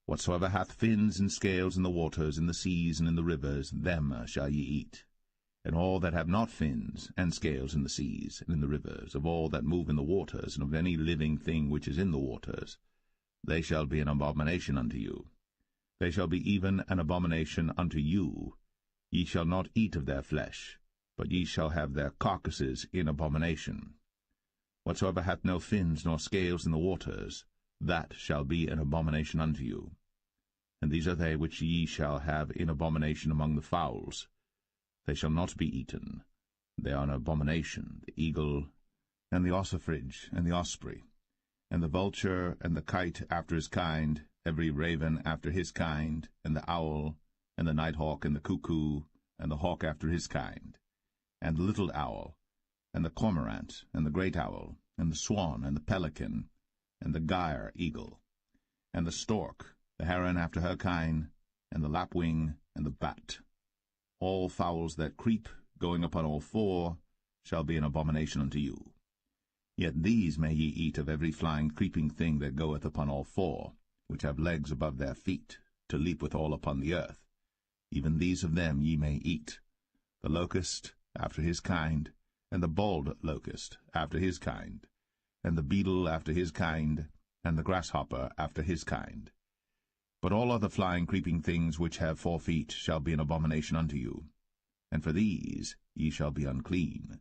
Whatsoever hath fins and scales in the waters, in the seas, and in the rivers, them shall ye eat. And all that have not fins and scales in the seas, and in the rivers, of all that move in the waters, and of any living thing which is in the waters, they shall be an abomination unto you. They shall be even an abomination unto you. Ye shall not eat of their flesh, but ye shall have their carcasses in abomination. Whatsoever hath no fins nor scales in the waters, that shall be an abomination unto you. And these are they which ye shall have in abomination among the fowls. They shall not be eaten. They are an abomination, the eagle, and the ossifrage, and the osprey, and the vulture, and the kite after his kind, every raven after his kind, and the owl, and the nighthawk, and the cuckoo, and the hawk after his kind, and the little owl, and the cormorant, and the great owl, and the swan, and the pelican, and the gyre eagle, and the stork, the heron after her kind, and the lapwing, and the bat. All fowls that creep, going upon all four, shall be an abomination unto you. Yet these may ye eat of every flying creeping thing that goeth upon all four, which have legs above their feet, to leap withal upon the earth. Even these of them ye may eat, the locust after his kind, and the bald locust after his kind, and the beetle after his kind, and the grasshopper after his kind. But all other flying creeping things which have 4 feet shall be an abomination unto you, and for these ye shall be unclean.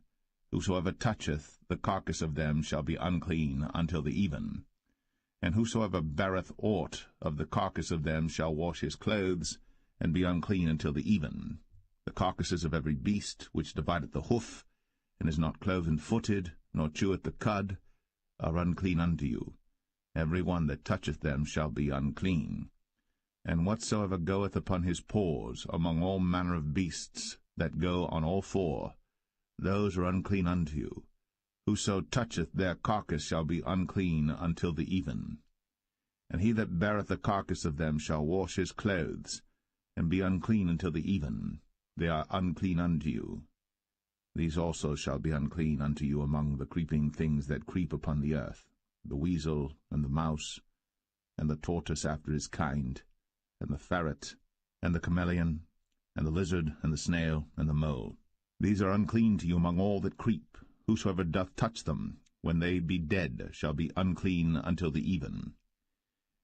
Whosoever toucheth the carcass of them shall be unclean until the even. And whosoever beareth aught of the carcass of them shall wash his clothes, and be unclean until the even. The carcasses of every beast which divideth the hoof, and is not cloven-footed, nor cheweth the cud, are unclean unto you. Every one that toucheth them shall be unclean. And whatsoever goeth upon his paws among all manner of beasts that go on all four, those are unclean unto you. Whoso toucheth their carcass shall be unclean until the even. And he that beareth the carcass of them shall wash his clothes, and be unclean until the even. they are unclean unto you. These also shall be unclean unto you among the creeping things that creep upon the earth, the weasel, and the mouse, and the tortoise after his kind, and the ferret, and the chameleon, and the lizard, and the snail, and the mole. These are unclean to you among all that creep. Whosoever doth touch them, when they be dead, shall be unclean until the even.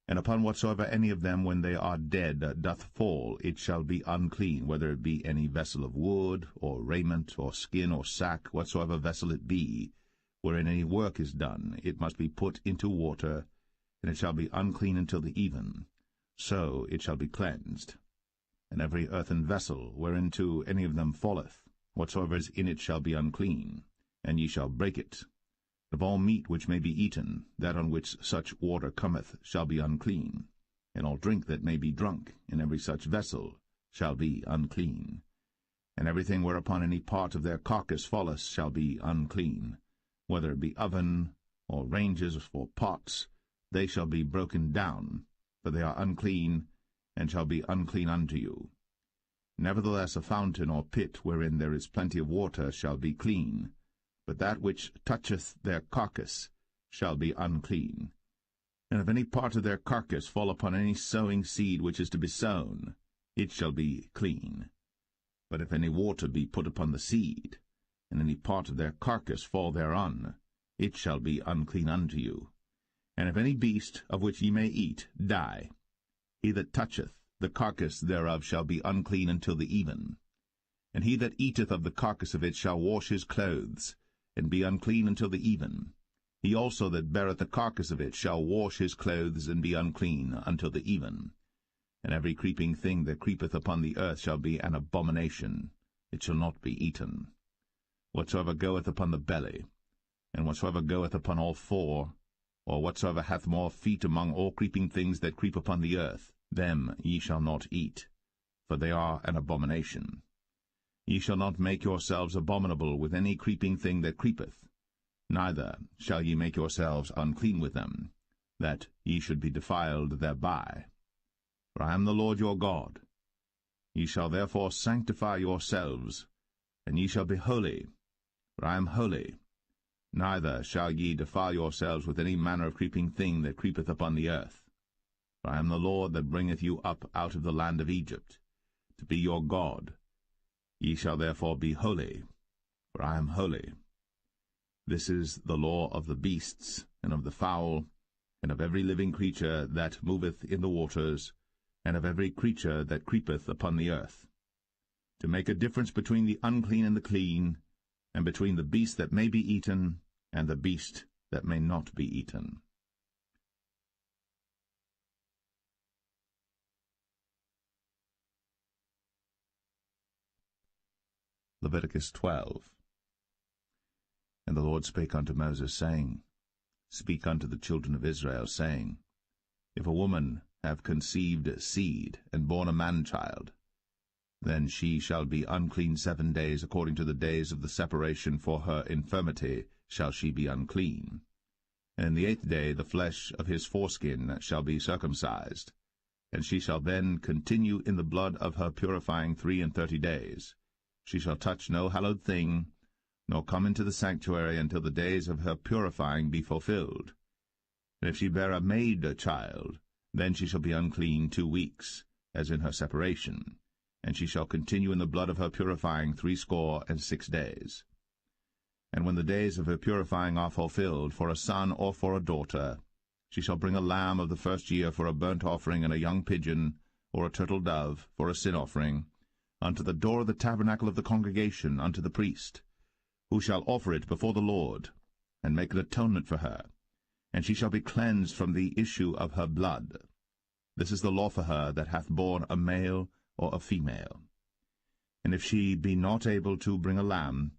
And upon whatsoever any of them, when they are dead, doth fall, it shall be unclean, whether it be any vessel of wood, or raiment, or skin, or sack, whatsoever vessel it be, wherein any work is done, it must be put into water, and it shall be unclean until the even. So it shall be cleansed. And every earthen vessel, whereinto any of them falleth, whatsoever is in it shall be unclean, and ye shall break it. Of all meat which may be eaten, that on which such water cometh shall be unclean, and all drink that may be drunk in every such vessel shall be unclean. And everything whereupon any part of their carcass falleth shall be unclean, whether it be oven, or ranges, or pots, they shall be broken down, for they are unclean, and shall be unclean unto you. Nevertheless a fountain or pit wherein there is plenty of water shall be clean, but that which toucheth their carcass shall be unclean. And if any part of their carcass fall upon any sowing seed which is to be sown, it shall be clean. But if any water be put upon the seed, and any part of their carcass fall thereon, it shall be unclean unto you. And if any beast, of which ye may eat, die, he that toucheth the carcass thereof shall be unclean until the even. And he that eateth of the carcass of it shall wash his clothes, and be unclean until the even. He also that beareth the carcass of it shall wash his clothes, and be unclean until the even. And every creeping thing that creepeth upon the earth shall be an abomination, it shall not be eaten. Whatsoever goeth upon the belly, and whatsoever goeth upon all four, or whatsoever hath more feet among all creeping things that creep upon the earth, them ye shall not eat, for they are an abomination. Ye shall not make yourselves abominable with any creeping thing that creepeth, neither shall ye make yourselves unclean with them, that ye should be defiled thereby. For I am the Lord your God. Ye shall therefore sanctify yourselves, and ye shall be holy, for I am holy. Neither shall ye defile yourselves with any manner of creeping thing that creepeth upon the earth. For I am the Lord that bringeth you up out of the land of Egypt, to be your God. Ye shall therefore be holy, for I am holy. This is the law of the beasts, and of the fowl, and of every living creature that moveth in the waters, and of every creature that creepeth upon the earth, to make a difference between the unclean and the clean, and between the beast that may be eaten, and the beast that may not be eaten. Leviticus 12. And the Lord spake unto Moses, saying, Speak unto the children of Israel, saying, If a woman have conceived seed, and born a man-child, then she shall be unclean 7 days, according to the days of the separation for her infirmity shall she be unclean. And in the 8th day the flesh of his foreskin shall be circumcised, and she shall then continue in the blood of her purifying 33 days. She shall touch no hallowed thing, nor come into the sanctuary until the days of her purifying be fulfilled. And if she bear a maid child, then she shall be unclean 2 weeks, as in her separation, and she shall continue in the blood of her purifying 66 days. And when the days of her purifying are fulfilled, for a son or for a daughter, she shall bring a lamb of the first year for a burnt offering, and a young pigeon, or a turtle dove, for a sin offering, unto the door of the tabernacle of the congregation, unto the priest, who shall offer it before the Lord, and make an atonement for her, and she shall be cleansed from the issue of her blood. This is the law for her that hath borne a male or a female. And if she be not able to bring a lamb,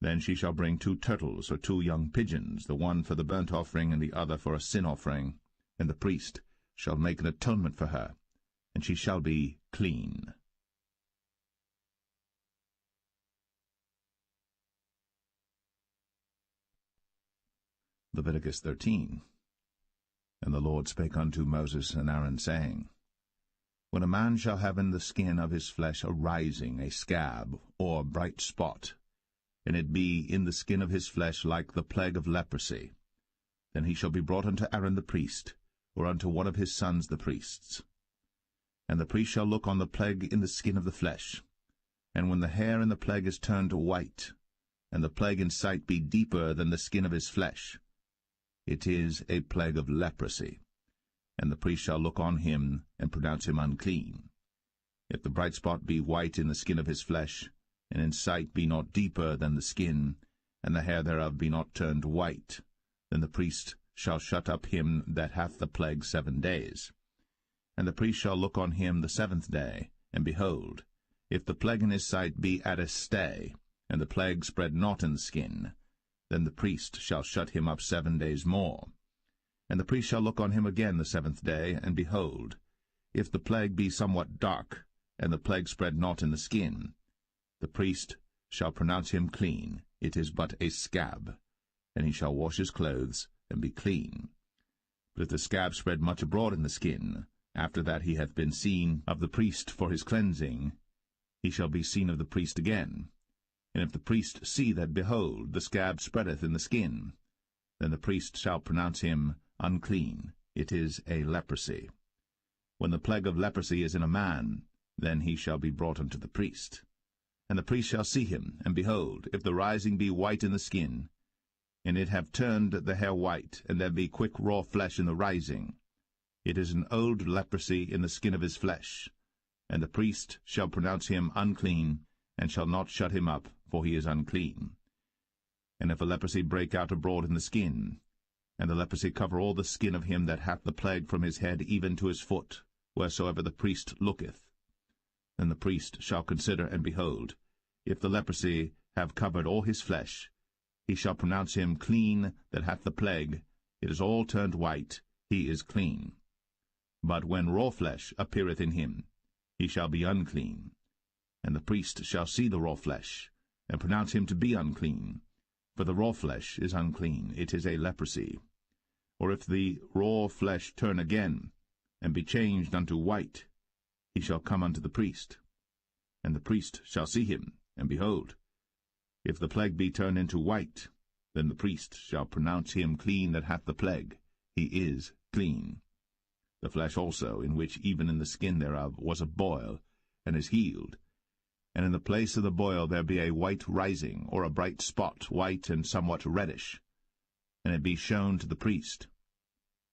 then she shall bring 2 turtles or 2 young pigeons, the one for the burnt offering and the other for a sin offering, and the priest shall make an atonement for her, and she shall be clean. Leviticus 13. And the Lord spake unto Moses and Aaron, saying, When a man shall have in the skin of his flesh a rising, a scab, or bright spot, and it be in the skin of his flesh like the plague of leprosy, then he shall be brought unto Aaron the priest, or unto one of his sons the priests. And the priest shall look on the plague in the skin of the flesh. And when the hair in the plague is turned white, and the plague in sight be deeper than the skin of his flesh, it is a plague of leprosy. And the priest shall look on him, and pronounce him unclean. If the bright spot be white in the skin of his flesh, and in sight be not deeper than the skin, and the hair thereof be not turned white, then the priest shall shut up him that hath the plague 7 days. And the priest shall look on him the 7th day, and behold, if the plague in his sight be at a stay, and the plague spread not in the skin, then the priest shall shut him up 7 days more. And the priest shall look on him again the 7th day, and behold, if the plague be somewhat dark, and the plague spread not in the skin, the priest shall pronounce him clean, it is but a scab, and he shall wash his clothes, and be clean. But if the scab spread much abroad in the skin, after that he hath been seen of the priest for his cleansing, he shall be seen of the priest again. And if the priest see that, behold, the scab spreadeth in the skin, then the priest shall pronounce him unclean, it is a leprosy. When the plague of leprosy is in a man, then he shall be brought unto the priest. And the priest shall see him, and behold, if the rising be white in the skin, and it have turned the hair white, and there be quick raw flesh in the rising, it is an old leprosy in the skin of his flesh. And the priest shall pronounce him unclean, and shall not shut him up, for he is unclean. And if a leprosy break out abroad in the skin, and the leprosy cover all the skin of him that hath the plague from his head even to his foot, wheresoever the priest looketh, then the priest shall consider, and behold, if the leprosy have covered all his flesh, he shall pronounce him clean that hath the plague, it is all turned white, he is clean. But when raw flesh appeareth in him, he shall be unclean. And the priest shall see the raw flesh, and pronounce him to be unclean. For the raw flesh is unclean, it is a leprosy. Or if the raw flesh turn again, and be changed unto white, he shall come unto the priest. And the priest shall see him, and behold, if the plague be turned into white, then the priest shall pronounce him clean that hath the plague, he is clean. The flesh also, in which even in the skin thereof was a boil, and is healed, and in the place of the boil there be a white rising, or a bright spot, white and somewhat reddish, and it be shown to the priest.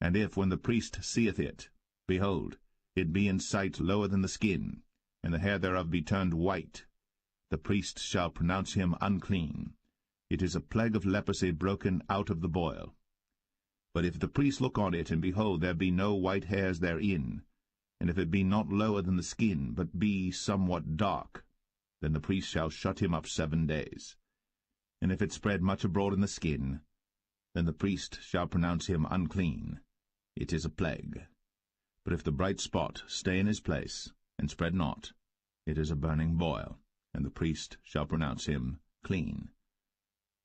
And if, when the priest seeth it, behold, it be in sight lower than the skin, and the hair thereof be turned white, the priest shall pronounce him unclean. It is a plague of leprosy broken out of the boil. But if the priest look on it, and behold, there be no white hairs therein, and if it be not lower than the skin, but be somewhat dark, then the priest shall shut him up 7 days. And if it spread much abroad in the skin, then the priest shall pronounce him unclean. It is a plague. But if the bright spot stay in his place, and spread not, it is a burning boil, and the priest shall pronounce him clean.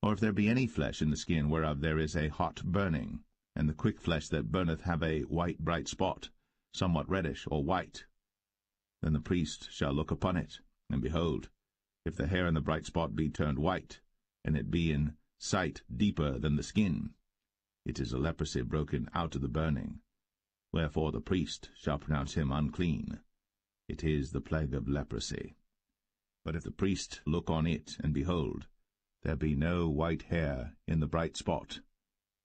Or if there be any flesh in the skin whereof there is a hot burning, and the quick flesh that burneth have a white bright spot, somewhat reddish or white, then the priest shall look upon it, and behold, if the hair in the bright spot be turned white, and it be in sight deeper than the skin, it is a leprosy broken out of the burning. Wherefore the priest shall pronounce him unclean. It is the plague of leprosy. But if the priest look on it, and behold, there be no white hair in the bright spot,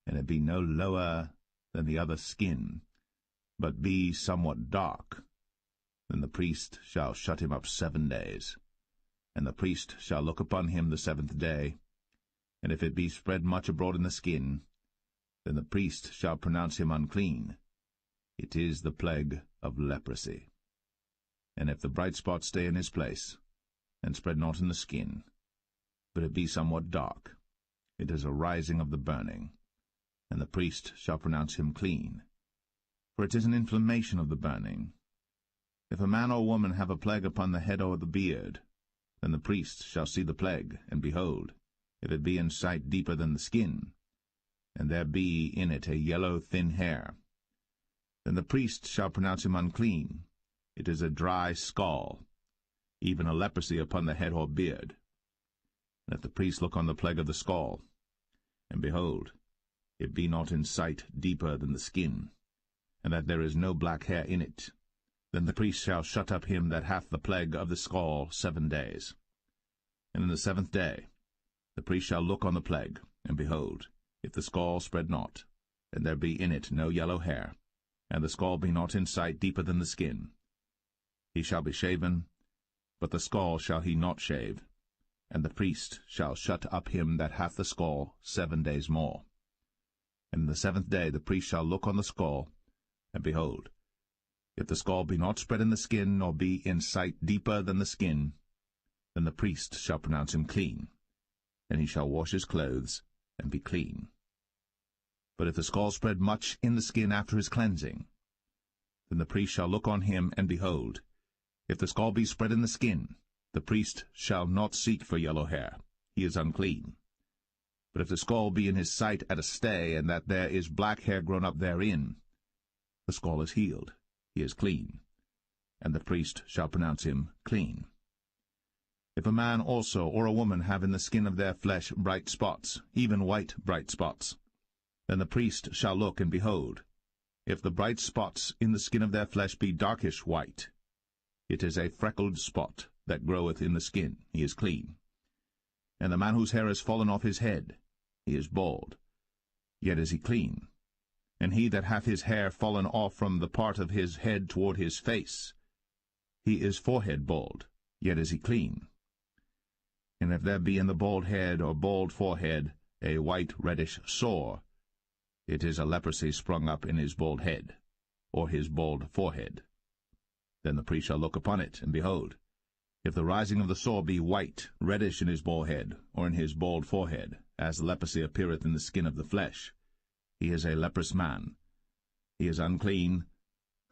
and it be no lower than the other skin, but be somewhat dark, then the priest shall shut him up 7 days. And the priest shall look upon him the 7th day, and if it be spread much abroad in the skin, then the priest shall pronounce him unclean. It is the plague of leprosy. And if the bright spot stay in his place, and spread not in the skin, but it be somewhat dark, it is a rising of the burning, and the priest shall pronounce him clean. For it is an inflammation of the burning. If a man or woman have a plague upon the head or the beard, then the priest shall see the plague, and behold, if it be in sight deeper than the skin, and there be in it a yellow thin hair, then the priest shall pronounce him unclean. it is a dry scall, even a leprosy upon the head or beard. And if the priest look on the plague of the scall, and behold, it be not in sight deeper than the skin, and that there is no black hair in it, then the priest shall shut up him that hath the plague of the scall 7 days. And in the 7th day the priest shall look on the plague, and behold, if the scall spread not, and there be in it no yellow hair, and the scall be not in sight deeper than the skin, he shall be shaven, but the scall shall he not shave, and the priest shall shut up him that hath the scall 7 days more. And in the 7th day the priest shall look on the scall, and behold, if the scall be not spread in the skin, nor be in sight deeper than the skin, then the priest shall pronounce him clean, and he shall wash his clothes, and be clean. But if the scall spread much in the skin after his cleansing, then the priest shall look on him, and behold, if the scall be spread in the skin, the priest shall not seek for yellow hair, he is unclean. But if the scall be in his sight at a stay, and that there is black hair grown up therein, the scall is healed, he is clean, and the priest shall pronounce him clean. If a man also or a woman have in the skin of their flesh bright spots, even white bright spots, then the priest shall look, and behold, if the bright spots in the skin of their flesh be darkish white, it is a freckled spot that groweth in the skin, he is clean. And the man whose hair is fallen off his head, he is bald, yet is he clean. And he that hath his hair fallen off from the part of his head toward his face, he is forehead bald, yet is he clean. And if there be in the bald head or bald forehead a white reddish sore, it is a leprosy sprung up in his bald head, or his bald forehead. Then the priest shall look upon it, and behold, if the rising of the sore be white, reddish in his bald head, or in his bald forehead, as leprosy appeareth in the skin of the flesh, he is a leprous man. He is unclean.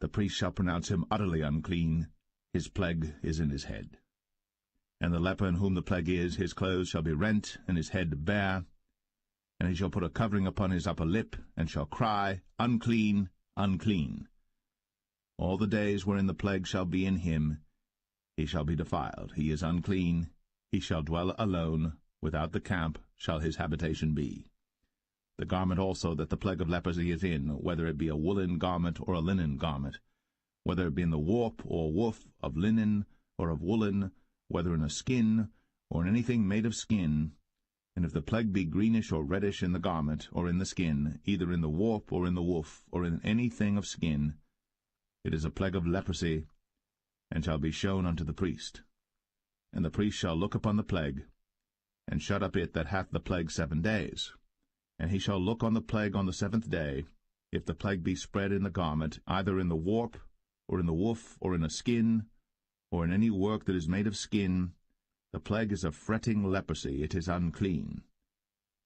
The priest shall pronounce him utterly unclean. His plague is in his head. And the leper in whom the plague is, his clothes shall be rent, and his head bare, and he shall put a covering upon his upper lip, and shall cry, Unclean, unclean. All the days wherein the plague shall be in him, he shall be defiled. He is unclean. He shall dwell alone. Without the camp shall his habitation be. The garment also that the plague of leprosy is in, whether it be a woolen garment or a linen garment, whether it be in the warp or woof of linen or of woolen, whether in a skin or in anything made of skin, and if the plague be greenish or reddish in the garment or in the skin, either in the warp or in the woof or in anything of skin, it is a plague of leprosy, and shall be shown unto the priest. And the priest shall look upon the plague, and shut up it that hath the plague 7 days. And he shall look on the plague on the 7th day, if the plague be spread in the garment, either in the warp, or in the woof, or in a skin, or in any work that is made of skin, the plague is a fretting leprosy, it is unclean.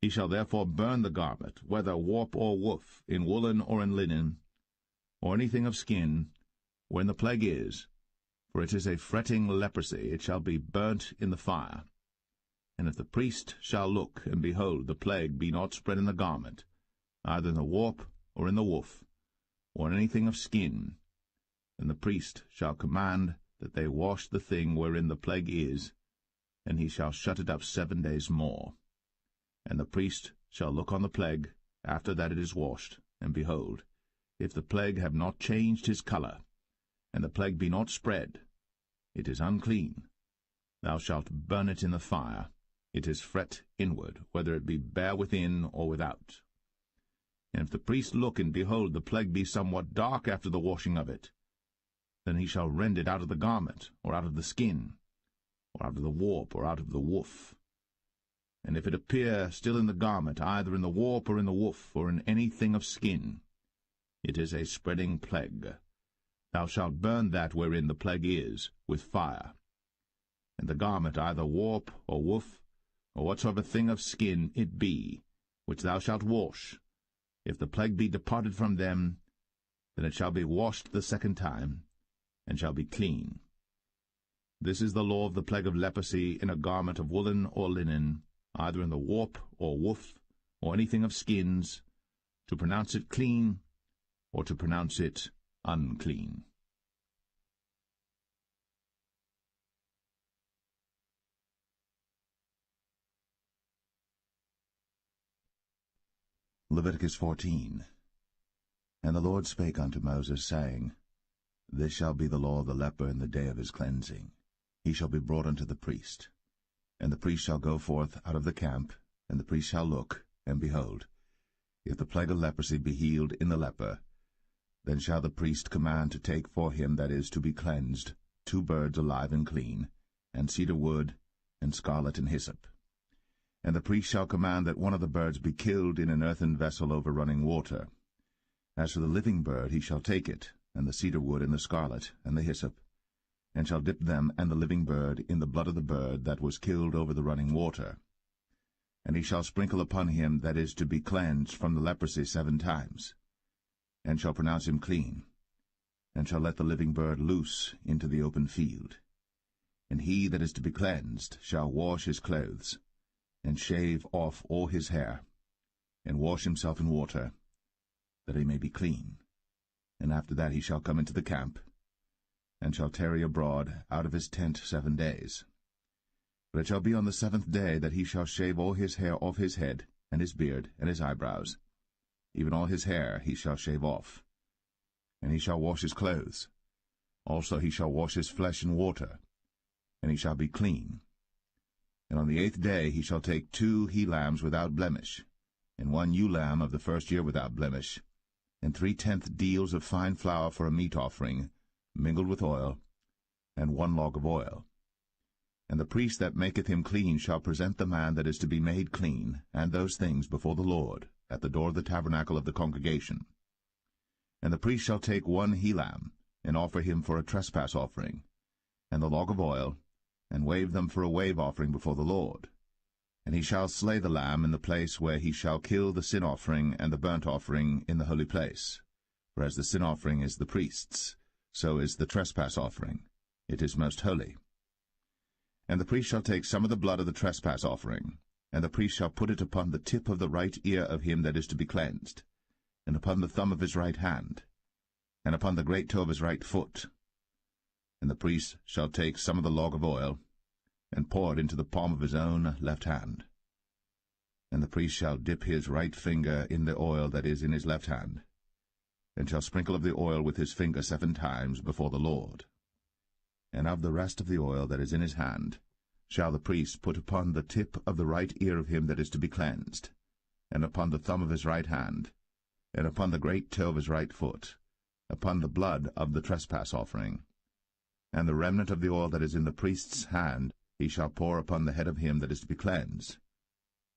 He shall therefore burn the garment, whether warp or woof, in woolen or in linen, or anything of skin, wherein the plague is, for it is a fretting leprosy, it shall be burnt in the fire. And if the priest shall look, and behold, the plague be not spread in the garment, either in the warp or in the woof, or in anything of skin, then the priest shall command that they wash the thing wherein the plague is, and he shall shut it up 7 days more. And the priest shall look on the plague after that it is washed, and behold, if the plague have not changed his colour, and the plague be not spread, it is unclean. Thou shalt burn it in the fire. It is fret inward, whether it be bare within or without. And if the priest look, and behold, the plague be somewhat dark after the washing of it, then he shall rend it out of the garment, or out of the skin, or out of the warp, or out of the woof. And if it appear still in the garment, either in the warp or in the woof, or in anything of skin, it is a spreading plague. Thou shalt burn that wherein the plague is with fire. And the garment, either warp or woof, or whatsoever thing of skin it be, which thou shalt wash, if the plague be departed from them, then it shall be washed the 2nd time, and shall be clean. This is the law of the plague of leprosy in a garment of woolen or linen, either in the warp or woof, or anything of skins, to pronounce it clean, or to pronounce it unclean. Leviticus 14. And the Lord spake unto Moses, saying, This shall be the law of the leper in the day of his cleansing. He shall be brought unto the priest. And the priest shall go forth out of the camp, and the priest shall look, and behold, if the plague of leprosy be healed in the leper, then shall the priest command to take for him that is to be cleansed 2 birds alive and clean, and cedar wood, and scarlet and hyssop. And the priest shall command that one of the birds be killed in an earthen vessel over running water. As for the living bird, he shall take it, and the cedar wood, and the scarlet, and the hyssop, and shall dip them and the living bird in the blood of the bird that was killed over the running water. And he shall sprinkle upon him that is to be cleansed from the leprosy 7 times, and shall pronounce him clean, and shall let the living bird loose into the open field. And he that is to be cleansed shall wash his clothes, and shave off all his hair, and wash himself in water, that he may be clean. And after that he shall come into the camp, and shall tarry abroad out of his tent 7 days. But it shall be on the 7th day that he shall shave all his hair off his head, and his beard, and his eyebrows. Even all his hair he shall shave off. And he shall wash his clothes. Also he shall wash his flesh in water, and he shall be clean. And on the 8th day he shall take 2 he-lambs without blemish, and 1 ewe-lamb of the 1st year without blemish, and 3/10 deals of fine flour for a meat offering, mingled with oil, and 1 log of oil. And the priest that maketh him clean shall present the man that is to be made clean, and those things before the Lord, at the door of the tabernacle of the congregation. And the priest shall take 1 he-lamb, and offer him for a trespass offering, and the log of oil, and wave them for a wave offering before the Lord. And he shall slay the lamb in the place where he shall kill the sin offering and the burnt offering in the holy place. For as the sin offering is the priest's, so is the trespass offering. It is most holy. And the priest shall take some of the blood of the trespass offering, and the priest shall put it upon the tip of the right ear of him that is to be cleansed, and upon the thumb of his right hand, and upon the great toe of his right foot. And the priest shall take some of the log of oil, and pour it into the palm of his own left hand. And the priest shall dip his right finger in the oil that is in his left hand, and shall sprinkle of the oil with his finger 7 times before the Lord. And of the rest of the oil that is in his hand shall the priest put upon the tip of the right ear of him that is to be cleansed, and upon the thumb of his right hand, and upon the great toe of his right foot, upon the blood of the trespass offering. And the remnant of the oil that is in the priest's hand he shall pour upon the head of him that is to be cleansed,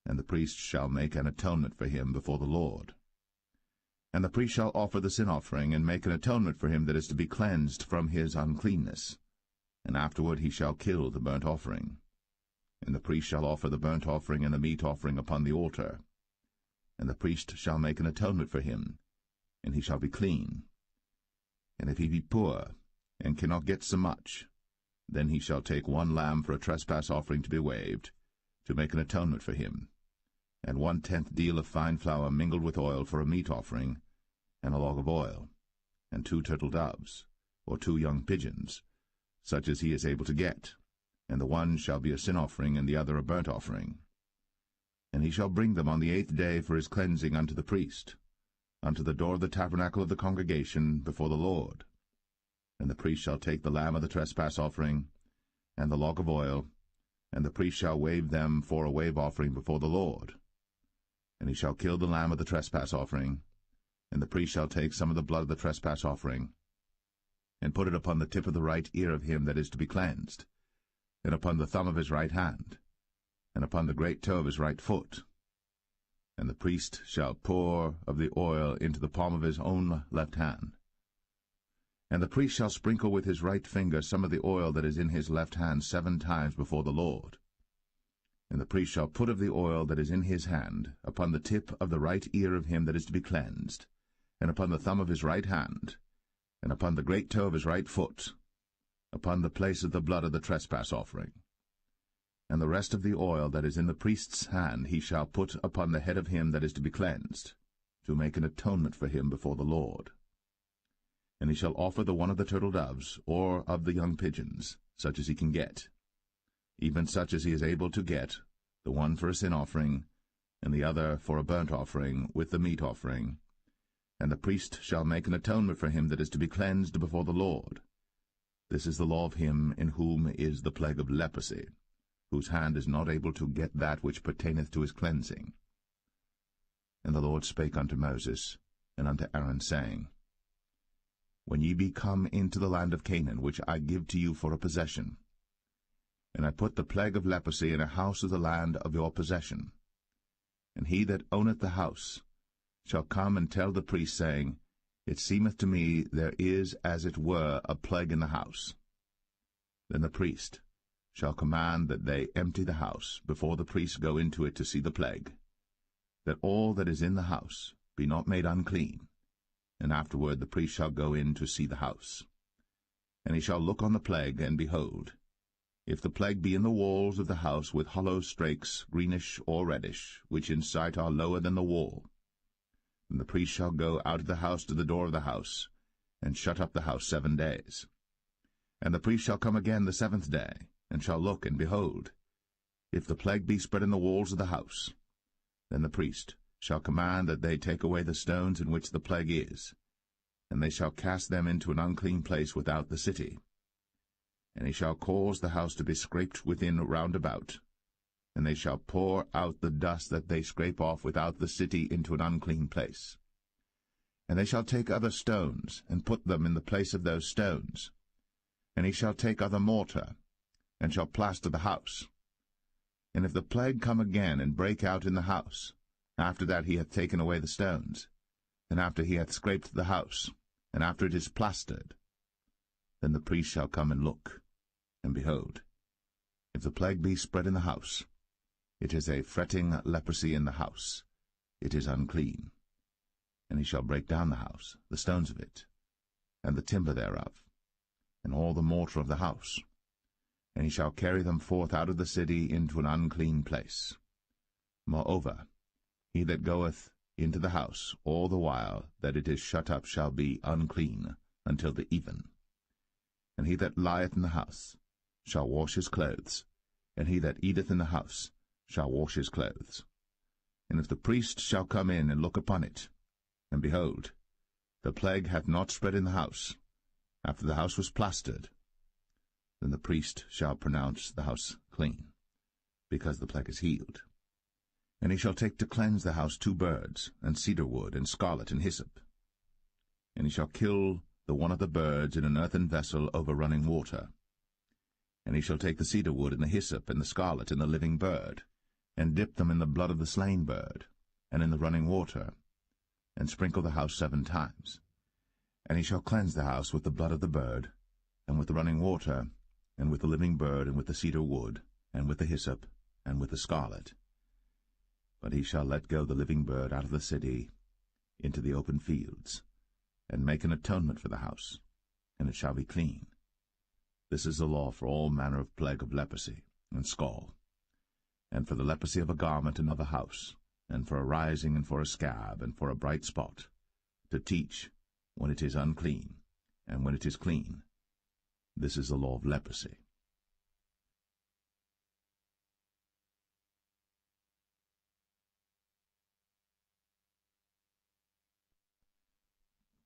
and the priest shall make an atonement for him before the Lord. And the priest shall offer the sin offering, and make an atonement for him that is to be cleansed from his uncleanness. And afterward he shall kill the burnt offering. And the priest shall offer the burnt offering and the meat offering upon the altar. And the priest shall make an atonement for him, and he shall be clean. And if he be poor, and cannot get so much, then he shall take 1 lamb for a trespass offering to be waved, to make an atonement for him, and 1/10 deal of fine flour mingled with oil for a meat offering, and a log of oil, and 2 turtle doves, or 2 young pigeons, such as he is able to get, and the one shall be a sin offering, and the other a burnt offering. And he shall bring them on the 8th day for his cleansing unto the priest, unto the door of the tabernacle of the congregation before the Lord. And the priest shall take the lamb of the trespass offering, and the log of oil, and the priest shall wave them for a wave offering before the Lord. And he shall kill the lamb of the trespass offering, and the priest shall take some of the blood of the trespass offering, and put it upon the tip of the right ear of him that is to be cleansed, and upon the thumb of his right hand, and upon the great toe of his right foot. And the priest shall pour of the oil into the palm of his own left hand. And the priest shall sprinkle with his right finger some of the oil that is in his left hand 7 times before the Lord. And the priest shall put of the oil that is in his hand upon the tip of the right ear of him that is to be cleansed, and upon the thumb of his right hand, and upon the great toe of his right foot, upon the place of the blood of the trespass offering. And the rest of the oil that is in the priest's hand he shall put upon the head of him that is to be cleansed, to make an atonement for him before the Lord. And he shall offer the one of the turtle doves, or of the young pigeons, such as he can get, even such as he is able to get, the one for a sin offering, and the other for a burnt offering with the meat offering. And the priest shall make an atonement for him that is to be cleansed before the Lord. This is the law of him in whom is the plague of leprosy, whose hand is not able to get that which pertaineth to his cleansing. And the Lord spake unto Moses and unto Aaron, saying, When ye be come into the land of Canaan, which I give to you for a possession, and I put the plague of leprosy in a house of the land of your possession, and he that owneth the house shall come and tell the priest, saying, It seemeth to me there is as it were a plague in the house. Then the priest shall command that they empty the house before the priests go into it to see the plague, that all that is in the house be not made unclean. And afterward the priest shall go in to see the house. And he shall look on the plague, and behold, if the plague be in the walls of the house with hollow strakes, greenish or reddish, which in sight are lower than the wall, then the priest shall go out of the house to the door of the house, and shut up the house 7 days. And the priest shall come again the 7th day, and shall look, and behold, if the plague be spread in the walls of the house, then the priest shall command that they take away the stones in which the plague is, and they shall cast them into an unclean place without the city. And he shall cause the house to be scraped within round about, and they shall pour out the dust that they scrape off without the city into an unclean place. And they shall take other stones, and put them in the place of those stones. And he shall take other mortar, and shall plaster the house. And if the plague come again, and break out in the house, after that he hath taken away the stones, and after he hath scraped the house, and after it is plastered, then the priest shall come and look, and behold, if the plague be spread in the house, it is a fretting leprosy in the house, it is unclean. And he shall break down the house, the stones of it, and the timber thereof, and all the mortar of the house, and he shall carry them forth out of the city into an unclean place. Moreover, he that goeth into the house all the while that it is shut up shall be unclean until the even. And he that lieth in the house shall wash his clothes, and he that eateth in the house shall wash his clothes. And if the priest shall come in and look upon it, and behold, the plague hath not spread in the house, after the house was plastered, then the priest shall pronounce the house clean, because the plague is healed. And he shall take to cleanse the house 2 birds, and cedar wood, and scarlet, and hyssop. And he shall kill the one of the birds in an earthen vessel over running water. And he shall take the cedar wood, and the hyssop, and the scarlet, and the living bird, and dip them in the blood of the slain bird, and in the running water, and sprinkle the house 7 times. And he shall cleanse the house with the blood of the bird, and with the running water, and with the living bird, and with the cedar wood, and with the hyssop, and with the scarlet. But he shall let go the living bird out of the city into the open fields, and make an atonement for the house, and it shall be clean. This is the law for all manner of plague of leprosy and scall, and for the leprosy of a garment and of a house, and for a rising and for a scab, and for a bright spot, to teach when it is unclean, and when it is clean. This is the law of leprosy.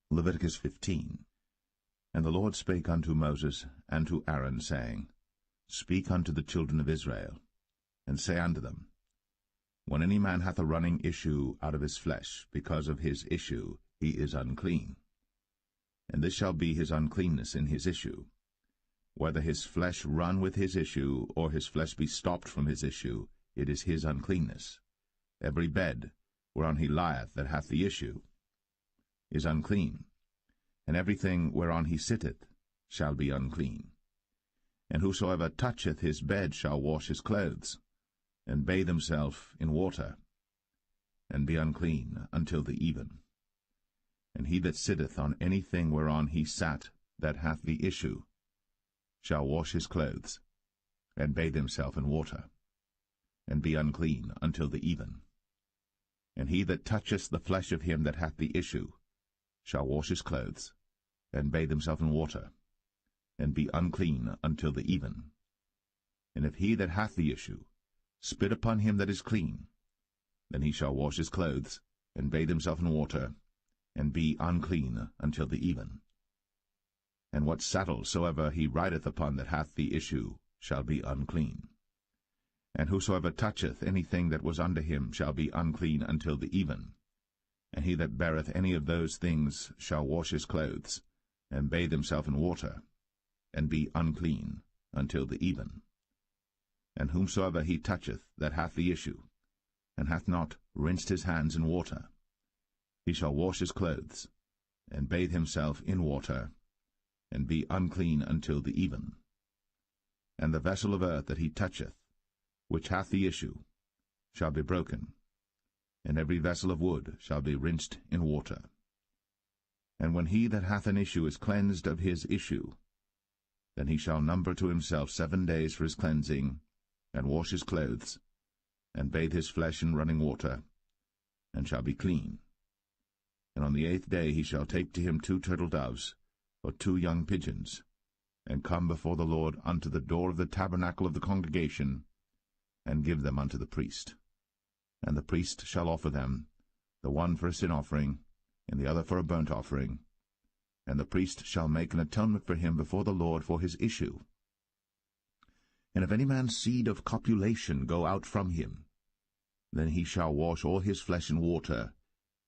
Leviticus 15. And the Lord spake unto Moses and to Aaron, saying, Speak unto the children of Israel, and say unto them, When any man hath a running issue out of his flesh, because of his issue he is unclean. And this shall be his uncleanness in his issue, whether his flesh run with his issue, or his flesh be stopped from his issue, it is his uncleanness. Every bed whereon he lieth that hath the issue is unclean, and everything whereon he sitteth shall be unclean. And whosoever toucheth his bed shall wash his clothes, and bathe himself in water, and be unclean until the even. And he that sitteth on anything whereon he sat that hath the issue shall wash his clothes, and bathe himself in water, and be unclean until the even. And he that toucheth the flesh of him that hath the issue shall wash his clothes, and bathe himself in water, and be unclean until the even. And if he that hath the issue spit upon him that is clean, then he shall wash his clothes, and bathe himself in water, and be unclean until the even. And what saddle soever he rideth upon that hath the issue shall be unclean. And whosoever toucheth anything that was under him shall be unclean until the even. And he that beareth any of those things shall wash his clothes, and bathe himself in water, and be unclean until the even. And whomsoever he toucheth that hath the issue, and hath not rinsed his hands in water, he shall wash his clothes, and bathe himself in water, and be unclean until the even. And the vessel of earth that he toucheth, which hath the issue, shall be broken, and every vessel of wood shall be rinsed in water. And when he that hath an issue is cleansed of his issue, then he shall number to himself 7 days for his cleansing, and wash his clothes, and bathe his flesh in running water, and shall be clean. And on the 8th day he shall take to him 2 turtle doves, or 2 young pigeons, and come before the Lord unto the door of the tabernacle of the congregation, and give them unto the priest. And the priest shall offer them, the one for a sin offering, and the other for a burnt offering. And the priest shall make an atonement for him before the Lord for his issue. And if any man's seed of copulation go out from him, then he shall wash all his flesh in water,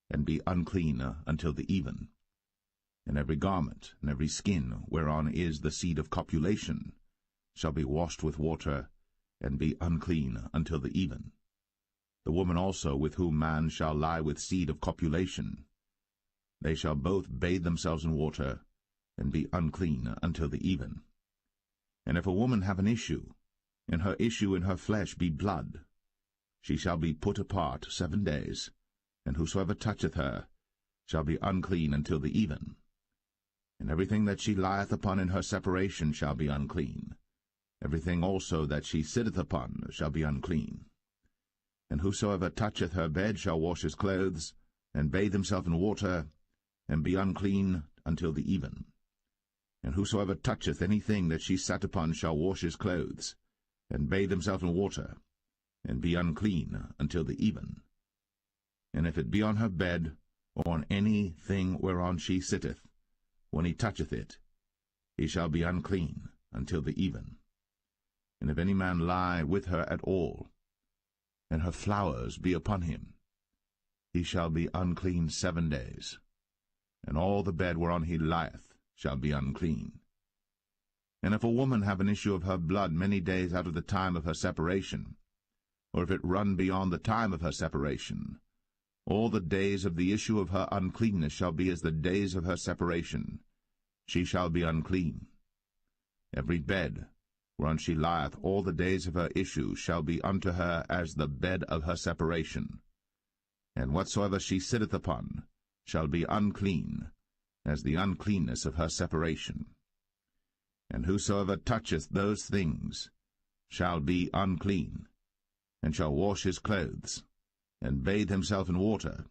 and be unclean until the even. And every garment, and every skin, whereon is the seed of copulation, shall be washed with water, and be unclean until the even. The woman also with whom man shall lie with seed of copulation, they shall both bathe themselves in water, and be unclean until the even. And if a woman have an issue, and her issue in her flesh be blood, she shall be put apart 7 days, and whosoever toucheth her shall be unclean until the even. And everything that she lieth upon in her separation shall be unclean. Everything also that she sitteth upon shall be unclean. And whosoever toucheth her bed shall wash his clothes, and bathe himself in water, and be unclean until the even. And whosoever toucheth anything that she sat upon shall wash his clothes, and bathe himself in water, and be unclean until the even. And if it be on her bed, or on any thing whereon she sitteth, when he toucheth it, he shall be unclean until the even. And if any man lie with her at all, and her flowers be upon him, he shall be unclean 7 days, and all the bed whereon he lieth shall be unclean. And if a woman have an issue of her blood many days out of the time of her separation, or if it run beyond the time of her separation, all the days of the issue of her uncleanness shall be as the days of her separation. She shall be unclean. Every bed whereon she lieth all the days of her issue shall be unto her as the bed of her separation. And whatsoever she sitteth upon shall be unclean, as the uncleanness of her separation. And whosoever toucheth those things shall be unclean, and shall wash his clothes, and bathe himself in water,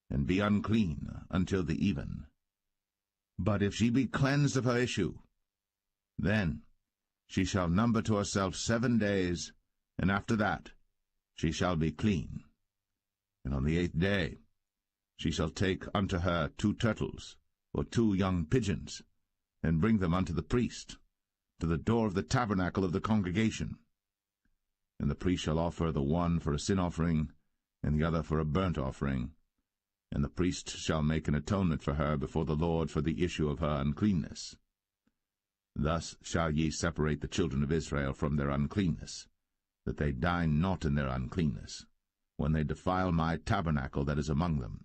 and be unclean until the even. But if she be cleansed of her issue, then she shall number to herself 7 days, and after that she shall be clean. And on the 8th day she shall take unto her 2 turtles, or 2 young pigeons, and bring them unto the priest, to the door of the tabernacle of the congregation. And the priest shall offer the one for a sin offering, and the other for a burnt offering, and the priest shall make an atonement for her before the Lord for the issue of her uncleanness. Thus shall ye separate the children of Israel from their uncleanness, that they die not in their uncleanness, when they defile my tabernacle that is among them.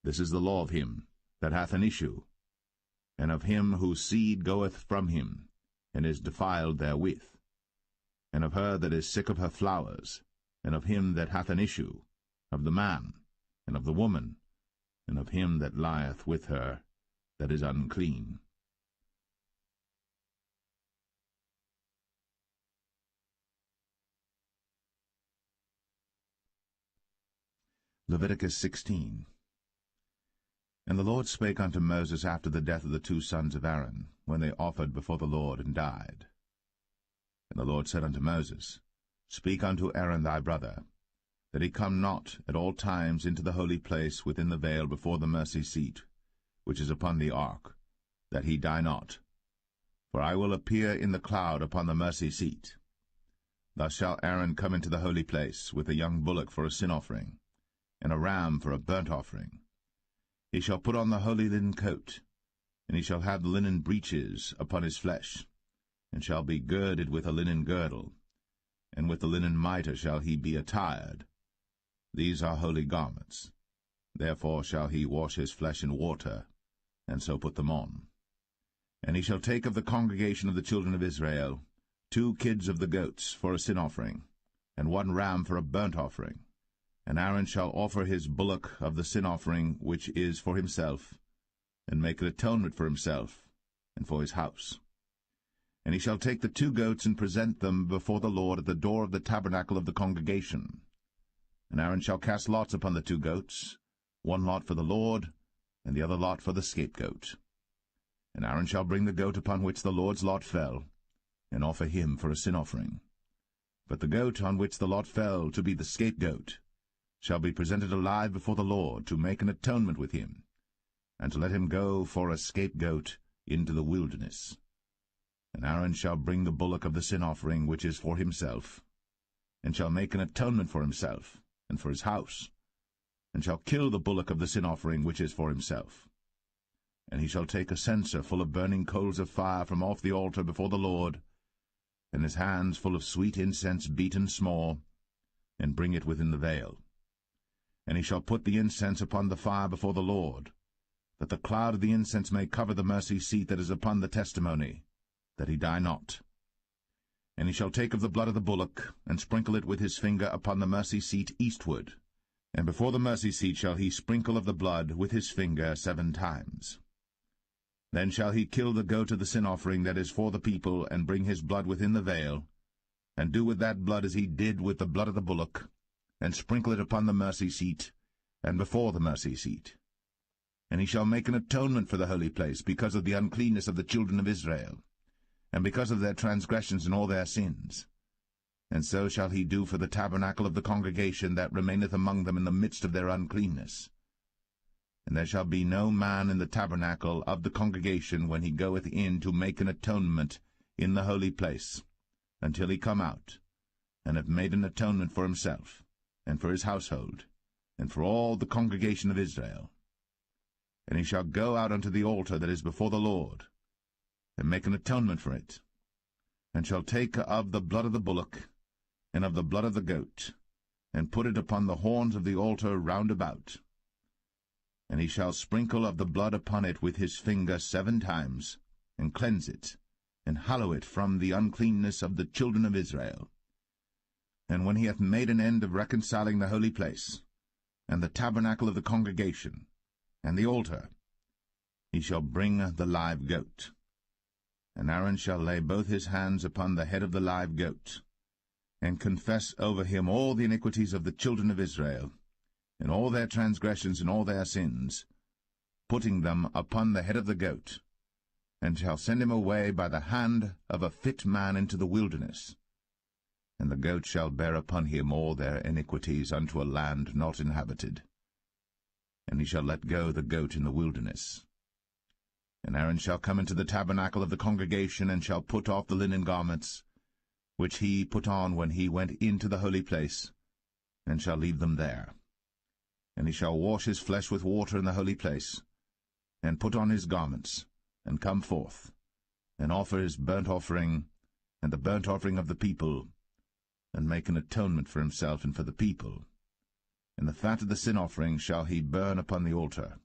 This is the law of him that hath an issue, and of him whose seed goeth from him, and is defiled therewith, and of her that is sick of her flowers, and of him that hath an issue, of the man, and of the woman, and of him that lieth with her that is unclean. Leviticus 16. And the Lord spake unto Moses after the death of the 2 sons of Aaron, when they offered before the Lord and died. And the Lord said unto Moses, Speak unto Aaron thy brother, that he come not at all times into the holy place within the veil before the mercy seat, which is upon the ark, that he die not. For I will appear in the cloud upon the mercy seat. Thus shall Aaron come into the holy place, with a young bullock for a sin offering, and a ram for a burnt offering. He shall put on the holy linen coat, and he shall have the linen breeches upon his flesh, and shall be girded with a linen girdle, and with the linen mitre shall he be attired. These are holy garments. Therefore shall he wash his flesh in water, and so put them on. And he shall take of the congregation of the children of Israel 2 kids of the goats for a sin offering, and 1 ram for a burnt offering. And Aaron shall offer his bullock of the sin offering which is for himself, and make an atonement for himself and for his house. And he shall take the 2 goats and present them before the Lord at the door of the tabernacle of the congregation. And Aaron shall cast lots upon the 2 goats, 1 lot for the Lord, and the other lot for the scapegoat. And Aaron shall bring the goat upon which the Lord's lot fell, and offer him for a sin offering. But the goat on which the lot fell to be the scapegoat shall be presented alive before the Lord, to make an atonement with him, and to let him go for a scapegoat into the wilderness. And Aaron shall bring the bullock of the sin offering which is for himself, and shall make an atonement for himself and for his house, and shall kill the bullock of the sin offering which is for himself. And he shall take a censer full of burning coals of fire from off the altar before the Lord, and his hands full of sweet incense beaten small, and bring it within the veil. And he shall put the incense upon the fire before the Lord, that the cloud of the incense may cover the mercy seat that is upon the testimony, that he die not. And he shall take of the blood of the bullock, and sprinkle it with his finger upon the mercy seat eastward, and before the mercy seat shall he sprinkle of the blood with his finger 7 times. Then shall he kill the goat of the sin offering that is for the people, and bring his blood within the veil, and do with that blood as he did with the blood of the bullock, and sprinkle it upon the mercy seat, and before the mercy seat. And he shall make an atonement for the holy place, because of the uncleanness of the children of Israel, and because of their transgressions and all their sins. And so shall he do for the tabernacle of the congregation that remaineth among them in the midst of their uncleanness. And there shall be no man in the tabernacle of the congregation when he goeth in to make an atonement in the holy place, until he come out, and have made an atonement for himself, and for his household, and for all the congregation of Israel. And he shall go out unto the altar that is before the Lord, and make an atonement for it, and shall take of the blood of the bullock, and of the blood of the goat, and put it upon the horns of the altar round about. And he shall sprinkle of the blood upon it with his finger 7 times, and cleanse it, and hallow it from the uncleanness of the children of Israel. And when he hath made an end of reconciling the holy place, and the tabernacle of the congregation, and the altar, he shall bring the live goat. And Aaron shall lay both his hands upon the head of the live goat, and confess over him all the iniquities of the children of Israel, and all their transgressions and all their sins, putting them upon the head of the goat, and shall send him away by the hand of a fit man into the wilderness. And the goat shall bear upon him all their iniquities unto a land not inhabited. And he shall let go the goat in the wilderness. And Aaron shall come into the tabernacle of the congregation, and shall put off the linen garments, which he put on when he went into the holy place, and shall leave them there. And he shall wash his flesh with water in the holy place, and put on his garments, and come forth, and offer his burnt offering, and the burnt offering of the people, and make an atonement for himself and for the people. And the fat of the sin offering shall he burn upon the altar.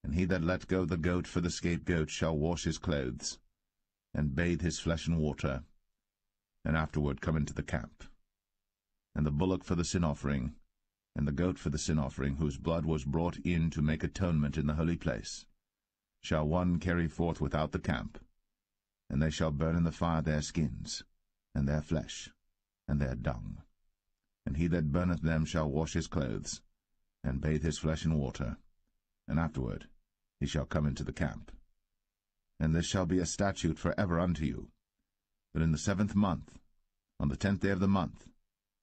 And he that let go the goat for the scapegoat shall wash his clothes, and bathe his flesh in water, and afterward come into the camp. And the bullock for the sin offering, and the goat for the sin offering, whose blood was brought in to make atonement in the holy place, shall one carry forth without the camp, and they shall burn in the fire their skins, and their flesh, and their dung. And he that burneth them shall wash his clothes, and bathe his flesh in water, and afterward he shall come into the camp. And this shall be a statute for ever unto you, that in the 7th month, on the 10th day of the month,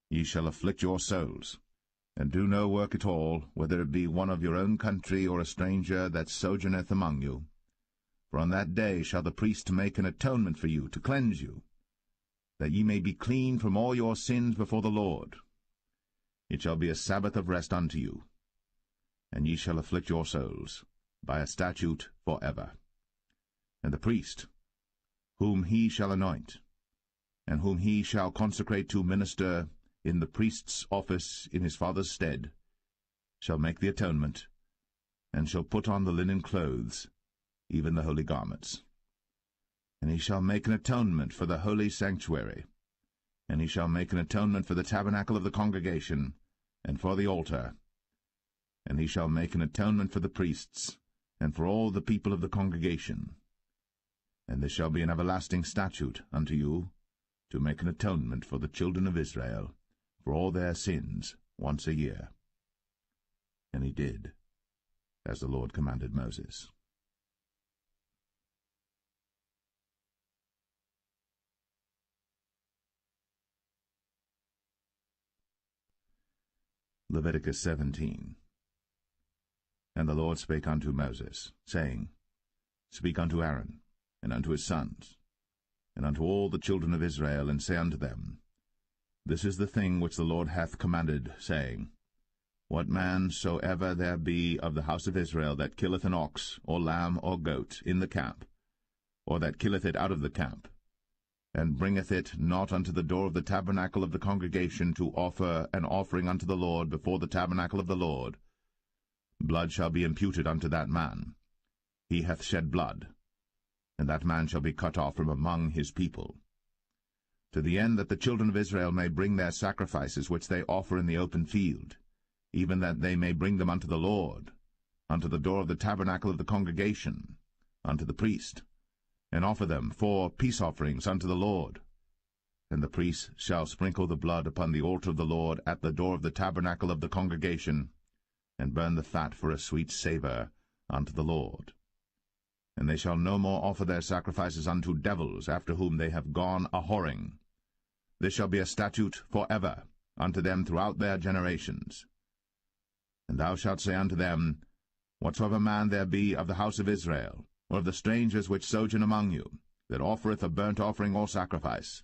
ye shall afflict your souls, And do no work at all, whether it be one of your own country or a stranger that sojourneth among you. For on that day shall the priest make an atonement for you, to cleanse you, that ye may be clean from all your sins before the Lord. It shall be a Sabbath of rest unto you, and ye shall afflict your souls, by a statute for ever. And the priest, whom he shall anoint, and whom he shall consecrate to minister in the priest's office in his father's stead, shall make the atonement, and shall put on the linen clothes, even the holy garments. And he shall make an atonement for the holy sanctuary, and he shall make an atonement for the tabernacle of the congregation, and for the altar. And he shall make an atonement for the priests, and for all the people of the congregation. And this shall be an everlasting statute unto you, to make an atonement for the children of Israel, for all their sins, once a year. And he did, as the Lord commanded Moses. Leviticus 17. And the Lord spake unto Moses, saying, Speak unto Aaron, and unto his sons, and unto all the children of Israel, and say unto them, This is the thing which the Lord hath commanded, saying, What man soever there be of the house of Israel that killeth an ox, or lamb, or goat, in the camp, or that killeth it out of the camp, and bringeth it not unto the door of the tabernacle of the congregation to offer an offering unto the Lord before the tabernacle of the Lord, blood shall be imputed unto that man. He hath shed blood, and that man shall be cut off from among his people. To the end that the children of Israel may bring their sacrifices which they offer in the open field, even that they may bring them unto the Lord, unto the door of the tabernacle of the congregation, unto the priest, and offer them for peace offerings unto the Lord. And the priest shall sprinkle the blood upon the altar of the Lord at the door of the tabernacle of the congregation, and burn the fat for a sweet savour unto the Lord. And they shall no more offer their sacrifices unto devils, after whom they have gone a-whoring. This shall be a statute for ever unto them throughout their generations. And thou shalt say unto them, Whatsoever man there be of the house of Israel, or of the strangers which sojourn among you, that offereth a burnt offering or sacrifice,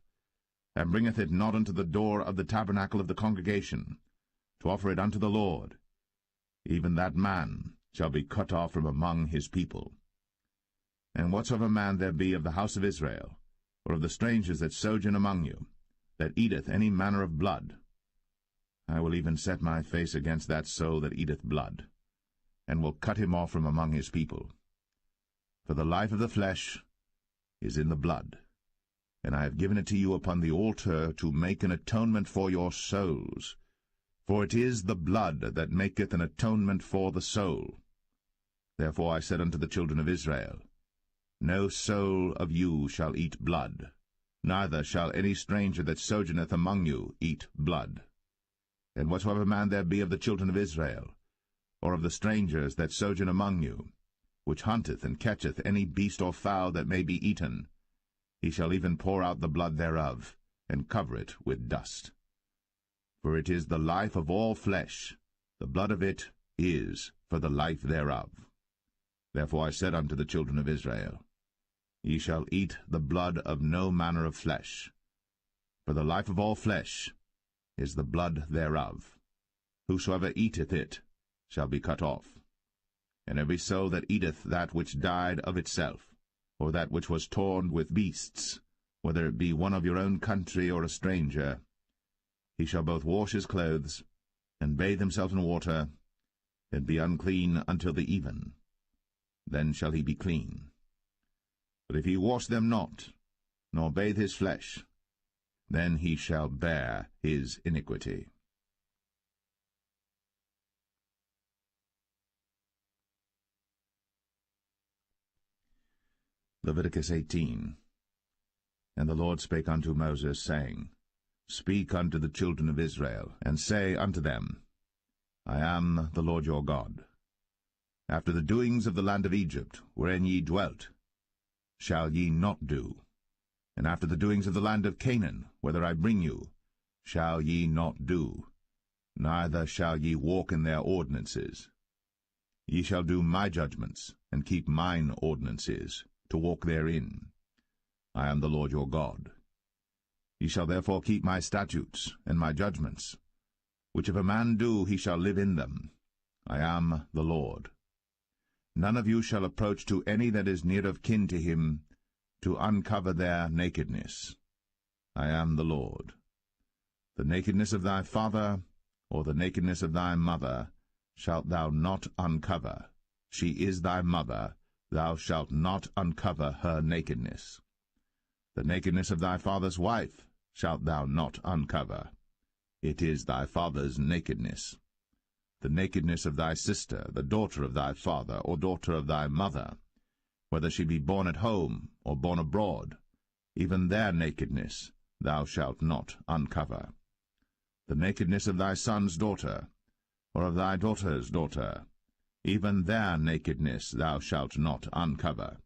and bringeth it not unto the door of the tabernacle of the congregation, to offer it unto the Lord, even that man shall be cut off from among his people. And whatsoever man there be of the house of Israel, or of the strangers that sojourn among you, that eateth any manner of blood, I will even set my face against that soul that eateth blood, and will cut him off from among his people. For the life of the flesh is in the blood, and I have given it to you upon the altar to make an atonement for your souls. For it is the blood that maketh an atonement for the soul. Therefore I said unto the children of Israel, No soul of you shall eat blood, neither shall any stranger that sojourneth among you eat blood. And whatsoever man there be of the children of Israel, or of the strangers that sojourn among you, which hunteth and catcheth any beast or fowl that may be eaten, he shall even pour out the blood thereof, and cover it with dust. For it is the life of all flesh, the blood of it is for the life thereof. Therefore I said unto the children of Israel, Ye shall eat the blood of no manner of flesh, for the life of all flesh is the blood thereof. Whosoever eateth it shall be cut off. And every soul that eateth that which died of itself, or that which was torn with beasts, whether it be one of your own country or a stranger, he shall both wash his clothes, and bathe himself in water, and be unclean until the even. Then shall he be clean. But if he wash them not, nor bathe his flesh, then he shall bear his iniquity. Leviticus 18. And the Lord spake unto Moses, saying, Speak unto the children of Israel, and say unto them, I am the Lord your God. After the doings of the land of Egypt, wherein ye dwelt, shall ye not do, and after the doings of the land of Canaan, whither I bring you, shall ye not do, neither shall ye walk in their ordinances. Ye shall do my judgments, and keep mine ordinances, to walk therein. I am the Lord your God. Ye shall therefore keep my statutes and my judgments, which if a man do, he shall live in them. I am the Lord. None of you shall approach to any that is near of kin to him, to uncover their nakedness. I am the Lord. The nakedness of thy father, or the nakedness of thy mother, shalt thou not uncover. She is thy mother, thou shalt not uncover her nakedness. The nakedness of thy father's wife shalt thou not uncover. It is thy father's nakedness. The nakedness of thy sister, the daughter of thy father, or daughter of thy mother, whether she be born at home, or born abroad, even their nakedness thou shalt not uncover. The nakedness of thy son's daughter, or of thy daughter's daughter, even their nakedness thou shalt not uncover,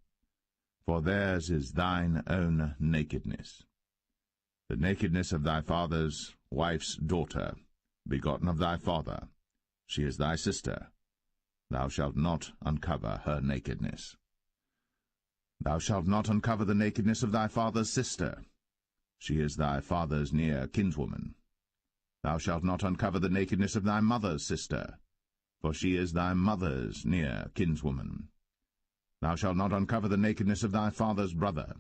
for theirs is thine own nakedness. The nakedness of thy father's wife's daughter, begotten of thy father, she is thy sister, thou shalt not uncover her nakedness. Thou shalt not uncover the nakedness of thy father's sister, she is thy father's near kinswoman. Thou shalt not uncover the nakedness of thy mother's sister, for she is thy mother's near kinswoman. Thou shalt not uncover the nakedness of thy father's brother.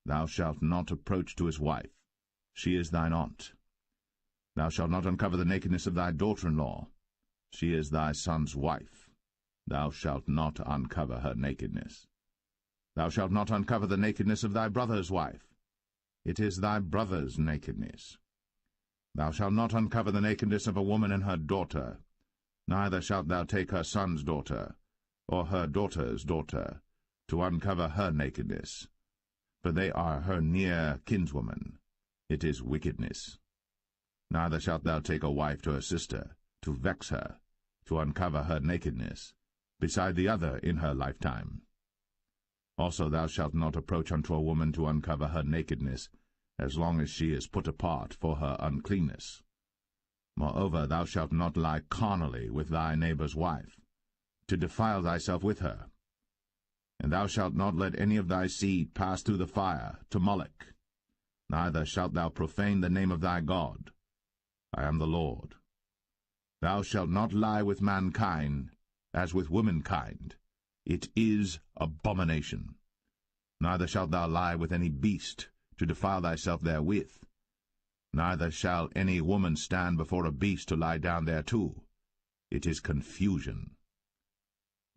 Thou shalt not approach to his wife, she is thine aunt. Thou shalt not uncover the nakedness of thy daughter-in-law, she is thy son's wife. Thou shalt not uncover her nakedness. Thou shalt not uncover the nakedness of thy brother's wife, it is thy brother's nakedness. Thou shalt not uncover the nakedness of a woman and her daughter, neither shalt thou take her son's daughter, or her daughter's daughter, to uncover her nakedness, for they are her near kinswoman. It is wickedness. Neither shalt thou take a wife to her sister, to vex her, to uncover her nakedness, beside the other in her lifetime. Also thou shalt not approach unto a woman to uncover her nakedness, as long as she is put apart for her uncleanness. Moreover, thou shalt not lie carnally with thy neighbor's wife, to defile thyself with her. And thou shalt not let any of thy seed pass through the fire to Moloch, neither shalt thou profane the name of thy God. I am the Lord. Thou shalt not lie with mankind, as with womankind. It is abomination. Neither shalt thou lie with any beast, to defile thyself therewith. Neither shall any woman stand before a beast to lie down thereto. It is confusion.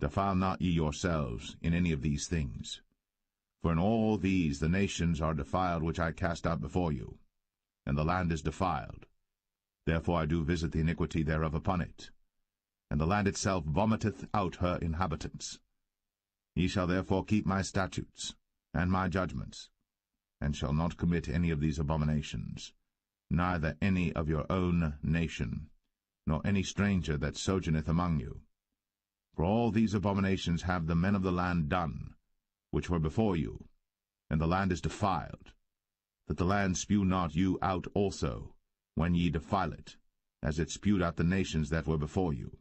Defile not ye yourselves in any of these things. For in all these the nations are defiled which I cast out before you, and the land is defiled. Therefore I do visit the iniquity thereof upon it, and the land itself vomiteth out her inhabitants. Ye shall therefore keep my statutes and my judgments, and shall not commit any of these abominations, neither any of your own nation, nor any stranger that sojourneth among you. For all these abominations have the men of the land done, which were before you, and the land is defiled, that the land spew not you out also, when ye defile it, as it spewed out the nations that were before you.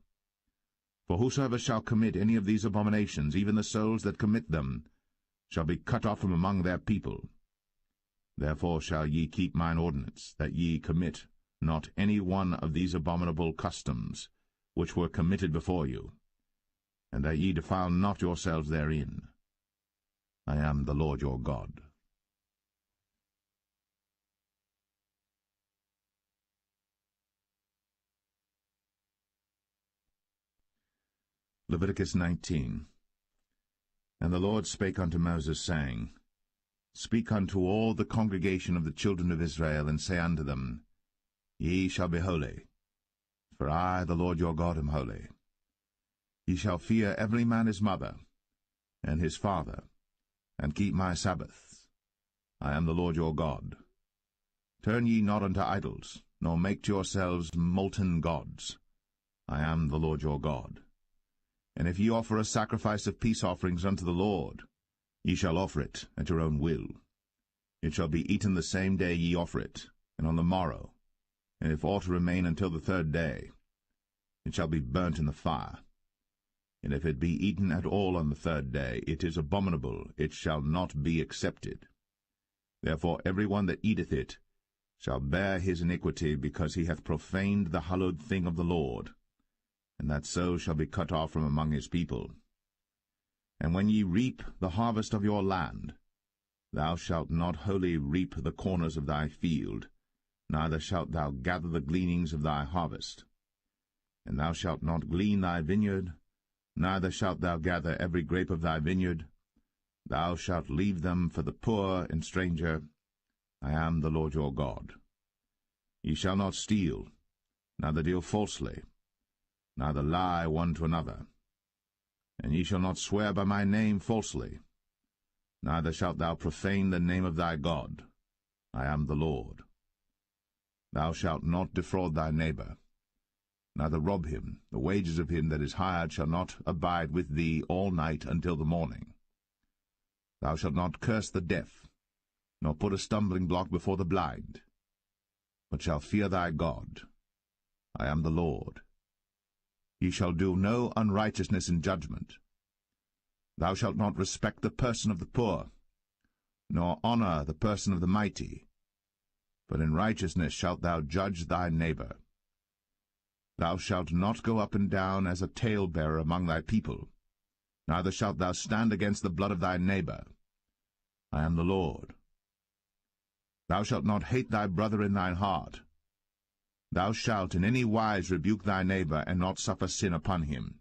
For whosoever shall commit any of these abominations, even the souls that commit them, shall be cut off from among their people. Therefore shall ye keep mine ordinance, that ye commit not any one of these abominable customs, which were committed before you, and that ye defile not yourselves therein. I am the Lord your God. Leviticus 19. And the Lord spake unto Moses, saying, Speak unto all the congregation of the children of Israel, and say unto them, Ye shall be holy, for I, the Lord your God, am holy. Ye shall fear every man his mother, and his father, and keep my Sabbaths. I am the Lord your God. Turn ye not unto idols, nor make to yourselves molten gods. I am the Lord your God. And if ye offer a sacrifice of peace offerings unto the Lord, ye shall offer it at your own will. It shall be eaten the same day ye offer it, and on the morrow. and if aught remain until the 3rd day, it shall be burnt in the fire. And if it be eaten at all on the 3rd day, it is abominable, it shall not be accepted. Therefore every one that eateth it shall bear his iniquity, because he hath profaned the hallowed thing of the Lord, and that so shall be cut off from among his people. And when ye reap the harvest of your land, thou shalt not wholly reap the corners of thy field, neither shalt thou gather the gleanings of thy harvest. And thou shalt not glean thy vineyard, neither shalt thou gather every grape of thy vineyard. Thou shalt leave them for the poor and stranger. I am the Lord your God. Ye shall not steal, neither deal falsely, neither lie one to another. And ye shall not swear by my name falsely, neither shalt thou profane the name of thy God. I am the Lord. Thou shalt not defraud thy neighbor, neither rob him. The wages of him that is hired shall not abide with thee all night until the morning. Thou shalt not curse the deaf, nor put a stumbling block before the blind, but shalt fear thy God. I am the Lord. Ye shall do no unrighteousness in judgment. Thou shalt not respect the person of the poor, nor honor the person of the mighty, but in righteousness shalt thou judge thy neighbor. Thou shalt not go up and down as a talebearer among thy people, neither shalt thou stand against the blood of thy neighbor. I am the Lord. Thou shalt not hate thy brother in thine heart. Thou shalt in any wise rebuke thy neighbor, and not suffer sin upon him.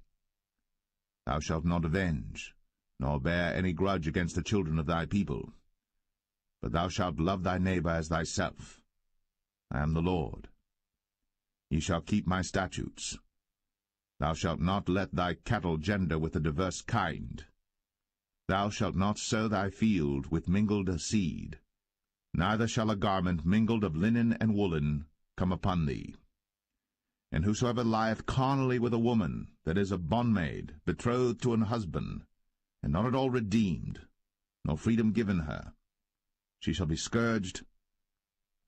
Thou shalt not avenge, nor bear any grudge against the children of thy people, but thou shalt love thy neighbor as thyself. I am the Lord. Ye shall keep my statutes. Thou shalt not let thy cattle gender with a diverse kind. Thou shalt not sow thy field with mingled seed, neither shall a garment mingled of linen and woolen come upon thee. And whosoever lieth carnally with a woman that is a bondmaid, betrothed to an husband, and not at all redeemed, nor freedom given her, she shall be scourged.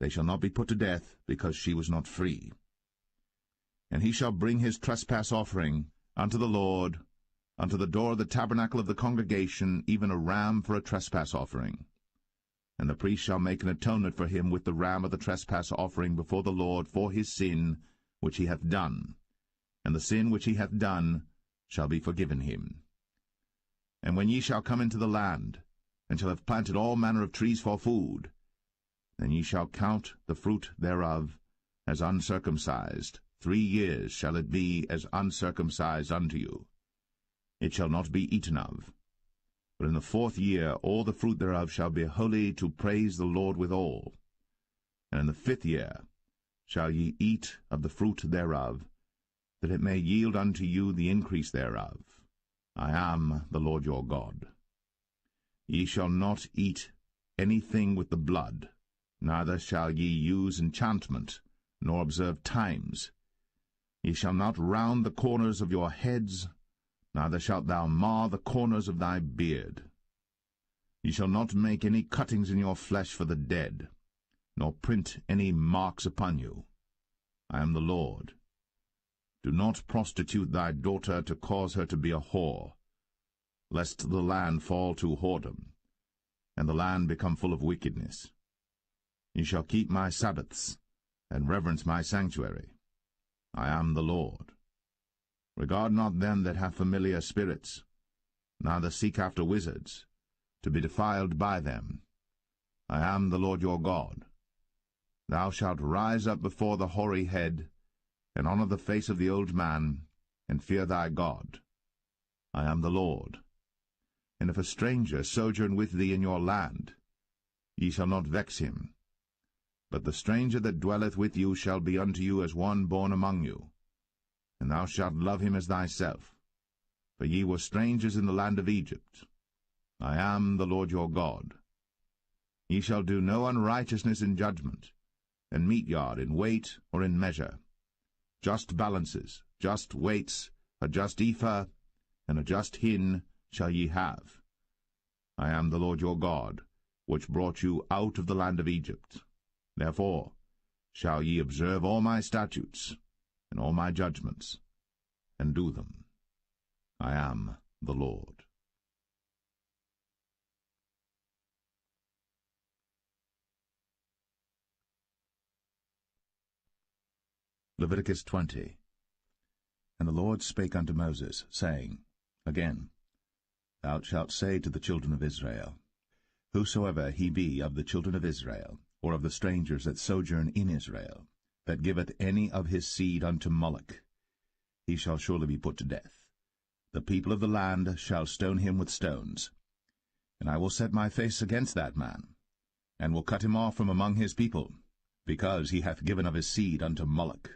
They shall not be put to death, because she was not free. And he shall bring his trespass offering unto the Lord, unto the door of the tabernacle of the congregation, even a ram for a trespass offering. And the priest shall make an atonement for him with the ram of the trespass offering before the Lord for his sin which he hath done, and the sin which he hath done shall be forgiven him. And when ye shall come into the land, and shall have planted all manner of trees for food, then ye shall count the fruit thereof as uncircumcised. 3 years shall it be as uncircumcised unto you. It shall not be eaten of. But in the 4th year all the fruit thereof shall be holy, to praise the Lord withal. And in the 5th year shall ye eat of the fruit thereof, that it may yield unto you the increase thereof. I am the Lord your God. Ye shall not eat anything with the blood, neither shall ye use enchantment, nor observe times. Ye shall not round the corners of your heads, neither shalt thou mar the corners of thy beard. Ye shall not make any cuttings in your flesh for the dead, nor print any marks upon you. I am the Lord. Do not prostitute thy daughter to cause her to be a whore, lest the land fall to whoredom, and the land become full of wickedness. Ye shall keep my Sabbaths, and reverence my sanctuary. I am the Lord. Regard not them that have familiar spirits, neither seek after wizards, to be defiled by them. I am the Lord your God. Thou shalt rise up before the hoary head, and honor the face of the old man, and fear thy God. I am the Lord. And if a stranger sojourn with thee in your land, ye shall not vex him. But the stranger that dwelleth with you shall be unto you as one born among you, and thou shalt love him as thyself. For ye were strangers in the land of Egypt. I am the Lord your God. Ye shall do no unrighteousness in judgment, and meat yard in weight or in measure. Just balances, just weights, a just ephah, and a just hin shall ye have. I am the Lord your God, which brought you out of the land of Egypt. Therefore shall ye observe all my statutes and all my judgments, and do them. I am the Lord. Leviticus 20. And the Lord spake unto Moses, saying, Again, thou shalt say to the children of Israel, Whosoever he be of the children of Israel, or of the strangers that sojourn in Israel, that giveth any of his seed unto Moloch, he shall surely be put to death. The people of the land shall stone him with stones. And I will set my face against that man, and will cut him off from among his people, because he hath given of his seed unto Moloch,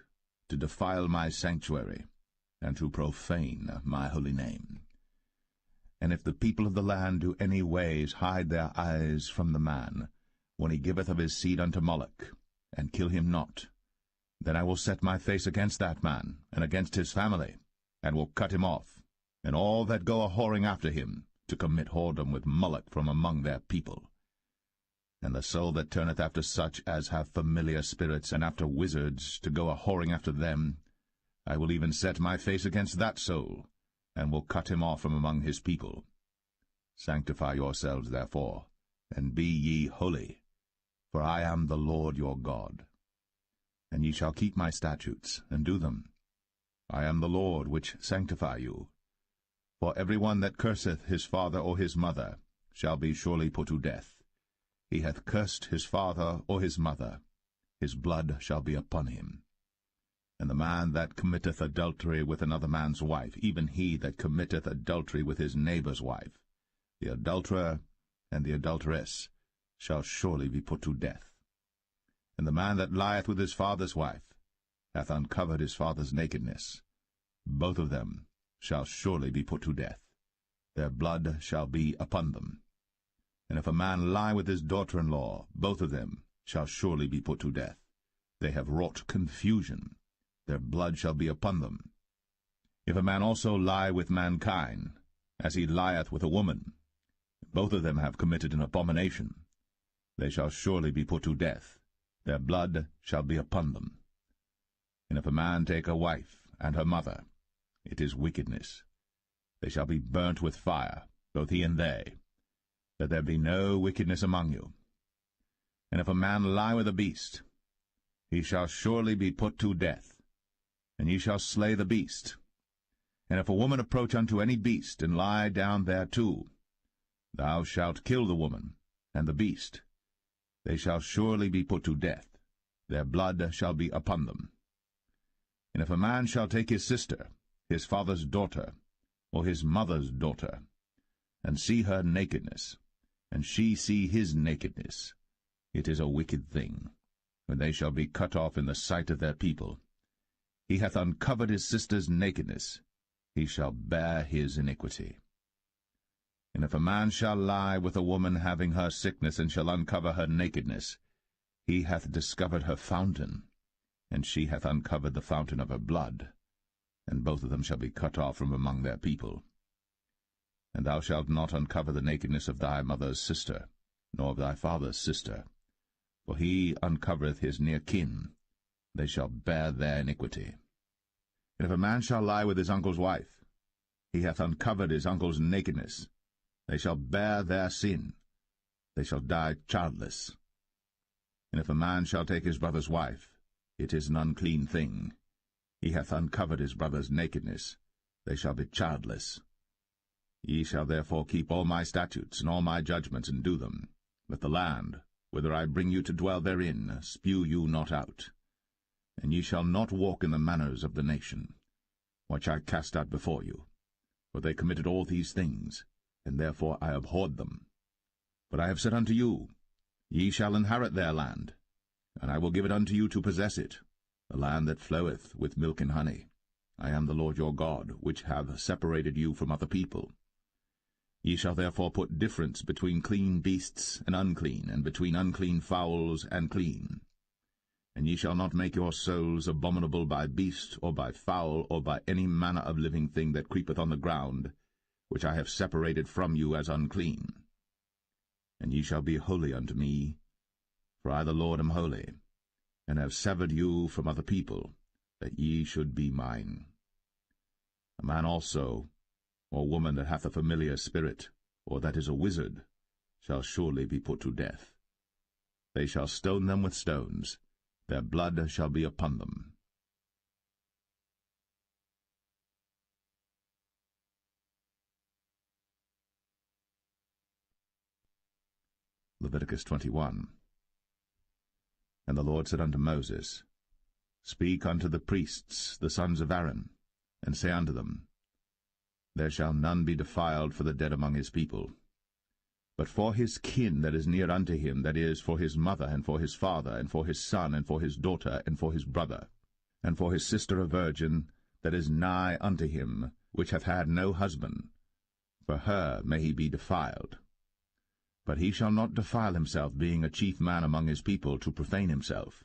to defile my sanctuary, and to profane my holy name. And if the people of the land do any ways hide their eyes from the man, when he giveth of his seed unto Moloch, and kill him not, then I will set my face against that man, and against his family, and will cut him off, and all that go a-whoring after him, to commit whoredom with Moloch from among their people. And the soul that turneth after such as have familiar spirits, and after wizards, to go a-whoring after them, I will even set my face against that soul, and will cut him off from among his people. Sanctify yourselves, therefore, and be ye holy, for I am the Lord your God. And ye shall keep my statutes, and do them. I am the Lord which sanctify you. For every one that curseth his father or his mother shall be surely put to death. He hath cursed his father or his mother, his blood shall be upon him. And the man that committeth adultery with another man's wife, even he that committeth adultery with his neighbour's wife, the adulterer and the adulteress, shall surely be put to death. And the man that lieth with his father's wife hath uncovered his father's nakedness. Both of them shall surely be put to death. Their blood shall be upon them. And if a man lie with his daughter-in-law, both of them shall surely be put to death. They have wrought confusion. Their blood shall be upon them. If a man also lie with mankind, as he lieth with a woman, both of them have committed an abomination. They shall surely be put to death. Their blood shall be upon them. And if a man take a wife and her mother, it is wickedness. They shall be burnt with fire, both he and they, that there be no wickedness among you. And if a man lie with a beast, he shall surely be put to death, and ye shall slay the beast. And if a woman approach unto any beast, and lie down thereto, thou shalt kill the woman and the beast. They shall surely be put to death. Their blood shall be upon them. And if a man shall take his sister, his father's daughter, or his mother's daughter, and see her nakedness, and she see his nakedness, it is a wicked thing, when they shall be cut off in the sight of their people. He hath uncovered his sister's nakedness, he shall bear his iniquity. And if a man shall lie with a woman having her sickness, and shall uncover her nakedness, he hath discovered her fountain, and she hath uncovered the fountain of her blood, and both of them shall be cut off from among their people. And thou shalt not uncover the nakedness of thy mother's sister, nor of thy father's sister, for he uncovereth his near kin, they shall bear their iniquity. And if a man shall lie with his uncle's wife, he hath uncovered his uncle's nakedness, they shall bear their sin, they shall die childless. And if a man shall take his brother's wife, it is an unclean thing. He hath uncovered his brother's nakedness, they shall be childless. Ye shall therefore keep all my statutes and all my judgments, and do them, that the land, whither I bring you to dwell therein, spew you not out. And ye shall not walk in the manners of the nation, which I cast out before you. For they committed all these things, and therefore I abhorred them. But I have said unto you, Ye shall inherit their land, and I will give it unto you to possess it, the land that floweth with milk and honey. I am the Lord your God, which have separated you from other people. Ye shall therefore put difference between clean beasts and unclean, and between unclean fowls and clean. And ye shall not make your souls abominable by beast, or by fowl, or by any manner of living thing that creepeth on the ground, which I have separated from you as unclean. And ye shall be holy unto me, for I the Lord am holy. and have severed you from other people, that ye should be mine. A man also, or woman that hath a familiar spirit, or that is a wizard, shall surely be put to death. They shall stone them with stones, their blood shall be upon them. Leviticus 21. And the Lord said unto Moses, Speak unto the priests, the sons of Aaron, and say unto them, There shall none be defiled for the dead among his people. But for his kin that is near unto him, that is, for his mother, and for his father, and for his son, and for his daughter, and for his brother, and for his sister a virgin, that is nigh unto him, which hath had no husband, for her may he be defiled. But he shall not defile himself, being a chief man among his people, to profane himself.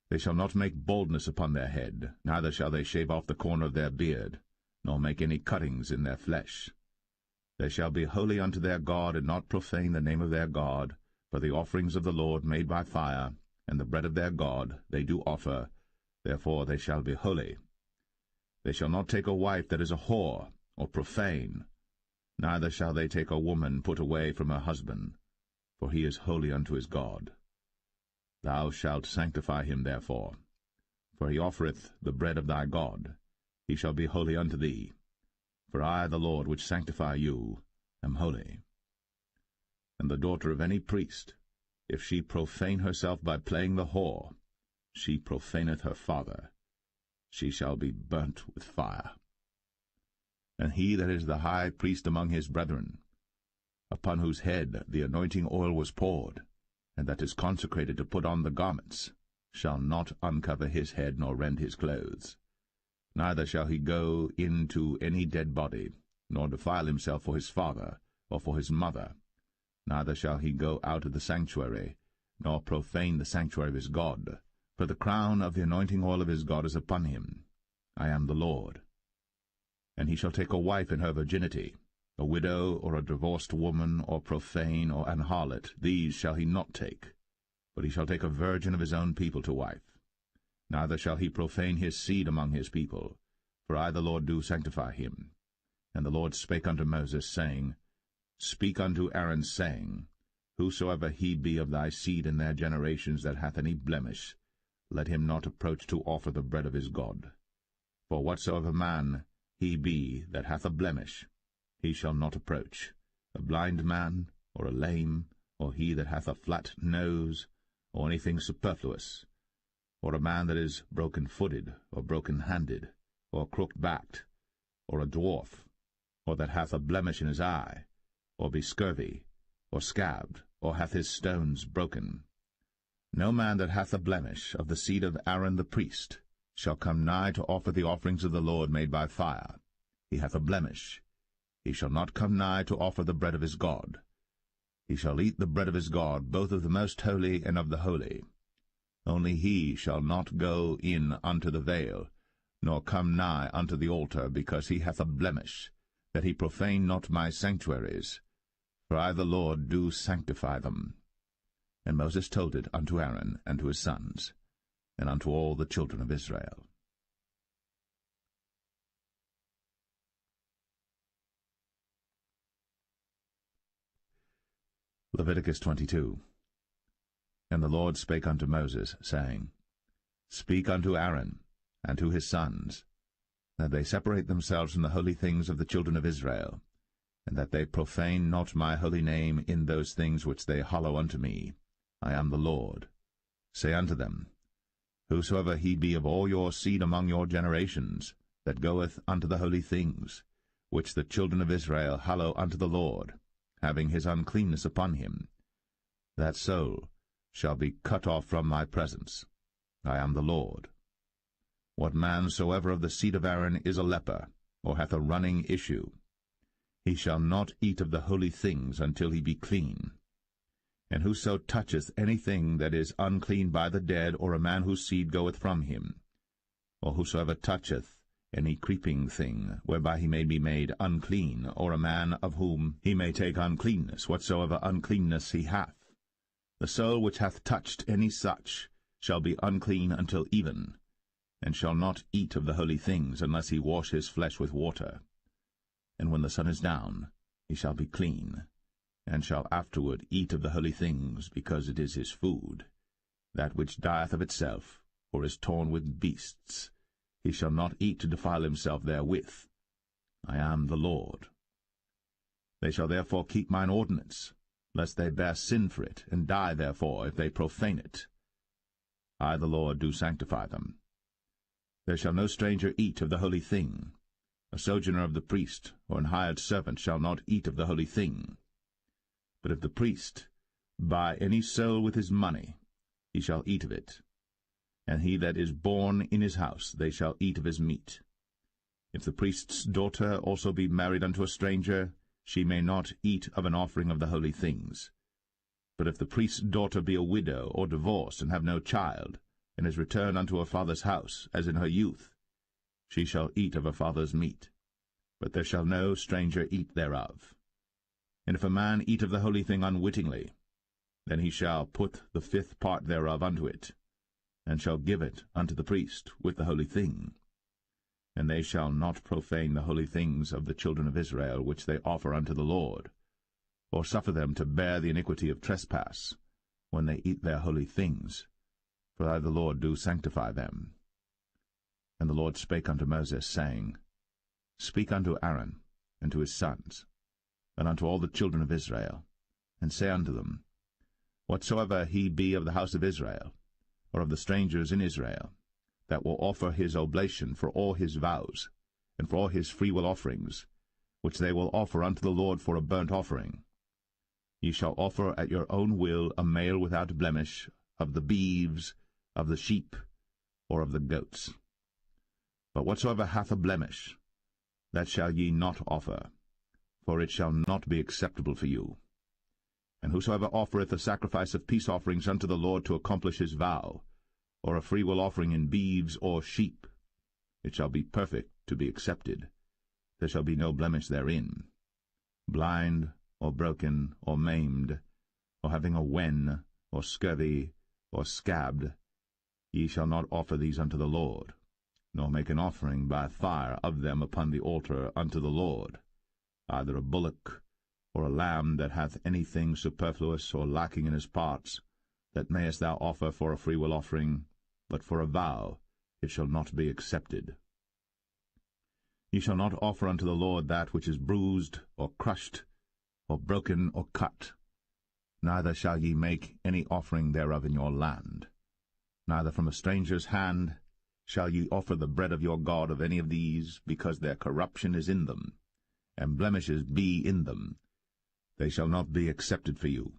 They shall not make baldness upon their head, neither shall they shave off the corner of their beard, nor make any cuttings in their flesh. They shall be holy unto their God, and not profane the name of their God, for the offerings of the Lord made by fire, and the bread of their God they do offer, therefore they shall be holy. They shall not take a wife that is a whore, or profane, neither shall they take a woman put away from her husband, for he is holy unto his God. Thou shalt sanctify him therefore, for he offereth the bread of thy God. He shall be holy unto thee. For I, the Lord, which sanctify you, am holy. And the daughter of any priest, if she profane herself by playing the whore, she profaneth her father. She shall be burnt with fire. And he that is the high priest among his brethren, upon whose head the anointing oil was poured, and that is consecrated to put on the garments, shall not uncover his head nor rend his clothes. Neither shall he go into any dead body, nor defile himself for his father, or for his mother. Neither shall he go out of the sanctuary, nor profane the sanctuary of his God. For the crown of the anointing oil of his God is upon him. I am the Lord. And he shall take a wife in her virginity, a widow, or a divorced woman, or profane, or an harlot. These shall he not take, but he shall take a virgin of his own people to wife. Neither shall he profane his seed among his people, for I the Lord do sanctify him. And the Lord spake unto Moses, saying, Speak unto Aaron, saying, Whosoever he be of thy seed in their generations that hath any blemish, let him not approach to offer the bread of his God. For whatsoever man he be that hath a blemish, he shall not approach, a blind man, or a lame, or he that hath a flat nose, or anything superfluous, or a man that is broken-footed, or broken-handed, or crooked-backed, or a dwarf, or that hath a blemish in his eye, or be scurvy, or scabbed, or hath his stones broken. No man that hath a blemish of the seed of Aaron the priest shall come nigh to offer the offerings of the Lord made by fire. He hath a blemish. He shall not come nigh to offer the bread of his God. He shall eat the bread of his God, both of the most holy and of the holy. Only he shall not go in unto the veil, nor come nigh unto the altar, because he hath a blemish, that he profane not my sanctuaries. For I the Lord do sanctify them. And Moses told it unto Aaron and to his sons, and unto all the children of Israel. Leviticus 22. And the Lord spake unto Moses, saying, Speak unto Aaron and to his sons, that they separate themselves from the holy things of the children of Israel, and that they profane not my holy name in those things which they hallow unto me. I am the Lord. Say unto them, Whosoever he be of all your seed among your generations, that goeth unto the holy things, which the children of Israel hallow unto the Lord, having his uncleanness upon him, that soul shall be cut off from my presence. I am the Lord. What man soever of the seed of Aaron is a leper, or hath a running issue, he shall not eat of the holy things until he be clean. And whoso toucheth anything that is unclean by the dead, or a man whose seed goeth from him, or whosoever toucheth any creeping thing, whereby he may be made unclean, or a man of whom he may take uncleanness, whatsoever uncleanness he hath, the soul which hath touched any such shall be unclean until even, and shall not eat of the holy things, unless he wash his flesh with water. And when the sun is down, he shall be clean, and shall afterward eat of the holy things, because it is his food. That which dieth of itself, or is torn with beasts, he shall not eat to defile himself therewith. I am the Lord. They shall therefore keep mine ordinance, lest they bear sin for it, and die therefore, if they profane it. I the Lord do sanctify them. There shall no stranger eat of the holy thing. A sojourner of the priest, or an hired servant, shall not eat of the holy thing. But if the priest buy any soul with his money, he shall eat of it. And he that is born in his house, they shall eat of his meat. If the priest's daughter also be married unto a stranger, she may not eat of an offering of the holy things. But if the priest's daughter be a widow or divorced, and have no child, and is returned unto her father's house, as in her youth, she shall eat of her father's meat. But there shall no stranger eat thereof. And if a man eat of the holy thing unwittingly, then he shall put the fifth part thereof unto it, and shall give it unto the priest with the holy thing. And they shall not profane the holy things of the children of Israel, which they offer unto the Lord, or suffer them to bear the iniquity of trespass, when they eat their holy things. For I the Lord do sanctify them. And the Lord spake unto Moses, saying, Speak unto Aaron, and to his sons, and unto all the children of Israel, and say unto them, Whatsoever he be of the house of Israel, or of the strangers in Israel, that will offer his oblation for all his vows, and for all his freewill offerings, which they will offer unto the Lord for a burnt offering, ye shall offer at your own will a male without blemish, of the beeves, of the sheep, or of the goats. But whatsoever hath a blemish, that shall ye not offer, for it shall not be acceptable for you. And whosoever offereth a sacrifice of peace offerings unto the Lord to accomplish his vow, or a freewill offering in beeves or sheep, it shall be perfect to be accepted. There shall be no blemish therein. Blind, or broken, or maimed, or having a wen, or scurvy, or scabbed, ye shall not offer these unto the Lord, nor make an offering by fire of them upon the altar unto the Lord, either a bullock, or a lamb that hath anything superfluous or lacking in his parts, that mayest thou offer for a freewill offering, but for a vow it shall not be accepted. Ye shall not offer unto the Lord that which is bruised, or crushed, or broken, or cut. Neither shall ye make any offering thereof in your land. Neither from a stranger's hand shall ye offer the bread of your God of any of these, because their corruption is in them, and blemishes be in them. They shall not be accepted for you.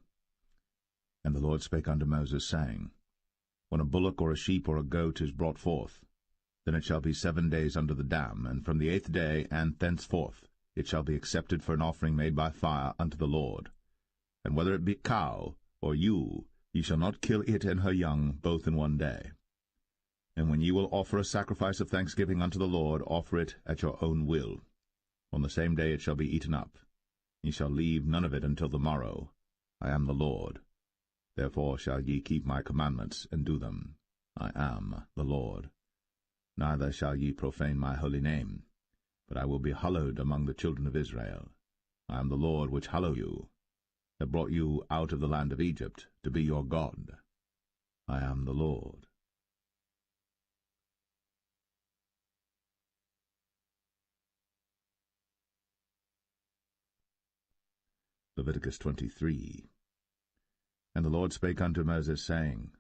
And the Lord spake unto Moses, saying, When a bullock or a sheep or a goat is brought forth, then it shall be 7 days under the dam, and from the 8th day and thenceforth it shall be accepted for an offering made by fire unto the Lord. And whether it be cow or ewe, ye shall not kill it and her young both in 1 day. And when ye will offer a sacrifice of thanksgiving unto the Lord, offer it at your own will. On the same day it shall be eaten up. Ye shall leave none of it until the morrow. I am the Lord. Therefore shall ye keep my commandments, and do them. I am the Lord. Neither shall ye profane my holy name, but I will be hallowed among the children of Israel. I am the Lord which hallow you, that brought you out of the land of Egypt, to be your God. I am the Lord. Leviticus 23. And the Lord spake unto Moses, saying,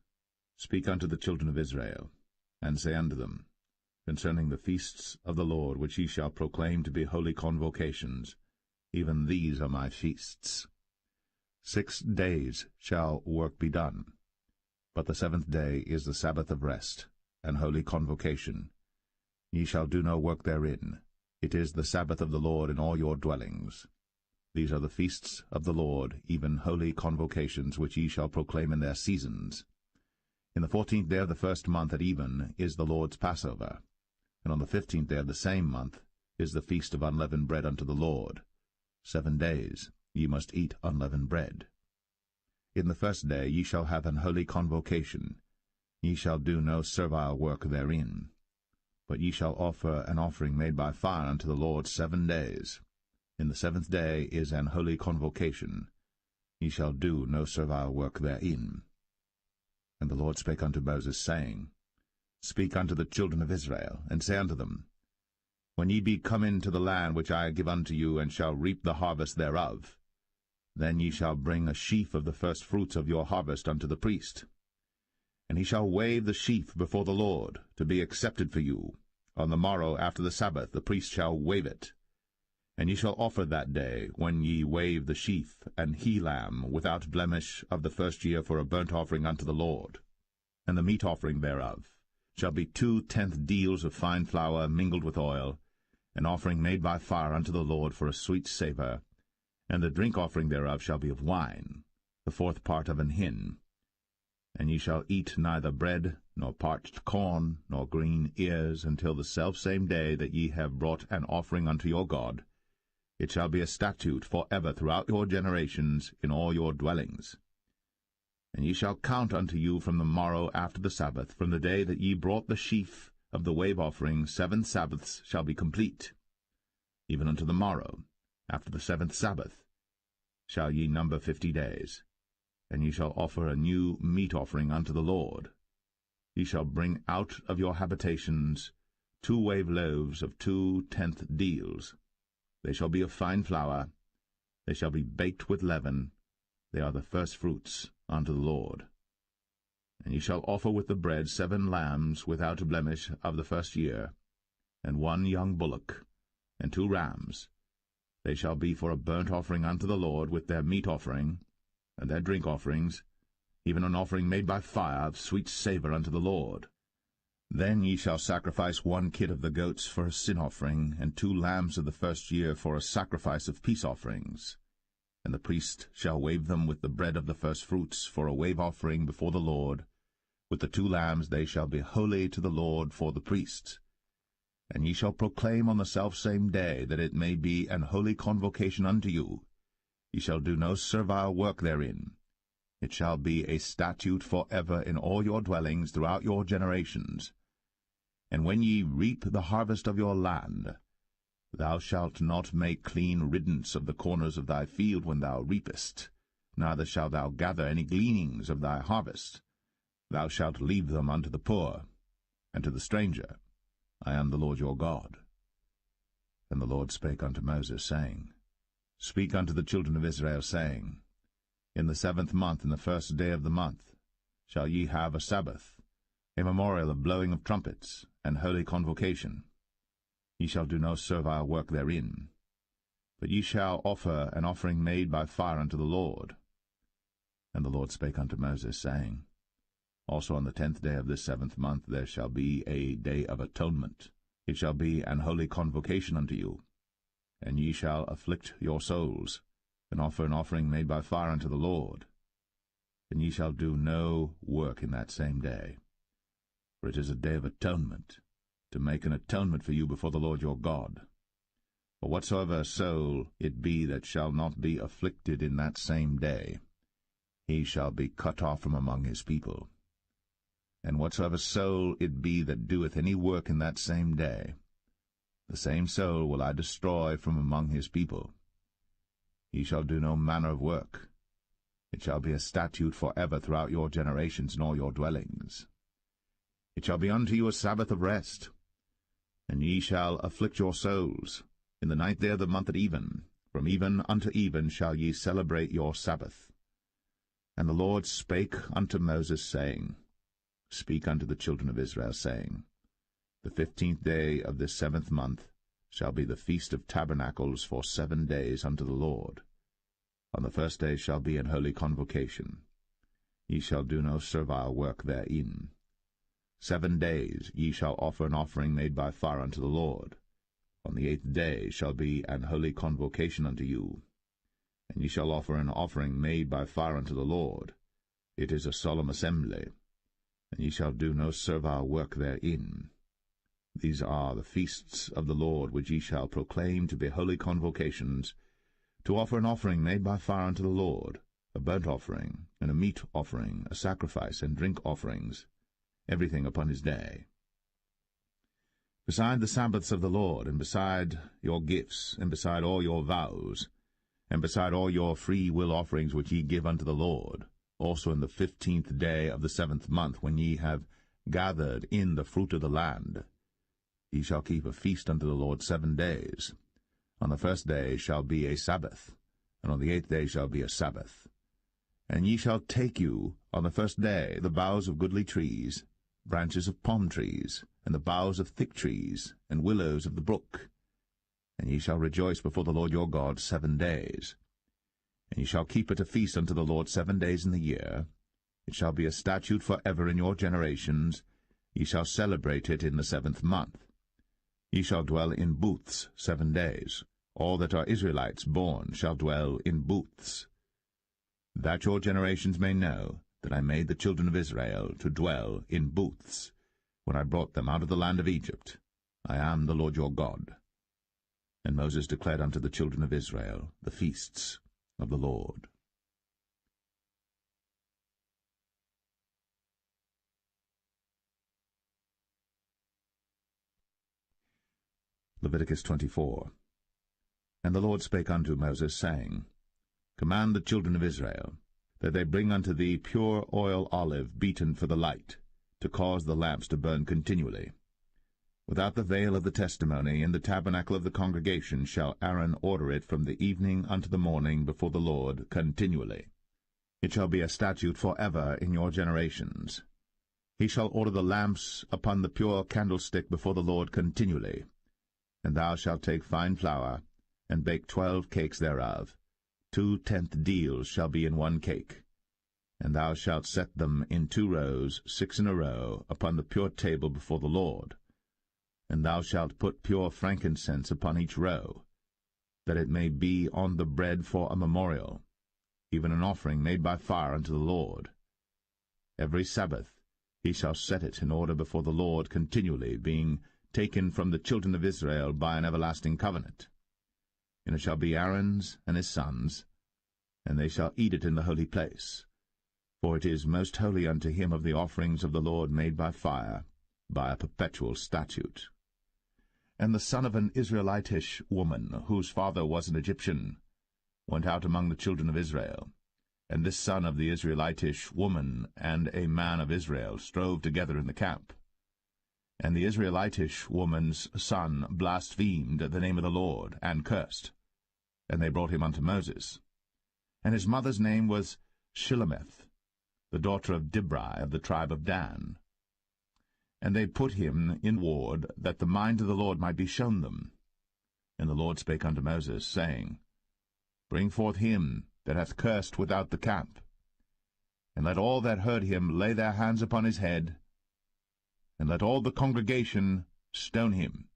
Speak unto the children of Israel, and say unto them, concerning the feasts of the Lord, which ye shall proclaim to be holy convocations, even these are my feasts. 6 days shall work be done, but the 7th day is the Sabbath of rest, and holy convocation. Ye shall do no work therein. It is the Sabbath of the Lord in all your dwellings. These are the feasts of the Lord, even holy convocations, which ye shall proclaim in their seasons. In the 14th day of the 1st month at even is the Lord's Passover, and on the 15th day of the same month is the feast of unleavened bread unto the Lord. 7 days ye must eat unleavened bread. In the 1st day ye shall have an holy convocation. Ye shall do no servile work therein, but ye shall offer an offering made by fire unto the Lord 7 days. In the 7th day is an holy convocation. Ye shall do no servile work therein. And the Lord spake unto Moses, saying, Speak unto the children of Israel, and say unto them, When ye be come into the land which I give unto you, and shall reap the harvest thereof, then ye shall bring a sheaf of the firstfruits of your harvest unto the priest. And he shall wave the sheaf before the Lord, to be accepted for you. On the morrow after the Sabbath the priest shall wave it. And ye shall offer that day, when ye wave the sheaf, an he-lamb without blemish of the first year for a burnt offering unto the Lord. And the meat offering thereof shall be 2/10 deals of fine flour mingled with oil, an offering made by fire unto the Lord for a sweet savour. And the drink offering thereof shall be of wine, the 4th part of an hin. And ye shall eat neither bread, nor parched corn, nor green ears, until the selfsame day that ye have brought an offering unto your God. It shall be a statute for ever throughout your generations in all your dwellings. And ye shall count unto you from the morrow after the Sabbath, from the day that ye brought the sheaf of the wave offering, 7 Sabbaths shall be complete. Even unto the morrow, after the 7th Sabbath, shall ye number 50 days. And ye shall offer a new meat offering unto the Lord. Ye shall bring out of your habitations 2 wave loaves of 2/10 deals. They shall be of fine flour. They shall be baked with leaven. They are the firstfruits unto the Lord. And ye shall offer with the bread 7 lambs without blemish of the first year, and 1 young bullock, and 2 rams. They shall be for a burnt offering unto the Lord, with their meat offering, and their drink offerings, even an offering made by fire of sweet savour unto the Lord. Then ye shall sacrifice 1 kid of the goats for a sin offering, and 2 lambs of the first year for a sacrifice of peace offerings. And the priest shall wave them with the bread of the firstfruits for a wave offering before the Lord. With the 2 lambs they shall be holy to the Lord for the priests. And ye shall proclaim on the selfsame day, that it may be an holy convocation unto you. Ye shall do no servile work therein. It shall be a statute for ever in all your dwellings throughout your generations. And when ye reap the harvest of your land, thou shalt not make clean riddance of the corners of thy field when thou reapest, neither shalt thou gather any gleanings of thy harvest. Thou shalt leave them unto the poor, and to the stranger. I am the Lord your God. And the Lord spake unto Moses, saying, Speak unto the children of Israel, saying, In the 7th month, in the 1st day of the month, shall ye have a Sabbath, a memorial of blowing of trumpets, and holy convocation. Ye shall do no servile work therein, but ye shall offer an offering made by fire unto the Lord. And the Lord spake unto Moses, saying, Also on the 10th day of this 7th month there shall be a day of atonement. It shall be an holy convocation unto you. And ye shall afflict your souls, and offer an offering made by fire unto the Lord. And ye shall do no work in that same day. For it is a day of atonement, to make an atonement for you before the Lord your God. For whatsoever soul it be that shall not be afflicted in that same day, he shall be cut off from among his people. And whatsoever soul it be that doeth any work in that same day, the same soul will I destroy from among his people. He shall do no manner of work. It shall be a statute for ever throughout your generations in all your dwellings. It shall be unto you a Sabbath of rest. And ye shall afflict your souls. In the 9th day of the month at even, from even unto even shall ye celebrate your Sabbath. And the Lord spake unto Moses, saying, Speak unto the children of Israel, saying, The 15th day of this 7th month shall be the Feast of Tabernacles for 7 days unto the Lord. On the 1st day shall be an holy convocation. Ye shall do no servile work therein. 7 days ye shall offer an offering made by fire unto the Lord. On the 8th day shall be an holy convocation unto you. And ye shall offer an offering made by fire unto the Lord. It is a solemn assembly. And ye shall do no servile work therein. These are the feasts of the Lord, which ye shall proclaim to be holy convocations, to offer an offering made by fire unto the Lord, a burnt offering, and a meat offering, a sacrifice, and drink offerings. everything upon his day. Beside the Sabbaths of the Lord, and beside your gifts, and beside all your vows, and beside all your free will offerings which ye give unto the Lord, also in the 15th day of the 7th month, when ye have gathered in the fruit of the land, ye shall keep a feast unto the Lord 7 days. On the 1st day shall be a Sabbath, and on the 8th day shall be a Sabbath. And ye shall take you on the 1st day the boughs of goodly trees, branches of palm trees, and the boughs of thick trees, and willows of the brook. And ye shall rejoice before the Lord your God 7 days. And ye shall keep it a feast unto the Lord 7 days in the year. It shall be a statute for ever in your generations. Ye shall celebrate it in the 7th month. Ye shall dwell in booths 7 days. All that are Israelites born shall dwell in booths. That your generations may know that I made the children of Israel to dwell in booths, when I brought them out of the land of Egypt. I am the Lord your God. And Moses declared unto the children of Israel the feasts of the Lord. Leviticus 24. And the Lord spake unto Moses, saying, Command the children of Israel, that they bring unto thee pure oil olive beaten for the light, to cause the lamps to burn continually. Without the veil of the testimony, in the tabernacle of the congregation, shall Aaron order it from the evening unto the morning before the Lord continually. It shall be a statute for ever in your generations. He shall order the lamps upon the pure candlestick before the Lord continually. And thou shalt take fine flour, and bake 12 cakes thereof. 2 tenth deals shall be in 1 cake. And thou shalt set them in 2 rows, 6 in a row, upon the pure table before the Lord. And thou shalt put pure frankincense upon each row, that it may be on the bread for a memorial, even an offering made by fire unto the Lord. Every Sabbath he shall set it in order before the Lord continually, being taken from the children of Israel by an everlasting covenant. And it shall be Aaron's and his sons, and they shall eat it in the holy place. For it is most holy unto him of the offerings of the Lord made by fire, by a perpetual statute. And the son of an Israelitish woman, whose father was an Egyptian, went out among the children of Israel. And this son of the Israelitish woman and a man of Israel strove together in the camp. And the Israelitish woman's son blasphemed the name of the Lord, and cursed. And they brought him unto Moses. And his mother's name was Shilemeth, the daughter of Dibri of the tribe of Dan. And they put him in ward, that the mind of the Lord might be shown them. And the Lord spake unto Moses, saying, Bring forth him that hath cursed without the camp, and let all that heard him lay their hands upon his head, and let all the congregation stone him.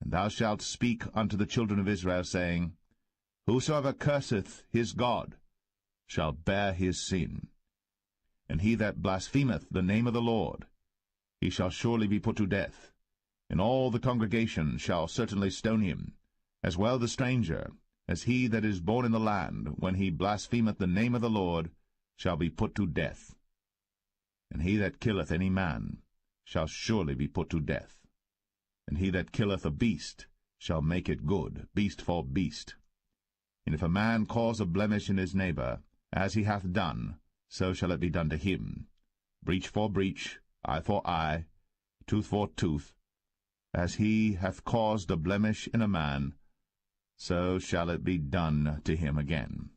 And thou shalt speak unto the children of Israel, saying, Whosoever curseth his God shall bear his sin. And he that blasphemeth the name of the Lord, he shall surely be put to death. And all the congregation shall certainly stone him, as well the stranger, as he that is born in the land, when he blasphemeth the name of the Lord, shall be put to death. And he that killeth any man shall surely be put to death. And he that killeth a beast shall make it good, beast for beast. And if a man cause a blemish in his neighbor, as he hath done, so shall it be done to him. Breach for breach, eye for eye, tooth for tooth. As he hath caused a blemish in a man, so shall it be done to him again.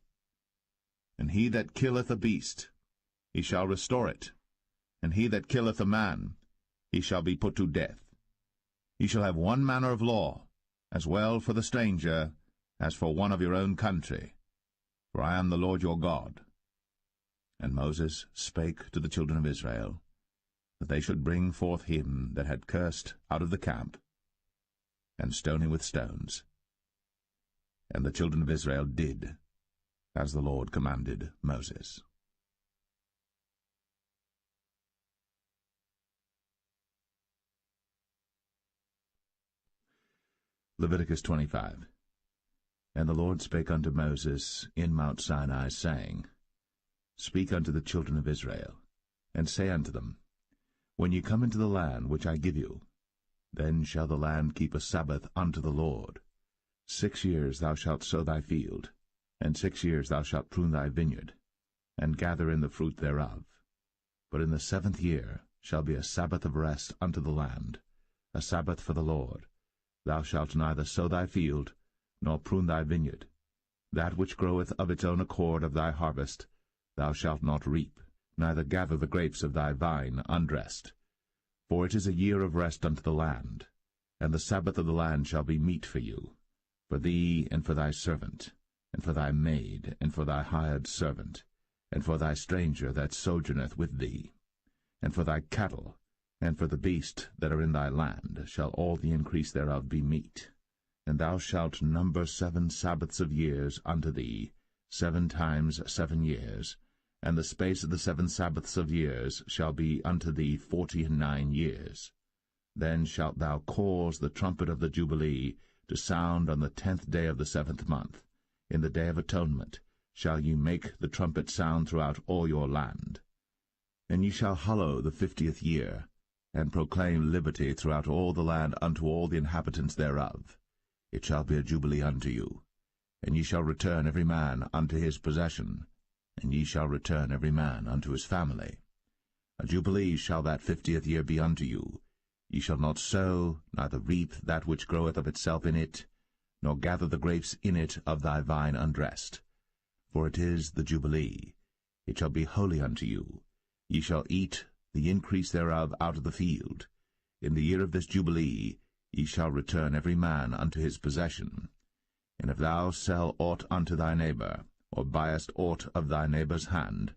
And he that killeth a beast, he shall restore it. And he that killeth a man, he shall be put to death. Ye shall have one manner of law, as well for the stranger as for one of your own country. For I am the Lord your God. And Moses spake to the children of Israel, that they should bring forth him that had cursed out of the camp, and stone him with stones. And the children of Israel did as the Lord commanded Moses. Leviticus 25. And the Lord spake unto Moses in Mount Sinai, saying, Speak unto the children of Israel, and say unto them, When ye come into the land which I give you, then shall the land keep a Sabbath unto the Lord. 6 years thou shalt sow thy field, and 6 years thou shalt prune thy vineyard, and gather in the fruit thereof. But in the 7th year shall be a Sabbath of rest unto the land, a Sabbath for the Lord. Thou shalt neither sow thy field, nor prune thy vineyard. That which groweth of its own accord of thy harvest thou shalt not reap, neither gather the grapes of thy vine undressed. For it is a year of rest unto the land, and the Sabbath of the land shall be meat for you, for thee and for thy servant, and for thy maid, and for thy hired servant, and for thy stranger that sojourneth with thee, and for thy cattle, and for the beasts that are in thy land shall all the increase thereof be meat. And thou shalt number 7 Sabbaths of years unto thee, 7 times 7 years, and the space of the 7 Sabbaths of years shall be unto thee 49 years. Then shalt thou cause the trumpet of the Jubilee to sound on the 10th day of the 7th month. In the day of atonement shall ye make the trumpet sound throughout all your land. And ye shall hallow the 50th year, and proclaim liberty throughout all the land unto all the inhabitants thereof. It shall be a jubilee unto you, and ye shall return every man unto his possession, and ye shall return every man unto his family. A jubilee shall that 50th year be unto you. Ye shall not sow, neither reap that which groweth of itself in it, nor gather the grapes in it of thy vine undressed. For it is the jubilee. It shall be holy unto you. Ye shall eat the increase thereof out of the field. In the year of this jubilee ye shall return every man unto his possession. And if thou sell aught unto thy neighbor, or buyest aught of thy neighbor's hand,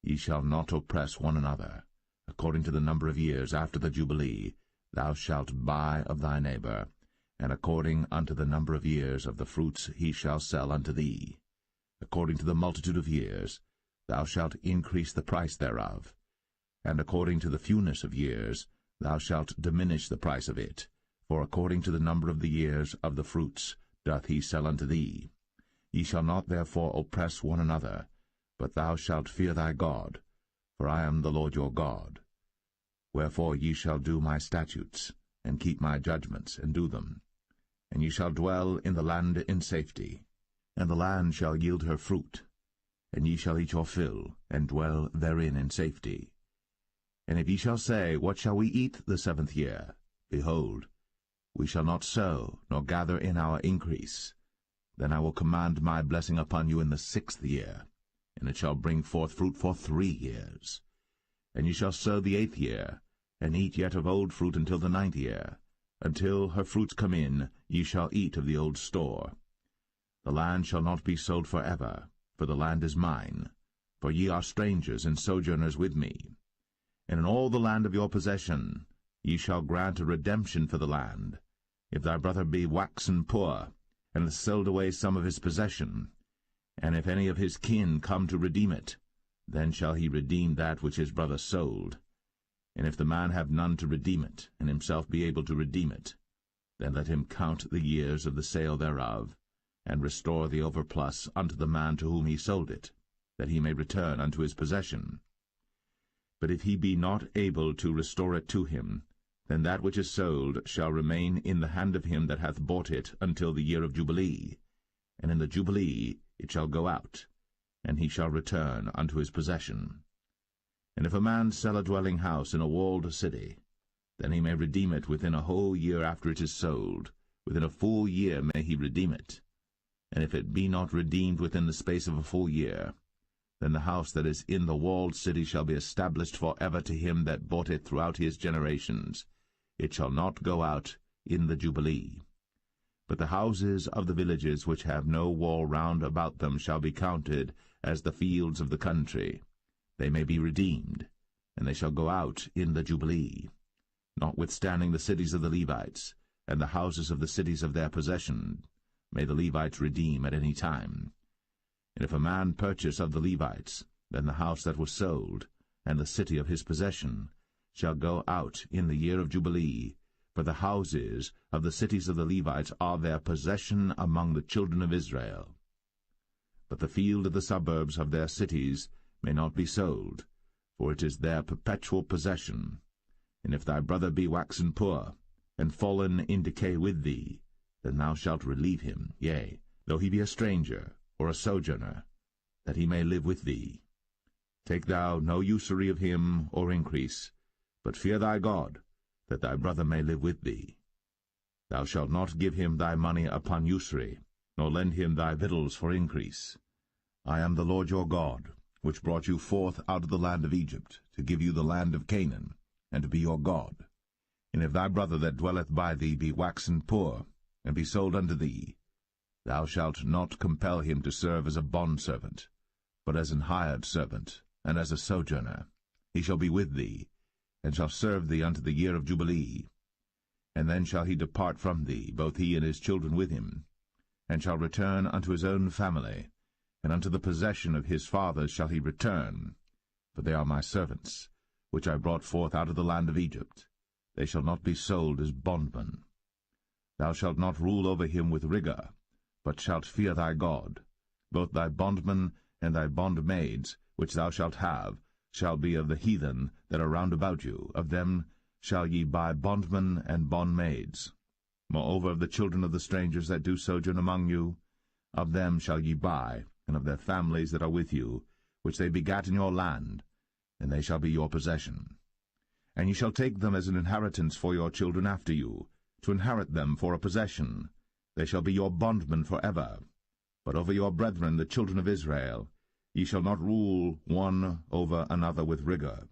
ye shall not oppress one another. According to the number of years after the jubilee thou shalt buy of thy neighbor, and according unto the number of years of the fruits he shall sell unto thee. According to the multitude of years thou shalt increase the price thereof, and according to the fewness of years thou shalt diminish the price of it. For according to the number of the years of the fruits doth he sell unto thee. Ye shall not therefore oppress one another, but thou shalt fear thy God, for I am the Lord your God. Wherefore ye shall do my statutes, and keep my judgments, and do them. And ye shall dwell in the land in safety, and the land shall yield her fruit, and ye shall eat your fill, and dwell therein in safety. And if ye shall say, What shall we eat the 7th year? Behold, we shall not sow, nor gather in our increase. Then I will command my blessing upon you in the 6th year, and it shall bring forth fruit for 3 years. And ye shall sow the 8th year, and eat yet of old fruit until the 9th year. Until her fruits come in, ye shall eat of the old store. The land shall not be sold forever, for the land is mine, for ye are strangers and sojourners with me. And in all the land of your possession ye shall grant a redemption for the land. If thy brother be waxen poor, and hath sold away some of his possession, and if any of his kin come to redeem it, then shall he redeem that which his brother sold. And if the man have none to redeem it, and himself be able to redeem it, then let him count the years of the sale thereof, and restore the overplus unto the man to whom he sold it, that he may return unto his possession. But if he be not able to restore it to him, then that which is sold shall remain in the hand of him that hath bought it until the year of Jubilee, and in the Jubilee it shall go out, and he shall return unto his possession. And if a man sell a dwelling house in a walled city, then he may redeem it within a whole year after it is sold. Within a full year may he redeem it. And if it be not redeemed within the space of a full year, then the house that is in the walled city shall be established for ever to him that bought it throughout his generations. It shall not go out in the Jubilee. But the houses of the villages which have no wall round about them shall be counted as the fields of the country. They may be redeemed, and they shall go out in the Jubilee. Notwithstanding the cities of the Levites, and the houses of the cities of their possession, may the Levites redeem at any time. And if a man purchase of the Levites, then the house that was sold, and the city of his possession, shall go out in the year of Jubilee, for the houses of the cities of the Levites are their possession among the children of Israel. But the field of the suburbs of their cities may not be sold, for it is their perpetual possession. And if thy brother be waxen poor, and fallen in decay with thee, then thou shalt relieve him, yea, though he be a stranger, or a sojourner, that he may live with thee. Take thou no usury of him, or increase, but fear thy God, that thy brother may live with thee. Thou shalt not give him thy money upon usury, nor lend him thy victuals for increase. I am the Lord your God, which brought you forth out of the land of Egypt, to give you the land of Canaan, and to be your God. And if thy brother that dwelleth by thee be waxen poor, and be sold unto thee, thou shalt not compel him to serve as a bondservant, but as an hired servant, and as a sojourner. He shall be with thee, and shall serve thee unto the year of Jubilee. And then shall he depart from thee, both he and his children with him, and shall return unto his own family, and unto the possession of his fathers shall he return. For they are my servants, which I brought forth out of the land of Egypt. They shall not be sold as bondmen. Thou shalt not rule over him with rigor, but shalt fear thy God. Both thy bondmen and thy bondmaids, which thou shalt have, shall be of the heathen that are round about you. Of them shall ye buy bondmen and bondmaids. Moreover, of the children of the strangers that do sojourn among you, of them shall ye buy, and of their families that are with you, which they begat in your land, and they shall be your possession. And ye shall take them as an inheritance for your children after you, to inherit them for a possession. They shall be your bondmen for ever. But over your brethren, the children of Israel, ye shall not rule one over another with rigor.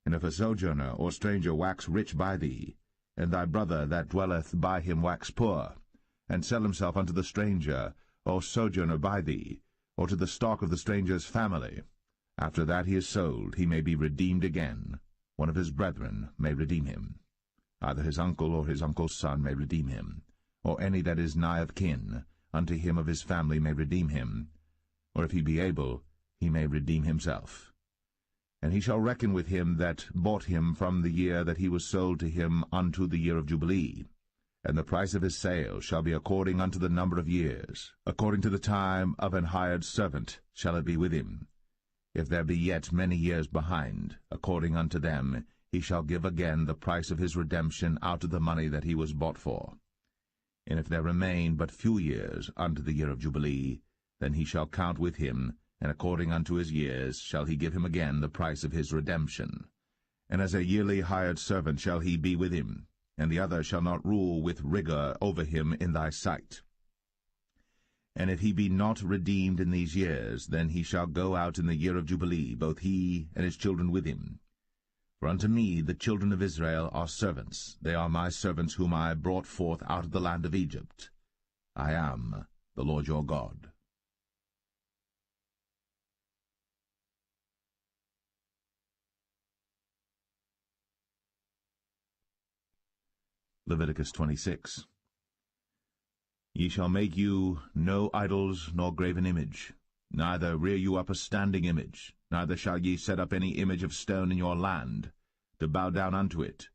And if a sojourner or stranger wax rich by thee, and thy brother that dwelleth by him wax poor, and sell himself unto the stranger or sojourner by thee, or to the stock of the stranger's family, after that he is sold, he may be redeemed again. One of his brethren may redeem him. Either his uncle or his uncle's son may redeem him, or any that is nigh of kin unto him of his family may redeem him, or if he be able, he may redeem himself. And he shall reckon with him that bought him from the year that he was sold to him unto the year of Jubilee. And the price of his sale shall be according unto the number of years. According to the time of an hired servant shall it be with him. If there be yet many years behind, according unto them, he shall give again the price of his redemption out of the money that he was bought for. And if there remain but few years unto the year of Jubilee, then he shall count with him, and according unto his years shall he give him again the price of his redemption. And as a yearly hired servant shall he be with him, and the other shall not rule with rigor over him in thy sight. And if he be not redeemed in these years, then he shall go out in the year of Jubilee, both he and his children with him. For unto me the children of Israel are servants. They are my servants whom I brought forth out of the land of Egypt. I am the Lord your God. Leviticus 26. Ye shall make you no idols nor graven image, neither rear you up a standing image, neither shall ye set up any image of stone in your land, to bow down unto it,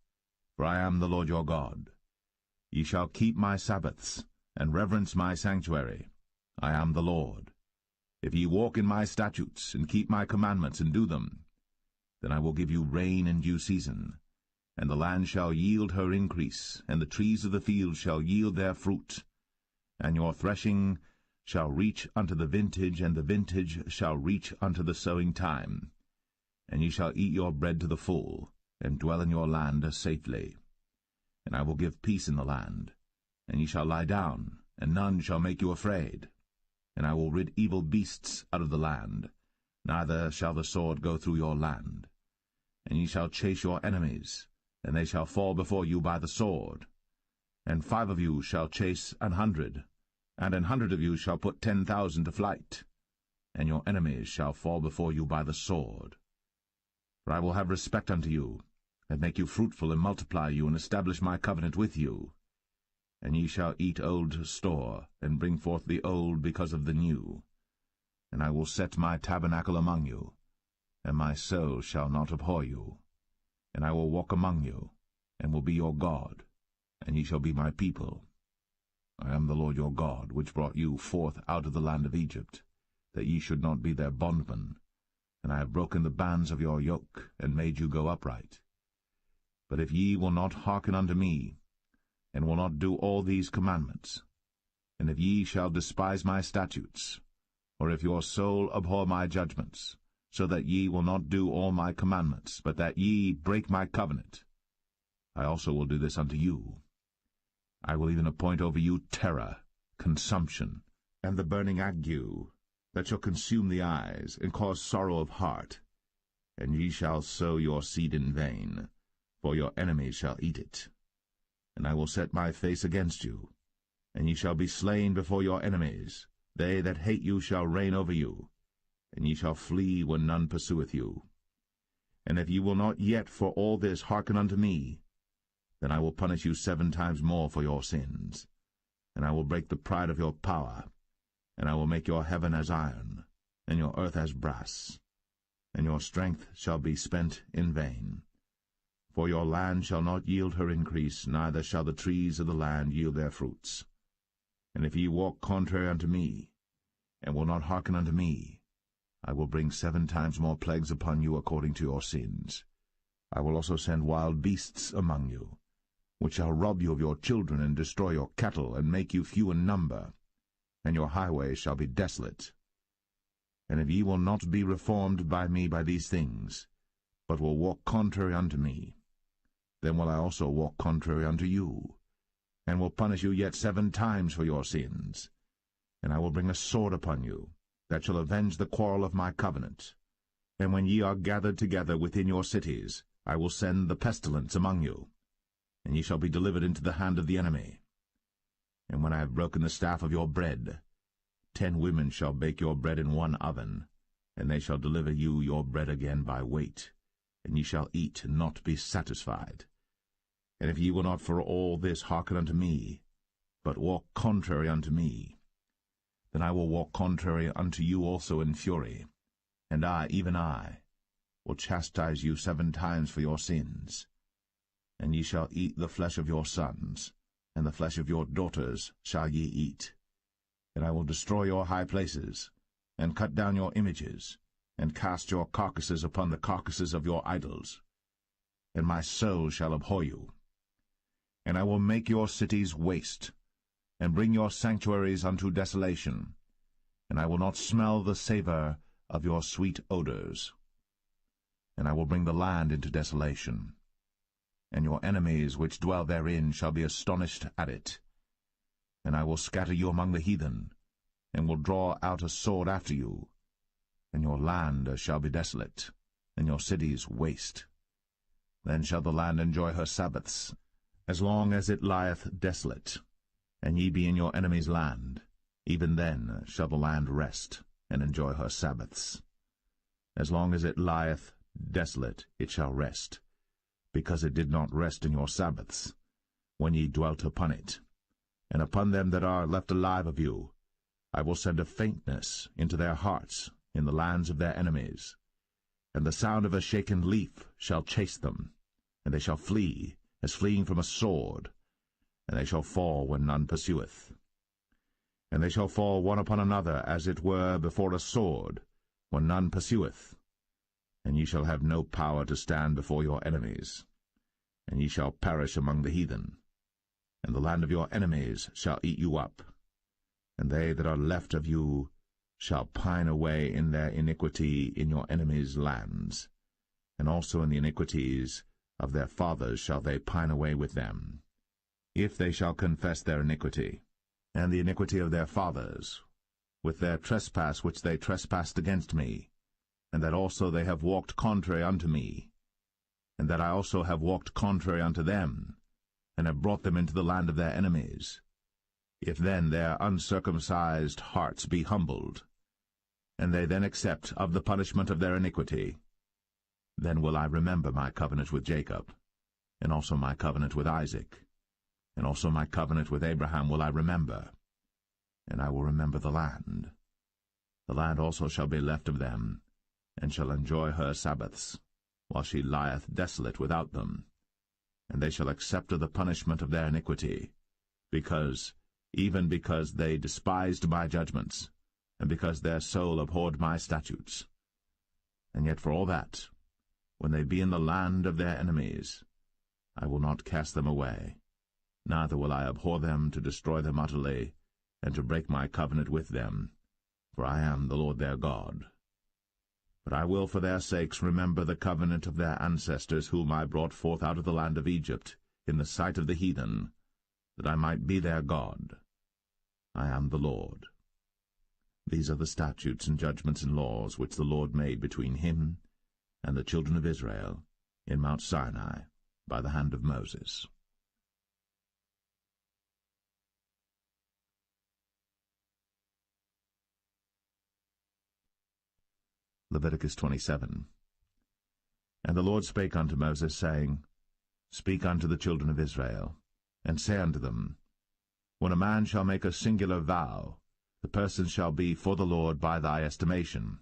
for I am the Lord your God. Ye shall keep my Sabbaths, and reverence my sanctuary. I am the Lord. If ye walk in my statutes, and keep my commandments, and do them, then I will give you rain in due season, and the land shall yield her increase, and the trees of the field shall yield their fruit. And your threshing shall reach unto the vintage, and the vintage shall reach unto the sowing time. And ye shall eat your bread to the full, and dwell in your land safely. And I will give peace in the land, and ye shall lie down, and none shall make you afraid. And I will rid evil beasts out of the land, neither shall the sword go through your land. And ye shall chase your enemies, and they shall fall before you by the sword. And 5 of you shall chase 100, and 100 of you shall put 10,000 to flight. And your enemies shall fall before you by the sword. For I will have respect unto you, and make you fruitful, and multiply you, and establish my covenant with you. And ye shall eat old store, and bring forth the old because of the new. And I will set my tabernacle among you, and my soul shall not abhor you. And I will walk among you, and will be your God, and ye shall be my people. I am the Lord your God, which brought you forth out of the land of Egypt, that ye should not be their bondmen. And I have broken the bands of your yoke, and made you go upright. But if ye will not hearken unto me, and will not do all these commandments, and if ye shall despise my statutes, or if your soul abhor my judgments, so that ye will not do all my commandments, but that ye break my covenant, I also will do this unto you. I will even appoint over you terror, consumption, and the burning ague, that shall consume the eyes, and cause sorrow of heart. And ye shall sow your seed in vain, for your enemies shall eat it. And I will set my face against you, and ye shall be slain before your enemies. They that hate you shall reign over you, and ye shall flee when none pursueth you. And if ye will not yet for all this hearken unto me, then I will punish you 7 times more for your sins. And I will break the pride of your power, and I will make your heaven as iron, and your earth as brass, and your strength shall be spent in vain. For your land shall not yield her increase, neither shall the trees of the land yield their fruits. And if ye walk contrary unto me, and will not hearken unto me, I will bring 7 times more plagues upon you according to your sins. I will also send wild beasts among you, which shall rob you of your children, and destroy your cattle, and make you few in number, and your highways shall be desolate. And if ye will not be reformed by me by these things, but will walk contrary unto me, then will I also walk contrary unto you, and will punish you yet 7 times for your sins. And I will bring a sword upon you, that shall avenge the quarrel of my covenant. And when ye are gathered together within your cities, I will send the pestilence among you, and ye shall be delivered into the hand of the enemy. And when I have broken the staff of your bread, 10 women shall bake your bread in 1 oven, and they shall deliver you your bread again by weight, and ye shall eat and not be satisfied. And if ye will not for all this hearken unto me, but walk contrary unto me, then I will walk contrary unto you also in fury, and I, even I, will chastise you 7 times for your sins. And ye shall eat the flesh of your sons, and the flesh of your daughters shall ye eat. And I will destroy your high places, and cut down your images, and cast your carcasses upon the carcasses of your idols. And my soul shall abhor you. And I will make your cities waste, and bring your sanctuaries unto desolation, and I will not smell the savour of your sweet odours. And I will bring the land into desolation, and your enemies which dwell therein shall be astonished at it. And I will scatter you among the heathen, and will draw out a sword after you, and your land shall be desolate, and your cities waste. Then shall the land enjoy her Sabbaths, as long as it lieth desolate, and ye be in your enemy's land. Even then shall the land rest, and enjoy her Sabbaths. As long as it lieth desolate it shall rest, because it did not rest in your Sabbaths, when ye dwelt upon it. And upon them that are left alive of you I will send a faintness into their hearts in the lands of their enemies. And the sound of a shaken leaf shall chase them, and they shall flee, as fleeing from a sword, and they shall fall when none pursueth. And they shall fall one upon another, as it were before a sword, when none pursueth. And ye shall have no power to stand before your enemies, and ye shall perish among the heathen. And the land of your enemies shall eat you up, and they that are left of you shall pine away in their iniquity in your enemies' lands, and also in the iniquities of their fathers shall they pine away with them, if they shall confess their iniquity, and the iniquity of their fathers, with their trespass which they trespassed against me, and that also they have walked contrary unto me, and that I also have walked contrary unto them, and have brought them into the land of their enemies. If then their uncircumcised hearts be humbled, and they then accept of the punishment of their iniquity, then will I remember my covenant with Jacob, and also my covenant with Isaac, and also my covenant with Abraham will I remember, and I will remember the land. The land also shall be left of them, and shall enjoy her Sabbaths, while she lieth desolate without them. And they shall accept of the punishment of their iniquity, even because they despised my judgments, and because their soul abhorred my statutes. And yet for all that, when they be in the land of their enemies, I will not cast them away, neither will I abhor them to destroy them utterly, and to break my covenant with them, for I am the Lord their God. But I will for their sakes remember the covenant of their ancestors, whom I brought forth out of the land of Egypt, in the sight of the heathen, that I might be their God. I am the Lord. These are the statutes and judgments and laws which the Lord made between him and the children of Israel in Mount Sinai by the hand of Moses. Leviticus 27. And the Lord spake unto Moses, saying, Speak unto the children of Israel, and say unto them, When a man shall make a singular vow, the person shall be for the Lord by thy estimation.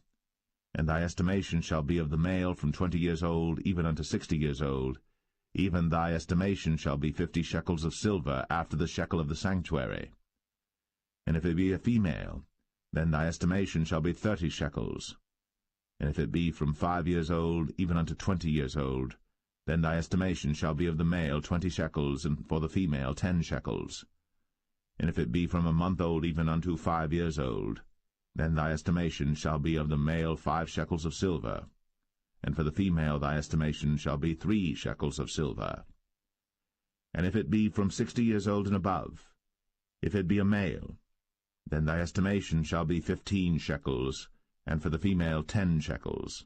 And thy estimation shall be of the male from 20 years old even unto 60 years old. Even thy estimation shall be 50 shekels of silver after the shekel of the sanctuary. And if it be a female, then thy estimation shall be 30 shekels. And if it be from 5 years old even unto 20 years old, then thy estimation shall be of the male 20 shekels, and for the female 10 shekels. And if it be from a month old even unto 5 years old, then thy estimation shall be of the male 5 shekels of silver, and for the female thy estimation shall be 3 shekels of silver. And if it be from 60 years old and above, if it be a male, then thy estimation shall be 15 shekels, and for the female 10 shekels.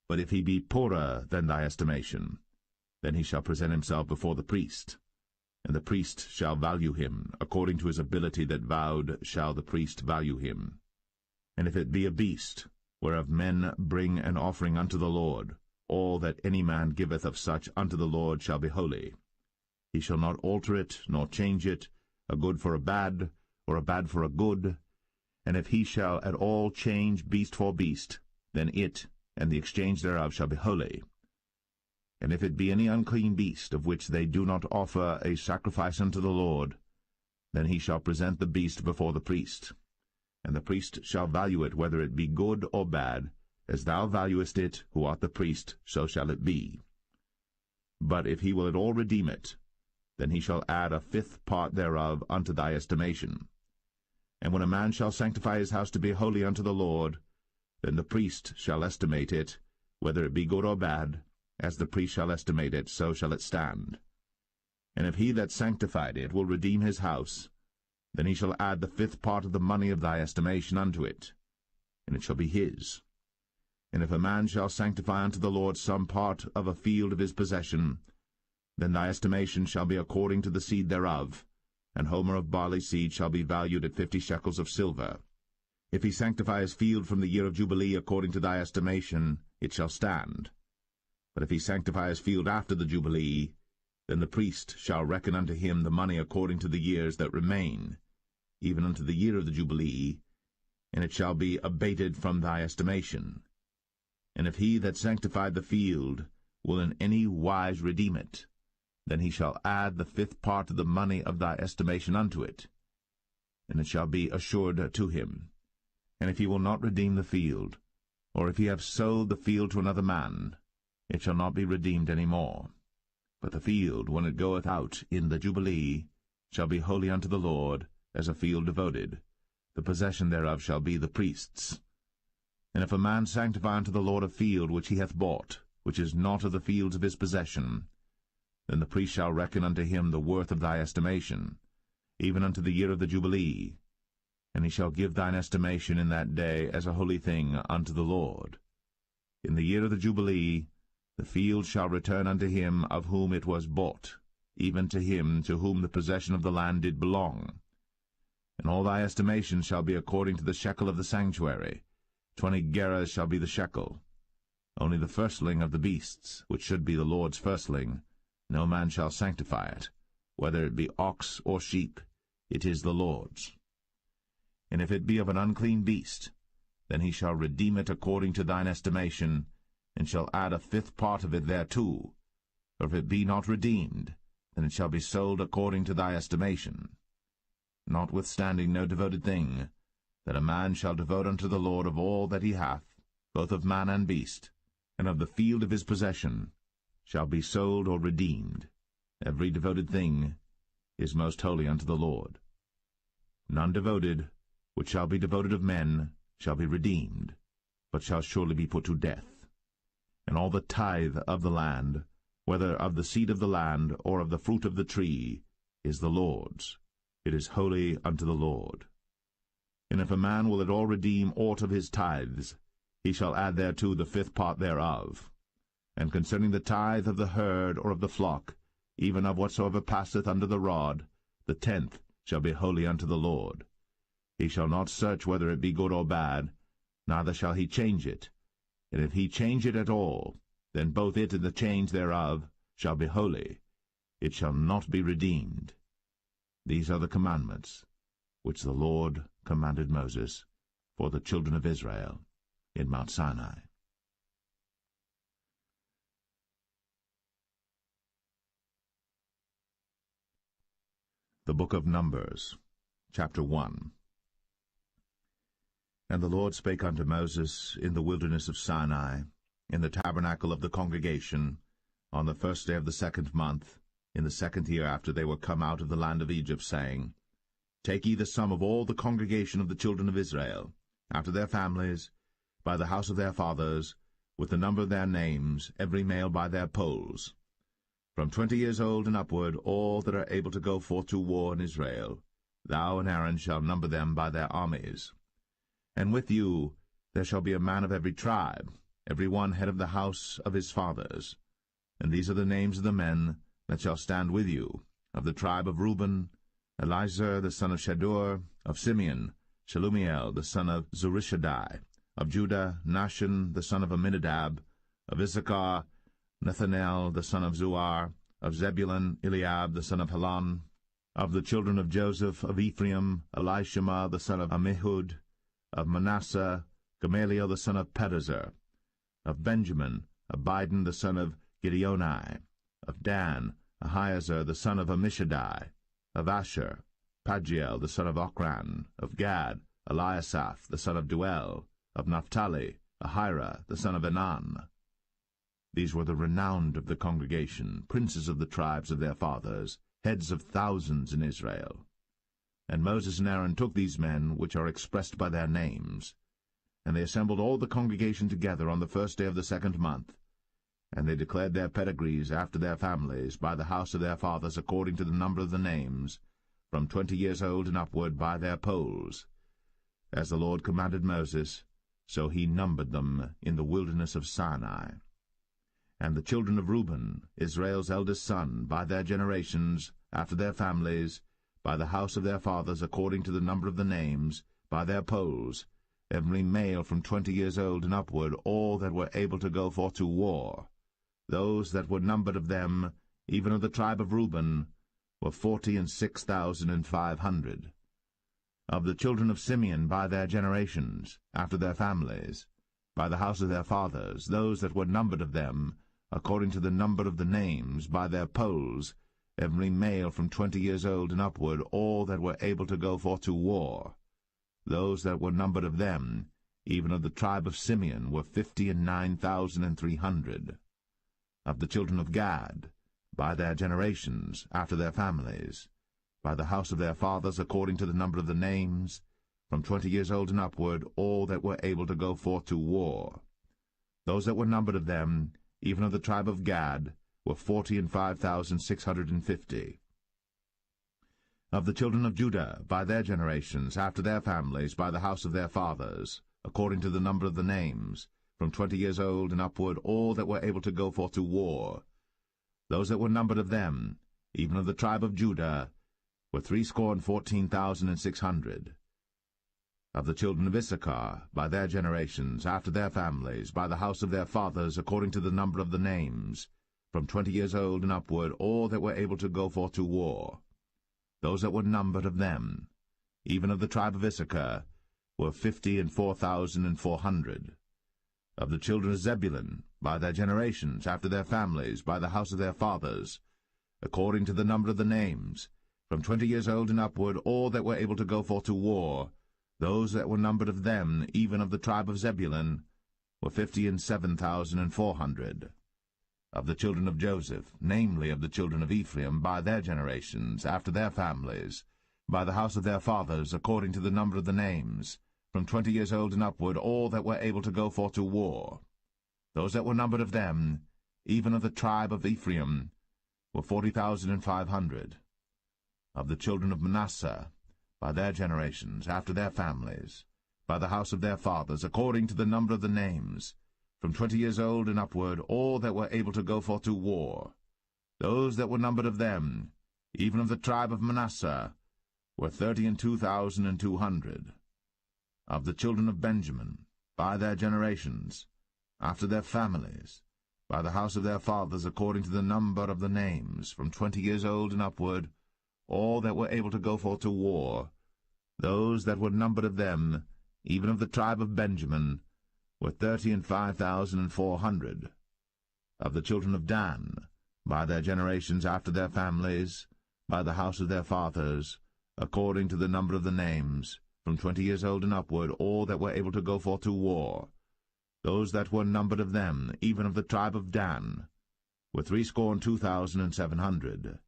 But if he be poorer than thy estimation, then he shall present himself before the priest, and the priest shall value him, according to his ability that vowed shall the priest value him. And if it be a beast, whereof men bring an offering unto the Lord, all that any man giveth of such unto the Lord shall be holy. He shall not alter it, nor change it, a good for a bad, or a bad for a good. And if he shall at all change beast for beast, then it and the exchange thereof shall be holy. And if it be any unclean beast, of which they do not offer a sacrifice unto the Lord, then he shall present the beast before the priest. And the priest shall value it, whether it be good or bad, as thou valuest it, who art the priest, so shall it be. But if he will at all redeem it, then he shall add a 5th part thereof unto thy estimation. And when a man shall sanctify his house to be holy unto the Lord, then the priest shall estimate it, whether it be good or bad, as the priest shall estimate it, so shall it stand. And if he that sanctified it will redeem his house, then he shall add the 5th part of the money of thy estimation unto it, and it shall be his. And if a man shall sanctify unto the Lord some part of a field of his possession, then thy estimation shall be according to the seed thereof, and homer of barley seed shall be valued at 50 shekels of silver. If he sanctify his field from the year of Jubilee according to thy estimation, it shall stand. But if he sanctify his field after the Jubilee, then the priest shall reckon unto him the money according to the years that remain, even unto the year of the Jubilee, and it shall be abated from thy estimation. And if he that sanctified the field will in any wise redeem it, then he shall add the 5th part of the money of thy estimation unto it, and it shall be assured to him. And if he will not redeem the field, or if he have sold the field to another man, it shall not be redeemed any more. But the field, when it goeth out in the Jubilee, shall be holy unto the Lord, as a field devoted. The possession thereof shall be the priest's. And if a man sanctify unto the Lord a field which he hath bought, which is not of the fields of his possession, then the priest shall reckon unto him the worth of thy estimation, even unto the year of the Jubilee, and he shall give thine estimation in that day as a holy thing unto the Lord. In the year of the Jubilee the field shall return unto him of whom it was bought, even to him to whom the possession of the land did belong. And all thy estimation shall be according to the shekel of the sanctuary. 20 gerahs shall be the shekel. Only the firstling of the beasts, which should be the Lord's firstling, no man shall sanctify it, whether it be ox or sheep, it is the Lord's. And if it be of an unclean beast, then he shall redeem it according to thine estimation, and shall add a 5th part of it thereto. Or if it be not redeemed, then it shall be sold according to thy estimation. Notwithstanding no devoted thing, that a man shall devote unto the Lord of all that he hath, both of man and beast, and of the field of his possession, shall be sold or redeemed. Every devoted thing is most holy unto the Lord. None devoted, which shall be devoted of men, shall be redeemed, but shall surely be put to death. And all the tithe of the land, whether of the seed of the land or of the fruit of the tree, is the Lord's. It is holy unto the Lord. And if a man will at all redeem aught of his tithes, he shall add thereto the fifth part thereof. And concerning the tithe of the herd or of the flock, even of whatsoever passeth under the rod, the 10th shall be holy unto the Lord. He shall not search whether it be good or bad, neither shall he change it. And if he change it at all, then both it and the change thereof shall be holy. It shall not be redeemed. These are the commandments which the Lord commanded Moses for the children of Israel in Mount Sinai. The Book of Numbers, chapter 1. And the Lord spake unto Moses in the wilderness of Sinai, in the tabernacle of the congregation, on the 1st day of the 2nd month, in the 2nd year after they were come out of the land of Egypt, saying, Take ye the sum of all the congregation of the children of Israel, after their families, by the house of their fathers, with the number of their names, every male by their polls. From 20 years old and upward, all that are able to go forth to war in Israel, thou and Aaron shall number them by their armies. And with you there shall be a man of every tribe, every one head of the house of his fathers. And these are the names of the men that shall stand with you. Of the tribe of Reuben, Elizur the son of Shadur; of Simeon, Shelumiel the son of Zurishaddai; of Judah, Nahshon the son of Amminadab; of Issachar, Nethanel the son of Zuar; of Zebulun, Eliab the son of Helon; of the children of Joseph; of Ephraim, Elishama the son of Ammihud; of Manasseh, Gamaliel the son of Pedazur; of Benjamin, Abidan the son of Gideoni; of Dan, Ahiezer the son of Ammishaddai; of Asher, Pagiel the son of Ochran; of Gad, Eliasaph the son of Duel; of Naphtali, Ahira the son of Enan. These were the renowned of the congregation, princes of the tribes of their fathers, heads of thousands in Israel. And Moses and Aaron took these men, which are expressed by their names, and they assembled all the congregation together on the 1st day of the 2nd month, and they declared their pedigrees after their families, by the house of their fathers, according to the number of the names, from 20 years old and upward, by their polls. As the Lord commanded Moses, so he numbered them in the wilderness of Sinai. And the children of Reuben, Israel's eldest son, by their generations, after their families, by the house of their fathers, according to the number of the names, by their polls, every male from 20 years old and upward, all that were able to go forth to war. Those that were numbered of them, even of the tribe of Reuben, were 46,500. Of the children of Simeon by their generations, after their families, by the house of their fathers, those that were numbered of them, according to the number of the names, by their polls, every male from 20 years old and upward, all that were able to go forth to war. Those that were numbered of them, even of the tribe of Simeon, were 59,300. Of the children of Gad, by their generations, after their families, by the house of their fathers, according to the number of the names, from 20 years old and upward, all that were able to go forth to war. Those that were numbered of them, even of the tribe of Gad, were 45,650. Of the children of Judah, by their generations, after their families, by the house of their fathers, according to the number of the names, from 20 years old and upward, all that were able to go forth to war. Those that were numbered of them, even of the tribe of Judah, were 314,600. Of the children of Issachar, by their generations, after their families, by the house of their fathers, according to the number of the names, from 20 years old and upward, all that were able to go forth to war. Those that were numbered of them, even of the tribe of Issachar, were 54,400. Of the children of Zebulun, by their generations, after their families, by the house of their fathers, according to the number of the names, from 20 years old and upward, all that were able to go forth to war, those that were numbered of them, even of the tribe of Zebulun, were 57,400. Of the children of Joseph, namely of the children of Ephraim, by their generations, after their families, by the house of their fathers, according to the number of the names, from 20 years old and upward, all that were able to go forth to war. Those that were numbered of them, even of the tribe of Ephraim, were 40,500. Of the children of Manasseh, by their generations, after their families, by the house of their fathers, according to the number of the names, from 20 years old and upward, all that were able to go forth to war. Those that were numbered of them, even of the tribe of Manasseh, were 32,200. Of the children of Benjamin, by their generations, after their families, by the house of their fathers, according to the number of the names, from 20 years old and upward, all that were able to go forth to war. Those that were numbered of them, even of the tribe of Benjamin, were 35,400. Of the children of Dan, by their generations, after their families, by the house of their fathers, according to the number of the names, from 20 years old and upward, all that were able to go forth to war. Those that were numbered of them, even of the tribe of Dan, were 62,700.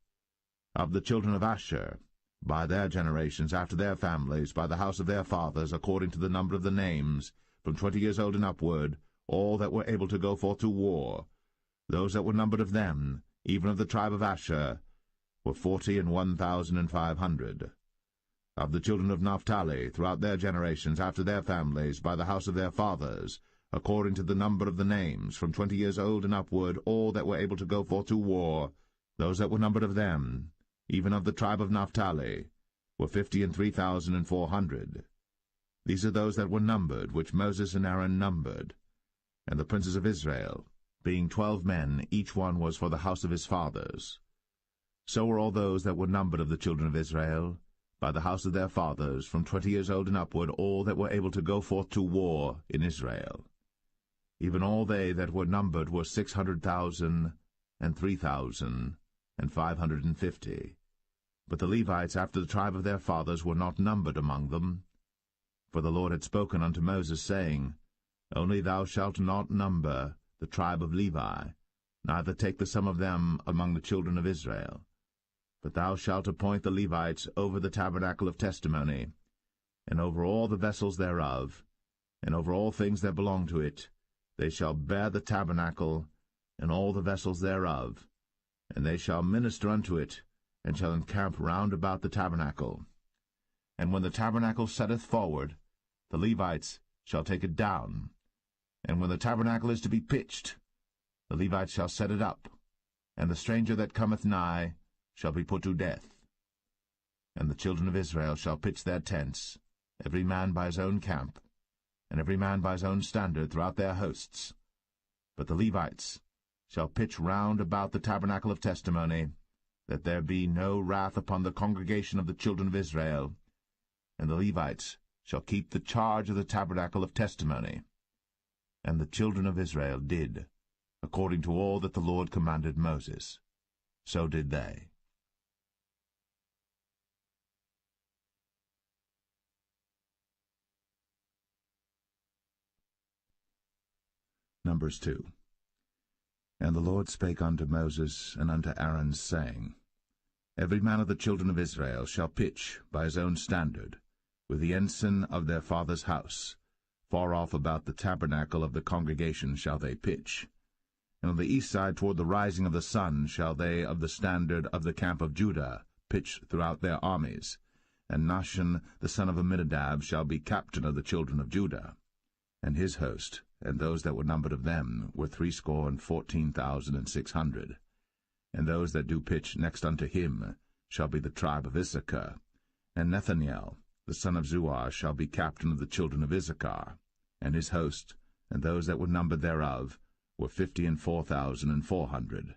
Of the children of Asher, by their generations, after their families, by the house of their fathers, according to the number of the names, from 20 years old and upward, all that were able to go forth to war. Those that were numbered of them, even of the tribe of Asher, were 41,500. Of the children of Naphtali, throughout their generations, after their families, by the house of their fathers, according to the number of the names, from 20 years old and upward, all that were able to go forth to war, those that were numbered of them, even of the tribe of Naphtali, were 53,400. These are those that were numbered, which Moses and Aaron numbered. And the princes of Israel, being 12 men, each one was for the house of his fathers. So were all those that were numbered of the children of Israel, by the house of their fathers, from 20 years old and upward, all that were able to go forth to war in Israel. Even all they that were numbered were 600,000 and 3,550. But the Levites after the tribe of their fathers were not numbered among them. For the Lord had spoken unto Moses, saying, Only thou shalt not number the tribe of Levi, neither take the sum of them among the children of Israel. But thou shalt appoint the Levites over the tabernacle of testimony, and over all the vessels thereof, and over all things that belong to it. They shall bear the tabernacle, and all the vessels thereof, and they shall minister unto it, and shall encamp round about the tabernacle. And when the tabernacle setteth forward, the Levites shall take it down. And when the tabernacle is to be pitched, the Levites shall set it up, and the stranger that cometh nigh shall be put to death. And the children of Israel shall pitch their tents, every man by his own camp, and every man by his own standard throughout their hosts. But the Levites shall pitch round about the tabernacle of testimony, that there be no wrath upon the congregation of the children of Israel. And the Levites shall keep the charge of the tabernacle of testimony. And the children of Israel did, according to all that the Lord commanded Moses. So did they. Numbers 2. And the Lord spake unto Moses and unto Aaron, saying, Every man of the children of Israel shall pitch by his own standard, with the ensign of their father's house. Far off about the tabernacle of the congregation shall they pitch. And on the east side toward the rising of the sun shall they of the standard of the camp of Judah pitch throughout their armies. And Nahshon the son of Amminadab shall be captain of the children of Judah. And his host, and those that were numbered of them, were 314,600. And those that do pitch next unto him shall be the tribe of Issachar. And Nethaniel the son of Zuar shall be captain of the children of Issachar. And his host, and those that were numbered thereof, were 54,400.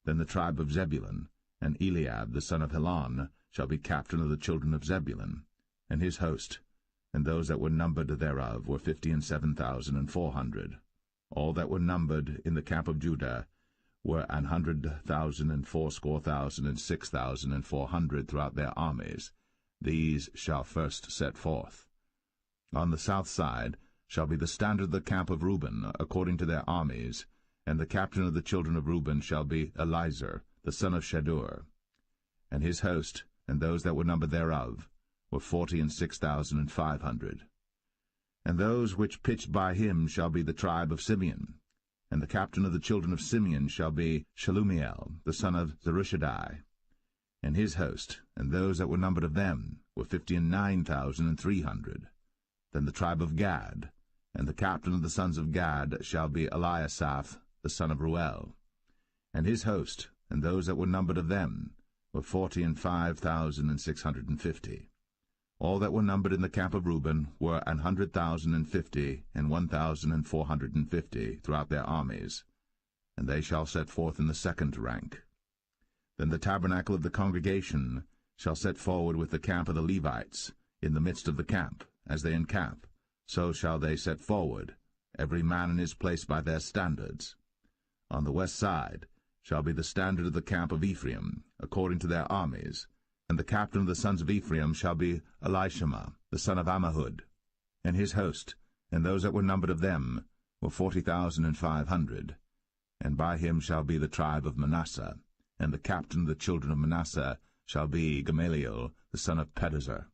Then the tribe of Zebulun, and Eliab the son of Helon, shall be captain of the children of Zebulun. And his host, and those that were numbered thereof, were 57,400. All that were numbered in the camp of Judah were 100,000 and 80,000 and 6,400 throughout their armies. These shall first set forth. On the south side shall be the standard of the camp of Reuben, according to their armies, And the captain of the children of Reuben shall be Elizur, the son of Shedeur. And his host, and those that were numbered thereof, were 46,500. And those which pitched by him shall be the tribe of Simeon. And the captain of the children of Simeon shall be Shelumiel, the son of Zerushadai. And his host, and those that were numbered of them, were 59,300. Then the tribe of Gad, and the captain of the sons of Gad shall be Eliasaph, the son of Ruel. And his host, and those that were numbered of them, were 45,650. All that were numbered in the camp of Reuben were 150 and 1,450 throughout their armies, and they shall set forth in the second rank. Then the tabernacle of the congregation shall set forward with the camp of the Levites in the midst of the camp, as they encamp, so shall they set forward, every man in his place by their standards. On the west side shall be the standard of the camp of Ephraim, according to their armies, and the captain of the sons of Ephraim shall be Elishama, the son of Ammihud. And his host, and those that were numbered of them, were 40,500. And by him shall be the tribe of Manasseh, and the captain of the children of Manasseh shall be Gamaliel, the son of Pedazur.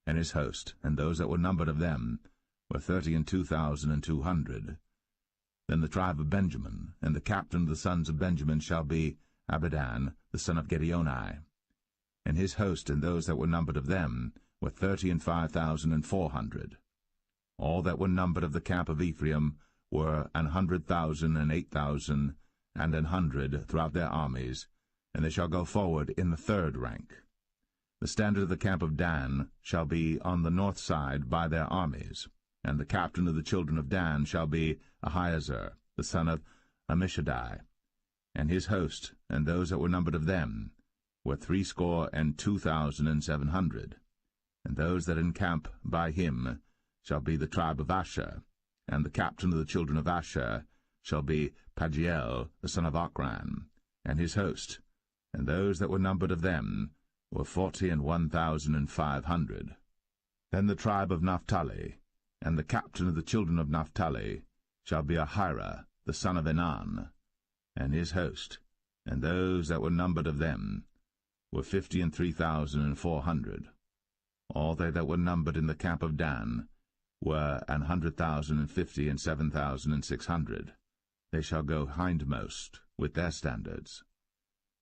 And his host, and those that were numbered of them, were 32,200. Then the tribe of Benjamin, and the captain of the sons of Benjamin shall be Abidan, the son of Gideoni. And his host, and those that were numbered of them, were 35,400. All that were numbered of the camp of Ephraim were 100,000 and 8,000 and 100 throughout their armies, and they shall go forward in the third rank. The standard of the camp of Dan shall be on the north side by their armies, and the captain of the children of Dan shall be Ahiezer, the son of Ammishaddai. And his host, and those that were numbered of them, were 62,700. And those that encamp by him shall be the tribe of Asher, and the captain of the children of Asher shall be Pagiel, the son of Ochran, and his host, and those that were numbered of them were 41,500. Then the tribe of Naphtali, and the captain of the children of Naphtali shall be Ahira, the son of Enan, and his host, and those that were numbered of them were 53,400. All they that were numbered in the camp of Dan were 100,050 and 7,600. They shall go hindmost with their standards.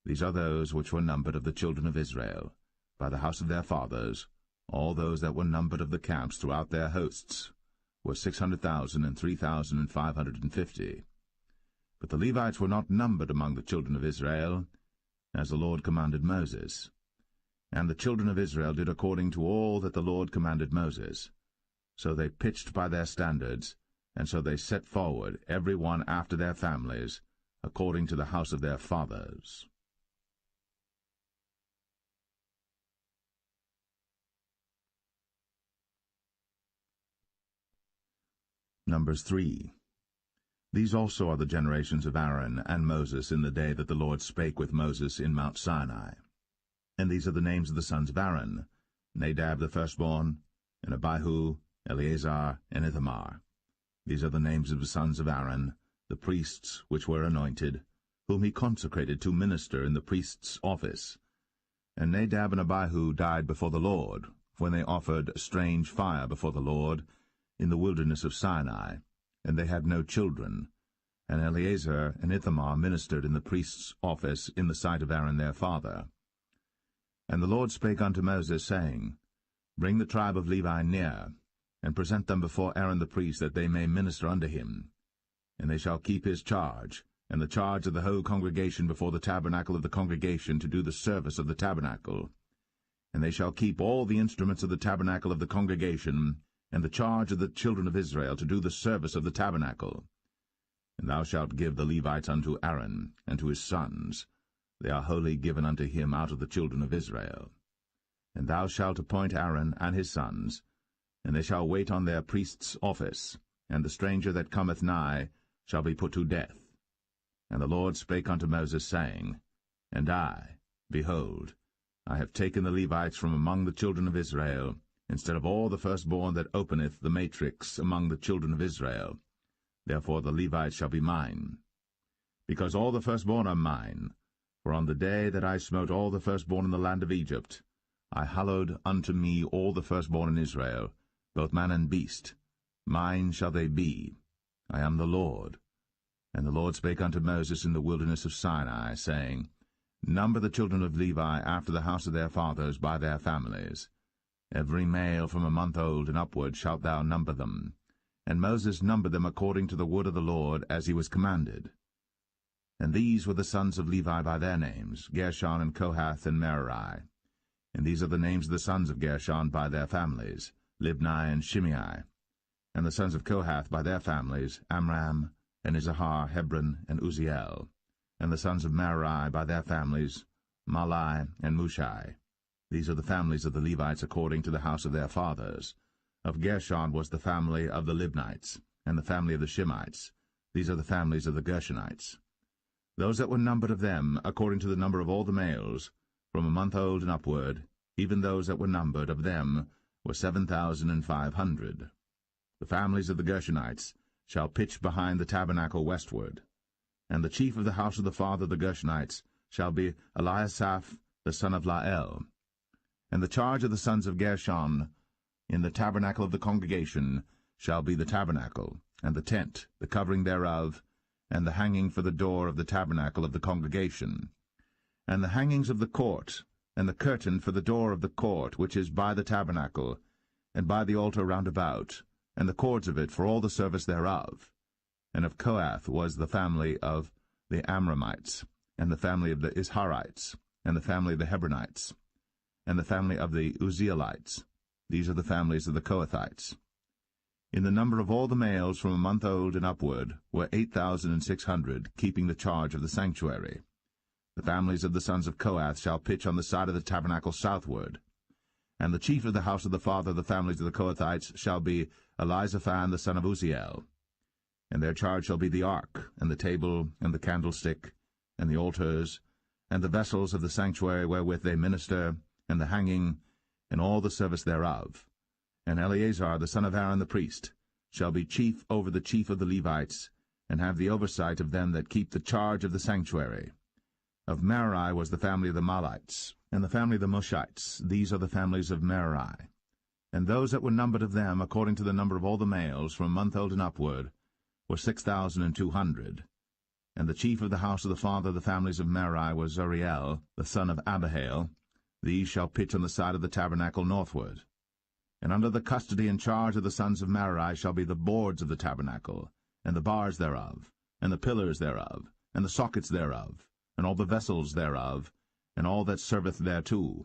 These are those which were numbered of the children of Israel, by the house of their fathers. All those that were numbered of the camps throughout their hosts were 600,000 and 3,550. But the Levites were not numbered among the children of Israel, as the Lord commanded Moses. And the children of Israel did according to all that the Lord commanded Moses. So they pitched by their standards, and so they set forward, every one after their families, according to the house of their fathers. Numbers 3. These also are the generations of Aaron and Moses in the day that the Lord spake with Moses in Mount Sinai. And these are the names of the sons of Aaron, Nadab the firstborn, and Abihu, Eleazar, and Ithamar. These are the names of the sons of Aaron, the priests which were anointed, whom he consecrated to minister in the priest's office. And Nadab and Abihu died before the Lord, when they offered strange fire before the Lord in the wilderness of Sinai, and they had no children. And Eleazar and Ithamar ministered in the priest's office in the sight of Aaron their father. And the Lord spake unto Moses, saying, Bring the tribe of Levi near, and present them before Aaron the priest, that they may minister unto him. And they shall keep his charge, and the charge of the whole congregation before the tabernacle of the congregation, to do the service of the tabernacle. And they shall keep all the instruments of the tabernacle of the congregation, and the charge of the children of Israel, to do the service of the tabernacle. And thou shalt give the Levites unto Aaron, and to his sons. They are wholly given unto him out of the children of Israel. And thou shalt appoint Aaron and his sons, and they shall wait on their priest's office, and the stranger that cometh nigh shall be put to death. And the Lord spake unto Moses, saying, And I, behold, I have taken the Levites from among the children of Israel, instead of all the firstborn that openeth the matrix among the children of Israel. Therefore the Levites shall be mine. because all the firstborn are mine. For on the day that I smote all the firstborn in the land of Egypt, I hallowed unto me all the firstborn in Israel, both man and beast. Mine shall they be. I am the Lord. And the Lord spake unto Moses in the wilderness of Sinai, saying, Number the children of Levi after the house of their fathers by their families. Every male from a month old and upward shalt thou number them. And Moses numbered them according to the word of the Lord, as he was commanded. And these were the sons of Levi by their names, Gershon and Kohath and Merari. And these are the names of the sons of Gershon by their families, Libni and Shimei. And the sons of Kohath by their families, Amram, and Izahar, Hebron, and Uzziel. And the sons of Merari by their families, Mahli and Mushai. These are the families of the Levites according to the house of their fathers. Of Gershon was the family of the Libnites, and the family of the Shimites. These are the families of the Gershonites. Those that were numbered of them, according to the number of all the males, from a month old and upward, even those that were numbered of them, were 7,500. The families of the Gershonites shall pitch behind the tabernacle westward. And the chief of the house of the father of the Gershonites shall be Eliasaph the son of Lael. And the charge of the sons of Gershon in the tabernacle of the congregation shall be the tabernacle, and the tent, the covering thereof, and the hanging for the door of the tabernacle of the congregation, and the hangings of the court, and the curtain for the door of the court, which is by the tabernacle, and by the altar round about, and the cords of it for all the service thereof. And of Kohath was the family of the Amramites, and the family of the Isharites, and the family of the Hebronites, and the family of the Uzzielites. These are the families of the Kohathites. In the number of all the males from a month old and upward were 8,600, keeping the charge of the sanctuary. The families of the sons of Kohath shall pitch on the side of the tabernacle southward. And the chief of the house of the father of the families of the Kohathites shall be Elizaphan the son of Uzziel. And their charge shall be the ark, and the table, and the candlestick, and the altars, and the vessels of the sanctuary wherewith they minister, and the hanging, and all the service thereof. And Eleazar the son of Aaron the priest shall be chief over the chief of the Levites, and have the oversight of them that keep the charge of the sanctuary. Of Merari was the family of the Mahlites, and the family of the Mushites. These are the families of Merari. And those that were numbered of them, according to the number of all the males, from a month old and upward, were 6,200. And the chief of the house of the father of the families of Merari was Zuriel, the son of Abihail. These shall pitch on the side of the tabernacle northward. And under the custody and charge of the sons of Merari shall be the boards of the tabernacle, and the bars thereof, and the pillars thereof, and the sockets thereof, and all the vessels thereof, and all that serveth thereto,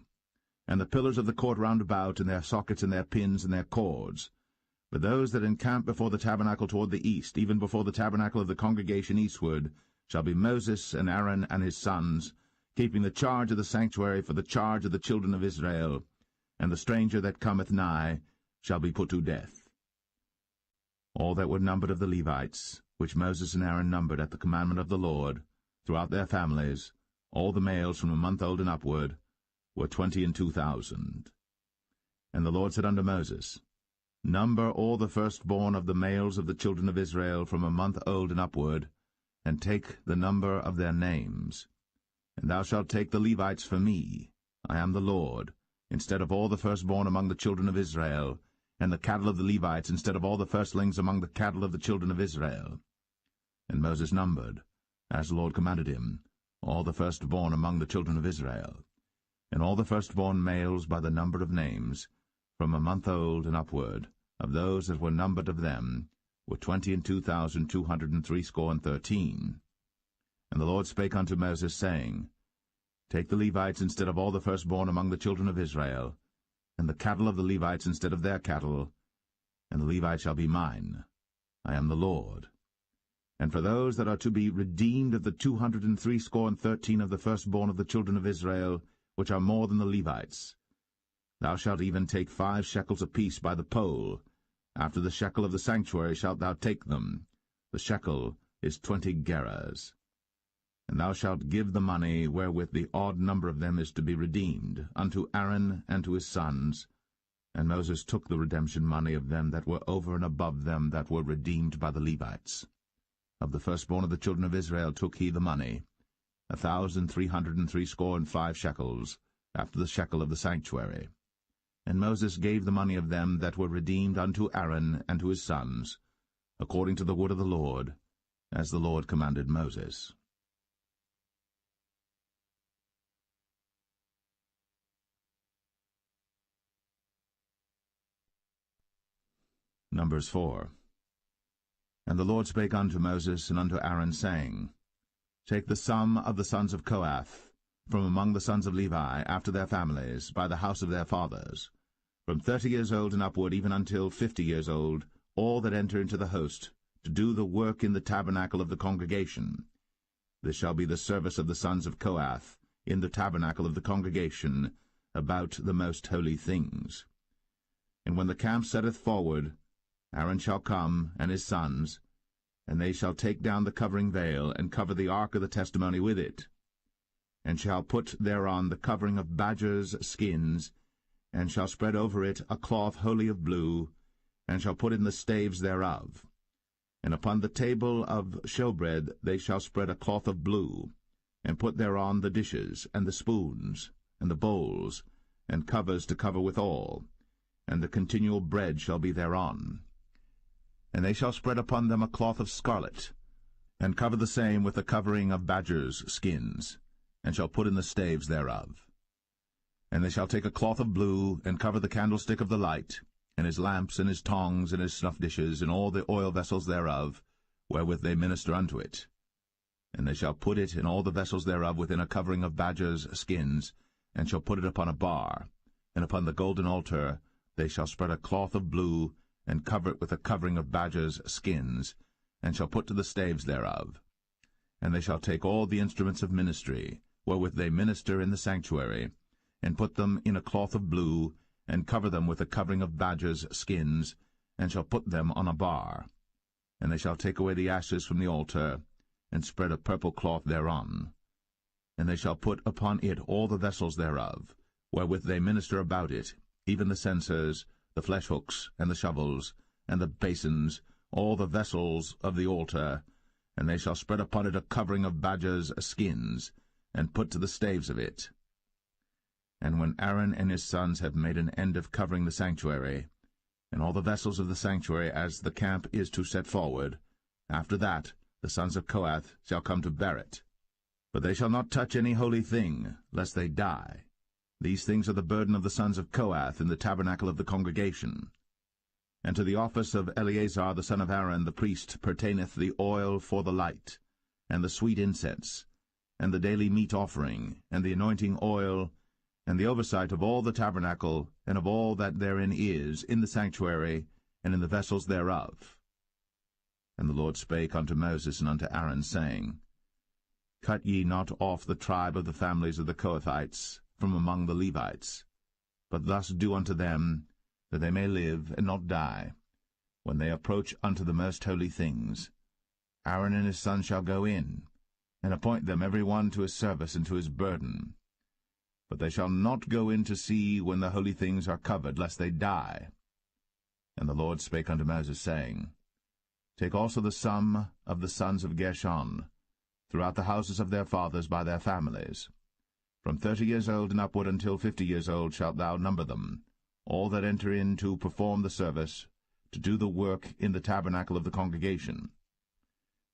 and the pillars of the court round about, and their sockets, and their pins, and their cords. But those that encamp before the tabernacle toward the east, even before the tabernacle of the congregation eastward, shall be Moses and Aaron and his sons, keeping the charge of the sanctuary for the charge of the children of Israel, and the stranger that cometh nigh shall be put to death. All that were numbered of the Levites, which Moses and Aaron numbered at the commandment of the Lord, throughout their families, all the males from a month old and upward, were 22,000. And the Lord said unto Moses, Number all the firstborn of the males of the children of Israel from a month old and upward, and take the number of their names. And thou shalt take the Levites for me, I am the Lord, instead of all the firstborn among the children of Israel, and the cattle of the Levites instead of all the firstlings among the cattle of the children of Israel. And Moses numbered, as the Lord commanded him, all the firstborn among the children of Israel, and all the firstborn males by the number of names, from a month old and upward, of those that were numbered of them, were 22,213. And the Lord spake unto Moses, saying, Take the Levites instead of all the firstborn among the children of Israel, and the cattle of the Levites instead of their cattle, and the Levites shall be mine. I am the Lord. And for those that are to be redeemed of the 213 of the firstborn of the children of Israel, which are more than the Levites, thou shalt even take 5 shekels apiece by the poll. After the shekel of the sanctuary shalt thou take them. The shekel is 20 gerahs. And thou shalt give the money wherewith the odd number of them is to be redeemed, unto Aaron and to his sons. And Moses took the redemption money of them that were over and above them that were redeemed by the Levites. Of the firstborn of the children of Israel took he the money, 1,365 shekels, after the shekel of the sanctuary. And Moses gave the money of them that were redeemed unto Aaron and to his sons, according to the word of the Lord, as the Lord commanded Moses. Numbers 4. And the Lord spake unto Moses and unto Aaron, saying, Take the sum of the sons of Kohath, from among the sons of Levi, after their families, by the house of their fathers, from 30 years old and upward, even until 50 years old, all that enter into the host, to do the work in the tabernacle of the congregation. This shall be the service of the sons of Kohath, in the tabernacle of the congregation, about the most holy things. And when the camp setteth forward, Aaron shall come, and his sons, and they shall take down the covering veil, and cover the ark of the testimony with it, and shall put thereon the covering of badgers' skins, and shall spread over it a cloth wholly of blue, and shall put in the staves thereof. And upon the table of showbread they shall spread a cloth of blue, and put thereon the dishes, and the spoons, and the bowls, and covers to cover withal, and the continual bread shall be thereon. And they shall spread upon them a cloth of scarlet, and cover the same with a covering of badgers' skins, and shall put in the staves thereof. And they shall take a cloth of blue, and cover the candlestick of the light, and his lamps, and his tongs, and his snuff dishes, and all the oil vessels thereof, wherewith they minister unto it. And they shall put it and all the vessels thereof within a covering of badgers' skins, and shall put it upon a bar. And upon the golden altar they shall spread a cloth of blue, and cover it with a covering of badgers' skins, and shall put to the staves thereof. And they shall take all the instruments of ministry, wherewith they minister in the sanctuary, and put them in a cloth of blue, and cover them with a covering of badgers' skins, and shall put them on a bar. And they shall take away the ashes from the altar, and spread a purple cloth thereon. And they shall put upon it all the vessels thereof, wherewith they minister about it, even the censers, the flesh-hooks, and the shovels, and the basins, all the vessels of the altar, and they shall spread upon it a covering of badgers' skins, and put to the staves of it. And when Aaron and his sons have made an end of covering the sanctuary, and all the vessels of the sanctuary as the camp is to set forward, after that the sons of Kohath shall come to bear it. But they shall not touch any holy thing, lest they die. These things are the burden of the sons of Kohath in the tabernacle of the congregation. And to the office of Eleazar the son of Aaron the priest pertaineth the oil for the light, and the sweet incense, and the daily meat offering, and the anointing oil, and the oversight of all the tabernacle, and of all that therein is, in the sanctuary, and in the vessels thereof. And the Lord spake unto Moses and unto Aaron, saying, Cut ye not off the tribe of the families of the Kohathites from among the Levites, but thus do unto them, that they may live and not die, when they approach unto the most holy things. Aaron and his sons shall go in, and appoint them every one to his service and to his burden. But they shall not go in to see when the holy things are covered, lest they die. And the Lord spake unto Moses, saying, Take also the sum of the sons of Gershon, throughout the houses of their fathers by their families. From 30 years old and upward until 50 years old shalt thou number them, all that enter in to perform the service, to do the work in the tabernacle of the congregation.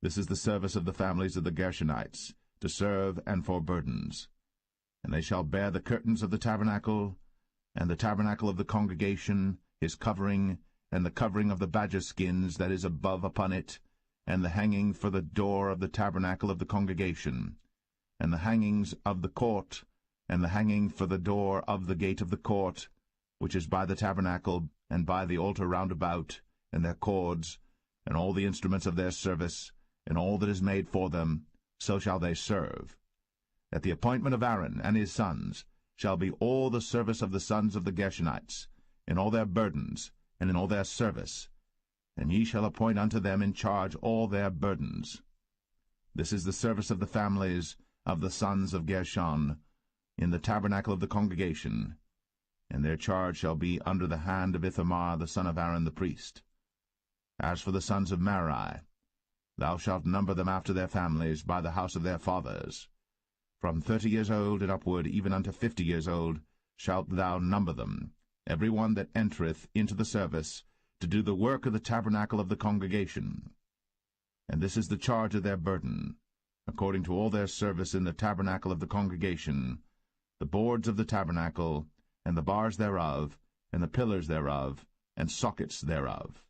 This is the service of the families of the Gershonites, to serve and for burdens. And they shall bear the curtains of the tabernacle, and the tabernacle of the congregation, his covering, and the covering of the badger skins that is above upon it, and the hanging for the door of the tabernacle of the congregation, and the hangings of the court, and the hanging for the door of the gate of the court, which is by the tabernacle, and by the altar round about, and their cords, and all the instruments of their service, and all that is made for them, so shall they serve. At the appointment of Aaron and his sons shall be all the service of the sons of the Gershonites, in all their burdens, and in all their service, and ye shall appoint unto them in charge all their burdens. This is the service of the families of the sons of Gershon, in the tabernacle of the congregation, and their charge shall be under the hand of Ithamar the son of Aaron the priest. As for the sons of Merari, thou shalt number them after their families by the house of their fathers. From 30 years old and upward, even unto 50 years old, shalt thou number them, every one that entereth into the service, to do the work of the tabernacle of the congregation. And this is the charge of their burden, according to all their service in the tabernacle of the congregation, the boards of the tabernacle, and the bars thereof, and the pillars thereof, and sockets thereof.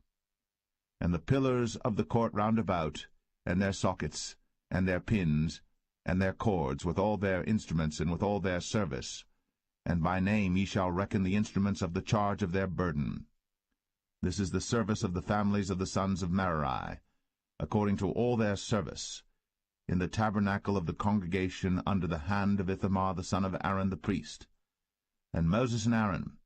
And the pillars of the court round about, and their sockets, and their pins, and their cords, with all their instruments, and with all their service. And by name ye shall reckon the instruments of the charge of their burden. This is the service of the families of the sons of Merari, according to all their service, in the tabernacle of the congregation under the hand of Ithamar the son of Aaron the priest. And Moses and Aaron,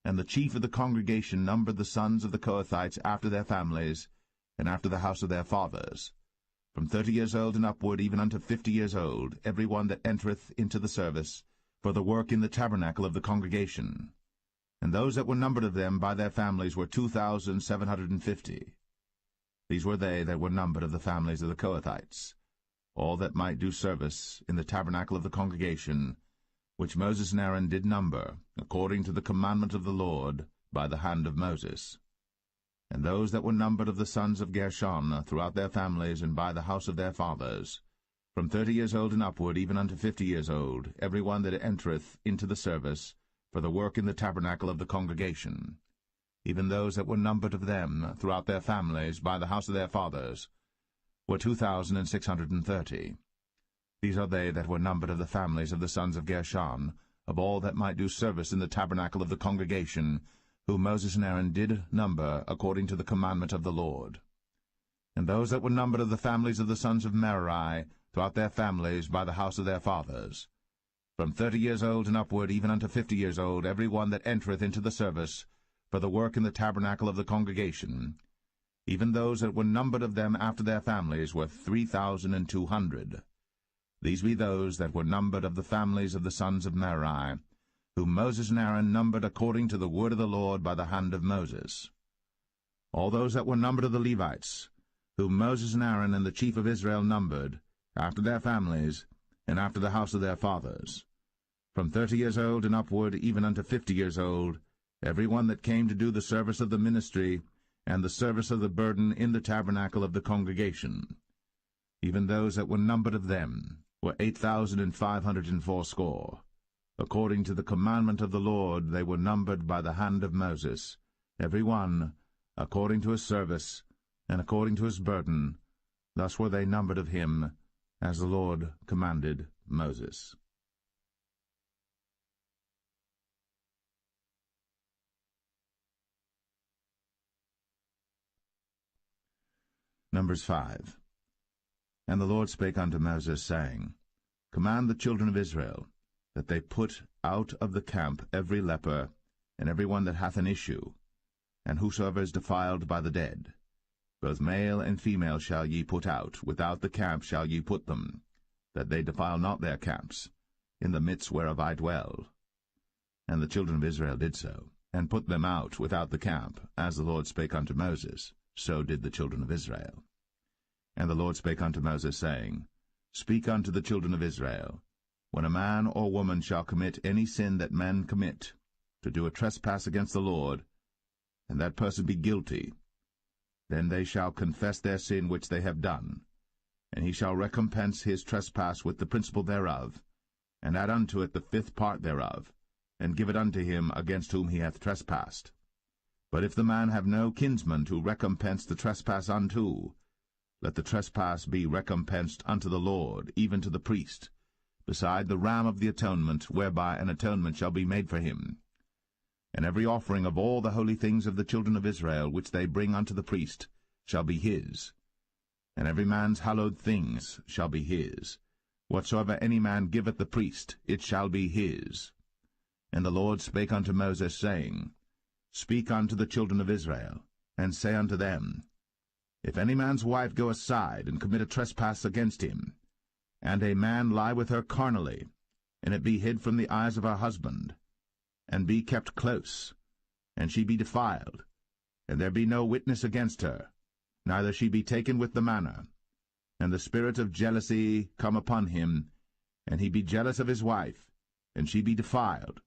and the chief of the congregation, numbered the sons of the Kohathites after their families, and after the house of their fathers, from 30 years old and upward, even unto 50 years old, every one that entereth into the service, for the work in the tabernacle of the congregation. And those that were numbered of them by their families were 2,750. These were they that were numbered of the families of the Kohathites, all that might do service in the tabernacle of the congregation, which Moses and Aaron did number, according to the commandment of the Lord, by the hand of Moses. And those that were numbered of the sons of Gershon throughout their families and by the house of their fathers, from 30 years old and upward, even unto 50 years old, every one that entereth into the service, for the work in the tabernacle of the congregation, even those that were numbered of them throughout their families by the house of their fathers, were 2,630. These are they that were numbered of the families of the sons of Gershon, of all that might do service in the tabernacle of the congregation, whom Moses and Aaron did number according to the commandment of the Lord. And those that were numbered of the families of the sons of Merari throughout their families by the house of their fathers, from 30 years old and upward, even unto 50 years old, every one that entereth into the service, for the work in the tabernacle of the congregation, even those that were numbered of them after their families, were 3,200. These be those that were numbered of the families of the sons of Merari, whom Moses and Aaron numbered according to the word of the Lord by the hand of Moses. All those that were numbered of the Levites, whom Moses and Aaron and the chief of Israel numbered, after their families, and after the house of their fathers, from 30 years old and upward, even unto 50 years old, every one that came to do the service of the ministry, and the service of the burden in the tabernacle of the congregation. Even those that were numbered of them were 8,580. According to the commandment of the Lord they were numbered by the hand of Moses, every one according to his service, and according to his burden. Thus were they numbered of him, as the Lord commanded Moses. Numbers 5. And the Lord spake unto Moses, saying, Command the children of Israel, that they put out of the camp every leper, and every one that hath an issue, and whosoever is defiled by the dead. Both male and female shall ye put out, without the camp shall ye put them, that they defile not their camps, in the midst whereof I dwell. And the children of Israel did so, and put them out without the camp, as the Lord spake unto Moses. So did the children of Israel. And the Lord spake unto Moses, saying, Speak unto the children of Israel, when a man or woman shall commit any sin that men commit, to do a trespass against the Lord, and that person be guilty, then they shall confess their sin which they have done, and he shall recompense his trespass with the principal thereof, and add unto it the 5th part thereof, and give it unto him against whom he hath trespassed. But if the man have no kinsman to recompense the trespass unto, let the trespass be recompensed unto the Lord, even to the priest, beside the ram of the atonement, whereby an atonement shall be made for him. And every offering of all the holy things of the children of Israel, which they bring unto the priest, shall be his. And every man's hallowed things shall be his. Whatsoever any man giveth the priest, it shall be his. And the Lord spake unto Moses, saying, Speak unto the children of Israel, and say unto them, If any man's wife go aside, and commit a trespass against him, and a man lie with her carnally, and it be hid from the eyes of her husband, and be kept close, and she be defiled, and there be no witness against her, neither she be taken with the manner, and the spirit of jealousy come upon him, and he be jealous of his wife, and she be defiled,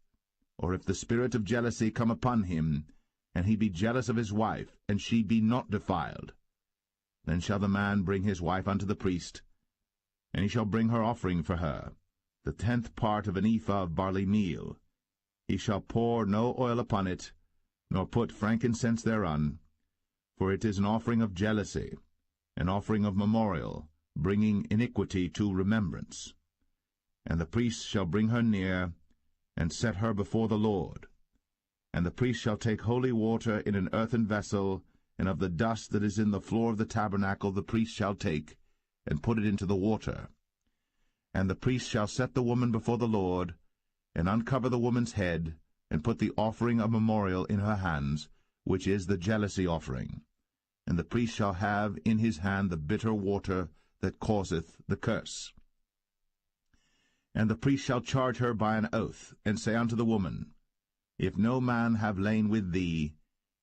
or if the spirit of jealousy come upon him, and he be jealous of his wife, and she be not defiled, then shall the man bring his wife unto the priest, and he shall bring her offering for her, the 10th part of an ephah of barley meal. He shall pour no oil upon it, nor put frankincense thereon, for it is an offering of jealousy, an offering of memorial, bringing iniquity to remembrance. And the priest shall bring her near, and set her before the Lord. And the priest shall take holy water in an earthen vessel, and of the dust that is in the floor of the tabernacle the priest shall take, and put it into the water. And the priest shall set the woman before the Lord, and uncover the woman's head, and put the offering of memorial in her hands, which is the jealousy offering. And the priest shall have in his hand the bitter water that causeth the curse. And the priest shall charge her by an oath, and say unto the woman, If no man have lain with thee,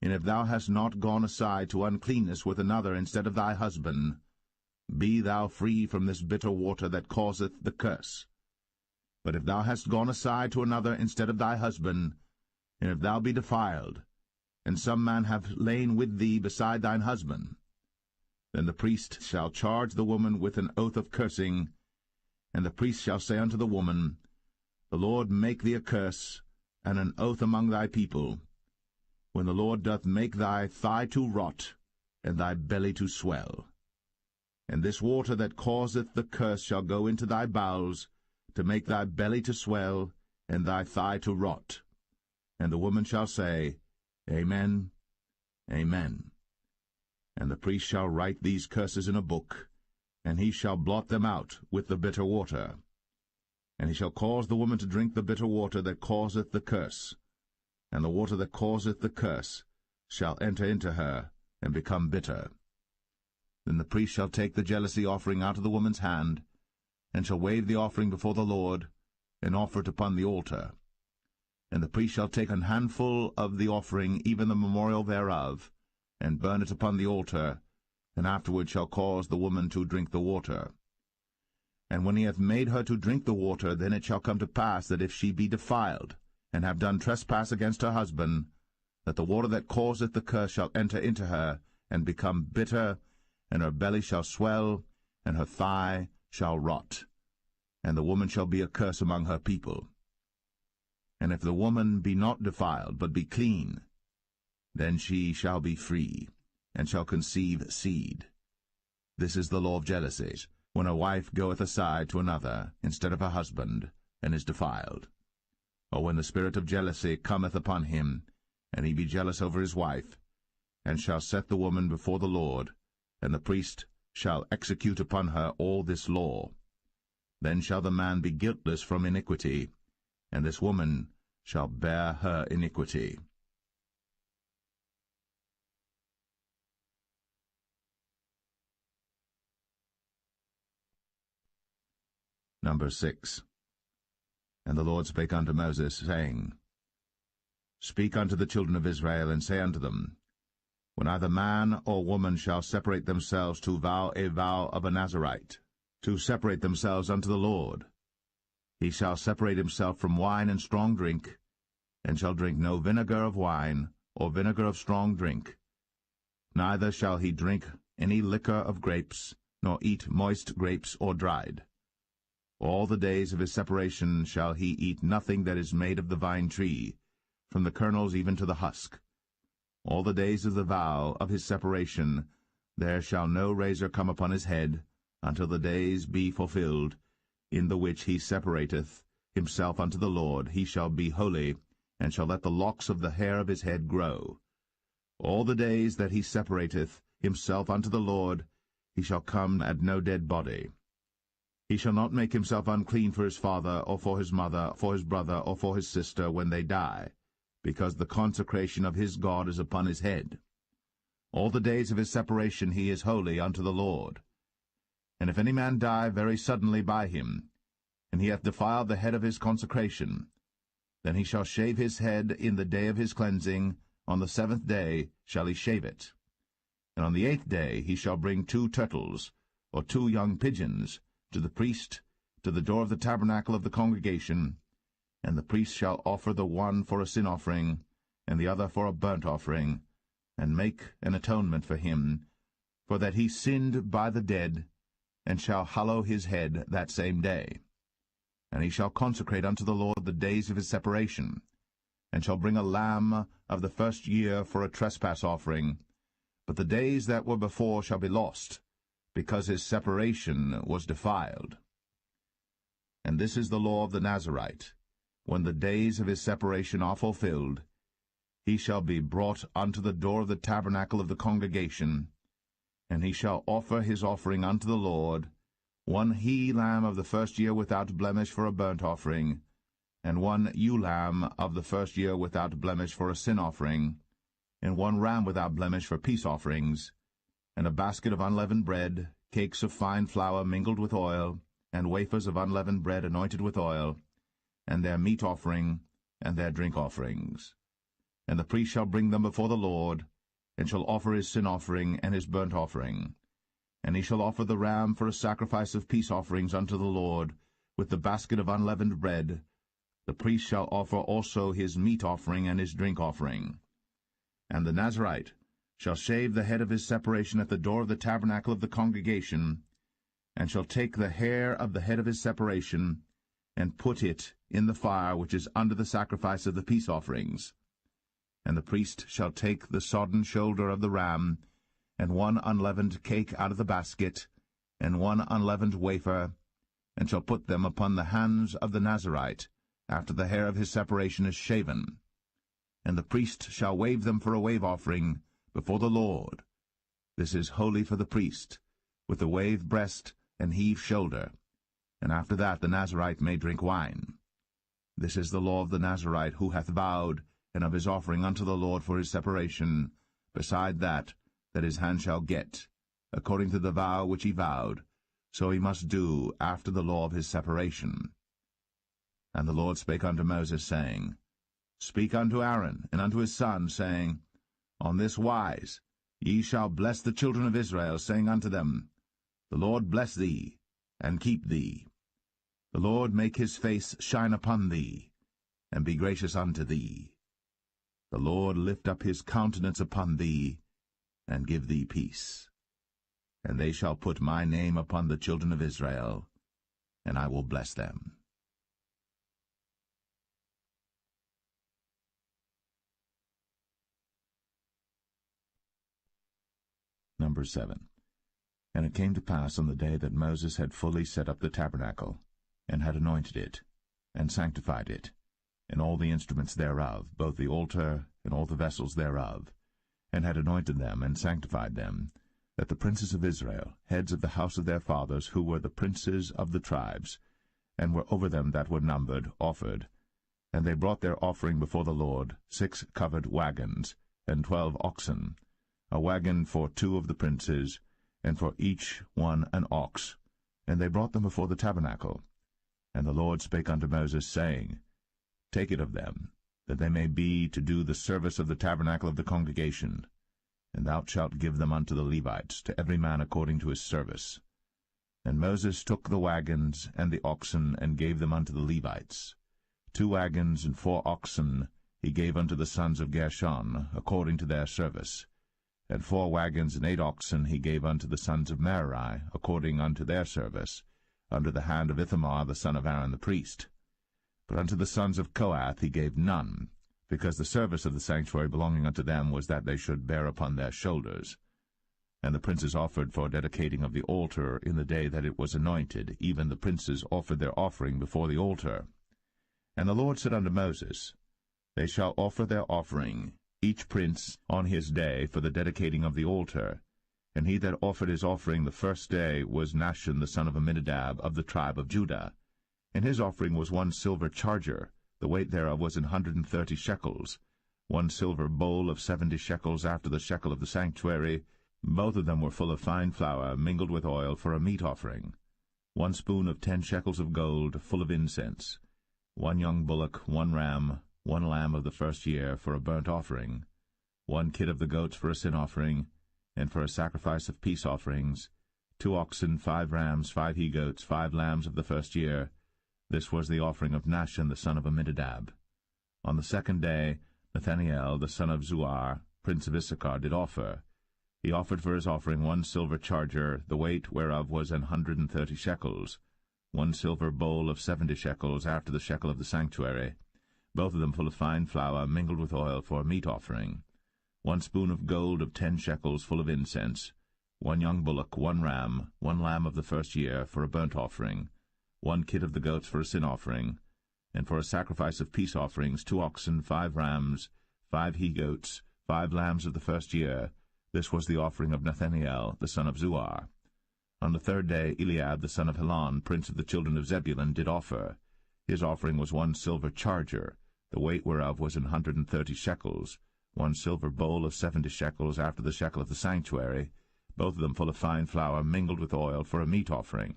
and if thou hast not gone aside to uncleanness with another instead of thy husband, be thou free from this bitter water that causeth the curse. But if thou hast gone aside to another instead of thy husband, and if thou be defiled, and some man have lain with thee beside thine husband, then the priest shall charge the woman with an oath of cursing, and the priest shall say unto the woman, The Lord make thee a curse, and an oath among thy people, when the Lord doth make thy thigh to rot, and thy belly to swell. And this water that causeth the curse shall go into thy bowels, to make thy belly to swell, and thy thigh to rot. And the woman shall say, Amen, Amen. And the priest shall write these curses in a book, and he shall blot them out with the bitter water. And he shall cause the woman to drink the bitter water that causeth the curse, and the water that causeth the curse shall enter into her, and become bitter. Then the priest shall take the jealousy offering out of the woman's hand, and shall wave the offering before the Lord, and offer it upon the altar. And the priest shall take an handful of the offering, even the memorial thereof, and burn it upon the altar, and afterward shall cause the woman to drink the water. And when he hath made her to drink the water, then it shall come to pass that if she be defiled, and have done trespass against her husband, that the water that causeth the curse shall enter into her, and become bitter, and her belly shall swell, and her thigh shall rot, and the woman shall be a curse among her people. And if the woman be not defiled, but be clean, then she shall be free, and shall conceive seed. This is the law of jealousy, when a wife goeth aside to another instead of her husband, and is defiled. Or when the spirit of jealousy cometh upon him, and he be jealous over his wife, and shall set the woman before the Lord, and the priest shall execute upon her all this law. Then shall the man be guiltless from iniquity, and this woman shall bear her iniquity. Number 6. And the Lord spake unto Moses, saying, Speak unto the children of Israel, and say unto them, When either man or woman shall separate themselves to vow a vow of a Nazarite, to separate themselves unto the Lord, he shall separate himself from wine and strong drink, and shall drink no vinegar of wine, or vinegar of strong drink. Neither shall he drink any liquor of grapes, nor eat moist grapes or dried. All the days of his separation shall he eat nothing that is made of the vine tree, from the kernels even to the husk. All the days of the vow of his separation there shall no razor come upon his head, until the days be fulfilled, in the which he separateth himself unto the Lord. He shall be holy, and shall let the locks of the hair of his head grow. All the days that he separateth himself unto the Lord, he shall come at no dead body. He shall not make himself unclean for his father, or for his mother, for his brother, or for his sister, when they die, because the consecration of his God is upon his head. All the days of his separation he is holy unto the Lord. And if any man die very suddenly by him, and he hath defiled the head of his consecration, then he shall shave his head in the day of his cleansing. On the 7th day shall he shave it. And on the 8th day he shall bring 2 turtles, or 2 young pigeons, to the priest, to the door of the tabernacle of the congregation, and the priest shall offer the one for a sin offering, and the other for a burnt offering, and make an atonement for him, for that he sinned by the dead, and shall hallow his head that same day. And he shall consecrate unto the Lord the days of his separation, and shall bring a lamb of the first year for a trespass offering, but the days that were before shall be lost, because his separation was defiled. And this is the law of the Nazarite. When the days of his separation are fulfilled, he shall be brought unto the door of the tabernacle of the congregation, and he shall offer his offering unto the Lord, 1 he-lamb of the first year without blemish for a burnt offering, and 1 ewe-lamb of the first year without blemish for a sin offering, and 1 ram without blemish for peace offerings, and a basket of unleavened bread, cakes of fine flour mingled with oil, and wafers of unleavened bread anointed with oil, and their meat offering, and their drink offerings. And the priest shall bring them before the Lord, and shall offer his sin offering and his burnt offering. And he shall offer the ram for a sacrifice of peace offerings unto the Lord, with the basket of unleavened bread. The priest shall offer also his meat offering and his drink offering. And the Nazarite shall shave the head of his separation at the door of the tabernacle of the congregation, and shall take the hair of the head of his separation, and put it in the fire which is under the sacrifice of the peace offerings. And the priest shall take the sodden shoulder of the ram, and 1 unleavened cake out of the basket, and 1 unleavened wafer, and shall put them upon the hands of the Nazarite, after the hair of his separation is shaven. And the priest shall wave them for a wave offering before the Lord. This is holy for the priest, with the wave breast and heave shoulder. And after that the Nazarite may drink wine. This is the law of the Nazarite who hath vowed, and of his offering unto the Lord for his separation, beside that his hand shall get, according to the vow which he vowed, so he must do after the law of his separation. And the Lord spake unto Moses, saying, Speak unto Aaron and unto his sons, saying, On this wise ye shall bless the children of Israel, saying unto them, The Lord bless thee, and keep thee. The Lord make his face shine upon thee, and be gracious unto thee. The Lord lift up his countenance upon thee, and give thee peace. And they shall put my name upon the children of Israel, and I will bless them. Number 7. And it came to pass on the day that Moses had fully set up the tabernacle, and had anointed it, and sanctified it, and all the instruments thereof, both the altar and all the vessels thereof, and had anointed them and sanctified them, that the princes of Israel, heads of the house of their fathers, who were the princes of the tribes, and were over them that were numbered, offered. And they brought their offering before the Lord, 6 covered wagons, and 12 oxen, a wagon for 2 of the princes, and for each one an ox. And they brought them before the tabernacle. And the Lord spake unto Moses, saying, Take it of them, that they may be to do the service of the tabernacle of the congregation, and thou shalt give them unto the Levites, to every man according to his service. And Moses took the wagons and the oxen, and gave them unto the Levites. 2 wagons and 4 oxen he gave unto the sons of Gershon, according to their service. And 4 wagons and 8 oxen he gave unto the sons of Merari, according unto their service, under the hand of Ithamar the son of Aaron the priest. But unto the sons of Kohath he gave none, because the service of the sanctuary belonging unto them was that they should bear upon their shoulders. And the princes offered for dedicating of the altar in the day that it was anointed, even the princes offered their offering before the altar. And the Lord said unto Moses, They shall offer their offering, each prince on his day, for the dedicating of the altar. And he that offered his offering the first day was Nahshon the son of Amminadab, of the tribe of Judah. And his offering was 1 silver charger, the weight thereof was 130 shekels, 1 silver bowl of 70 shekels after the shekel of the sanctuary. Both of them were full of fine flour, mingled with oil, for a meat offering. 1 spoon of 10 shekels of gold, full of incense. 1 young bullock, 1 ram, 1 lamb of the first year, for a burnt offering. 1 kid of the goats for a sin offering, and for a sacrifice of peace offerings, 2 oxen, 5 rams, 5 he-goats, 5 lambs of the first year. This was the offering of Nahshon the son of Amminadab. On the second day, Nathaniel the son of Zuar, prince of Issachar, did offer. He offered for his offering 1 silver charger, the weight whereof was 130 shekels, 1 silver bowl of 70 shekels after the shekel of the sanctuary, both of them full of fine flour mingled with oil for a meat offering, 1 spoon of gold of 10 shekels full of incense, 1 young bullock, 1 ram, 1 lamb of the first year for a burnt offering, 1 kid of the goats for a sin offering, and for a sacrifice of peace offerings 2 oxen, 5 rams, 5 he-goats, 5 lambs of the first year. This was the offering of Nathaniel the son of Zuar. On the third day Eliab the son of Helon, prince of the children of Zebulun, did offer. His offering was 1 silver charger, the weight whereof was 130 shekels, 1 silver bowl of 70 shekels after the shekel of the sanctuary, both of them full of fine flour mingled with oil for a meat offering,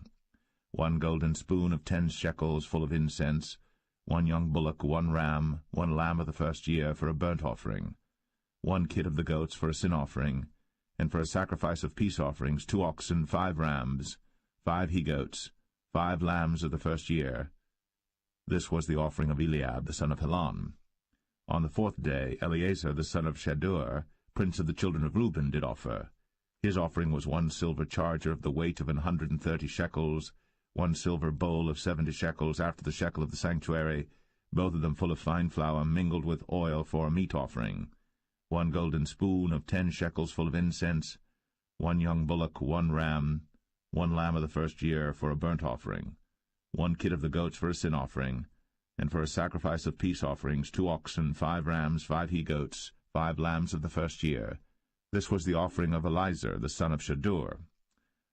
1 golden spoon of 10 shekels full of incense, 1 young bullock, 1 ram, 1 lamb of the first year for a burnt offering, 1 kid of the goats for a sin offering, and for a sacrifice of peace offerings 2 oxen, 5 rams, 5 he-goats, 5 lambs of the first year. This was the offering of Eliab the son of Helon. On the fourth day Eleazar the son of Shedeur, prince of the children of Reuben, did offer. His offering was 1 silver charger of the weight of 130 shekels, 1 silver bowl of 70 shekels after the shekel of the sanctuary, both of them full of fine flour mingled with oil for a meat offering, 1 golden spoon of 10 shekels full of incense, 1 young bullock, 1 ram, 1 lamb of the first year for a burnt offering, 1 kid of the goats for a sin offering, and for a sacrifice of peace offerings 2 oxen, 5 rams, 5 he-goats, 5 lambs of the first year. This was the offering of Elizur the son of Shedeur.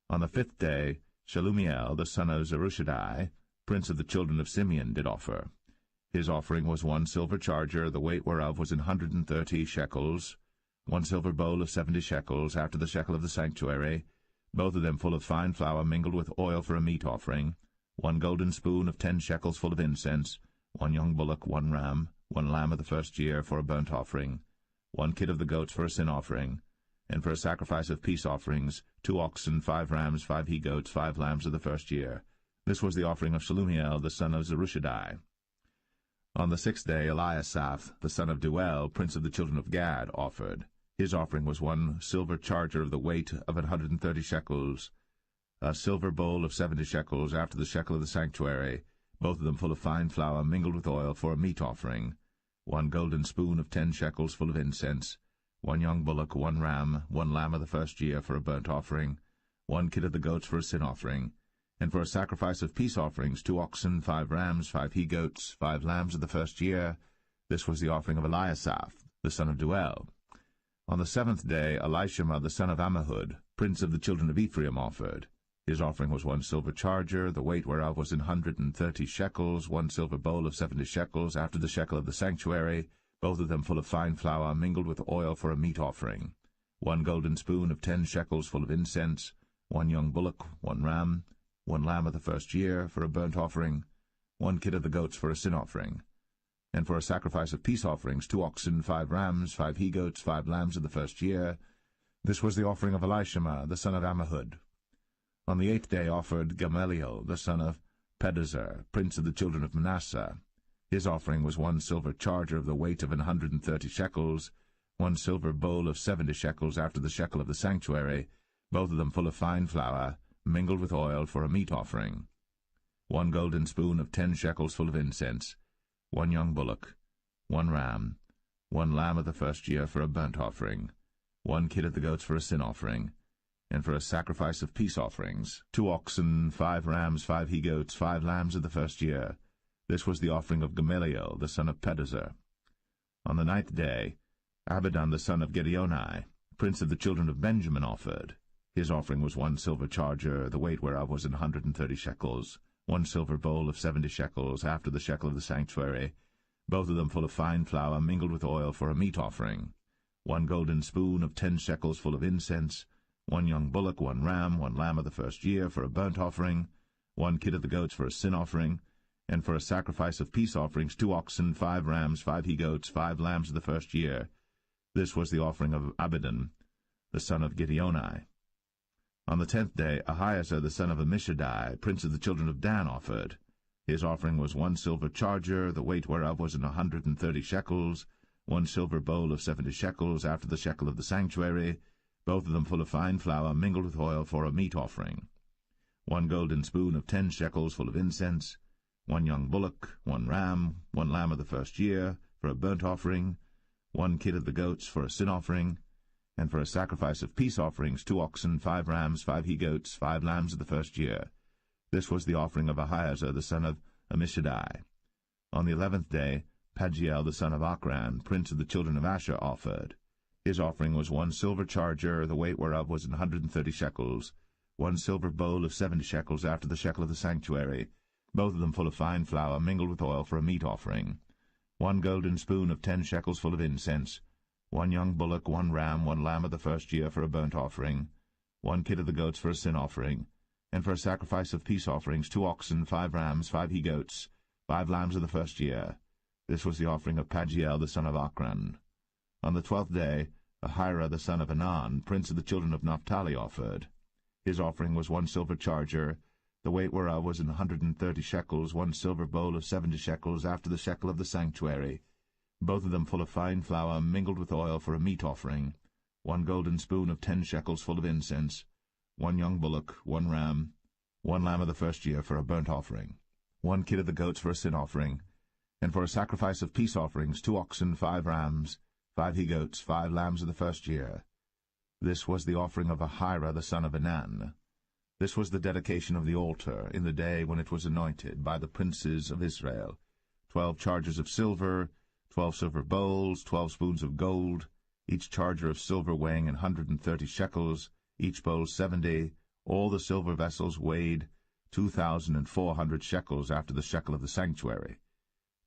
On the fifth day Shelumiel the son of Zerushadai, prince of the children of Simeon, did offer. His offering was 1 silver charger, the weight whereof was 130 shekels, 1 silver bowl of 70 shekels after the shekel of the sanctuary, both of them full of fine flour mingled with oil for a meat offering, 1 golden spoon of 10 shekels full of incense, 1 young bullock, 1 ram, 1 lamb of the first year for a burnt offering, 1 kid of the goats for a sin offering, and for a sacrifice of peace offerings 2 oxen, 5 rams, 5 he-goats, 5 lambs of the first year. This was the offering of Shelumiel the son of Zerushadai. On the sixth day Eliasaph the son of Deuel, prince of the children of Gad, offered. His offering was 1 silver charger of the weight of 130 shekels, a silver bowl of 70 shekels after the shekel of the sanctuary, both of them full of fine flour mingled with oil for a meat offering, 1 golden spoon of 10 shekels full of incense, 1 young bullock, 1 ram, 1 lamb of the first year for a burnt offering, 1 kid of the goats for a sin offering, and for a sacrifice of peace offerings 2 oxen, 5 rams, 5 he-goats, 5 lambs of the first year. This was the offering of Eliasaph the son of Deuel. On the seventh day Elishama the son of Ammihud, prince of the children of Ephraim, offered. His offering was 1 silver charger, the weight whereof was 130 shekels, 1 silver bowl of 70 shekels after the shekel of the sanctuary, both of them full of fine flour mingled with oil for a meat offering, 1 golden spoon of 10 shekels full of incense, 1 young bullock, 1 ram, 1 lamb of the first year for a burnt offering, 1 kid of the goats for a sin offering, and for a sacrifice of peace offerings 2 oxen, 5 rams, 5 he-goats, 5 lambs of the first year. This was the offering of Elishama the son of Ammihud. On the eighth day offered Gamaliel the son of Pedahzur, prince of the children of Manasseh. His offering was 1 silver charger of the weight of 130 shekels, 1 silver bowl of 70 shekels after the shekel of the sanctuary, both of them full of fine flour, mingled with oil for a meat offering, 1 golden spoon of 10 shekels full of incense, 1 young bullock, 1 ram, 1 lamb of the first year for a burnt offering, 1 kid of the goats for a sin offering, and for a sacrifice of peace offerings 2 oxen, 5 rams, 5 he-goats, 5 lambs of the first year. This was the offering of Gamaliel the son of Pedahzur. On the ninth day Abidan the son of Gideoni, prince of the children of Benjamin, offered. His offering was 1 silver charger, the weight whereof was 130 shekels, 1 silver bowl of 70 shekels after the shekel of the sanctuary, both of them full of fine flour mingled with oil for a meat offering, 1 golden spoon of 10 shekels full of incense, 1 young bullock, 1 ram, 1 lamb of the first year for a burnt offering, 1 kid of the goats for a sin offering, and for a sacrifice of peace offerings 2 oxen, 5 rams, 5 he-goats, 5 lambs of the first year. This was the offering of Abidan the son of Gideoni. On the 10th day Ahiezer the son of Ammishaddai, prince of the children of Dan, offered. His offering was 1 silver charger, the weight whereof was 130 shekels, 1 silver bowl of 70 shekels, after the shekel of the sanctuary, both of them full of fine flour mingled with oil for a meat offering. 1 golden spoon of 10 shekels full of incense, 1 young bullock, 1 ram, 1 lamb of the first year, for a burnt offering, 1 kid of the goats for a sin offering, and for a sacrifice of peace offerings 2 oxen, 5 rams, 5 he-goats, 5 lambs of the first year. This was the offering of Ahiezer the son of Ammishaddai. On the 11th day Pagiel the son of Ochran, prince of the children of Asher, offered. His offering was 1 silver charger, the weight whereof was 130 shekels, 1 silver bowl of 70 shekels, after the shekel of the sanctuary, both of them full of fine flour mingled with oil for a meat offering, 1 golden spoon of 10 shekels full of incense, 1 young bullock, 1 ram, 1 lamb of the first year for a burnt offering, 1 kid of the goats for a sin offering, and for a sacrifice of peace offerings 2 oxen, 5 rams, 5 he-goats, 5 lambs of the first year. This was the offering of Pagiel the son of Ochran. On the 12th day Ahira the son of Anan, prince of the children of Naphtali, offered. His offering was 1 silver charger, the weight whereof was 130 shekels, 1 silver bowl of 70 shekels, after the shekel of the sanctuary, both of them full of fine flour mingled with oil for a meat offering, 1 golden spoon of 10 shekels full of incense, 1 young bullock, 1 ram, 1 lamb of the first year for a burnt offering, 1 kid of the goats for a sin offering, and for a sacrifice of peace offerings 2 oxen, 5 rams, 5 he-goats, 5 lambs of the first year. This was the offering of Ahira the son of Anan. This was the dedication of the altar in the day when it was anointed by the princes of Israel, 12 chargers of silver, 12 silver bowls, 12 spoons of gold, each charger of silver weighing 130 shekels, each bowl 70, all the silver vessels weighed 2,400 shekels, after the shekel of the sanctuary.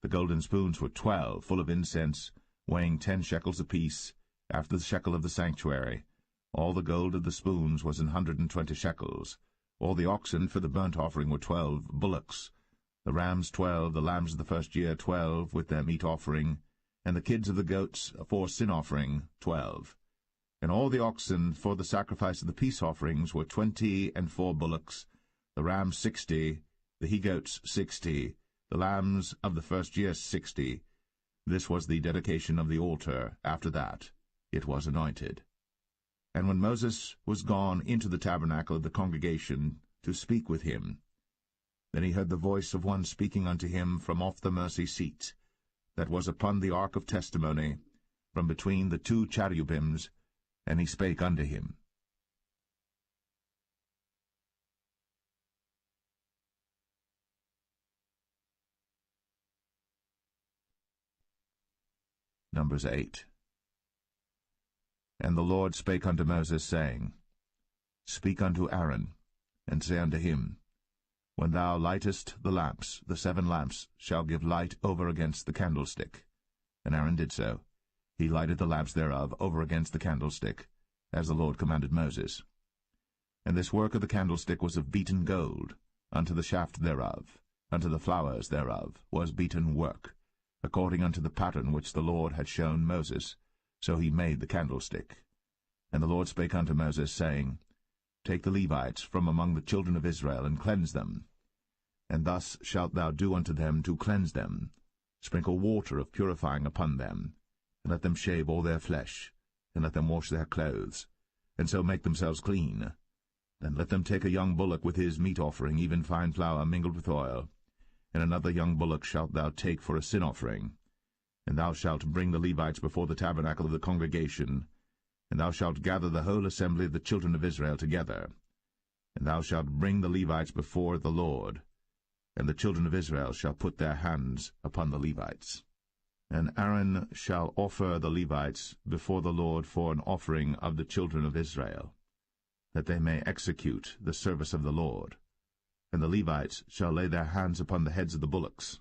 The golden spoons were 12, full of incense, weighing 10 shekels apiece, after the shekel of the sanctuary. All the gold of the spoons was 120 shekels. All the oxen for the burnt offering were 12 bullocks, the rams 12, the lambs of the first year 12, with their meat offering, and the kids of the goats for sin offering 12. And all the oxen for the sacrifice of the peace offerings were 20, and 4 bullocks, the rams 60, the he-goats 60, the lambs of the first year 60. This was the dedication of the altar. After that it was anointed. And when Moses was gone into the tabernacle of the congregation to speak with him, then he heard the voice of one speaking unto him from off the mercy seat, that was upon the ark of testimony, from between the 2 cherubims, and he spake unto him. Numbers 8. And the Lord spake unto Moses, saying, Speak unto Aaron, and say unto him, When thou lightest the lamps, the 7 lamps shall give light over against the candlestick. And Aaron did so. He lighted the lamps thereof over against the candlestick, as the Lord commanded Moses. And this work of the candlestick was of beaten gold, unto the shaft thereof, unto the flowers thereof was beaten work, according unto the pattern which the Lord had shown Moses. So he made the candlestick. And the Lord spake unto Moses, saying, Take the Levites from among the children of Israel, and cleanse them. And thus shalt thou do unto them to cleanse them. Sprinkle water of purifying upon them, and let them shave all their flesh, and let them wash their clothes, and so make themselves clean. Then let them take a young bullock with his meat offering, even fine flour mingled with oil, and another young bullock shalt thou take for a sin offering. And thou shalt bring the Levites before the tabernacle of the congregation, and thou shalt gather the whole assembly of the children of Israel together. And thou shalt bring the Levites before the Lord, and the children of Israel shall put their hands upon the Levites. And Aaron shall offer the Levites before the Lord for an offering of the children of Israel, that they may execute the service of the Lord. And the Levites shall lay their hands upon the heads of the bullocks.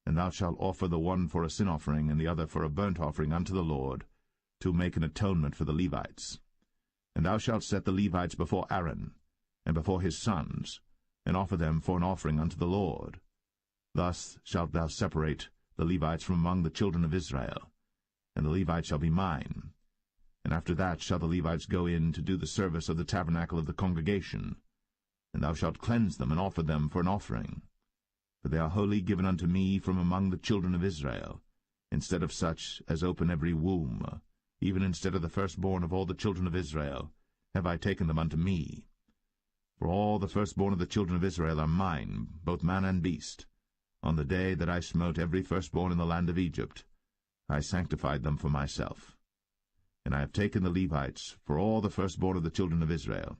And thou shalt offer the one for a sin offering, and the other for a burnt offering unto the Lord, to make an atonement for the Levites. And thou shalt set the Levites before Aaron, and before his sons, and offer them for an offering unto the Lord. Thus shalt thou separate the Levites from among the children of Israel, and the Levites shall be mine. And after that shall the Levites go in to do the service of the tabernacle of the congregation. And thou shalt cleanse them, and offer them for an offering. For they are wholly given unto me from among the children of Israel, instead of such as open every womb, even instead of the firstborn of all the children of Israel, have I taken them unto me. For all the firstborn of the children of Israel are mine, both man and beast. On the day that I smote every firstborn in the land of Egypt, I sanctified them for myself. And I have taken the Levites for all the firstborn of the children of Israel.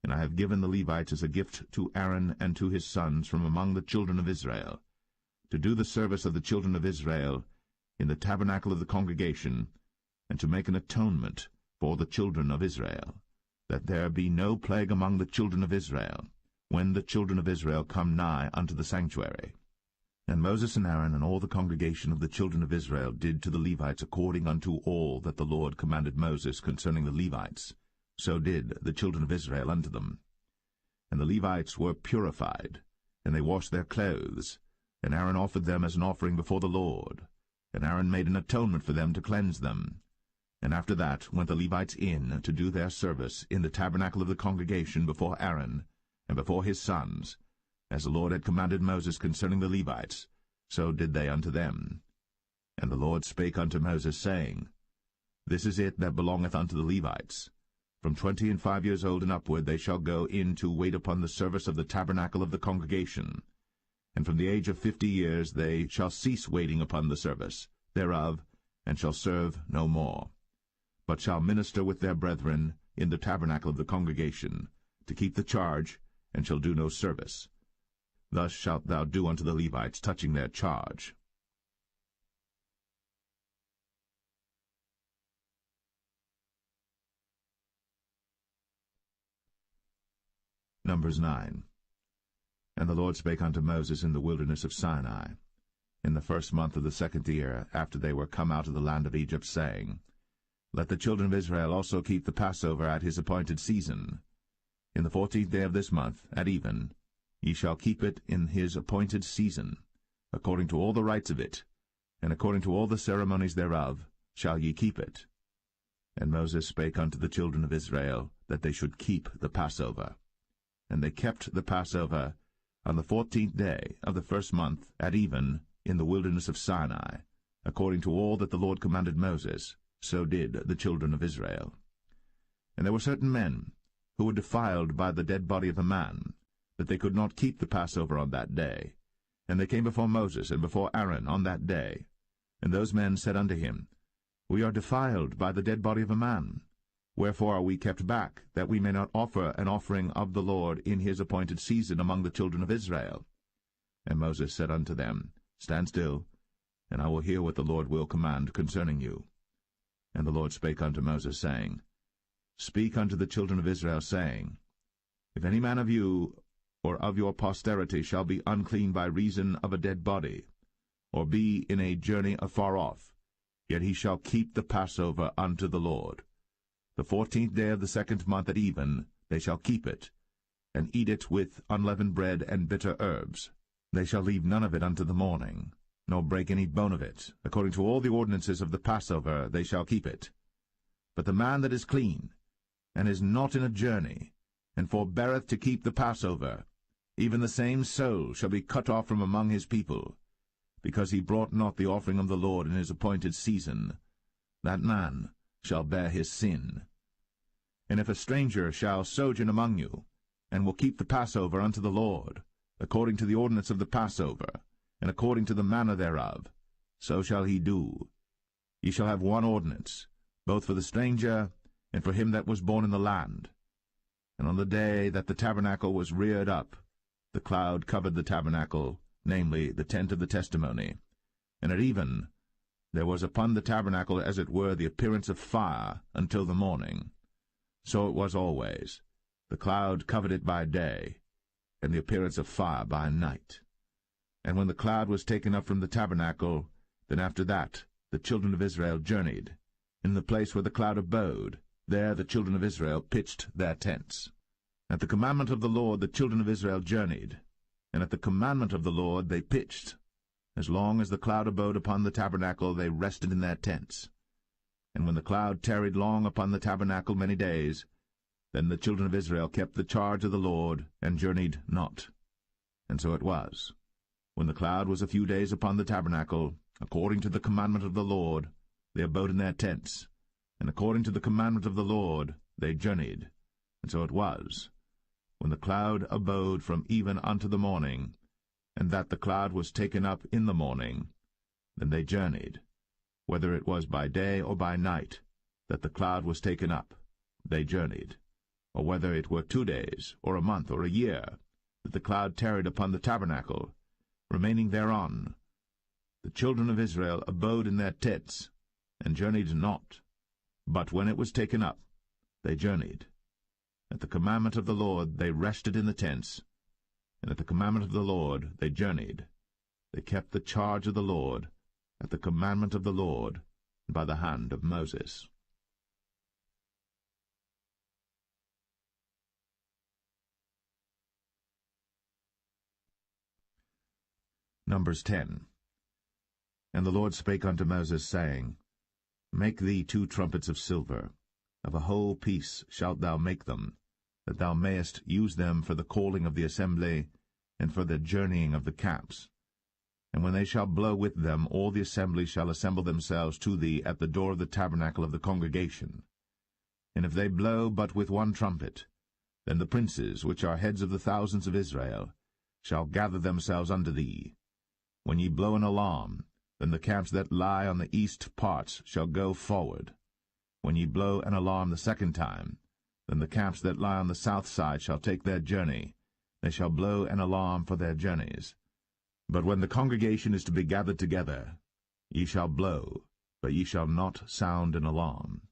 And I have given the Levites as a gift to Aaron and to his sons from among the children of Israel, to do the service of the children of Israel in the tabernacle of the congregation, and to make an atonement for the children of Israel, that there be no plague among the children of Israel, when the children of Israel come nigh unto the sanctuary. And Moses and Aaron and all the congregation of the children of Israel did to the Levites according unto all that the Lord commanded Moses concerning the Levites. So did the children of Israel unto them. And the Levites were purified, and they washed their clothes, and Aaron offered them as an offering before the Lord. And Aaron made an atonement for them to cleanse them. And after that went the Levites in to do their service in the tabernacle of the congregation before Aaron and before his sons, as the Lord had commanded Moses concerning the Levites, so did they unto them. And the Lord spake unto Moses, saying, This is it that belongeth unto the Levites. From 25 years old and upward they shall go in to wait upon the service of the tabernacle of the congregation. And from the age of 50 years they shall cease waiting upon the service thereof, and shall serve no more, but shall minister with their brethren in the tabernacle of the congregation, to keep the charge, and shall do no service. Thus shalt thou do unto the Levites touching their charge. Numbers 9. And the Lord spake unto Moses in the wilderness of Sinai, in the first month of the 2nd year, after they were come out of the land of Egypt, saying, Let the children of Israel also keep the Passover at his appointed season. In the 14th day of this month, at even, ye shall keep it in his appointed season, according to all the rites of it, and according to all the ceremonies thereof shall ye keep it. And Moses spake unto the children of Israel, that they should keep the Passover. And they kept the Passover on the 14th day of the first month at even in the wilderness of Sinai, according to all that the Lord commanded Moses, so did the children of Israel. And there were certain men who were defiled by the dead body of a man, that they could not keep the Passover on that day. And they came before Moses and before Aaron on that day. And those men said unto him, We are defiled by the dead body of a man. Wherefore are we kept back, that we may not offer an offering of the Lord in his appointed season among the children of Israel? And Moses said unto them, Stand still, and I will hear what the Lord will command concerning you. And the Lord spake unto Moses, saying, Speak unto the children of Israel, saying, If any man of you or of your posterity shall be unclean by reason of a dead body, or be in a journey afar off, yet he shall keep the Passover unto the Lord. The 14th day of the 2nd month at even they shall keep it, and eat it with unleavened bread and bitter herbs. They shall leave none of it unto the morning, nor break any bone of it. According to all the ordinances of the Passover they shall keep it. But the man that is clean, and is not in a journey, and forbeareth to keep the Passover, even the same soul shall be cut off from among his people, because he brought not the offering of the Lord in his appointed season. That man shall bear his sin. And if a stranger shall sojourn among you, and will keep the Passover unto the Lord, according to the ordinance of the Passover, and according to the manner thereof, so shall he do. Ye shall have one ordinance, both for the stranger and for him that was born in the land. And on the day that the tabernacle was reared up, the cloud covered the tabernacle, namely the tent of the testimony. And at even there was upon the tabernacle as it were the appearance of fire until the morning. So it was always. The cloud covered it by day, and the appearance of fire by night. And when the cloud was taken up from the tabernacle, then after that the children of Israel journeyed. In the place where the cloud abode, there the children of Israel pitched their tents. At the commandment of the Lord the children of Israel journeyed, and at the commandment of the Lord they pitched. As long as the cloud abode upon the tabernacle they rested in their tents. And when the cloud tarried long upon the tabernacle many days, then the children of Israel kept the charge of the Lord, and journeyed not. And so it was, when the cloud was a few days upon the tabernacle, according to the commandment of the Lord, they abode in their tents, and according to the commandment of the Lord they journeyed. And so it was, when the cloud abode from even unto the morning, and that the cloud was taken up in the morning, then they journeyed, whether it was by day or by night, that the cloud was taken up, they journeyed, or whether it were 2 days, or a month, or a year, that the cloud tarried upon the tabernacle, remaining thereon. The children of Israel abode in their tents, and journeyed not, but when it was taken up, they journeyed. At the commandment of the Lord they rested in the tents, and at the commandment of the Lord they journeyed. They kept the charge of the Lord, at the commandment of the Lord, by the hand of Moses. Numbers 10. And the Lord spake unto Moses, saying, Make thee 2 trumpets of silver, of a whole piece shalt thou make them, that thou mayest use them for the calling of the assembly, and for the journeying of the camps. And when they shall blow with them, all the assembly shall assemble themselves to thee at the door of the tabernacle of the congregation. And if they blow but with 1 trumpet, then the princes, which are heads of the thousands of Israel, shall gather themselves unto thee. When ye blow an alarm, then the camps that lie on the east parts shall go forward. When ye blow an alarm the 2nd time, then the camps that lie on the south side shall take their journey. They shall blow an alarm for their journeys. But when the congregation is to be gathered together, ye shall blow, but ye shall not sound an alarm.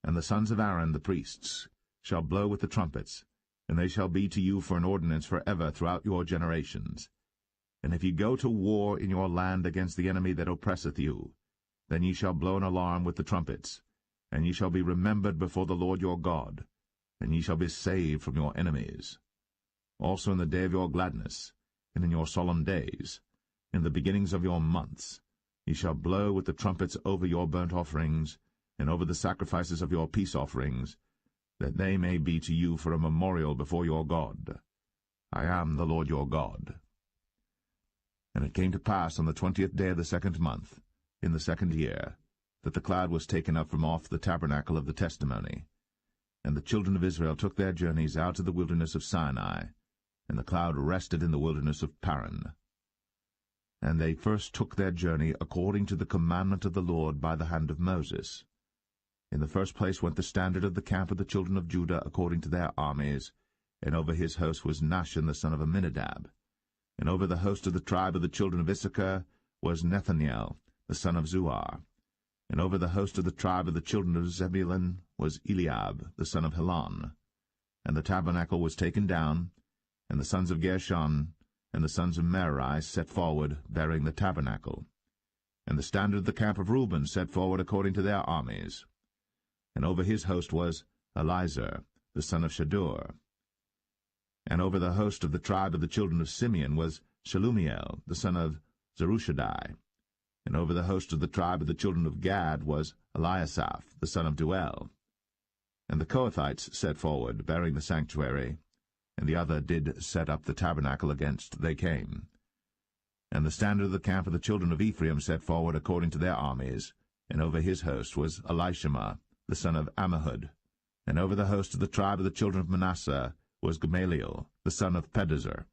And the sons of Aaron the priests shall blow with the trumpets, and they shall be to you for an ordinance for ever throughout your generations. And if ye go to war in your land against the enemy that oppresseth you, then ye shall blow an alarm with the trumpets, and ye shall be remembered before the Lord your God, and ye shall be saved from your enemies. Also in the day of your gladness, and in your solemn days, in the beginnings of your months, ye shall blow with the trumpets over your burnt offerings, and over the sacrifices of your peace offerings, that they may be to you for a memorial before your God. I am the Lord your God. And it came to pass on the 20th day of the 2nd month, in the 2nd year, that the cloud was taken up from off the tabernacle of the testimony. And the children of Israel took their journeys out of the wilderness of Sinai, and the cloud rested in the wilderness of Paran. And they first took their journey according to the commandment of the Lord by the hand of Moses. In the first place went the standard of the camp of the children of Judah according to their armies, and over his host was Nahshon the son of Amminadab. And over the host of the tribe of the children of Issachar was Nethanel the son of Zuar. And over the host of the tribe of the children of Zebulun was Eliab the son of Helon. And the tabernacle was taken down, and the sons of Gershon and the sons of Merari set forward, bearing the tabernacle. And the standard of the camp of Reuben set forward according to their armies. And over his host was Elizur the son of Shadur. And over the host of the tribe of the children of Simeon was Shelumiel the son of Zerushadai. And over the host of the tribe of the children of Gad was Eliasaph the son of Duel. And the Kohathites set forward, bearing the sanctuary, and the other did set up the tabernacle against they came. And the standard of the camp of the children of Ephraim set forward according to their armies, and over his host was Elishama the son of Ammihud. And over the host of the tribe of the children of Manasseh was Gamaliel the son of Pedazur.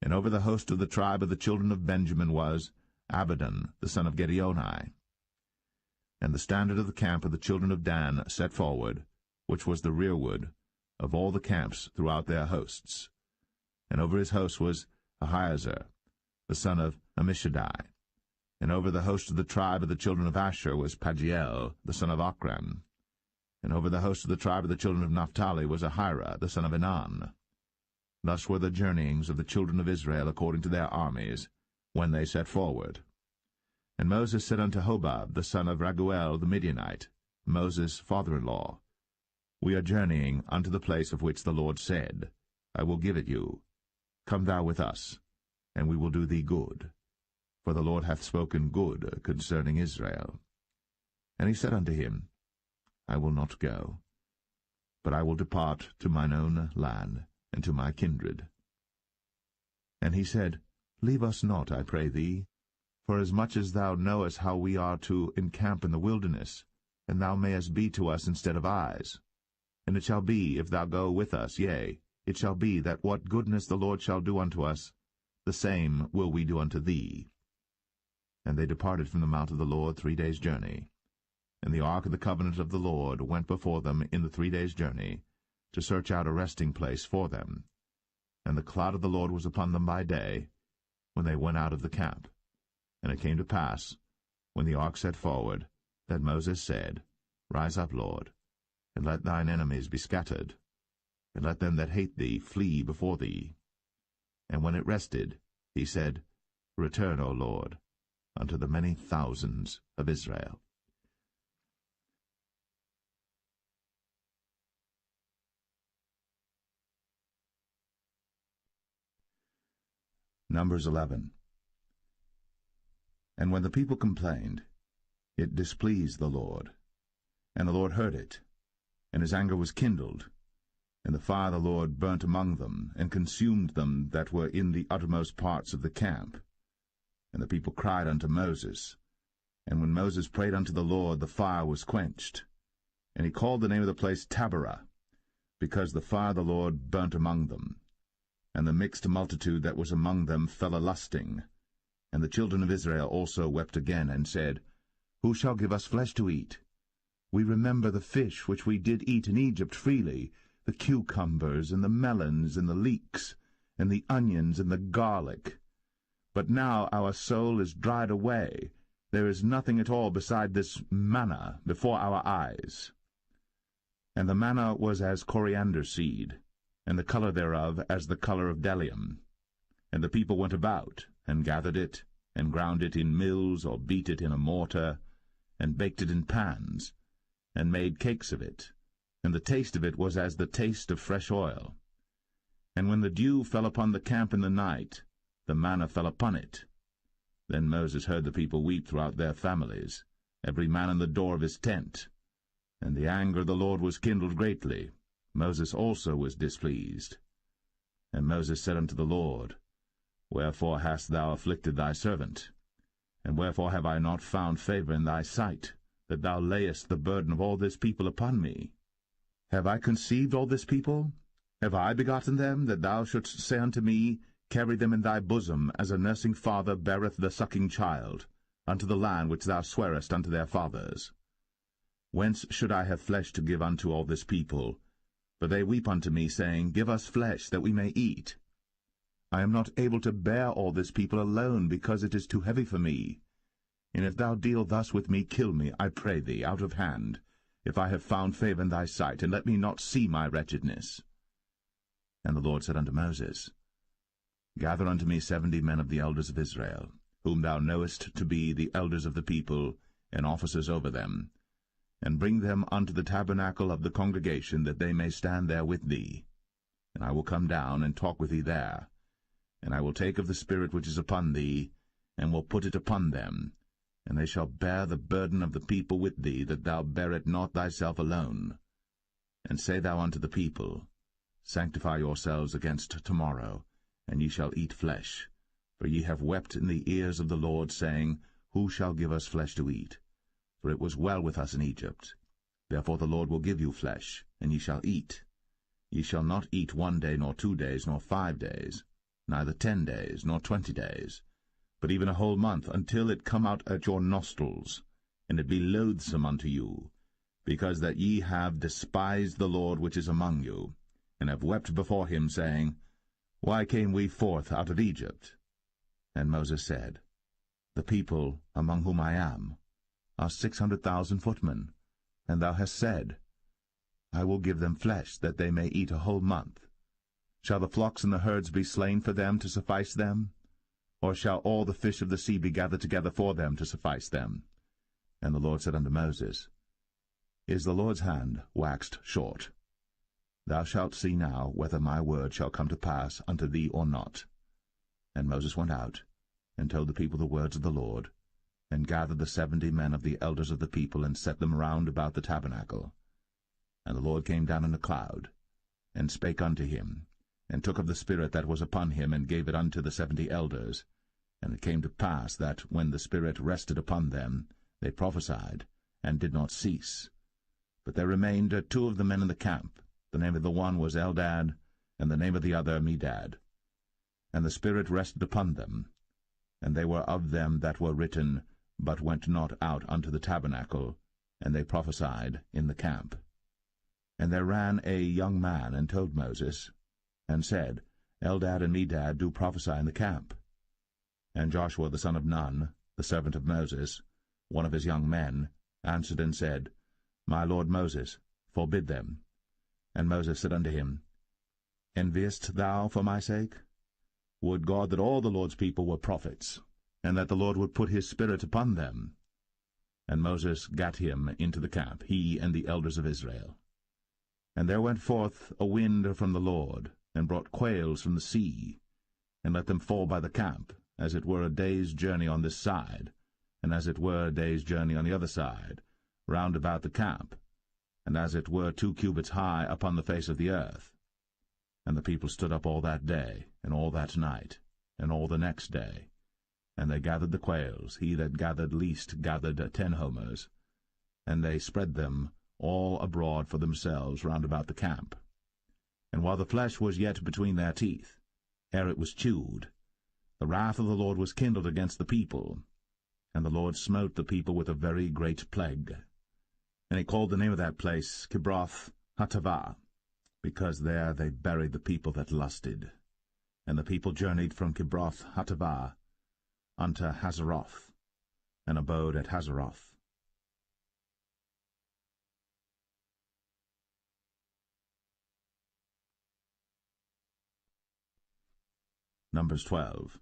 And over the host of the tribe of the children of Benjamin was Abidan the son of Gideoni. And the standard of the camp of the children of Dan set forward, which was the rearward of all the camps throughout their hosts. And over his host was Ahiezer the son of Ammishaddai. And over the host of the tribe of the children of Asher was Pagiel the son of Ochran. And over the host of the tribe of the children of Naphtali was Ahira the son of Enan. Thus were the journeyings of the children of Israel according to their armies, when they set forward. And Moses said unto Hobab the son of Raguel the Midianite, Moses' father-in-law, We are journeying unto the place of which the Lord said, I will give it you. Come thou with us, and we will do thee good. For the Lord hath spoken good concerning Israel. And he said unto him, I will not go, but I will depart to mine own land, and to my kindred. And he said, Leave us not, I pray thee, for as much as thou knowest how we are to encamp in the wilderness, and thou mayest be to us instead of eyes. And it shall be, if thou go with us, yea, it shall be that what goodness the Lord shall do unto us, the same will we do unto thee. And they departed from the mount of the Lord 3 days' journey. And the ark of the covenant of the Lord went before them in the 3 days' journey, to search out a resting place for them. And the cloud of the Lord was upon them by day, when they went out of the camp. And it came to pass, when the ark set forward, that Moses said, Rise up, Lord, and let thine enemies be scattered, and let them that hate thee flee before thee. And when it rested, he said, Return, O Lord, unto the many thousands of Israel. Numbers 11. And when the people complained, it displeased the Lord. And the Lord heard it, and his anger was kindled. And the fire of the Lord burnt among them, and consumed them that were in the uttermost parts of the camp. And the people cried unto Moses. And when Moses prayed unto the Lord, the fire was quenched. And he called the name of the place Taberah, because the fire of the Lord burnt among them. And the mixed multitude that was among them fell a-lusting. And the children of Israel also wept again, and said, Who shall give us flesh to eat? We remember the fish which we did eat in Egypt freely, the cucumbers, and the melons, and the leeks, and the onions, and the garlic. But now our soul is dried away. There is nothing at all beside this manna before our eyes. And the manna was as coriander seed, and the color thereof as the color of bdellium. And the people went about, and gathered it, and ground it in mills, or beat it in a mortar, and baked it in pans, and made cakes of it. And the taste of it was as the taste of fresh oil. And when the dew fell upon the camp in the night, the manna fell upon it. Then Moses heard the people weep throughout their families, every man in the door of his tent. And the anger of the Lord was kindled greatly. Moses also was displeased. And Moses said unto the Lord, Wherefore hast thou afflicted thy servant? And wherefore have I not found favor in thy sight, that thou layest the burden of all this people upon me? Have I conceived all this people? Have I begotten them, that thou shouldst say unto me, Carry them in thy bosom, as a nursing father beareth the sucking child, unto the land which thou swarest unto their fathers? Whence should I have flesh to give unto all this people? For they weep unto me, saying, Give us flesh, that we may eat. I am not able to bear all this people alone, because it is too heavy for me. And if thou deal thus with me, kill me, I pray thee, out of hand, if I have found favor in thy sight, and let me not see my wretchedness. And the Lord said unto Moses, Gather unto me 70 men of the elders of Israel, whom thou knowest to be the elders of the people, and officers over them, and bring them unto the tabernacle of the congregation, that they may stand there with thee. And I will come down and talk with thee there. And I will take of the Spirit which is upon thee, and will put it upon them, and they shall bear the burden of the people with thee, that thou bear it not thyself alone. And say thou unto the people, Sanctify yourselves against tomorrow, and ye shall eat flesh. For ye have wept in the ears of the Lord, saying, Who shall give us flesh to eat? For it was well with us in Egypt. Therefore the Lord will give you flesh, and ye shall eat. Ye shall not eat 1 day, nor 2 days, nor 5 days, neither 10 days, nor 20 days, but even a whole month, until it come out at your nostrils, and it be loathsome unto you, because that ye have despised the Lord which is among you, and have wept before him, saying, Why came we forth out of Egypt? And Moses said, The people among whom I am are 600,000 footmen, and thou hast said, I will give them flesh, that they may eat a whole month. Shall the flocks and the herds be slain for them to suffice them? Or shall all the fish of the sea be gathered together for them to suffice them? And the Lord said unto Moses, Is the Lord's hand waxed short? Thou shalt see now whether my word shall come to pass unto thee or not. And Moses went out, and told the people the words of the Lord, and gathered the 70 men of the elders of the people, and set them round about the tabernacle. And the Lord came down in a cloud, and spake unto him, and took of the Spirit that was upon him, and gave it unto the 70 elders. And it came to pass that, when the Spirit rested upon them, they prophesied, and did not cease. But there remained 2 of the men in the camp. The name of the one was Eldad, and the name of the other Medad. And the Spirit rested upon them, and they were of them that were written, but went not out unto the tabernacle, and they prophesied in the camp. And there ran a young man, and told Moses, and said, Eldad and Medad do prophesy in the camp. And Joshua the son of Nun, the servant of Moses, one of his young men, answered and said, My lord Moses, forbid them. And Moses said unto him, Enviest thou for my sake? Would God that all the Lord's people were prophets, and that the Lord would put his Spirit upon them. And Moses gat him into the camp, he and the elders of Israel. And there went forth a wind from the Lord, and brought quails from the sea, and let them fall by the camp, as it were a day's journey on this side, and as it were a day's journey on the other side, round about the camp, and as it were 2 cubits high upon the face of the earth. And the people stood up all that day, and all that night, and all the next day. And they gathered the quails. He that gathered least gathered 10 homers. And they spread them all abroad for themselves round about the camp. And while the flesh was yet between their teeth, ere it was chewed, the wrath of the Lord was kindled against the people, and the Lord smote the people with a very great plague. And he called the name of that place Kibroth Hattaavah, because there they buried the people that lusted. And the people journeyed from Kibroth Hattaavah unto Hazeroth, and abode at Hazeroth. Numbers 12.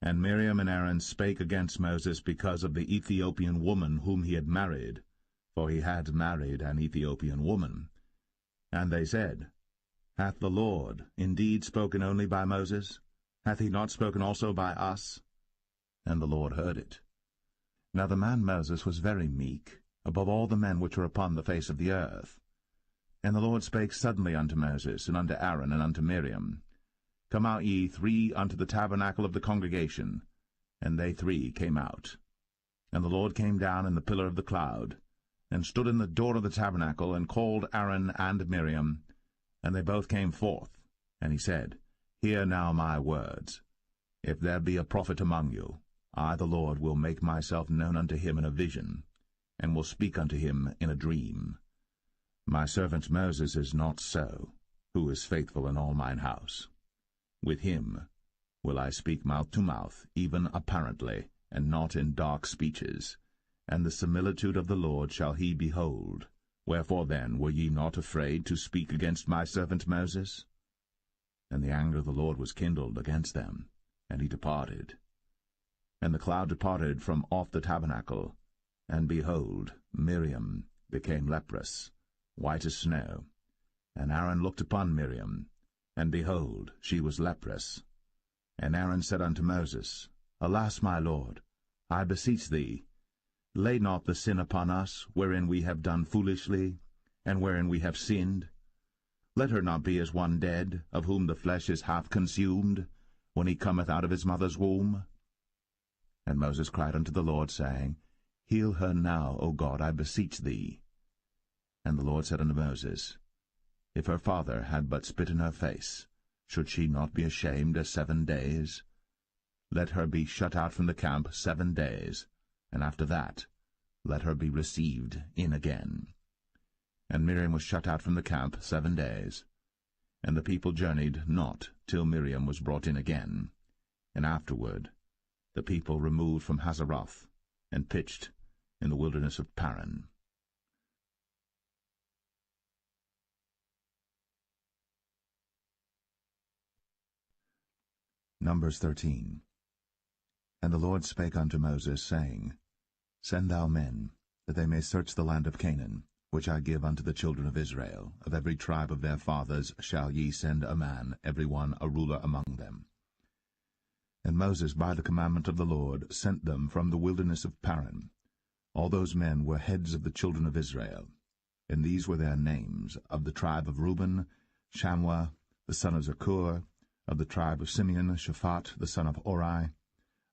And Miriam and Aaron spake against Moses because of the Ethiopian woman whom he had married, for he had married an Ethiopian woman. And they said, Hath the Lord indeed spoken only by Moses? Hath he not spoken also by us? And the Lord heard it. Now the man Moses was very meek, above all the men which were upon the face of the earth. And the Lord spake suddenly unto Moses, and unto Aaron, and unto Miriam, Come out ye 3 unto the tabernacle of the congregation. And they 3 came out. And the Lord came down in the pillar of the cloud, and stood in the door of the tabernacle, and called Aaron and Miriam. And they both came forth. And he said, Hear now my words. If there be a prophet among you, I the Lord will make myself known unto him in a vision, and will speak unto him in a dream. My servant Moses is not so, who is faithful in all mine house. With him will I speak mouth to mouth, even apparently, and not in dark speeches. And the similitude of the Lord shall he behold. Wherefore then were ye not afraid to speak against my servant Moses? And the anger of the Lord was kindled against them, and he departed. And the cloud departed from off the tabernacle, and behold, Miriam became leprous, white as snow. And Aaron looked upon Miriam, and behold, she was leprous. And Aaron said unto Moses, Alas, my Lord, I beseech thee, lay not the sin upon us, wherein we have done foolishly, and wherein we have sinned. Let her not be as one dead, of whom the flesh is half consumed, when he cometh out of his mother's womb. And Moses cried unto the Lord, saying, Heal her now, O God, I beseech thee. And the Lord said unto Moses, If her father had but spit in her face, should she not be ashamed 7 days? Let her be shut out from the camp 7 days, and after that let her be received in again. And Miriam was shut out from the camp 7 days. And the people journeyed not till Miriam was brought in again. And afterward the people removed from Hazeroth, and pitched in the wilderness of Paran. Numbers 13. And the Lord spake unto Moses, saying, Send thou men, that they may search the land of Canaan, which I give unto the children of Israel. Of every tribe of their fathers shall ye send a man, every one a ruler among them. And Moses, by the commandment of the Lord, sent them from the wilderness of Paran. All those men were heads of the children of Israel. And these were their names: of the tribe of Reuben, Shammua, the son of Zakur; of the tribe of Simeon, Shaphat, the son of Hori;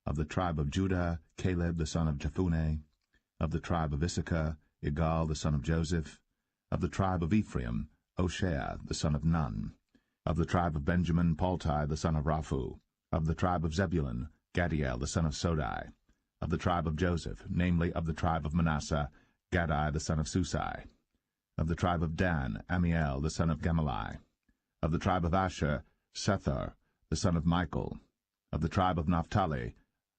of the tribe of Judah, Caleb, the son of Jephunneh; of the tribe of Issachar, Igal, the son of Joseph; of the tribe of Ephraim, Hoshea, the son of Nun; of the tribe of Benjamin, Palti, the son of Raphu; of the tribe of Zebulun, Gadiel, the son of Sodai; of the tribe of Joseph, namely of the tribe of Manasseh, Gadai, the son of Susai; of the tribe of Dan, Amiel, the son of Gemalli; of the tribe of Asher, Sethur, the son of Michael; of the tribe of Naphtali,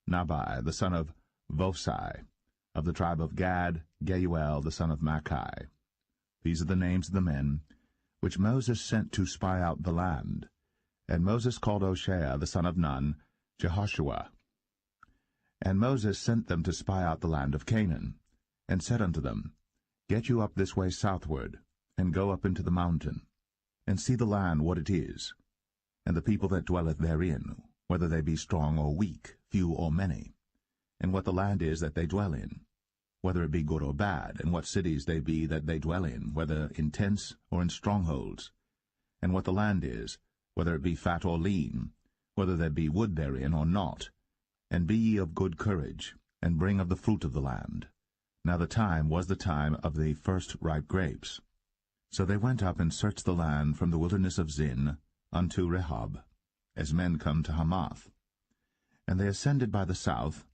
Nabai, the son of Vosai; of the tribe of Gad, Geuel, the son of Machi. These are the names of the men which Moses sent to spy out the land. And Moses called Hoshea, the son of Nun, Jehoshua. And Moses sent them to spy out the land of Canaan, and said unto them, Get you up this way southward, and go up into the mountain, and see the land what it is, and the people that dwelleth therein, whether they be strong or weak, few or many, and what the land is that they dwell in, whether it be good or bad, and what cities they be that they dwell in, whether in tents or in strongholds, and what the land is, whether it be fat or lean, whether there be wood therein or not. And be ye of good courage, and bring of the fruit of the land. Now the time was the time of the first ripe grapes. So they went up and searched the land from the wilderness of Zin unto Rehob, as men come to Hamath. And they ascended by the south,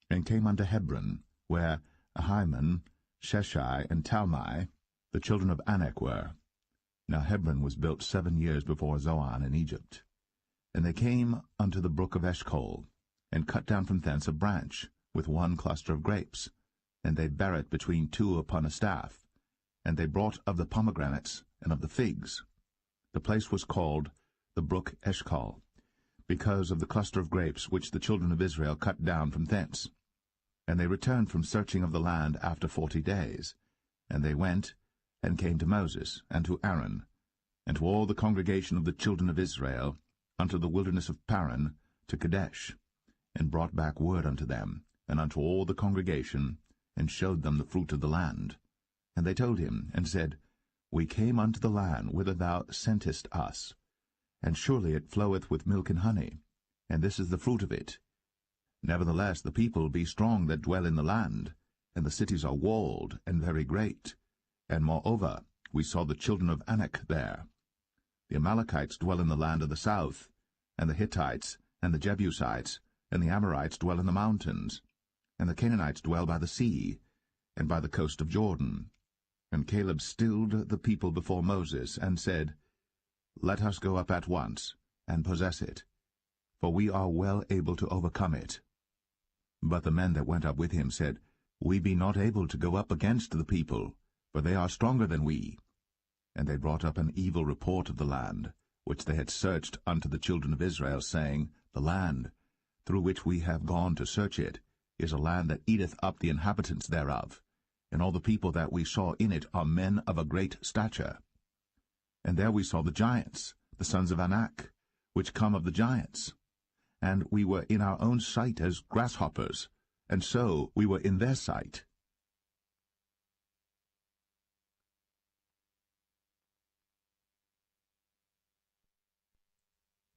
and came unto Hebron, where Ahiman, Sheshai, and Talmai, the children of Anak, were. Now Hebron was built 7 years before Zoan in Egypt. And they came unto the brook of Eshcol, and cut down from thence a branch, with one cluster of grapes, and they bare it between two upon a staff. And they brought of the pomegranates and of the figs. The place was called the brook Eshcol, because of the cluster of grapes which the children of Israel cut down from thence. And they returned from searching of the land after 40 days. And they went, and came to Moses, and to Aaron, and to all the congregation of the children of Israel, unto the wilderness of Paran, to Kadesh, and brought back word unto them, and unto all the congregation, and showed them the fruit of the land. And they told him, and said, We came unto the land whither thou sentest us, and surely it floweth with milk and honey, and this is the fruit of it. Nevertheless the people be strong that dwell in the land, and the cities are walled and very great. And moreover, we saw the children of Anak there. The Amalekites dwell in the land of the south, and the Hittites, and the Jebusites, and the Amorites dwell in the mountains, and the Canaanites dwell by the sea, and by the coast of Jordan. And Caleb stilled the people before Moses, and said, Let us go up at once, and possess it, for we are well able to overcome it. But the men that went up with him said, We be not able to go up against the people, for they are stronger than we. And they brought up an evil report of the land, which they had searched unto the children of Israel, saying, The land, through which we have gone to search it, is a land that eateth up the inhabitants thereof, and all the people that we saw in it are men of a great stature. And there we saw the giants, the sons of Anak, which come of the giants. And we were in our own sight as grasshoppers, and so we were in their sight.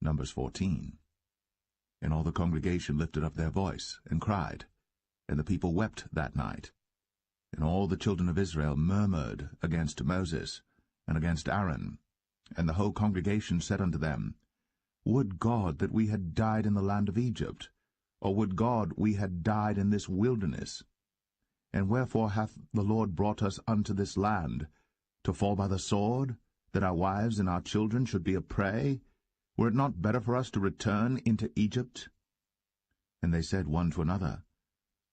Numbers 14. And all the congregation lifted up their voice, and cried, and the people wept that night. And all the children of Israel murmured against Moses, and against Aaron. And the whole congregation said unto them, Would God that we had died in the land of Egypt, or would God we had died in this wilderness? And wherefore hath the Lord brought us unto this land, to fall by the sword, that our wives and our children should be a prey? Were it not better for us to return into Egypt? And they said one to another,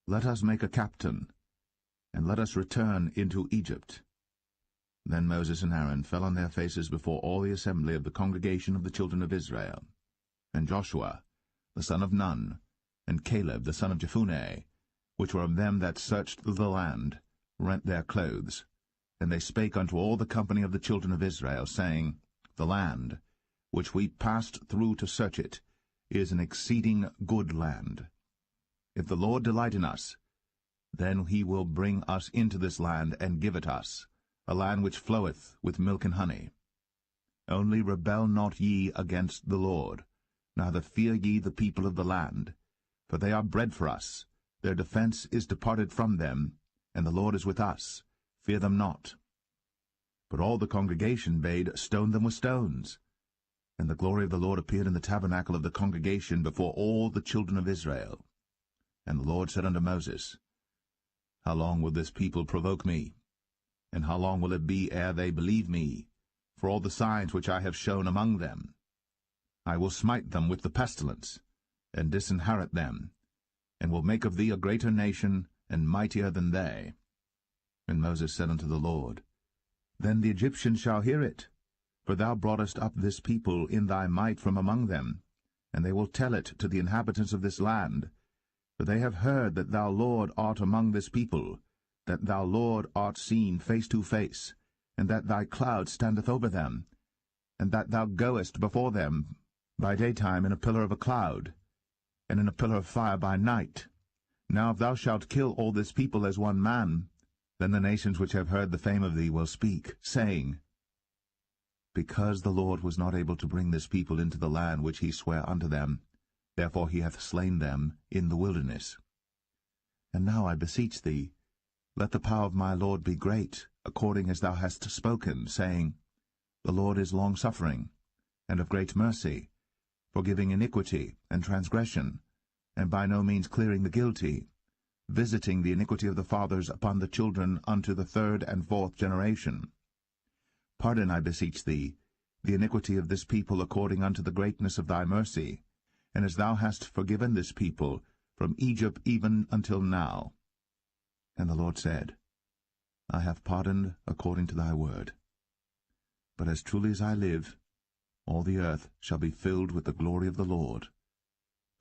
Let us make a captain, and let us return into Egypt. Then Moses and Aaron fell on their faces before all the assembly of the congregation of the children of Israel. And Joshua, the son of Nun, and Caleb, the son of Jephunneh, which were of them that searched the land, rent their clothes. And they spake unto all the company of the children of Israel, saying, The land, which we passed through to search it, is an exceeding good land. If the Lord delight in us, then he will bring us into this land and give it us, a land which floweth with milk and honey. Only rebel not ye against the Lord, neither fear ye the people of the land, for they are bread for us. Their defense is departed from them, and the Lord is with us. Fear them not. But all the congregation bade stone them with stones. And the glory of the Lord appeared in the tabernacle of the congregation before all the children of Israel. And the Lord said unto Moses, How long will this people provoke me? And how long will it be ere they believe me, for all the signs which I have shown among them? I will smite them with the pestilence, and disinherit them, and will make of thee a greater nation, and mightier than they. And Moses said unto the Lord, Then the Egyptians shall hear it, for thou broughtest up this people in thy might from among them, and they will tell it to the inhabitants of this land. For they have heard that thou, Lord, art among this people, that thou, Lord, art seen face to face, and that thy cloud standeth over them, and that thou goest before them by daytime in a pillar of a cloud, and in a pillar of fire by night. Now if thou shalt kill all this people as one man, then the nations which have heard the fame of thee will speak, saying, Because the Lord was not able to bring this people into the land which he sware unto them, therefore he hath slain them in the wilderness. And now I beseech thee, let the power of my Lord be great, according as thou hast spoken, saying, The Lord is long-suffering, and of great mercy, forgiving iniquity and transgression, and by no means clearing the guilty, visiting the iniquity of the fathers upon the children unto the third and fourth generation. Pardon, I beseech thee, the iniquity of this people according unto the greatness of thy mercy, and as thou hast forgiven this people from Egypt even until now. And the Lord said, I have pardoned according to thy word. But as truly as I live, all the earth shall be filled with the glory of the Lord,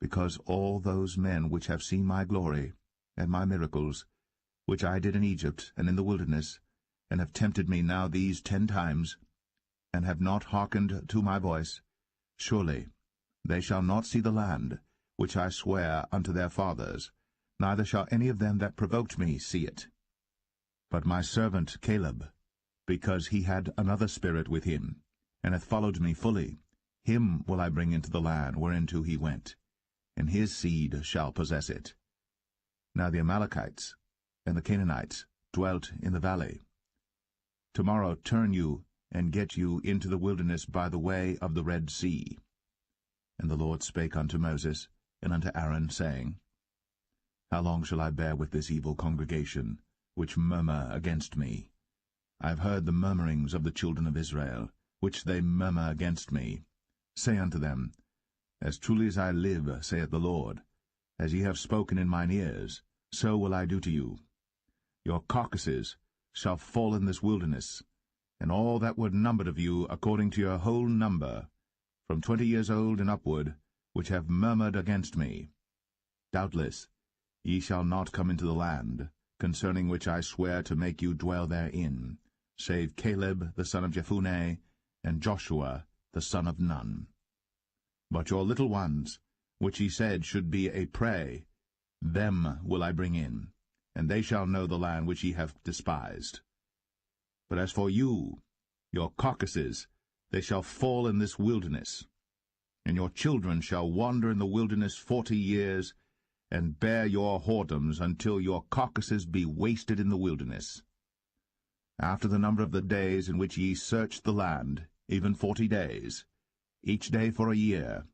because all those men which have seen my glory and my miracles, which I did in Egypt and in the wilderness, and have tempted me now these 10 times, and have not hearkened to my voice, surely they shall not see the land which I sware unto their fathers, neither shall any of them that provoked me see it. But my servant Caleb, because he had another spirit with him, and hath followed me fully, him will I bring into the land whereinto he went, and his seed shall possess it. Now the Amalekites and the Canaanites dwelt in the valley. Tomorrow turn you, and get you into the wilderness by the way of the Red Sea. And the Lord spake unto Moses and unto Aaron, saying, How long shall I bear with this evil congregation, which murmur against me? I have heard the murmurings of the children of Israel, which they murmur against me. Say unto them, As truly as I live, saith the Lord, as ye have spoken in mine ears, so will I do to you. Your carcasses shall fall in this wilderness, and all that were numbered of you according to your whole number, from 20 years old and upward, which have murmured against me. Doubtless ye shall not come into the land, concerning which I swear to make you dwell therein, save Caleb the son of Jephunneh, and Joshua the son of Nun. But your little ones, which he said should be a prey, them will I bring in, and they shall know the land which ye have despised. But as for you, your carcasses, they shall fall in this wilderness, and your children shall wander in the wilderness 40 years, and bear your whoredoms until your carcasses be wasted in the wilderness. After the number of the days in which ye searched the land, even 40 days, each day for a year,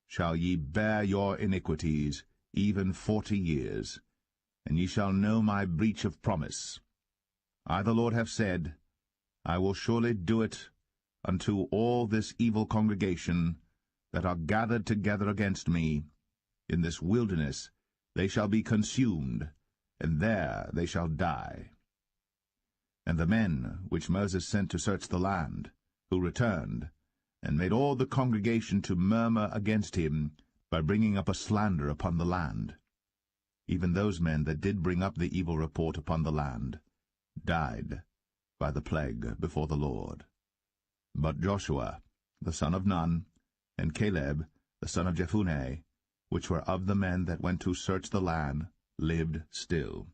shall ye bear your iniquities, even 40 years, and ye shall know my breach of promise. I the Lord have said, I will surely do it unto all this evil congregation that are gathered together against me. In this wilderness they shall be consumed, and there they shall die. And the men which Moses sent to search the land, who returned, and made all the congregation to murmur against him by bringing up a slander upon the land, even those men that did bring up the evil report upon the land, died by the plague before the Lord. But Joshua, the son of Nun, and Caleb, the son of Jephunneh, which were of the men that went to search the land, lived still.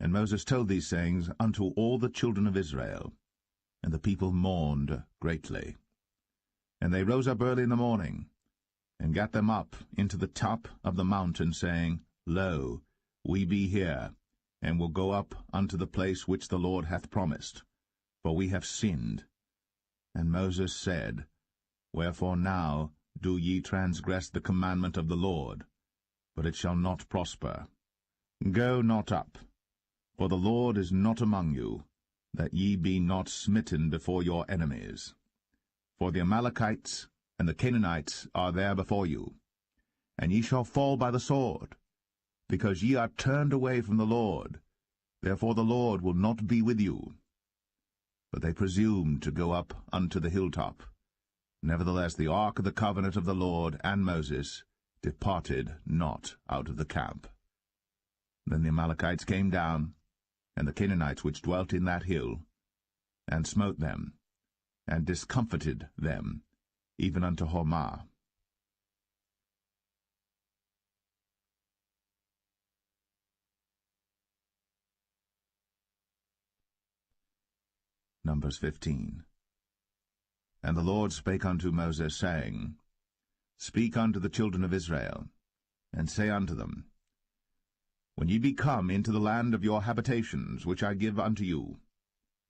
And Moses told these sayings unto all the children of Israel, and the people mourned greatly. And they rose up early in the morning, and gat them up into the top of the mountain, saying, Lo, we be here, and will go up unto the place which the Lord hath promised, for we have sinned. And Moses said, Wherefore now do ye transgress the commandment of the Lord? But it shall not prosper. Go not up, for the Lord is not among you, that ye be not smitten before your enemies. For the Amalekites and the Canaanites are there before you, and ye shall fall by the sword, because ye are turned away from the Lord. Therefore the Lord will not be with you. But they presumed to go up unto the hilltop. Nevertheless the ark of the covenant of the Lord and Moses departed not out of the camp. Then the Amalekites came down, and the Canaanites which dwelt in that hill, and smote them, and discomfited them, even unto Hormah. Numbers 15. And the Lord spake unto Moses, saying, Speak unto the children of Israel, and say unto them, When ye be come into the land of your habitations, which I give unto you,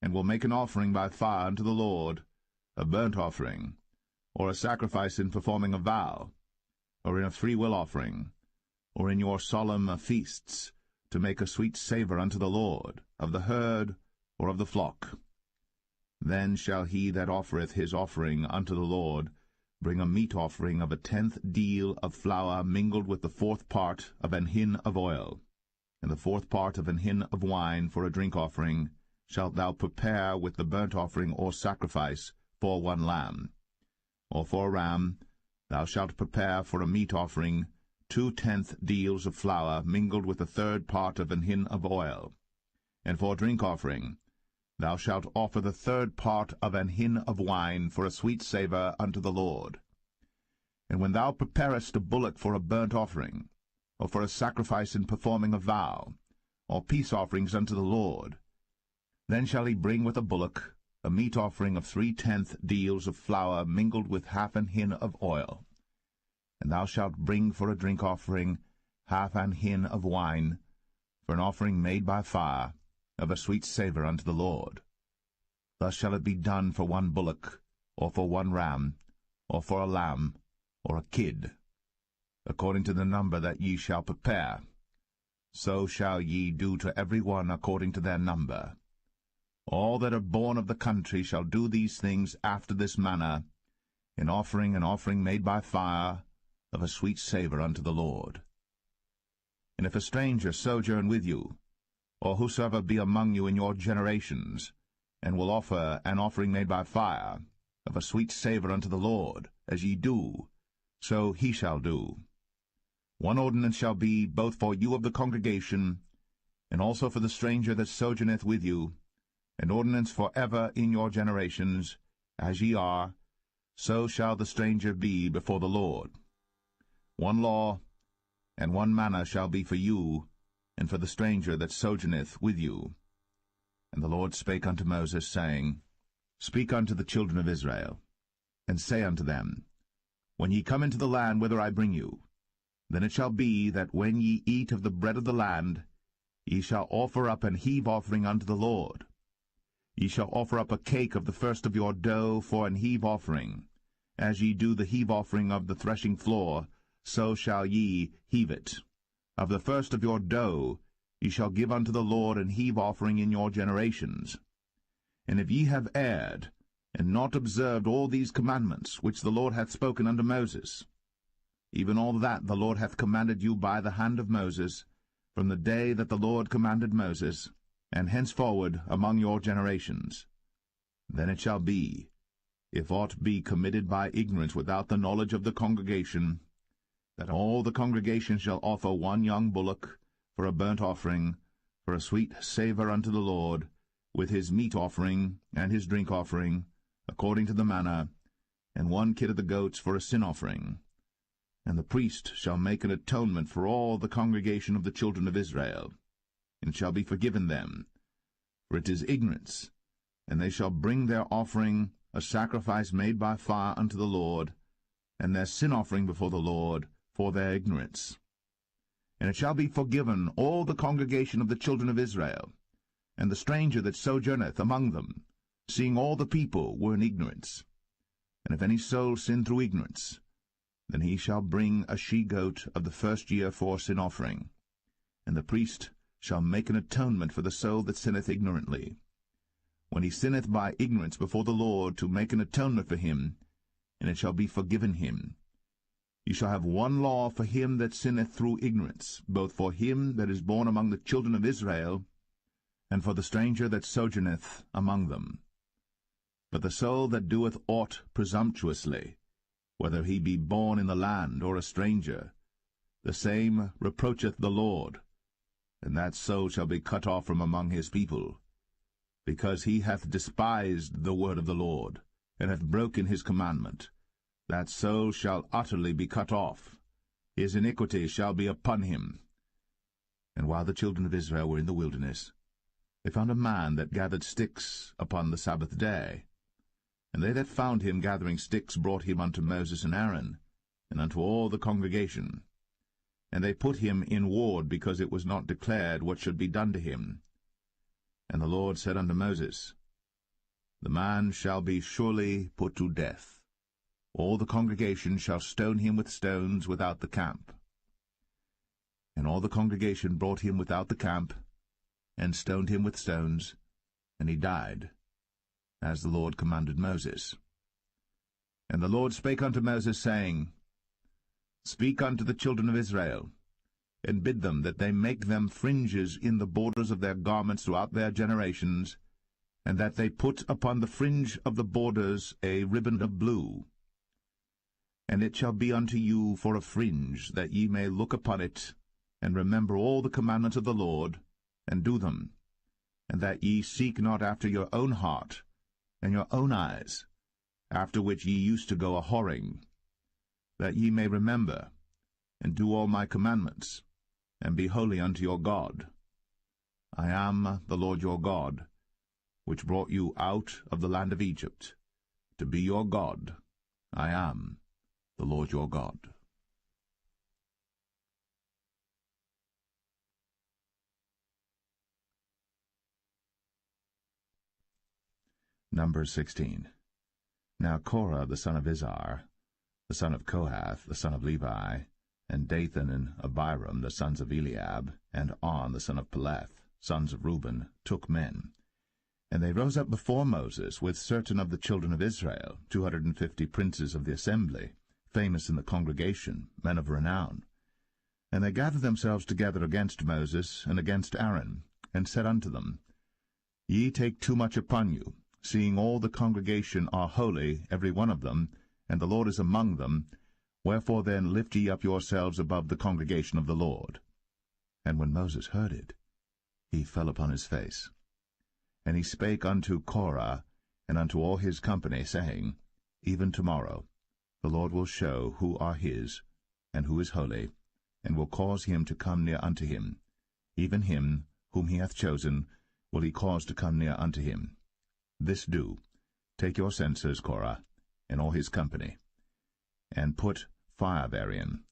and will make an offering by fire unto the Lord, a burnt offering, or a sacrifice in performing a vow, or in a freewill offering, or in your solemn feasts, to make a sweet savour unto the Lord, of the herd or of the flock. Then shall he that offereth his offering unto the Lord bring a meat offering of 1/10 deal of flour mingled with the 4th part of an hin of oil, and the 4th part of an hin of wine for a drink offering shalt thou prepare with the burnt offering or sacrifice for 1 lamb. Or for a ram thou shalt prepare for a meat offering 2/10 deals of flour mingled with the 3rd part of an hin of oil. And for a drink offering thou shalt offer the 3rd part of an hin of wine for a sweet savour unto the Lord. And when thou preparest a bullock for a burnt offering, or for a sacrifice in performing a vow, or peace offerings unto the Lord, then shall he bring with a bullock a meat offering of 3/10 deals of flour mingled with half an hin of oil. And thou shalt bring for a drink offering half an hin of wine, for an offering made by fire, of a sweet savour unto the Lord. Thus shall it be done for 1 bullock, or for 1 ram, or for a lamb, or a kid, according to the number that ye shall prepare. So shall ye do to every one according to their number. All that are born of the country shall do these things after this manner, in offering an offering made by fire, of a sweet savour unto the Lord. And if a stranger sojourn with you, or whosoever be among you in your generations, and will offer an offering made by fire, of a sweet savour unto the Lord, as ye do, so he shall do. 1 ordinance shall be both for you of the congregation, and also for the stranger that sojourneth with you, an ordinance for ever in your generations, as ye are, so shall the stranger be before the Lord. 1 law and 1 manner shall be for you, and for the stranger that sojourneth with you. And the Lord spake unto Moses, saying, Speak unto the children of Israel, and say unto them, When ye come into the land whither I bring you, then it shall be that when ye eat of the bread of the land, ye shall offer up an heave offering unto the Lord. Ye shall offer up a cake of the first of your dough for an heave offering. As ye do the heave offering of the threshing floor, so shall ye heave it. Of the first of your dough ye shall give unto the Lord an heave offering in your generations. And if ye have erred, and not observed all these commandments which the Lord hath spoken unto Moses, even all that the Lord hath commanded you by the hand of Moses, from the day that the Lord commanded Moses, and henceforward among your generations, then it shall be, if aught be committed by ignorance without the knowledge of the congregation, that all the congregation shall offer 1 young bullock for a burnt offering, for a sweet savour unto the Lord, with his meat offering and his drink offering, according to the manner, and 1 kid of the goats for a sin offering, And the priest shall make an atonement for all the congregation of the children of Israel, and shall be forgiven them, for it is ignorance. And they shall bring their offering, a sacrifice made by fire unto the Lord, and their sin offering before the Lord, for their ignorance. And it shall be forgiven all the congregation of the children of Israel, and the stranger that sojourneth among them, seeing all the people were in ignorance. And if any soul sin through ignorance, then he shall bring a she-goat of the first year for sin offering, and the priest shall make an atonement for the soul that sinneth ignorantly. When he sinneth by ignorance before the Lord, to make an atonement for him, and it shall be forgiven him. You shall have one law for him that sinneth through ignorance, both for him that is born among the children of Israel, and for the stranger that sojourneth among them. But the soul that doeth aught presumptuously, whether he be born in the land or a stranger, the same reproacheth the Lord, and that soul shall be cut off from among his people, because he hath despised the word of the Lord, and hath broken his commandment. That soul shall utterly be cut off. His iniquity shall be upon him. And while the children of Israel were in the wilderness, they found a man that gathered sticks upon the Sabbath day. And they that found him gathering sticks brought him unto Moses and Aaron, and unto all the congregation. And they put him in ward, because it was not declared what should be done to him. And the Lord said unto Moses, The man shall be surely put to death. All the congregation shall stone him with stones without the camp. And all the congregation brought him without the camp, and stoned him with stones, and he died, as the Lord commanded Moses. And the Lord spake unto Moses, saying, Speak unto the children of Israel, and bid them that they make them fringes in the borders of their garments throughout their generations, and that they put upon the fringe of the borders a ribbon of blue. And it shall be unto you for a fringe, that ye may look upon it, and remember all the commandments of the Lord, and do them, and that ye seek not after your own heart, and your own eyes, after which ye used to go a-whoring, that ye may remember, and do all my commandments, and be holy unto your God. I am the Lord your God, which brought you out of the land of Egypt, to be your God. I am the Lord your God. Numbers 16. Now Korah the son of Izhar, the son of Kohath, the son of Levi, and Dathan and Abiram, the sons of Eliab, and On, the son of Paulett, sons of Reuben, took men. And they rose up before Moses with certain of the children of Israel, 250 princes of the assembly, famous in the congregation, men of renown. And they gathered themselves together against Moses and against Aaron, and said unto them, Ye take too much upon you, seeing all the congregation are holy, every one of them, and the Lord is among them. Wherefore then lift ye up yourselves above the congregation of the Lord. And when Moses heard it, he fell upon his face. And he spake unto Korah and unto all his company, saying, Even tomorrow the Lord will show who are his, and who is holy, and will cause him to come near unto him. Even him whom he hath chosen will he cause to come near unto him. This do, take your censers, Korah, and all his company, and put fire therein,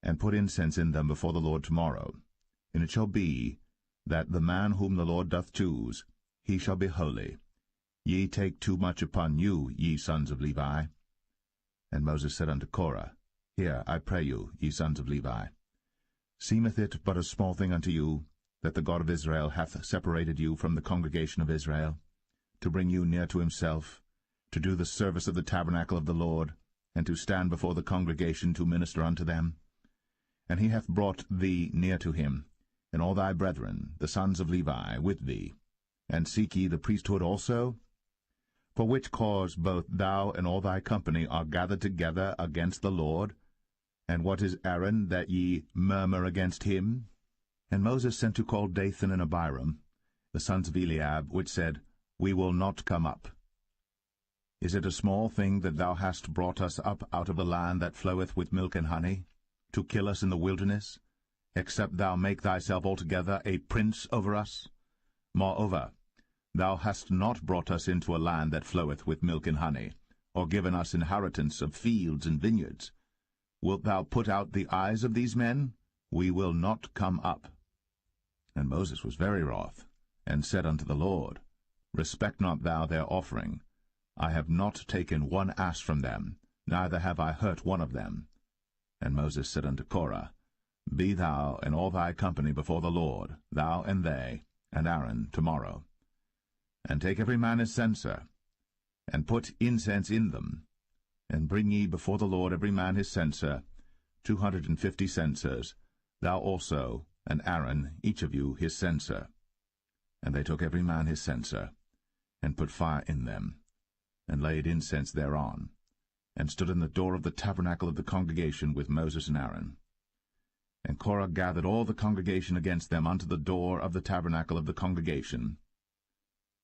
and put incense in them before the Lord tomorrow. And it shall be, that the man whom the Lord doth choose, he shall be holy. Ye take too much upon you, ye sons of Levi. And Moses said unto Korah, Hear, I pray you, ye sons of Levi. Seemeth it but a small thing unto you, that the God of Israel hath separated you from the congregation of Israel, to bring you near to himself, to do the service of the tabernacle of the Lord, and to stand before the congregation to minister unto them? And he hath brought thee near to him, and all thy brethren, the sons of Levi, with thee. And seek ye the priesthood also? For which cause both thou and all thy company are gathered together against the Lord? And what is Aaron, that ye murmur against him? And Moses sent to call Dathan and Abiram, the sons of Eliab, which said, We will not come up. Is it a small thing that thou hast brought us up out of the land that floweth with milk and honey, to kill us in the wilderness, except thou make thyself altogether a prince over us? Moreover, thou hast not brought us into a land that floweth with milk and honey, or given us inheritance of fields and vineyards. Wilt thou put out the eyes of these men? We will not come up. And Moses was very wroth, and said unto the Lord, Respect not thou their offering. I have not taken one ass from them, neither have I hurt one of them. And Moses said unto Korah, Be thou and all thy company before the Lord, thou and they, and Aaron, tomorrow. And take every man his censer, and put incense in them, and bring ye before the Lord every man his censer, 250 censers, thou also, and Aaron, each of you, his censer. And they took every man his censer, and put fire in them, and laid incense thereon, and stood in the door of the tabernacle of the congregation with Moses and Aaron. And Korah gathered all the congregation against them unto the door of the tabernacle of the congregation.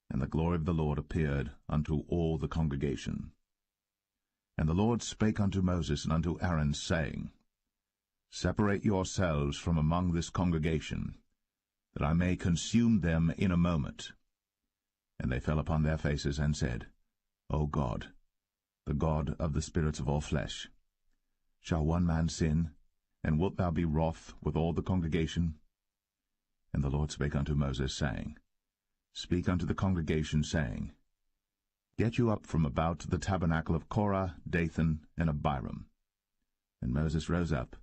And the glory of the Lord appeared unto all the congregation. And the Lord spake unto Moses and unto Aaron, saying, Separate yourselves from among this congregation, that I may consume them in a moment. And they fell upon their faces, and said, O God, the God of the spirits of all flesh, shall one man sin, and wilt thou be wroth with all the congregation? And the Lord spake unto Moses, saying, Speak unto the congregation, saying, Get you up from about the tabernacle of Korah, Dathan, and Abiram. And Moses rose up,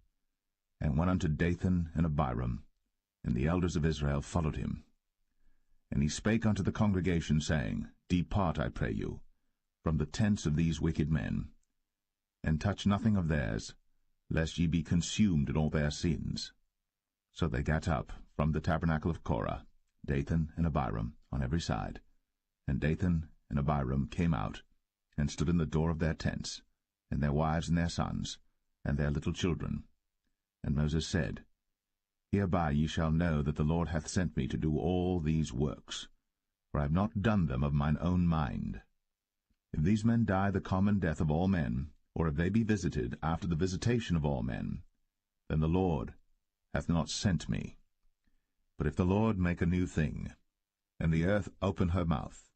and went unto Dathan and Abiram, and the elders of Israel followed him. And he spake unto the congregation, saying, Depart, I pray you, from the tents of these wicked men, and touch nothing of theirs, lest ye be consumed in all their sins. So they gat up from the tabernacle of Korah, Dathan and Abiram, on every side. And Dathan and Abiram came out, and stood in the door of their tents, and their wives and their sons, and their little children. And Moses said, Hereby ye shall know that the Lord hath sent me to do all these works, for I have not done them of mine own mind. If these men die the common death of all men, or if they be visited after the visitation of all men, then the Lord hath not sent me. But if the Lord make a new thing, and the earth open her mouth,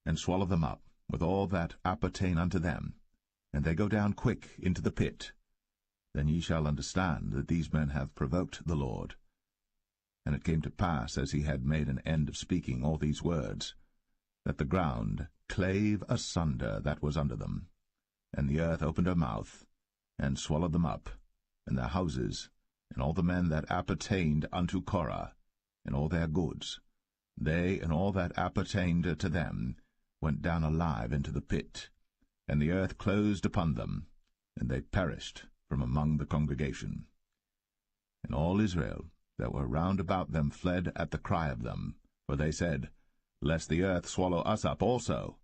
and swallow them up with all that appertain unto them, and they go down quick into the pit, then ye shall understand that these men have provoked the Lord. And it came to pass, as he had made an end of speaking all these words, that the ground clave asunder that was under them, and the earth opened her mouth, and swallowed them up, and their houses, and all the men that appertained unto Korah, and all their goods. They and all that appertained to them went down alive into the pit, and the earth closed upon them, and they perished from among the congregation. And all Israel that were round about them fled at the cry of them, for they said, Lest the earth swallow us up also.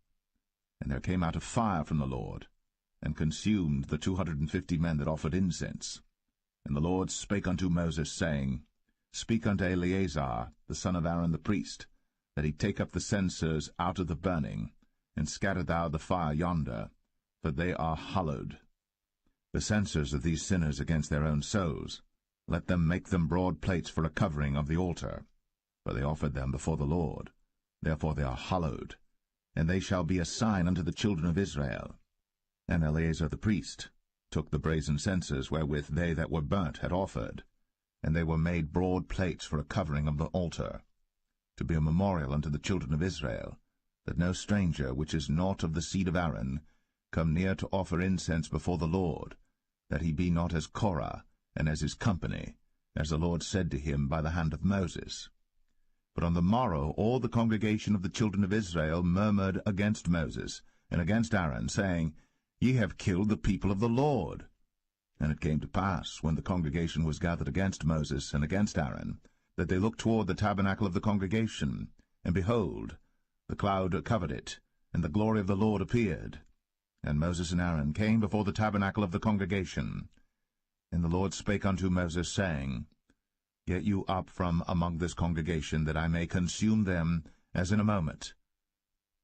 And there came out a fire from the Lord, and consumed the 250 men that offered incense. And the Lord spake unto Moses, saying, Speak unto Eleazar, the son of Aaron the priest, that he take up the censers out of the burning, and scatter thou the fire yonder, for they are hallowed. The censers of these sinners against their own souls, let them make them broad plates for a covering of the altar, for they offered them before the Lord. Therefore they are hallowed, and they shall be a sign unto the children of Israel. And Eleazar the priest took the brazen censers wherewith they that were burnt had offered, and they were made broad plates for a covering of the altar, to be a memorial unto the children of Israel, that no stranger which is not of the seed of Aaron come near to offer incense before the Lord, that he be not as Korah, and as his company, as the Lord said to him by the hand of Moses. But on the morrow all the congregation of the children of Israel murmured against Moses, and against Aaron, saying, Ye have killed the people of the Lord. And it came to pass, when the congregation was gathered against Moses and against Aaron, that they looked toward the tabernacle of the congregation, and behold, the cloud covered it, and the glory of the Lord appeared. And Moses and Aaron came before the tabernacle of the congregation. And the Lord spake unto Moses, saying, Get you up from among this congregation, that I may consume them as in a moment.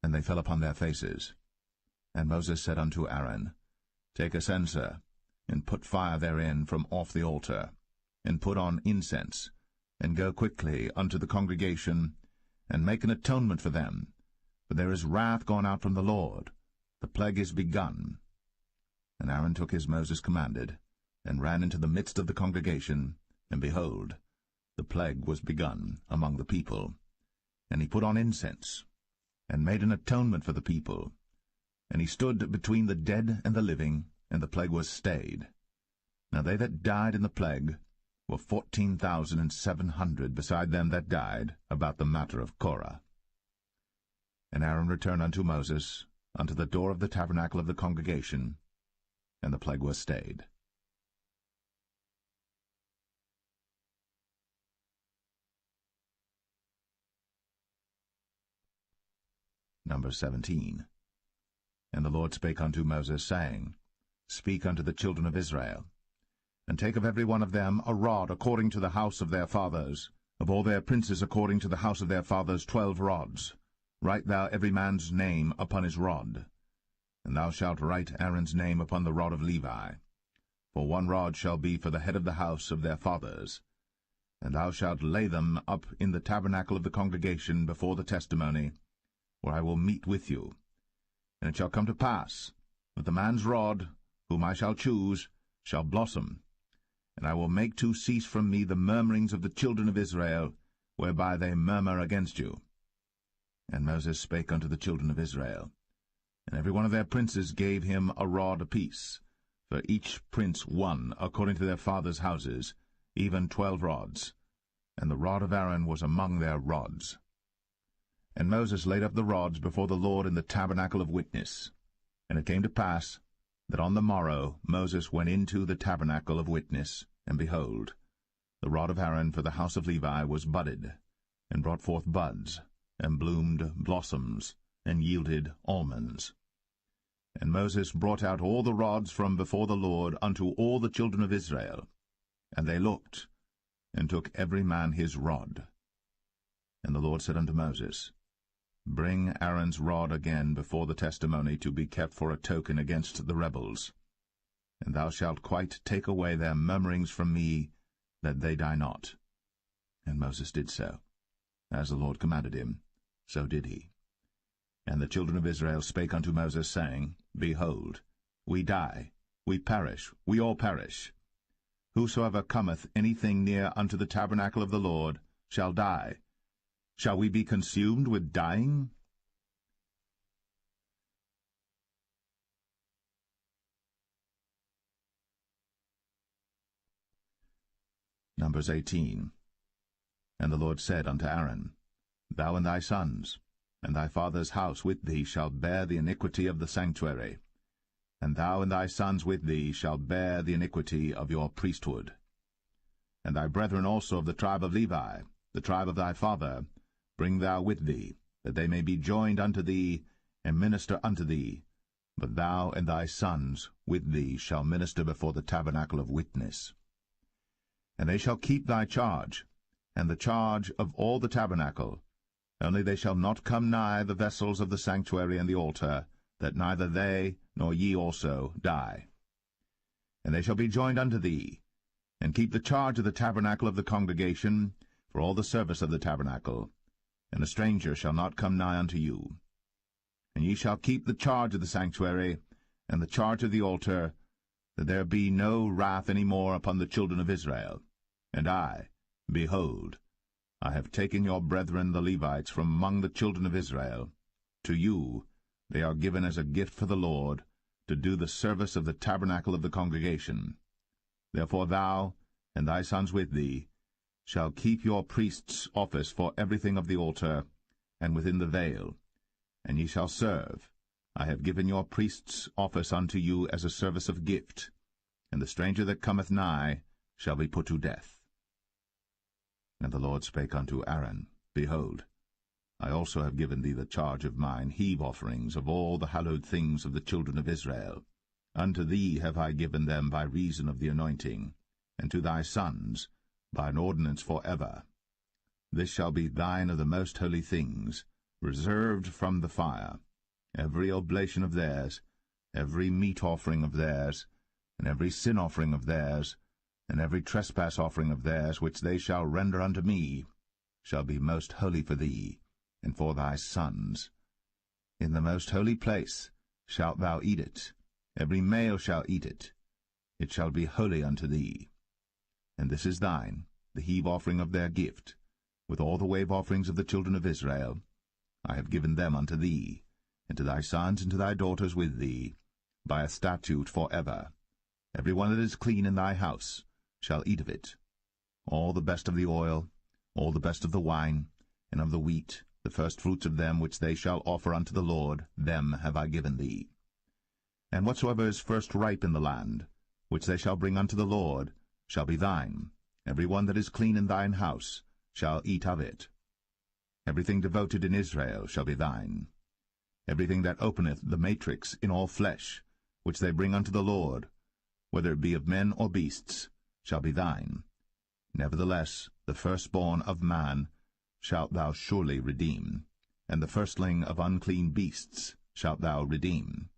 And they fell upon their faces. And Moses said unto Aaron, Take a censer, and put fire therein from off the altar, and put on incense, and go quickly unto the congregation, and make an atonement for them. For there is wrath gone out from the Lord, the plague is begun. And Aaron took as Moses commanded, and ran into the midst of the congregation, and behold, the plague was begun among the people. And he put on incense, and made an atonement for the people. And he stood between the dead and the living, and the plague was stayed. Now they that died in the plague were 14,700, beside them that died about the matter of Korah. And Aaron returned unto Moses, unto the door of the tabernacle of the congregation, and the plague was stayed. Number 17. And the Lord spake unto Moses, saying, Speak unto the children of Israel, and take of every one of them a rod according to the house of their fathers, of all their princes according to the house of their fathers 12 rods. Write thou every man's name upon his rod. And thou shalt write Aaron's name upon the rod of Levi. For 1 rod shall be for the head of the house of their fathers. And thou shalt lay them up in the tabernacle of the congregation before the testimony, where I will meet with you. And it shall come to pass that the man's rod, whom I shall choose, shall blossom, and I will make to cease from me the murmurings of the children of Israel, whereby they murmur against you. And Moses spake unto the children of Israel, and every one of their princes gave him a rod apiece, for each prince 1 according to their fathers' houses, even 12 rods, and the rod of Aaron was among their rods. And Moses laid up the rods before the Lord in the tabernacle of witness. And it came to pass that on the morrow Moses went into the tabernacle of witness, and behold, the rod of Aaron for the house of Levi was budded, and brought forth buds, and bloomed blossoms, and yielded almonds. And Moses brought out all the rods from before the Lord unto all the children of Israel. And they looked, and took every man his rod. And the Lord said unto Moses, Bring Aaron's rod again before the testimony to be kept for a token against the rebels. And thou shalt quite take away their murmurings from me, that they die not. And Moses did so. As the Lord commanded him, so did he. And the children of Israel spake unto Moses, saying, Behold, we die, we perish, we all perish. Whosoever cometh anything near unto the tabernacle of the Lord shall die. Shall we be consumed with dying? Numbers 18. And the Lord said unto Aaron, Thou and thy sons, and thy father's house with thee shall bear the iniquity of the sanctuary, and thou and thy sons with thee shall bear the iniquity of your priesthood. And thy brethren also of the tribe of Levi, the tribe of thy father, bring thou with thee, that they may be joined unto thee, and minister unto thee. But thou and thy sons with thee shall minister before the tabernacle of witness. And they shall keep thy charge, and the charge of all the tabernacle, only they shall not come nigh the vessels of the sanctuary and the altar, that neither they nor ye also die. And they shall be joined unto thee, and keep the charge of the tabernacle of the congregation, for all the service of the tabernacle, and a stranger shall not come nigh unto you. And ye shall keep the charge of the sanctuary, and the charge of the altar, that there be no wrath any more upon the children of Israel. And I, behold, I have taken your brethren the Levites from among the children of Israel. To you they are given as a gift for the Lord, to do the service of the tabernacle of the congregation. Therefore thou, and thy sons with thee, shall keep your priest's office for everything of the altar, and within the veil, and ye shall serve. I have given your priest's office unto you as a service of gift, and the stranger that cometh nigh shall be put to death. And the Lord spake unto Aaron, Behold, I also have given thee the charge of mine heave offerings of all the hallowed things of the children of Israel. Unto thee have I given them by reason of the anointing, and to thy sons by an ordinance for ever. This shall be thine of the most holy things, reserved from the fire. every oblation of theirs, every meat offering of theirs, and every sin offering of theirs, and every trespass offering of theirs, which they shall render unto me, shall be most holy for thee, and for thy sons. In the most holy place shalt thou eat it, every male shall eat it. It shall be holy unto thee. And this is thine, the heave offering of their gift, with all the wave offerings of the children of Israel. I have given them unto thee, and to thy sons and to thy daughters with thee, by a statute for ever. Every one that is clean in thy house shall eat of it. All the best of the oil, all the best of the wine, and of the wheat, the firstfruits of them which they shall offer unto the Lord, them have I given thee. And whatsoever is first ripe in the land, which they shall bring unto the Lord, shall be thine. Every one that is clean in thine house shall eat of it. Everything devoted in Israel shall be thine. Everything that openeth the matrix in all flesh, which they bring unto the Lord, whether it be of men or beasts, shall be thine. Nevertheless, the firstborn of man shalt thou surely redeem, and the firstling of unclean beasts shalt thou redeem.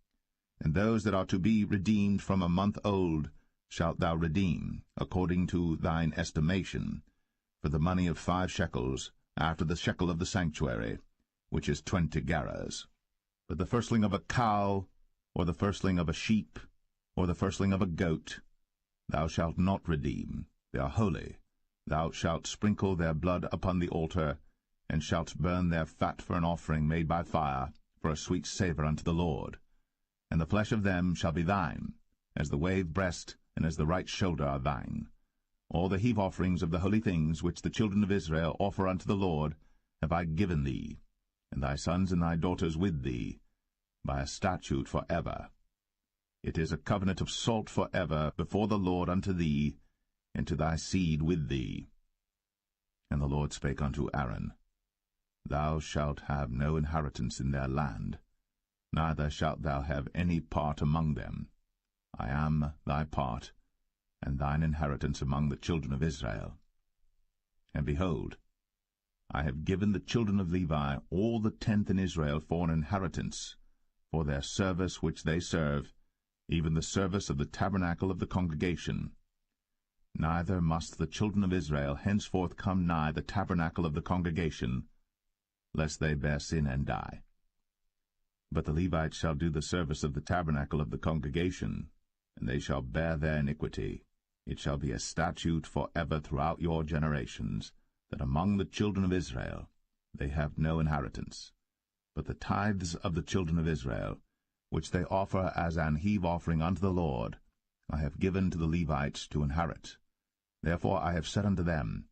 And those that are to be redeemed from a month old shalt thou redeem, according to thine estimation, for the money of 5 shekels, after the shekel of the sanctuary, which is 20 gerahs. But the firstling of a cow, or the firstling of a sheep, or the firstling of a goat, thou shalt not redeem. They are holy. Thou shalt sprinkle their blood upon the altar, and shalt burn their fat for an offering made by fire, for a sweet savour unto the Lord. And the flesh of them shall be thine, as the wave breast and as the right shoulder are thine. All the heave offerings of the holy things which the children of Israel offer unto the Lord have I given thee, and thy sons and thy daughters with thee, by a statute for ever. It is a covenant of salt for ever before the Lord unto thee, and to thy seed with thee. And the Lord spake unto Aaron, Thou shalt have no inheritance in their land, neither shalt thou have any part among them. I am thy part, and thine inheritance among the children of Israel. And behold, I have given the children of Levi all the 10th in Israel for an inheritance, for their service which they serve, even the service of the tabernacle of the congregation. Neither must the children of Israel henceforth come nigh the tabernacle of the congregation, lest they bear sin and die. But the Levites shall do the service of the tabernacle of the congregation, and they shall bear their iniquity. It shall be a statute for ever throughout your generations, that among the children of Israel they have no inheritance. But the tithes of the children of Israel, which they offer as an heave offering unto the Lord, I have given to the Levites to inherit. Therefore I have said unto them,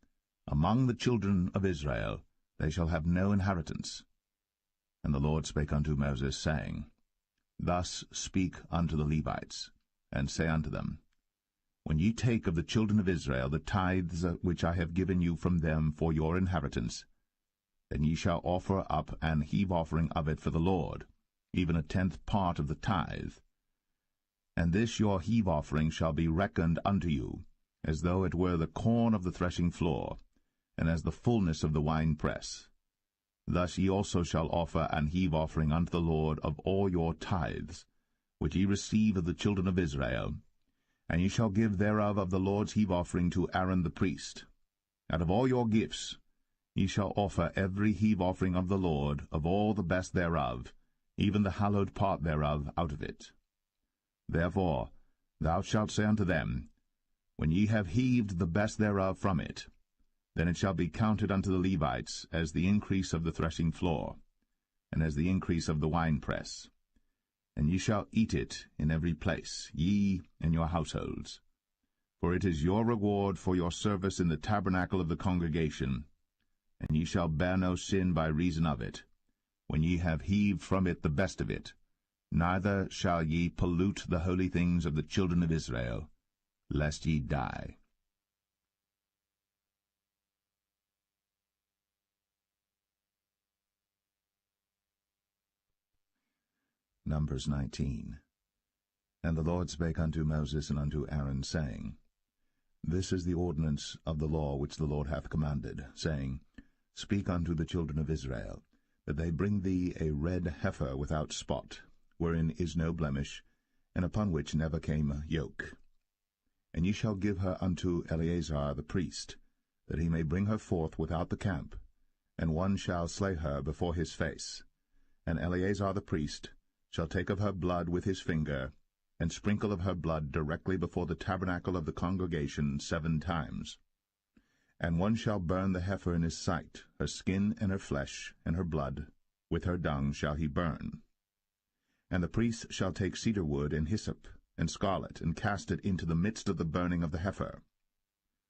Among the children of Israel they shall have no inheritance. And the Lord spake unto Moses, saying, Thus speak unto the Levites, and say unto them, When ye take of the children of Israel the tithes which I have given you from them for your inheritance, then ye shall offer up an heave offering of it for the Lord, even a 10th part of the tithe. And this your heave offering shall be reckoned unto you, as though it were the corn of the threshing floor, and as the fullness of the winepress. Thus ye also shall offer an heave offering unto the Lord of all your tithes, which ye receive of the children of Israel, and ye shall give thereof of the Lord's heave offering to Aaron the priest. Out of all your gifts ye shall offer every heave offering of the Lord, of all the best thereof, even the hallowed part thereof out of it. Therefore thou shalt say unto them, When ye have heaved the best thereof from it, then it shall be counted unto the Levites as the increase of the threshing floor, and as the increase of the winepress. And ye shall eat it in every place, ye and your households. For it is your reward for your service in the tabernacle of the congregation, and ye shall bear no sin by reason of it, when ye have heaved from it the best of it, neither shall ye pollute the holy things of the children of Israel, lest ye die. Numbers 19. And the Lord spake unto Moses and unto Aaron, saying, This is the ordinance of the law which the Lord hath commanded, saying, Speak unto the children of Israel, that they bring thee a red heifer without spot, wherein is no blemish, and upon which never came yoke. And ye shall give her unto Eleazar the priest, that he may bring her forth without the camp, and one shall slay her before his face. And Eleazar the priest shall take of her blood with his finger, and sprinkle of her blood directly before the tabernacle of the congregation 7 times. And one shall burn the heifer in his sight, her skin and her flesh, and her blood, with her dung shall he burn. And the priest shall take cedar wood and hyssop, and scarlet, and cast it into the midst of the burning of the heifer.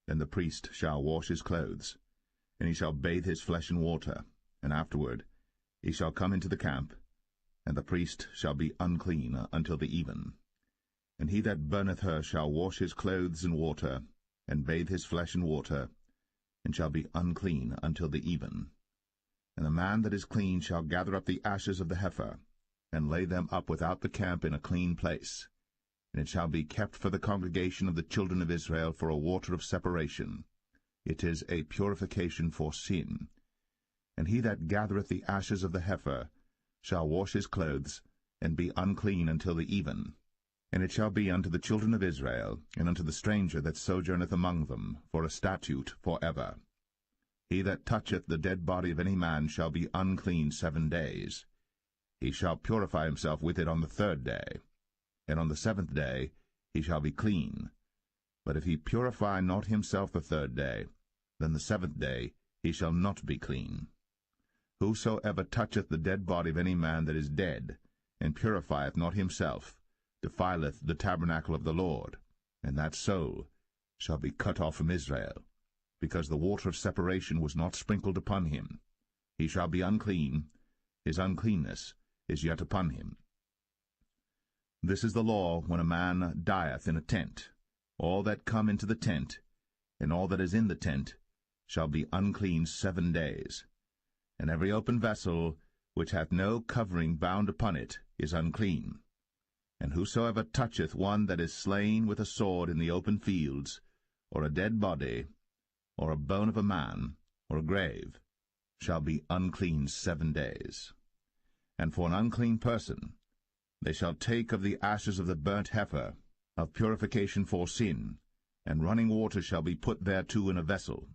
Then the priest shall wash his clothes, and he shall bathe his flesh in water, and afterward he shall come into the camp, and the priest shall be unclean until the even. And he that burneth her shall wash his clothes in water, and bathe his flesh in water, and shall be unclean until the even. And the man that is clean shall gather up the ashes of the heifer, and lay them up without the camp in a clean place. And it shall be kept for the congregation of the children of Israel for a water of separation. It is a purification for sin. And he that gathereth the ashes of the heifer shall wash his clothes, and be unclean until the even. And it shall be unto the children of Israel, and unto the stranger that sojourneth among them, for a statute for ever. He that toucheth the dead body of any man shall be unclean 7 days. He shall purify himself with it on the 3rd day, and on the 7th day he shall be clean. But if he purify not himself the 3rd day, then the 7th day he shall not be clean. Whosoever toucheth the dead body of any man that is dead, and purifieth not himself, defileth the tabernacle of the Lord, and that soul shall be cut off from Israel, because the water of separation was not sprinkled upon him. He shall be unclean, his uncleanness is yet upon him. This is the law when a man dieth in a tent. All that come into the tent, and all that is in the tent, shall be unclean 7 days. And every open vessel, which hath no covering bound upon it, is unclean. And whosoever toucheth one that is slain with a sword in the open fields, or a dead body, or a bone of a man, or a grave, shall be unclean 7 days. And for an unclean person they shall take of the ashes of the burnt heifer, of purification for sin, and running water shall be put thereto in a vessel.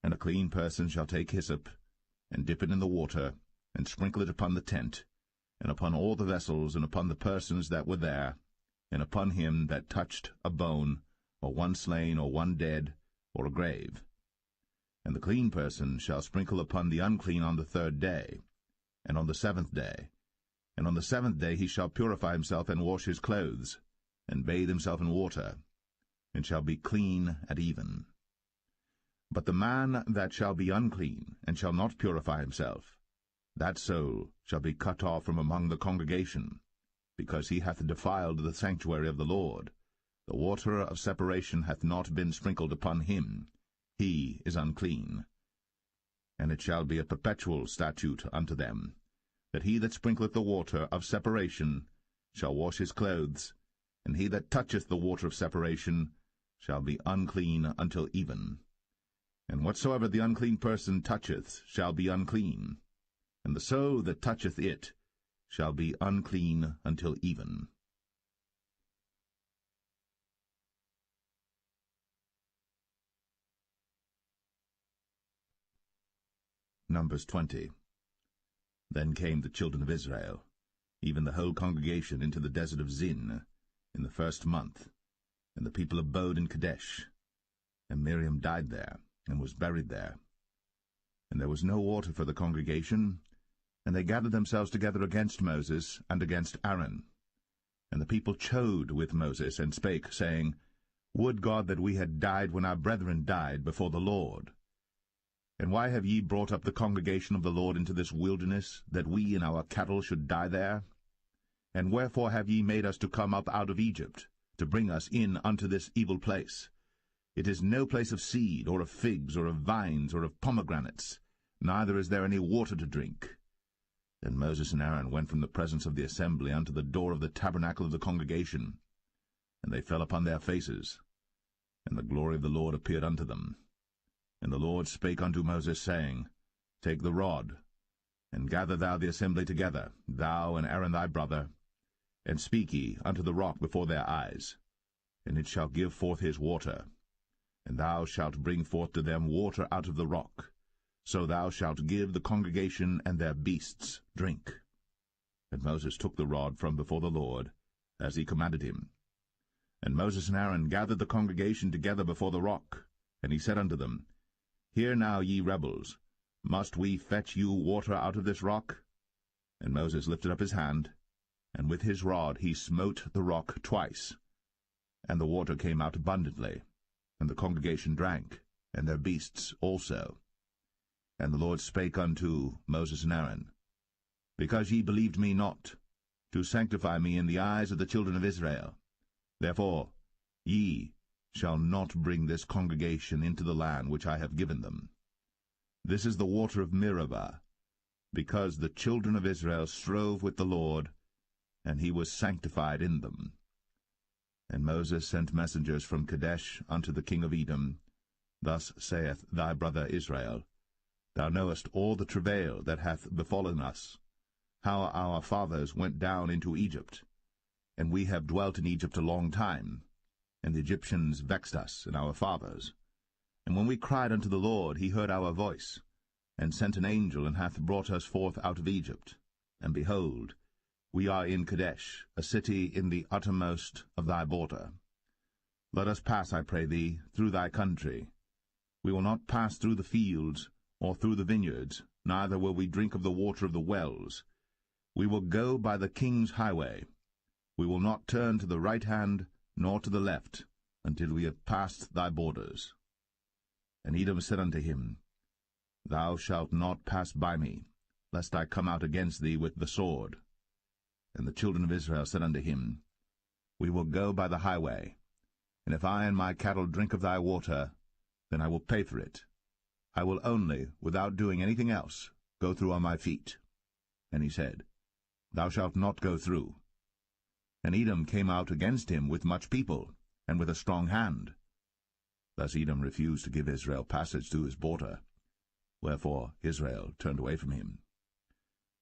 And a clean person shall take hyssop, and dip it in the water, and sprinkle it upon the tent, and upon all the vessels, and upon the persons that were there, and upon him that touched a bone, or one slain, or one dead, or a grave. And the clean person shall sprinkle upon the unclean on the 3rd day, and on the 7th day. And on the 7th day he shall purify himself, and wash his clothes, and bathe himself in water, and shall be clean at even. But the man that shall be unclean, and shall not purify himself, that soul shall be cut off from among the congregation, because he hath defiled the sanctuary of the Lord. The water of separation hath not been sprinkled upon him. He is unclean. And it shall be a perpetual statute unto them, that he that sprinkleth the water of separation shall wash his clothes, and he that toucheth the water of separation shall be unclean until even. And whatsoever the unclean person toucheth shall be unclean, and the soul that toucheth it shall be unclean until even. Numbers 20. Then came the children of Israel, even the whole congregation, into the desert of Zin, in the 1st month, and the people abode in Kadesh. And Miriam died there, and was buried there. And there was no water for the congregation, and they gathered themselves together against Moses and against Aaron. And the people chode with Moses, and spake, saying, Would God that we had died when our brethren died before the Lord! And why have ye brought up the congregation of the Lord into this wilderness, that we and our cattle should die there? And wherefore have ye made us to come up out of Egypt, to bring us in unto this evil place? It is no place of seed, or of figs, or of vines, or of pomegranates, neither is there any water to drink. Then Moses and Aaron went from the presence of the assembly unto the door of the tabernacle of the congregation, and they fell upon their faces, and the glory of the Lord appeared unto them. And the Lord spake unto Moses, saying, Take the rod, And gather thou the assembly together, thou and Aaron thy brother, and speak ye unto the rock before their eyes, and it shall give forth his water. And thou shalt bring forth to them water out of the rock, so thou shalt give the congregation and their beasts drink. And Moses took the rod from before the Lord, as he commanded him. And Moses and Aaron gathered the congregation together before the rock, and he said unto them, Hear now, ye rebels, must we fetch you water out of this rock? And Moses lifted up his hand, and with his rod he smote the rock twice, and the water came out abundantly, and the congregation drank, and their beasts also. And the Lord spake unto Moses and Aaron, Because ye believed me not, to sanctify me in the eyes of the children of Israel, therefore ye shall not bring this congregation into the land which I have given them. This is the water of Meribah, because the children of Israel strove with the Lord, and he was sanctified in them. And Moses sent messengers from Kadesh unto the king of Edom. Thus saith thy brother Israel, Thou knowest all the travail that hath befallen us, how our fathers went down into Egypt, and we have dwelt in Egypt a long time, and the Egyptians vexed us and our fathers. And when we cried unto the Lord, he heard our voice, and sent an angel, and hath brought us forth out of Egypt. And behold, we are in Kadesh, a city in the uttermost of thy border. Let us pass, I pray thee, through thy country. We will not pass through the fields, or through the vineyards, neither will we drink of the water of the wells. We will go by the king's highway. We will not turn to the right hand, nor to the left, until we have passed thy borders. And Edom said unto him, Thou shalt not pass by me, lest I come out against thee with the sword. And the children of Israel said unto him, We will go by the highway, and if I and my cattle drink of thy water, then I will pay for it. I will only, without doing anything else, go through on my feet. And he said, Thou shalt not go through. And Edom came out against him with much people, and with a strong hand. Thus Edom refused to give Israel passage through his border, wherefore Israel turned away from him.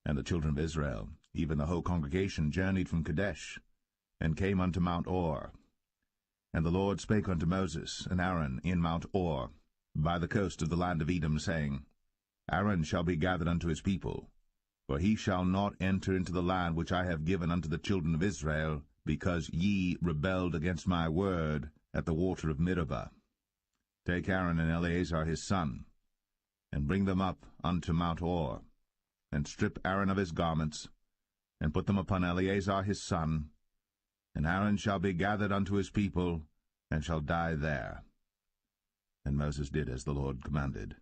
And the children of Israel, even the whole congregation, journeyed from Kadesh, and came unto Mount Or. And the Lord spake unto Moses and Aaron in Mount Or, by the coast of the land of Edom, saying, Aaron shall be gathered unto his people, for he shall not enter into the land which I have given unto the children of Israel, because ye rebelled against my word at the water of Meribah. Take Aaron and Eleazar his son, and bring them up unto Mount Or, and strip Aaron of his garments, and put them upon Eleazar his son, and Aaron shall be gathered unto his people, and shall die there. And Moses did as the Lord commanded,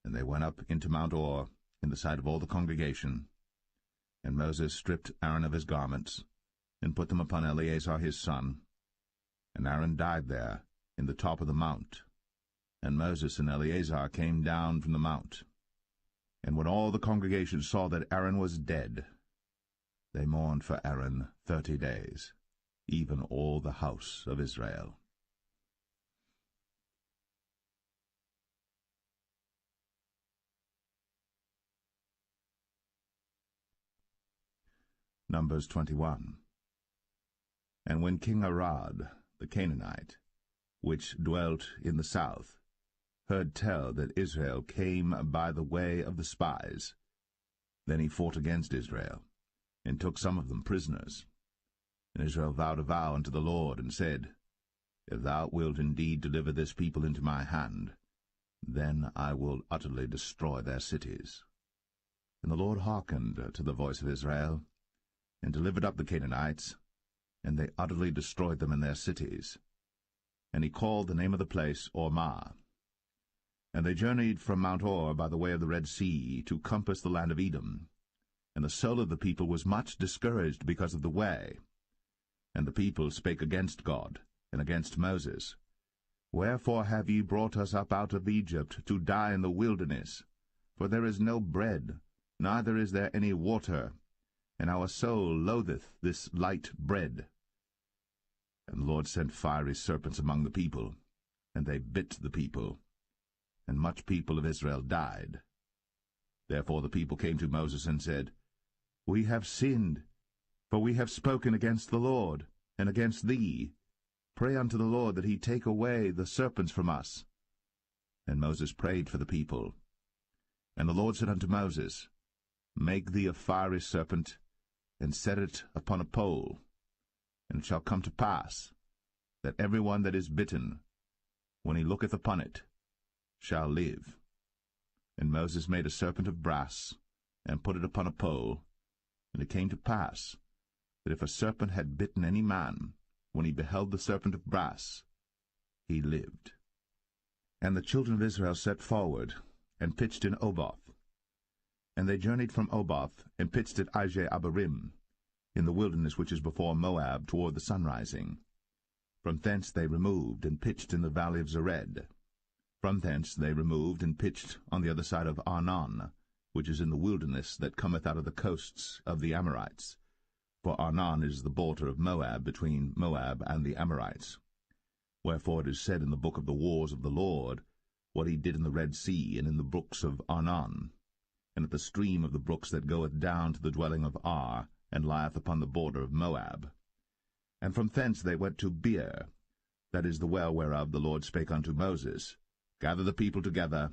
and they went up into Mount Or, in the sight of all the congregation. And Moses stripped Aaron of his garments, and put them upon Eleazar his son, and Aaron died there, in the top of the mount. And Moses and Eleazar came down from the mount. And when all the congregation saw that Aaron was dead, they mourned for Aaron 30 days, even all the house of Israel. Numbers 21. And when King Arad, the Canaanite, which dwelt in the south, heard tell that Israel came by the way of the spies, then he fought against Israel, and took some of them prisoners. And Israel vowed a vow unto the Lord, and said, If thou wilt indeed deliver this people into my hand, then I will utterly destroy their cities. And the Lord hearkened to the voice of Israel, and delivered up the Canaanites, and they utterly destroyed them in their cities. And he called the name of the place Ormah. And they journeyed from Mount Or by the way of the Red Sea, to compass the land of Edom. And the soul of the people was much discouraged because of the way. And the people spake against God, and against Moses. Wherefore have ye brought us up out of Egypt, to die in the wilderness? For there is no bread, neither is there any water, and our soul loatheth this light bread. And the Lord sent fiery serpents among the people, and they bit the people, and much people of Israel died. Therefore the people came to Moses and said, We have sinned, for we have spoken against the Lord, and against thee. Pray unto the Lord that he take away the serpents from us. And Moses prayed for the people. And the Lord said unto Moses, Make thee a fiery serpent, and set it upon a pole. And it shall come to pass, that every one that is bitten, when he looketh upon it, shall live. And Moses made a serpent of brass, and put it upon a pole. And it came to pass, that if a serpent had bitten any man, when he beheld the serpent of brass, he lived. And the children of Israel set forward, and pitched in Oboth. And they journeyed from Oboth, and pitched at Abarim, in the wilderness which is before Moab, toward the sunrising. From thence they removed, and pitched in the valley of Zered. From thence they removed, and pitched on the other side of Arnon, which is in the wilderness that cometh out of the coasts of the Amorites. For Arnon is the border of Moab, between Moab and the Amorites. Wherefore it is said in the book of the wars of the Lord, what he did in the Red Sea, and in the brooks of Arnon, and at the stream of the brooks that goeth down to the dwelling of Ar, and lieth upon the border of Moab. And from thence they went to Beer, that is the well whereof the Lord spake unto Moses, Gather the people together,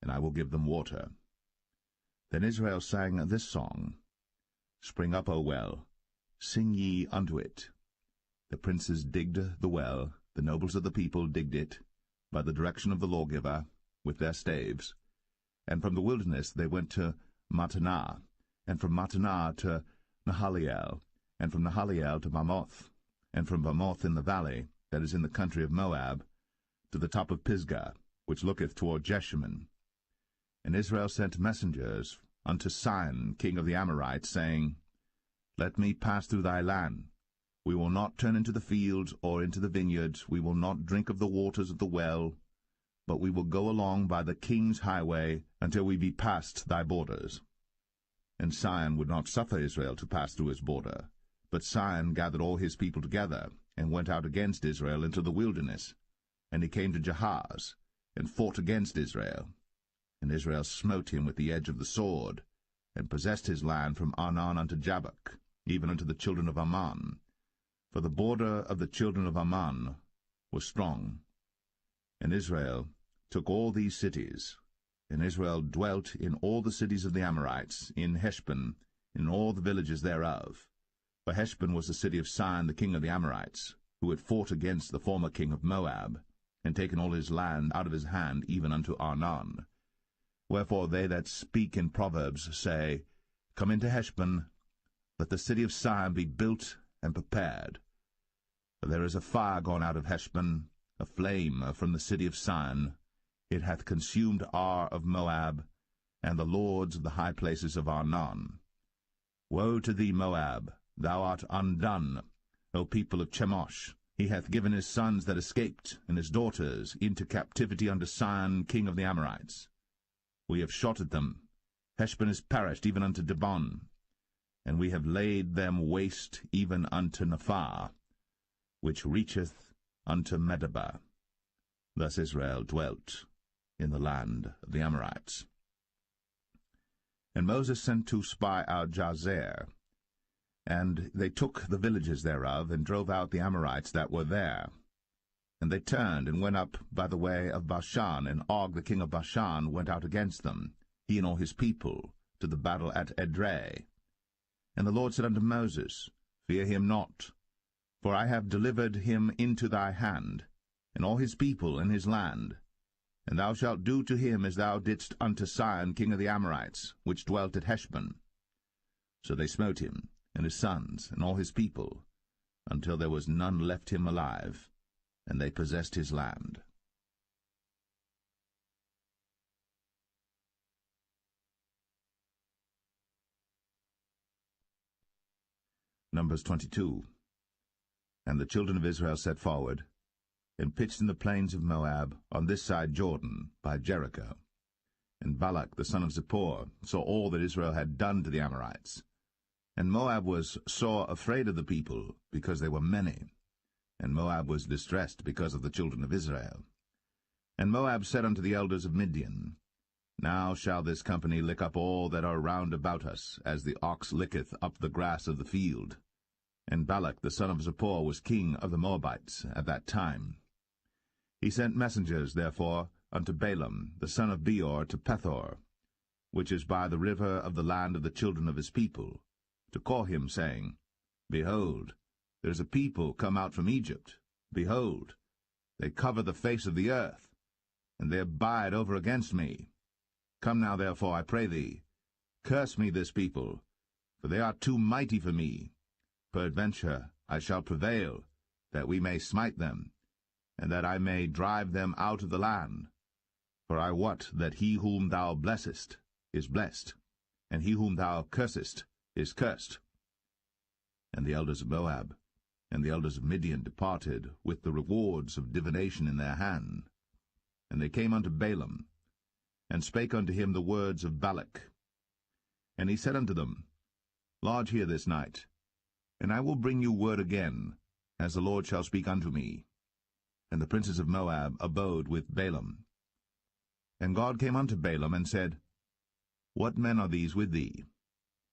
and I will give them water. Then Israel sang this song, Spring up, O well, sing ye unto it. The princes digged the well, the nobles of the people digged it, by the direction of the lawgiver, with their staves. And from the wilderness they went to Mattanah, and from Mattanah to Nahaliel, and from Nahaliel to Bamoth, and from Bamoth in the valley, that is in the country of Moab, to the top of Pisgah, which looketh toward Jeshimon. And Israel sent messengers unto Sihon, king of the Amorites, saying, Let me pass through thy land. We will not turn into the fields or into the vineyards, we will not drink of the waters of the well, but we will go along by the king's highway until we be past thy borders. And Sihon would not suffer Israel to pass through his border. But Sihon gathered all his people together, and went out against Israel into the wilderness. And he came to Jahaz, and fought against Israel. And Israel smote him with the edge of the sword, and possessed his land from Arnon unto Jabbok, even unto the children of Ammon. For the border of the children of Ammon was strong. And Israel took all these cities, and Israel dwelt in all the cities of the Amorites, in Heshbon, in all the villages thereof. For Heshbon was the city of Sihon the king of the Amorites, who had fought against the former king of Moab, and taken all his land out of his hand, even unto Arnon. Wherefore they that speak in Proverbs say, Come into Heshbon, let the city of Sihon be built and prepared. For there is a fire gone out of Heshbon, a flame from the city of Sihon. It hath consumed Ar of Moab, and the lords of the high places of Arnon. Woe to thee, Moab! Thou art undone, O people of Chemosh. He hath given his sons that escaped, and his daughters, into captivity unto Sihon king of the Amorites. We have shot at them. Heshbon is perished even unto Dibon, and we have laid them waste even unto Nephah, which reacheth unto Medeba. Thus Israel dwelt in the land of the Amorites. And Moses sent to spy out Jazer, and they took the villages thereof, and drove out the Amorites that were there. And they turned, and went up by the way of Bashan, and Og the king of Bashan went out against them, he and all his people, to the battle at Edrei. And the Lord said unto Moses, Fear him not, for I have delivered him into thy hand, and all his people and his land. And thou shalt do to him as thou didst unto Sihon king of the Amorites, which dwelt at Heshbon. So they smote him, and his sons, and all his people, until there was none left him alive, and they possessed his land. Numbers 22. And the children of Israel set forward, and pitched in the plains of Moab, on this side Jordan, by Jericho. And Balak the son of Zippor saw all that Israel had done to the Amorites. And Moab was sore afraid of the people, because they were many. And Moab was distressed because of the children of Israel. And Moab said unto the elders of Midian, Now shall this company lick up all that are round about us, as the ox licketh up the grass of the field. And Balak the son of Zippor was king of the Moabites at that time. He sent messengers, therefore, unto Balaam the son of Beor to Pethor, which is by the river of the land of the children of his people, to call him, saying, Behold, there is a people come out from Egypt. Behold, they cover the face of the earth, and they abide over against me. Come now, therefore, I pray thee, curse me this people, for they are too mighty for me. Peradventure I shall prevail, that we may smite them, and that I may drive them out of the land. For I wot that he whom thou blessest is blessed, and he whom thou cursest is cursed. And the elders of Moab and the elders of Midian departed with the rewards of divination in their hand. And they came unto Balaam, and spake unto him the words of Balak. And he said unto them, Lodge here this night, and I will bring you word again, as the Lord shall speak unto me. And the princes of Moab abode with Balaam. And God came unto Balaam, and said, What men are these with thee?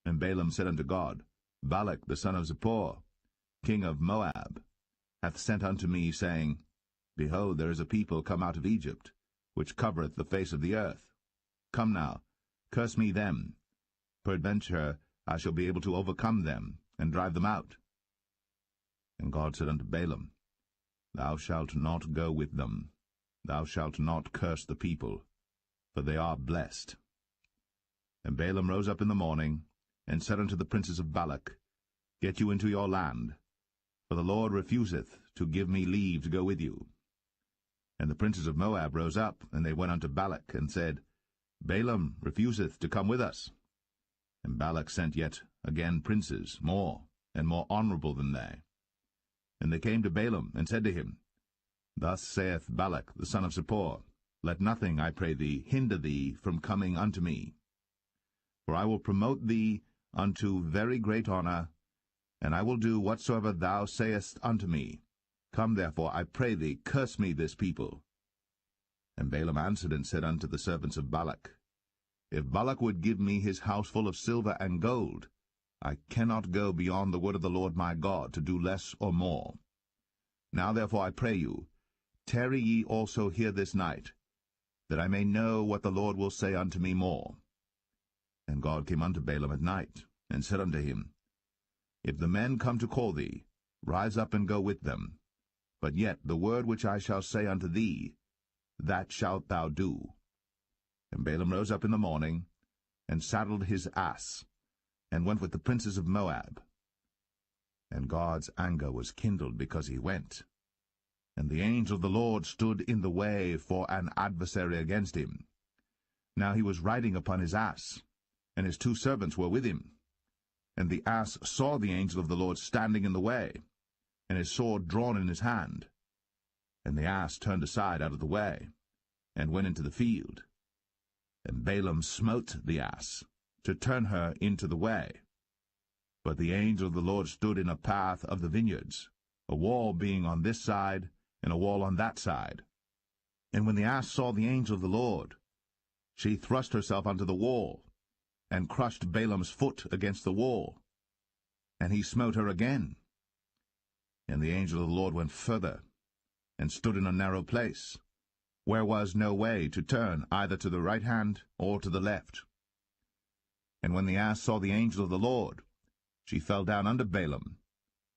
And Balaam said unto God, Balak the son of Zippor, king of Moab, hath sent unto me, saying, Behold, there is a people come out of Egypt, which covereth the face of the earth. Come now, curse me them. Peradventure I shall be able to overcome them, and drive them out. And God said unto Balaam, Thou shalt not go with them. Thou shalt not curse the people, for they are blessed. And Balaam rose up in the morning, and said unto the princes of Balak, Get you into your land, for the Lord refuseth to give me leave to go with you. And the princes of Moab rose up, and they went unto Balak, and said, Balaam refuseth to come with us. And Balak sent yet again princes, more and more honorable than they. And they came to Balaam, and said to him, Thus saith Balak the son of Zippor, Let nothing, I pray thee, hinder thee from coming unto me. For I will promote thee unto very great honor, and I will do whatsoever thou sayest unto me. Come therefore, I pray thee, curse me this people. And Balaam answered and said unto the servants of Balak, If Balak would give me his house full of silver and gold, I cannot go beyond the word of the Lord my God to do less or more. Now therefore I pray you, tarry ye also here this night, that I may know what the Lord will say unto me more. And God came unto Balaam at night, and said unto him, If the men come to call thee, rise up and go with them. But yet the word which I shall say unto thee, that shalt thou do. And Balaam rose up in the morning, and saddled his ass, and went with the princes of Moab. And God's anger was kindled because he went. And the angel of the Lord stood in the way for an adversary against him. Now he was riding upon his ass, and his 2 servants were with him. And the ass saw the angel of the Lord standing in the way, and his sword drawn in his hand. And the ass turned aside out of the way, and went into the field. And Balaam smote the ass, to turn her into the way. But the angel of the Lord stood in a path of the vineyards, a wall being on this side, and a wall on that side. And when the ass saw the angel of the Lord, she thrust herself unto the wall, and crushed Balaam's foot against the wall. And he smote her again. And the angel of the Lord went further, and stood in a narrow place, where was no way to turn either to the right hand or to the left. And when the ass saw the angel of the Lord, she fell down under Balaam,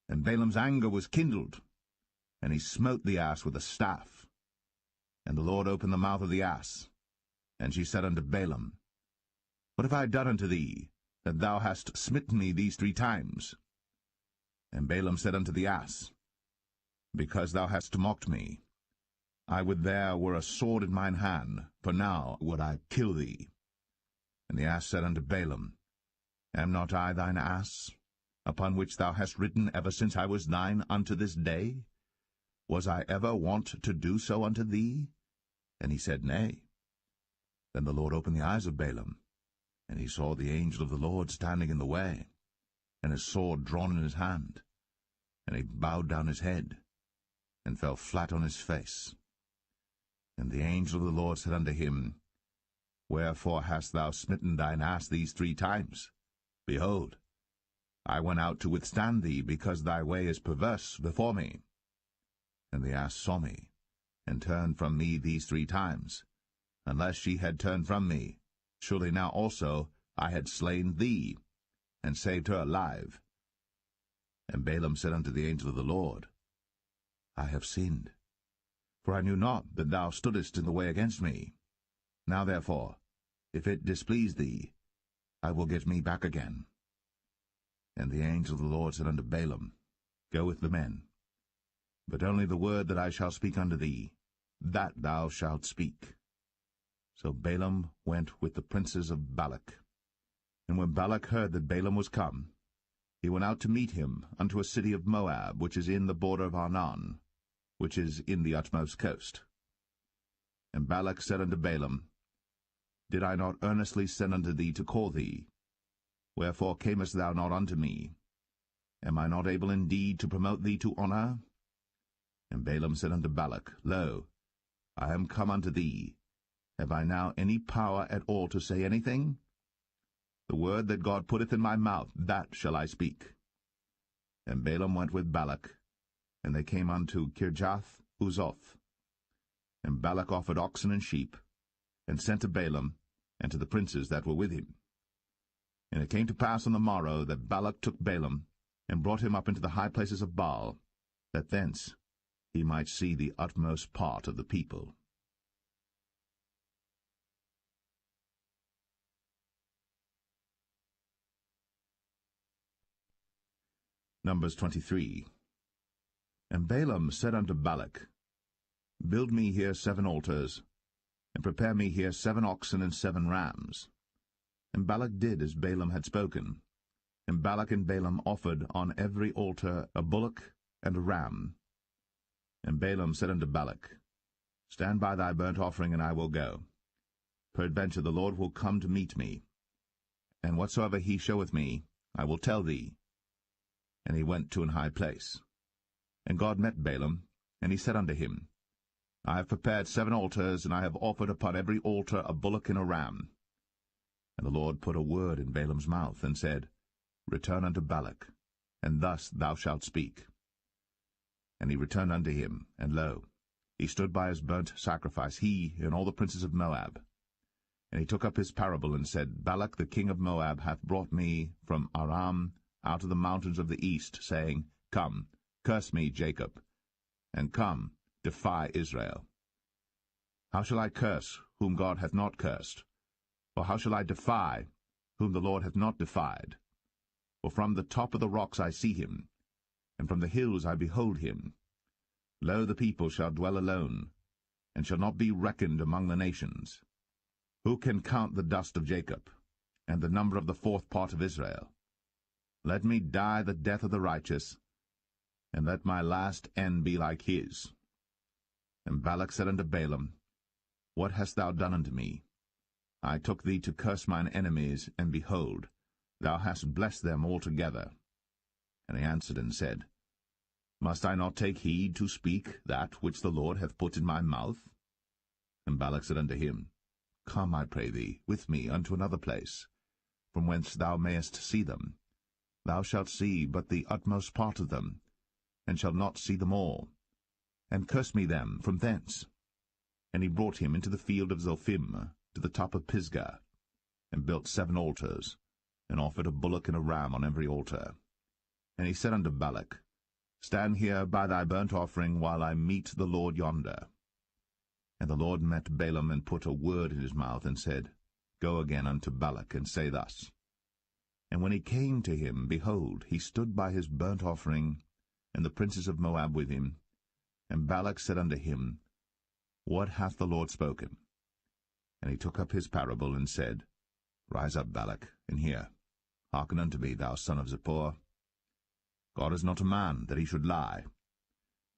and Balaam's anger was kindled, and he smote the ass with a staff. And the Lord opened the mouth of the ass, and she said unto Balaam, What have I done unto thee, that thou hast smitten me these 3 times? And Balaam said unto the ass, Because thou hast mocked me. I would there were a sword in mine hand, for now would I kill thee. And the ass said unto Balaam, Am not I thine ass, upon which thou hast ridden ever since I was thine unto this day? Was I ever wont to do so unto thee? And he said, Nay. Then the Lord opened the eyes of Balaam, and he saw the angel of the Lord standing in the way, and his sword drawn in his hand. And he bowed down his head, and fell flat on his face. And the angel of the Lord said unto him, Wherefore hast thou smitten thine ass these 3 times? Behold, I went out to withstand thee, because thy way is perverse before me. And the ass saw me, and turned from me these 3 times. Unless she had turned from me, surely now also I had slain thee, and saved her alive. And Balaam said unto the angel of the Lord, I have sinned, for I knew not that thou stoodest in the way against me. Now therefore, if it displease thee, I will get me back again. And the angel of the Lord said unto Balaam, Go with the men, but only the word that I shall speak unto thee, that thou shalt speak. So Balaam went with the princes of Balak. And when Balak heard that Balaam was come, he went out to meet him unto a city of Moab, which is in the border of Arnon, which is in the utmost coast. And Balak said unto Balaam, Did I not earnestly send unto thee to call thee? Wherefore camest thou not unto me? Am I not able indeed to promote thee to honour? And Balaam said unto Balak, Lo, I am come unto thee. Have I now any power at all to say anything? The word that God putteth in my mouth, that shall I speak. And Balaam went with Balak, and they came unto Kirjath-Huzoth. And Balak offered oxen and sheep, and sent to Balaam, and to the princes that were with him. And it came to pass on the morrow that Balak took Balaam, and brought him up into the high places of Baal, that thence he might see the utmost part of the people. Numbers 23. And Balaam said unto Balak, Build me here 7 altars, and prepare me here 7 oxen and 7 rams. And Balak did as Balaam had spoken. And Balak and Balaam offered on every altar a bullock and a ram. And Balaam said unto Balak, Stand by thy burnt offering, and I will go. Peradventure the Lord will come to meet me, and whatsoever he showeth me, I will tell thee. And he went to an high place. And God met Balaam, and he said unto him, I have prepared 7 altars, and I have offered upon every altar a bullock and a ram. And the Lord put a word in Balaam's mouth, and said, Return unto Balak, and thus thou shalt speak. And he returned unto him, and lo, he stood by his burnt sacrifice, he and all the princes of Moab. And he took up his parable, and said, Balak the king of Moab hath brought me from Aram out of the mountains of the east, saying, Come, curse me, Jacob, and come, defy Israel. How shall I curse whom God hath not cursed? Or how shall I defy whom the Lord hath not defied? For from the top of the rocks I see him, and from the hills I behold him. Lo, the people shall dwell alone, and shall not be reckoned among the nations. Who can count the dust of Jacob, and the number of the 4th part of Israel? Let me die the death of the righteous, and let my last end be like his. And Balak said unto Balaam, What hast thou done unto me? I took thee to curse mine enemies, and behold, thou hast blessed them altogether. And he answered and said, Must I not take heed to speak that which the Lord hath put in my mouth? And Balak said unto him, Come, I pray thee, with me unto another place, from whence thou mayest see them. Thou shalt see but the utmost part of them, and shalt not see them all. And curse me them from thence. And he brought him into the field of Zophim, to the top of Pisgah, and built 7 altars, and offered a bullock and a ram on every altar. And he said unto Balak, Stand here by thy burnt offering, while I meet the Lord yonder. And the Lord met Balaam, and put a word in his mouth, and said, Go again unto Balak, and say thus. And when he came to him, behold, he stood by his burnt offering, and the princes of Moab with him. And Balak said unto him, What hath the Lord spoken? And he took up his parable, and said, Rise up, Balak, and hear. Hearken unto me, thou son of Zippor. God is not a man, that he should lie,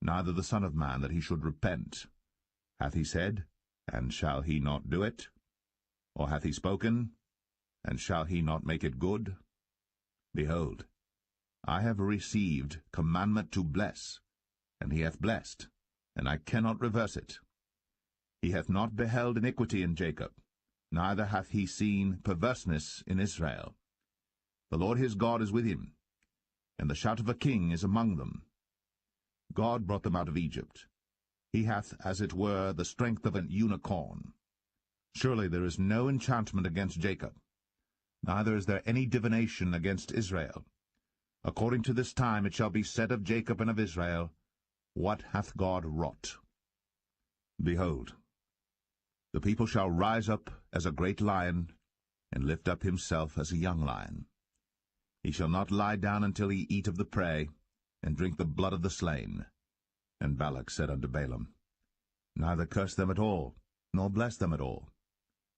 neither the Son of Man, that he should repent. Hath he said, and shall he not do it? Or hath he spoken, and shall he not make it good? Behold, I have received commandment to bless, and he hath blessed, and I cannot reverse it. He hath not beheld iniquity in Jacob, neither hath he seen perverseness in Israel. The Lord his God is with him, and the shout of a king is among them. God brought them out of Egypt. He hath, as it were, the strength of an unicorn. Surely there is no enchantment against Jacob, neither is there any divination against Israel. According to this time it shall be said of Jacob and of Israel, What hath God wrought? Behold, the people shall rise up as a great lion, and lift up himself as a young lion. He shall not lie down until he eat of the prey, and drink the blood of the slain. And Balak said unto Balaam, Neither curse them at all, nor bless them at all.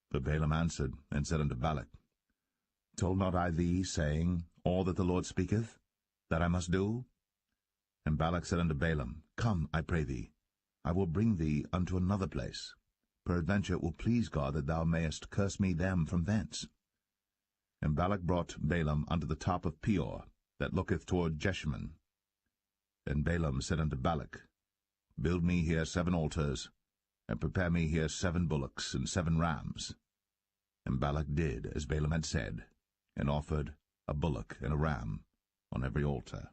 But Balaam answered, and said unto Balak, Told not I thee, saying, All that the Lord speaketh, that I must do? And Balak said unto Balaam, Come, I pray thee, I will bring thee unto another place. Peradventure it will please God that thou mayest curse me them from thence. And Balak brought Balaam unto the top of Peor, that looketh toward Jeshimon. And Balaam said unto Balak, Build me here 7 altars, and prepare me here 7 bullocks and 7 rams. And Balak did as Balaam had said, and offered a bullock and a ram on every altar.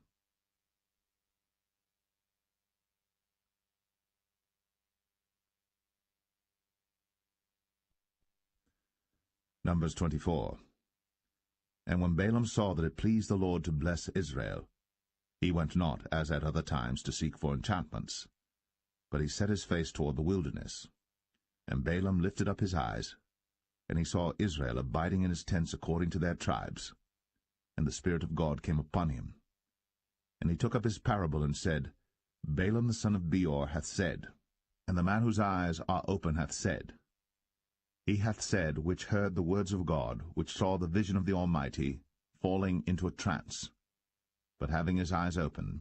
Numbers 24. And when Balaam saw that it pleased the Lord to bless Israel, he went not, as at other times, to seek for enchantments, but he set his face toward the wilderness. And Balaam lifted up his eyes, and he saw Israel abiding in his tents according to their tribes. And the Spirit of God came upon him. And he took up his parable, and said, Balaam the son of Beor hath said, and the man whose eyes are open hath said. He hath said, which heard the words of God, which saw the vision of the Almighty, falling into a trance, but having his eyes open,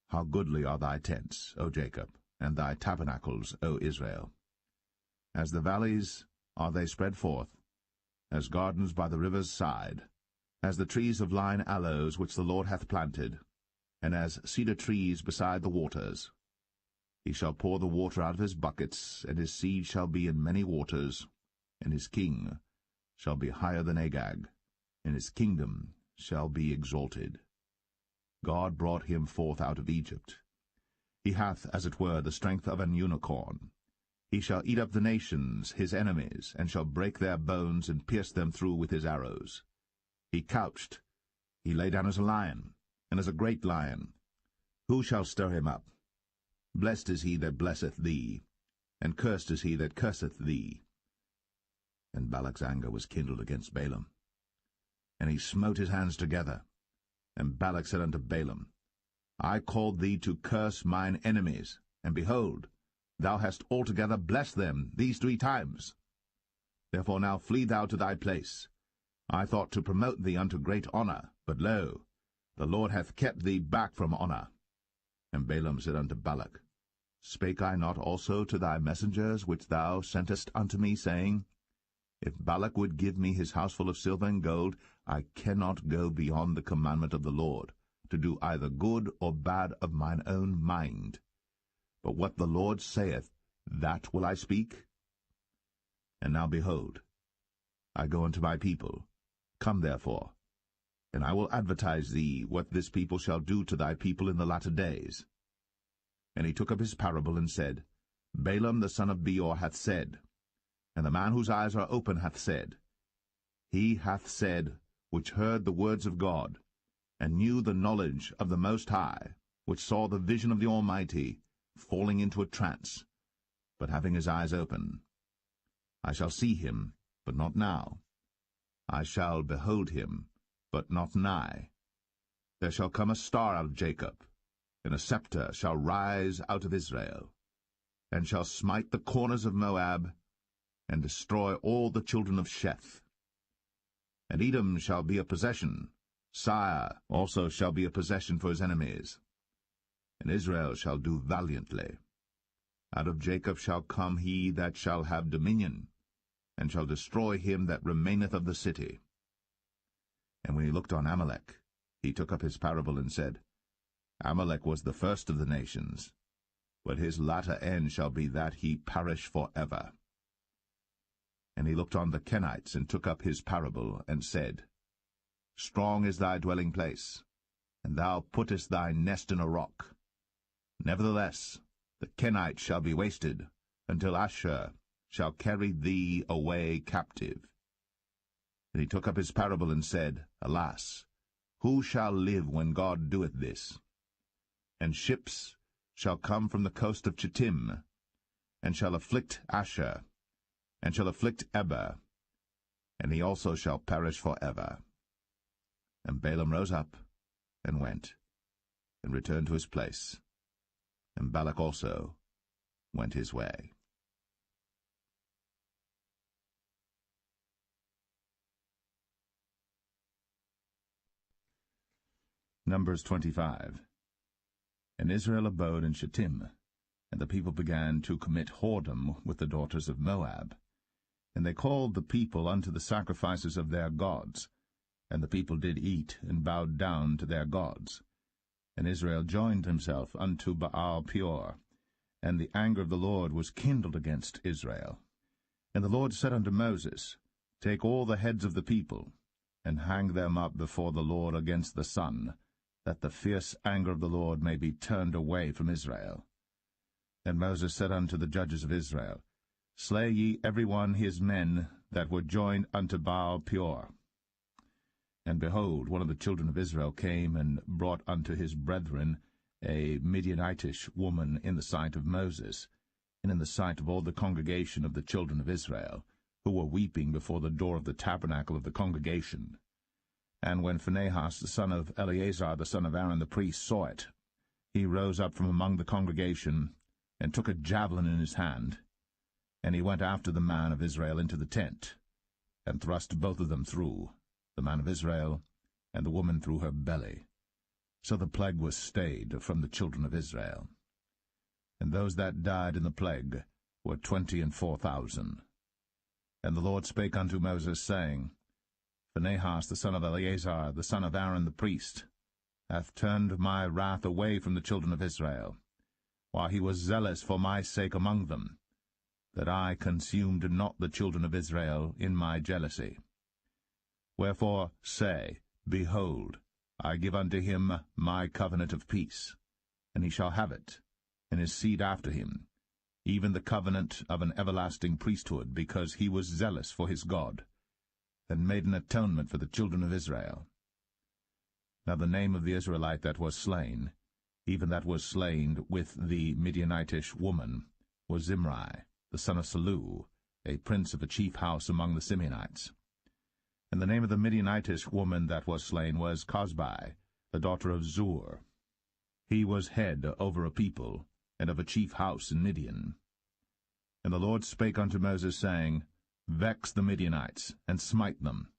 How goodly are thy tents, O Jacob, and thy tabernacles, O Israel! As the valleys are they spread forth, as gardens by the river's side, as the trees of lign aloes which the Lord hath planted, and as cedar trees beside the waters. He shall pour the water out of his buckets, and his seed shall be in many waters, and his king shall be higher than Agag, and his kingdom shall be exalted. God brought him forth out of Egypt. He hath, as it were, the strength of an unicorn. He shall eat up the nations, his enemies, and shall break their bones and pierce them through with his arrows. He couched, he lay down as a lion, and as a great lion. Who shall stir him up? Blessed is he that blesseth thee, and cursed is he that curseth thee. And Balak's anger was kindled against Balaam. And he smote his hands together. And Balak said unto Balaam, I called thee to curse mine enemies, and behold, thou hast altogether blessed them these 3 times. Therefore now flee thou to thy place. I thought to promote thee unto great honour, but lo, the Lord hath kept thee back from honour. And Balaam said unto Balak, Spake I not also to thy messengers which thou sentest unto me, saying, If Balak would give me his house full of silver and gold, I cannot go beyond the commandment of the Lord, to do either good or bad of mine own mind. But what the Lord saith, that will I speak. And now behold, I go unto my people. Come therefore, and I will advertise thee what this people shall do to thy people in the latter days. And he took up his parable, and said, Balaam the son of Beor hath said, and the man whose eyes are open hath said. He hath said, which heard the words of God, and knew the knowledge of the Most High, which saw the vision of the Almighty, falling into a trance, but having his eyes open. I shall see him, but not now. I shall behold him, but not nigh. There shall come a star out of Jacob, and a scepter shall rise out of Israel, and shall smite the corners of Moab, and destroy all the children of Sheth. And Edom shall be a possession, Sire also shall be a possession for his enemies. And Israel shall do valiantly. Out of Jacob shall come he that shall have dominion, and shall destroy him that remaineth of the city. And when he looked on Amalek, he took up his parable, and said, Amalek was the first of the nations, but his latter end shall be that he perish for ever. And he looked on the Kenites, and took up his parable, and said, Strong is thy dwelling place, and thou puttest thy nest in a rock. Nevertheless, the Kenites shall be wasted, until Ashur shall carry thee away captive. And he took up his parable, and said, Alas, who shall live when God doeth this? And ships shall come from the coast of Chittim, and shall afflict Ashur, and shall afflict Eber, and he also shall perish for ever. And Balaam rose up, and went, and returned to his place, and Balak also went his way. Numbers 25. And Israel abode in Shittim, and the people began to commit whoredom with the daughters of Moab. And they called the people unto the sacrifices of their gods, and the people did eat, and bowed down to their gods. And Israel joined himself unto Baal Peor, and the anger of the Lord was kindled against Israel. And the Lord said unto Moses, Take all the heads of the people, and hang them up before the Lord against the sun, that the fierce anger of the Lord may be turned away from Israel. And Moses said unto the judges of Israel, Slay ye every one his men that were joined unto Baal Peor. And behold, one of the children of Israel came and brought unto his brethren a Midianitish woman in the sight of Moses, and in the sight of all the congregation of the children of Israel, who were weeping before the door of the tabernacle of the congregation. And when Phinehas the son of Eleazar the son of Aaron the priest saw it, he rose up from among the congregation, and took a javelin in his hand, and he went after the man of Israel into the tent, and thrust both of them through, the man of Israel, and the woman through her belly. So the plague was stayed from the children of Israel. And those that died in the plague were 24,000. And the Lord spake unto Moses, saying, Phinehas the son of Eleazar, the son of Aaron the priest, hath turned my wrath away from the children of Israel, while he was zealous for my sake among them, that I consumed not the children of Israel in my jealousy. Wherefore say, Behold, I give unto him my covenant of peace, and he shall have it, and his seed after him, even the covenant of an everlasting priesthood, because he was zealous for his God, and made an atonement for the children of Israel. Now the name of the Israelite that was slain, even that was slain with the Midianitish woman, was Zimri, the son of Salu, a prince of a chief house among the Simeonites. And the name of the Midianitish woman that was slain was Cosbi, the daughter of Zur. He was head over a people, and of a chief house in Midian. And the Lord spake unto Moses, saying, Vex the Midianites, and smite them,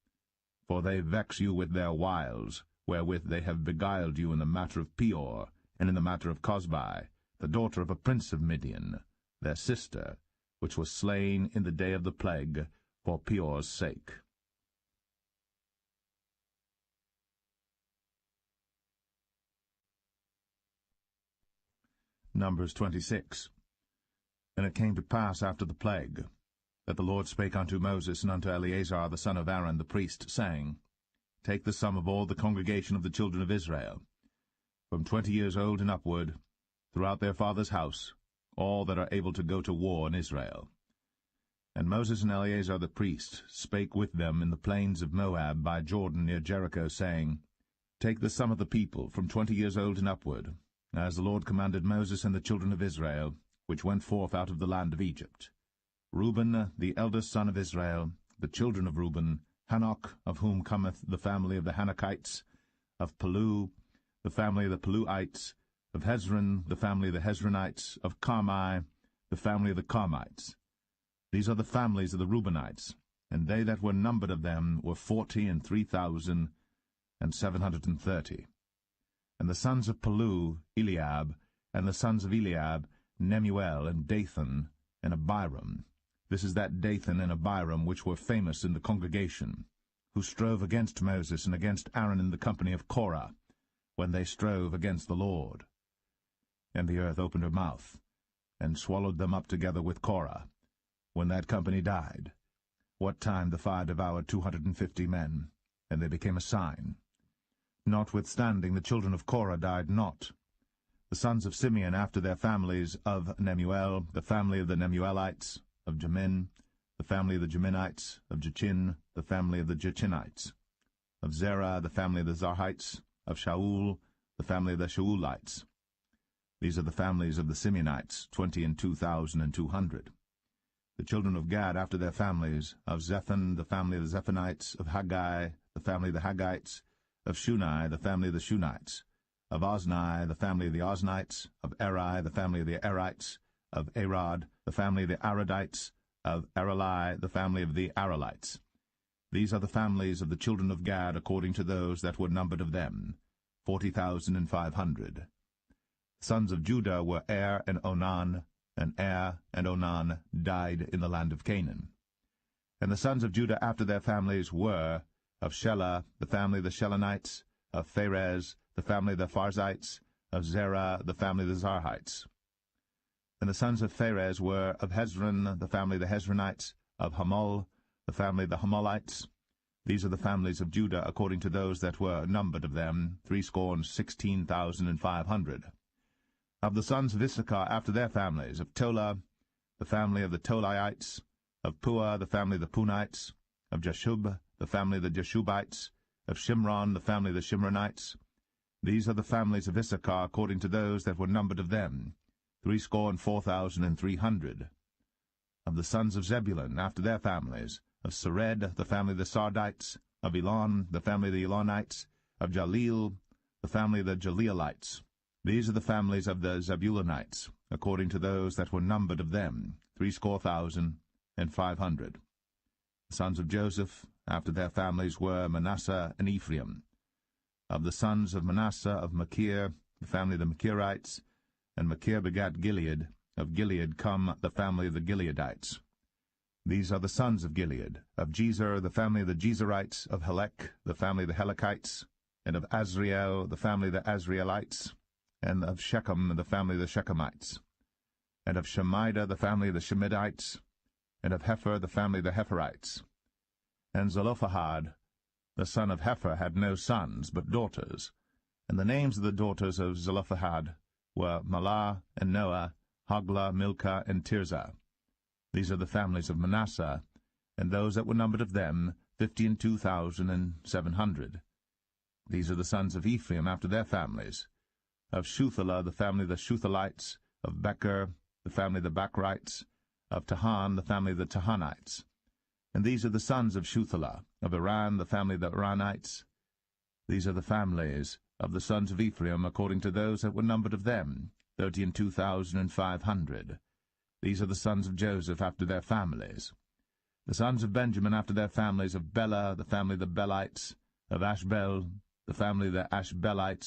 for they vex you with their wiles, wherewith they have beguiled you in the matter of Peor, and in the matter of Cosbi, the daughter of a prince of Midian, their sister, which was slain in the day of the plague, for Peor's sake. Numbers 26. And it came to pass after the plague, that the Lord spake unto Moses and unto Eleazar the son of Aaron the priest, saying, Take the sum of all the congregation of the children of Israel, from 20 years old and upward, throughout their father's house, all that are able to go to war in Israel. And Moses and Eleazar the priest spake with them in the plains of Moab by Jordan near Jericho, saying, Take the sum of the people from 20 years old and upward, as the Lord commanded Moses and the children of Israel, which went forth out of the land of Egypt. Reuben, the eldest son of Israel, the children of Reuben, Hanok, of whom cometh the family of the Hanokites, of Palu, the family of the Paluites, of Hezron, the family of the Hezronites, of Carmi, the family of the Carmites. These are the families of the Reubenites, and they that were numbered of them were 40,003,730. And the sons of Palu, Eliab, and the sons of Eliab, Nemuel, and Dathan, and Abiram. This is that Dathan and Abiram which were famous in the congregation, who strove against Moses and against Aaron in the company of Korah, when they strove against the Lord. And the earth opened her mouth, and swallowed them up together with Korah, when that company died, what time the fire devoured 250 men, and they became a sign. Notwithstanding, the children of Korah died not. The sons of Simeon after their families, of Nemuel, the family of the Nemuelites, of Jamin, the family of the Jaminites, of Jachin, the family of the Jachinites, of Zerah, the family of the Zarhites, of Shaul, the family of the Shaulites. These are the families of the Simeonites, 22,200. The children of Gad after their families, of Zephon, the family of the Zephonites, of Haggai, the family of the Haggites, of Shuni, the family of the Shunites, of Ozni, the family of the Oznites, of Eri, the family of the Erites, of Arad, the family of the Aradites, of Arali, the family of the Aralites. These are the families of the children of Gad according to those that were numbered of them, 40,500. The sons of Judah were Er and Onan, and Er and Onan died in the land of Canaan. And the sons of Judah after their families were, of Shelah, the family of the Shelonites, of Pharez, the family of the Pharzites, of Zerah, the family of the Zarhites. And the sons of Pharez were, of Hezron, the family of the Hezronites, of Hamul, the family of the Hamulites. These are the families of Judah according to those that were numbered of them, 16,500. Of the sons of Issachar after their families, of Tola, the family of the Tolaites, of Puah, the family of the Punites, of Jashub, the family of the Jashubites, of Shimron, the family of the Shimronites. These are the families of Issachar according to those that were numbered of them, 64,300. Of the sons of Zebulun after their families, of Sered, the family of the Sardites, of Elon, the family of the Elonites, of Jaleel, the family of the Jaleelites. These are the families of the Zebulunites, according to those that were numbered of them, 60,500. The sons of Joseph after their families were Manasseh and Ephraim. Of the sons of Manasseh, of Machir, the family of the Machirites, and Machir begat Gilead. Of Gilead come the family of the Gileadites. These are the sons of Gilead. Of Jezer, the family of the Jezerites, of Helek, the family of the Helekites, and of Azriel, the family of the Azrielites, and of Shechem, the family of the Shechemites, and of Shemida, the family of the Shemidites, and of Hepher, the family of the Hepherites. And Zelophehad, the son of Hepher, had no sons, but daughters. And the names of the daughters of Zelophehad were Mahlah and Noah, Hoglah, Milcah, and Tirzah. These are the families of Manasseh, and those that were numbered of them, 52,700. These are the sons of Ephraim after their families. Of Shuthelah, the family of the Shuthalites, of Becher, the family of the Bachrites, of Tahan, the family of the Tahanites. And these are the sons of Shuthelah, of Iran, the family of the Iranites. These are the families of the sons of Ephraim according to those that were numbered of them, 32,500. These are the sons of Joseph after their families. The sons of Benjamin after their families, of Bela, the family of the Belites, of Ashbel, the family of the Ashbelites,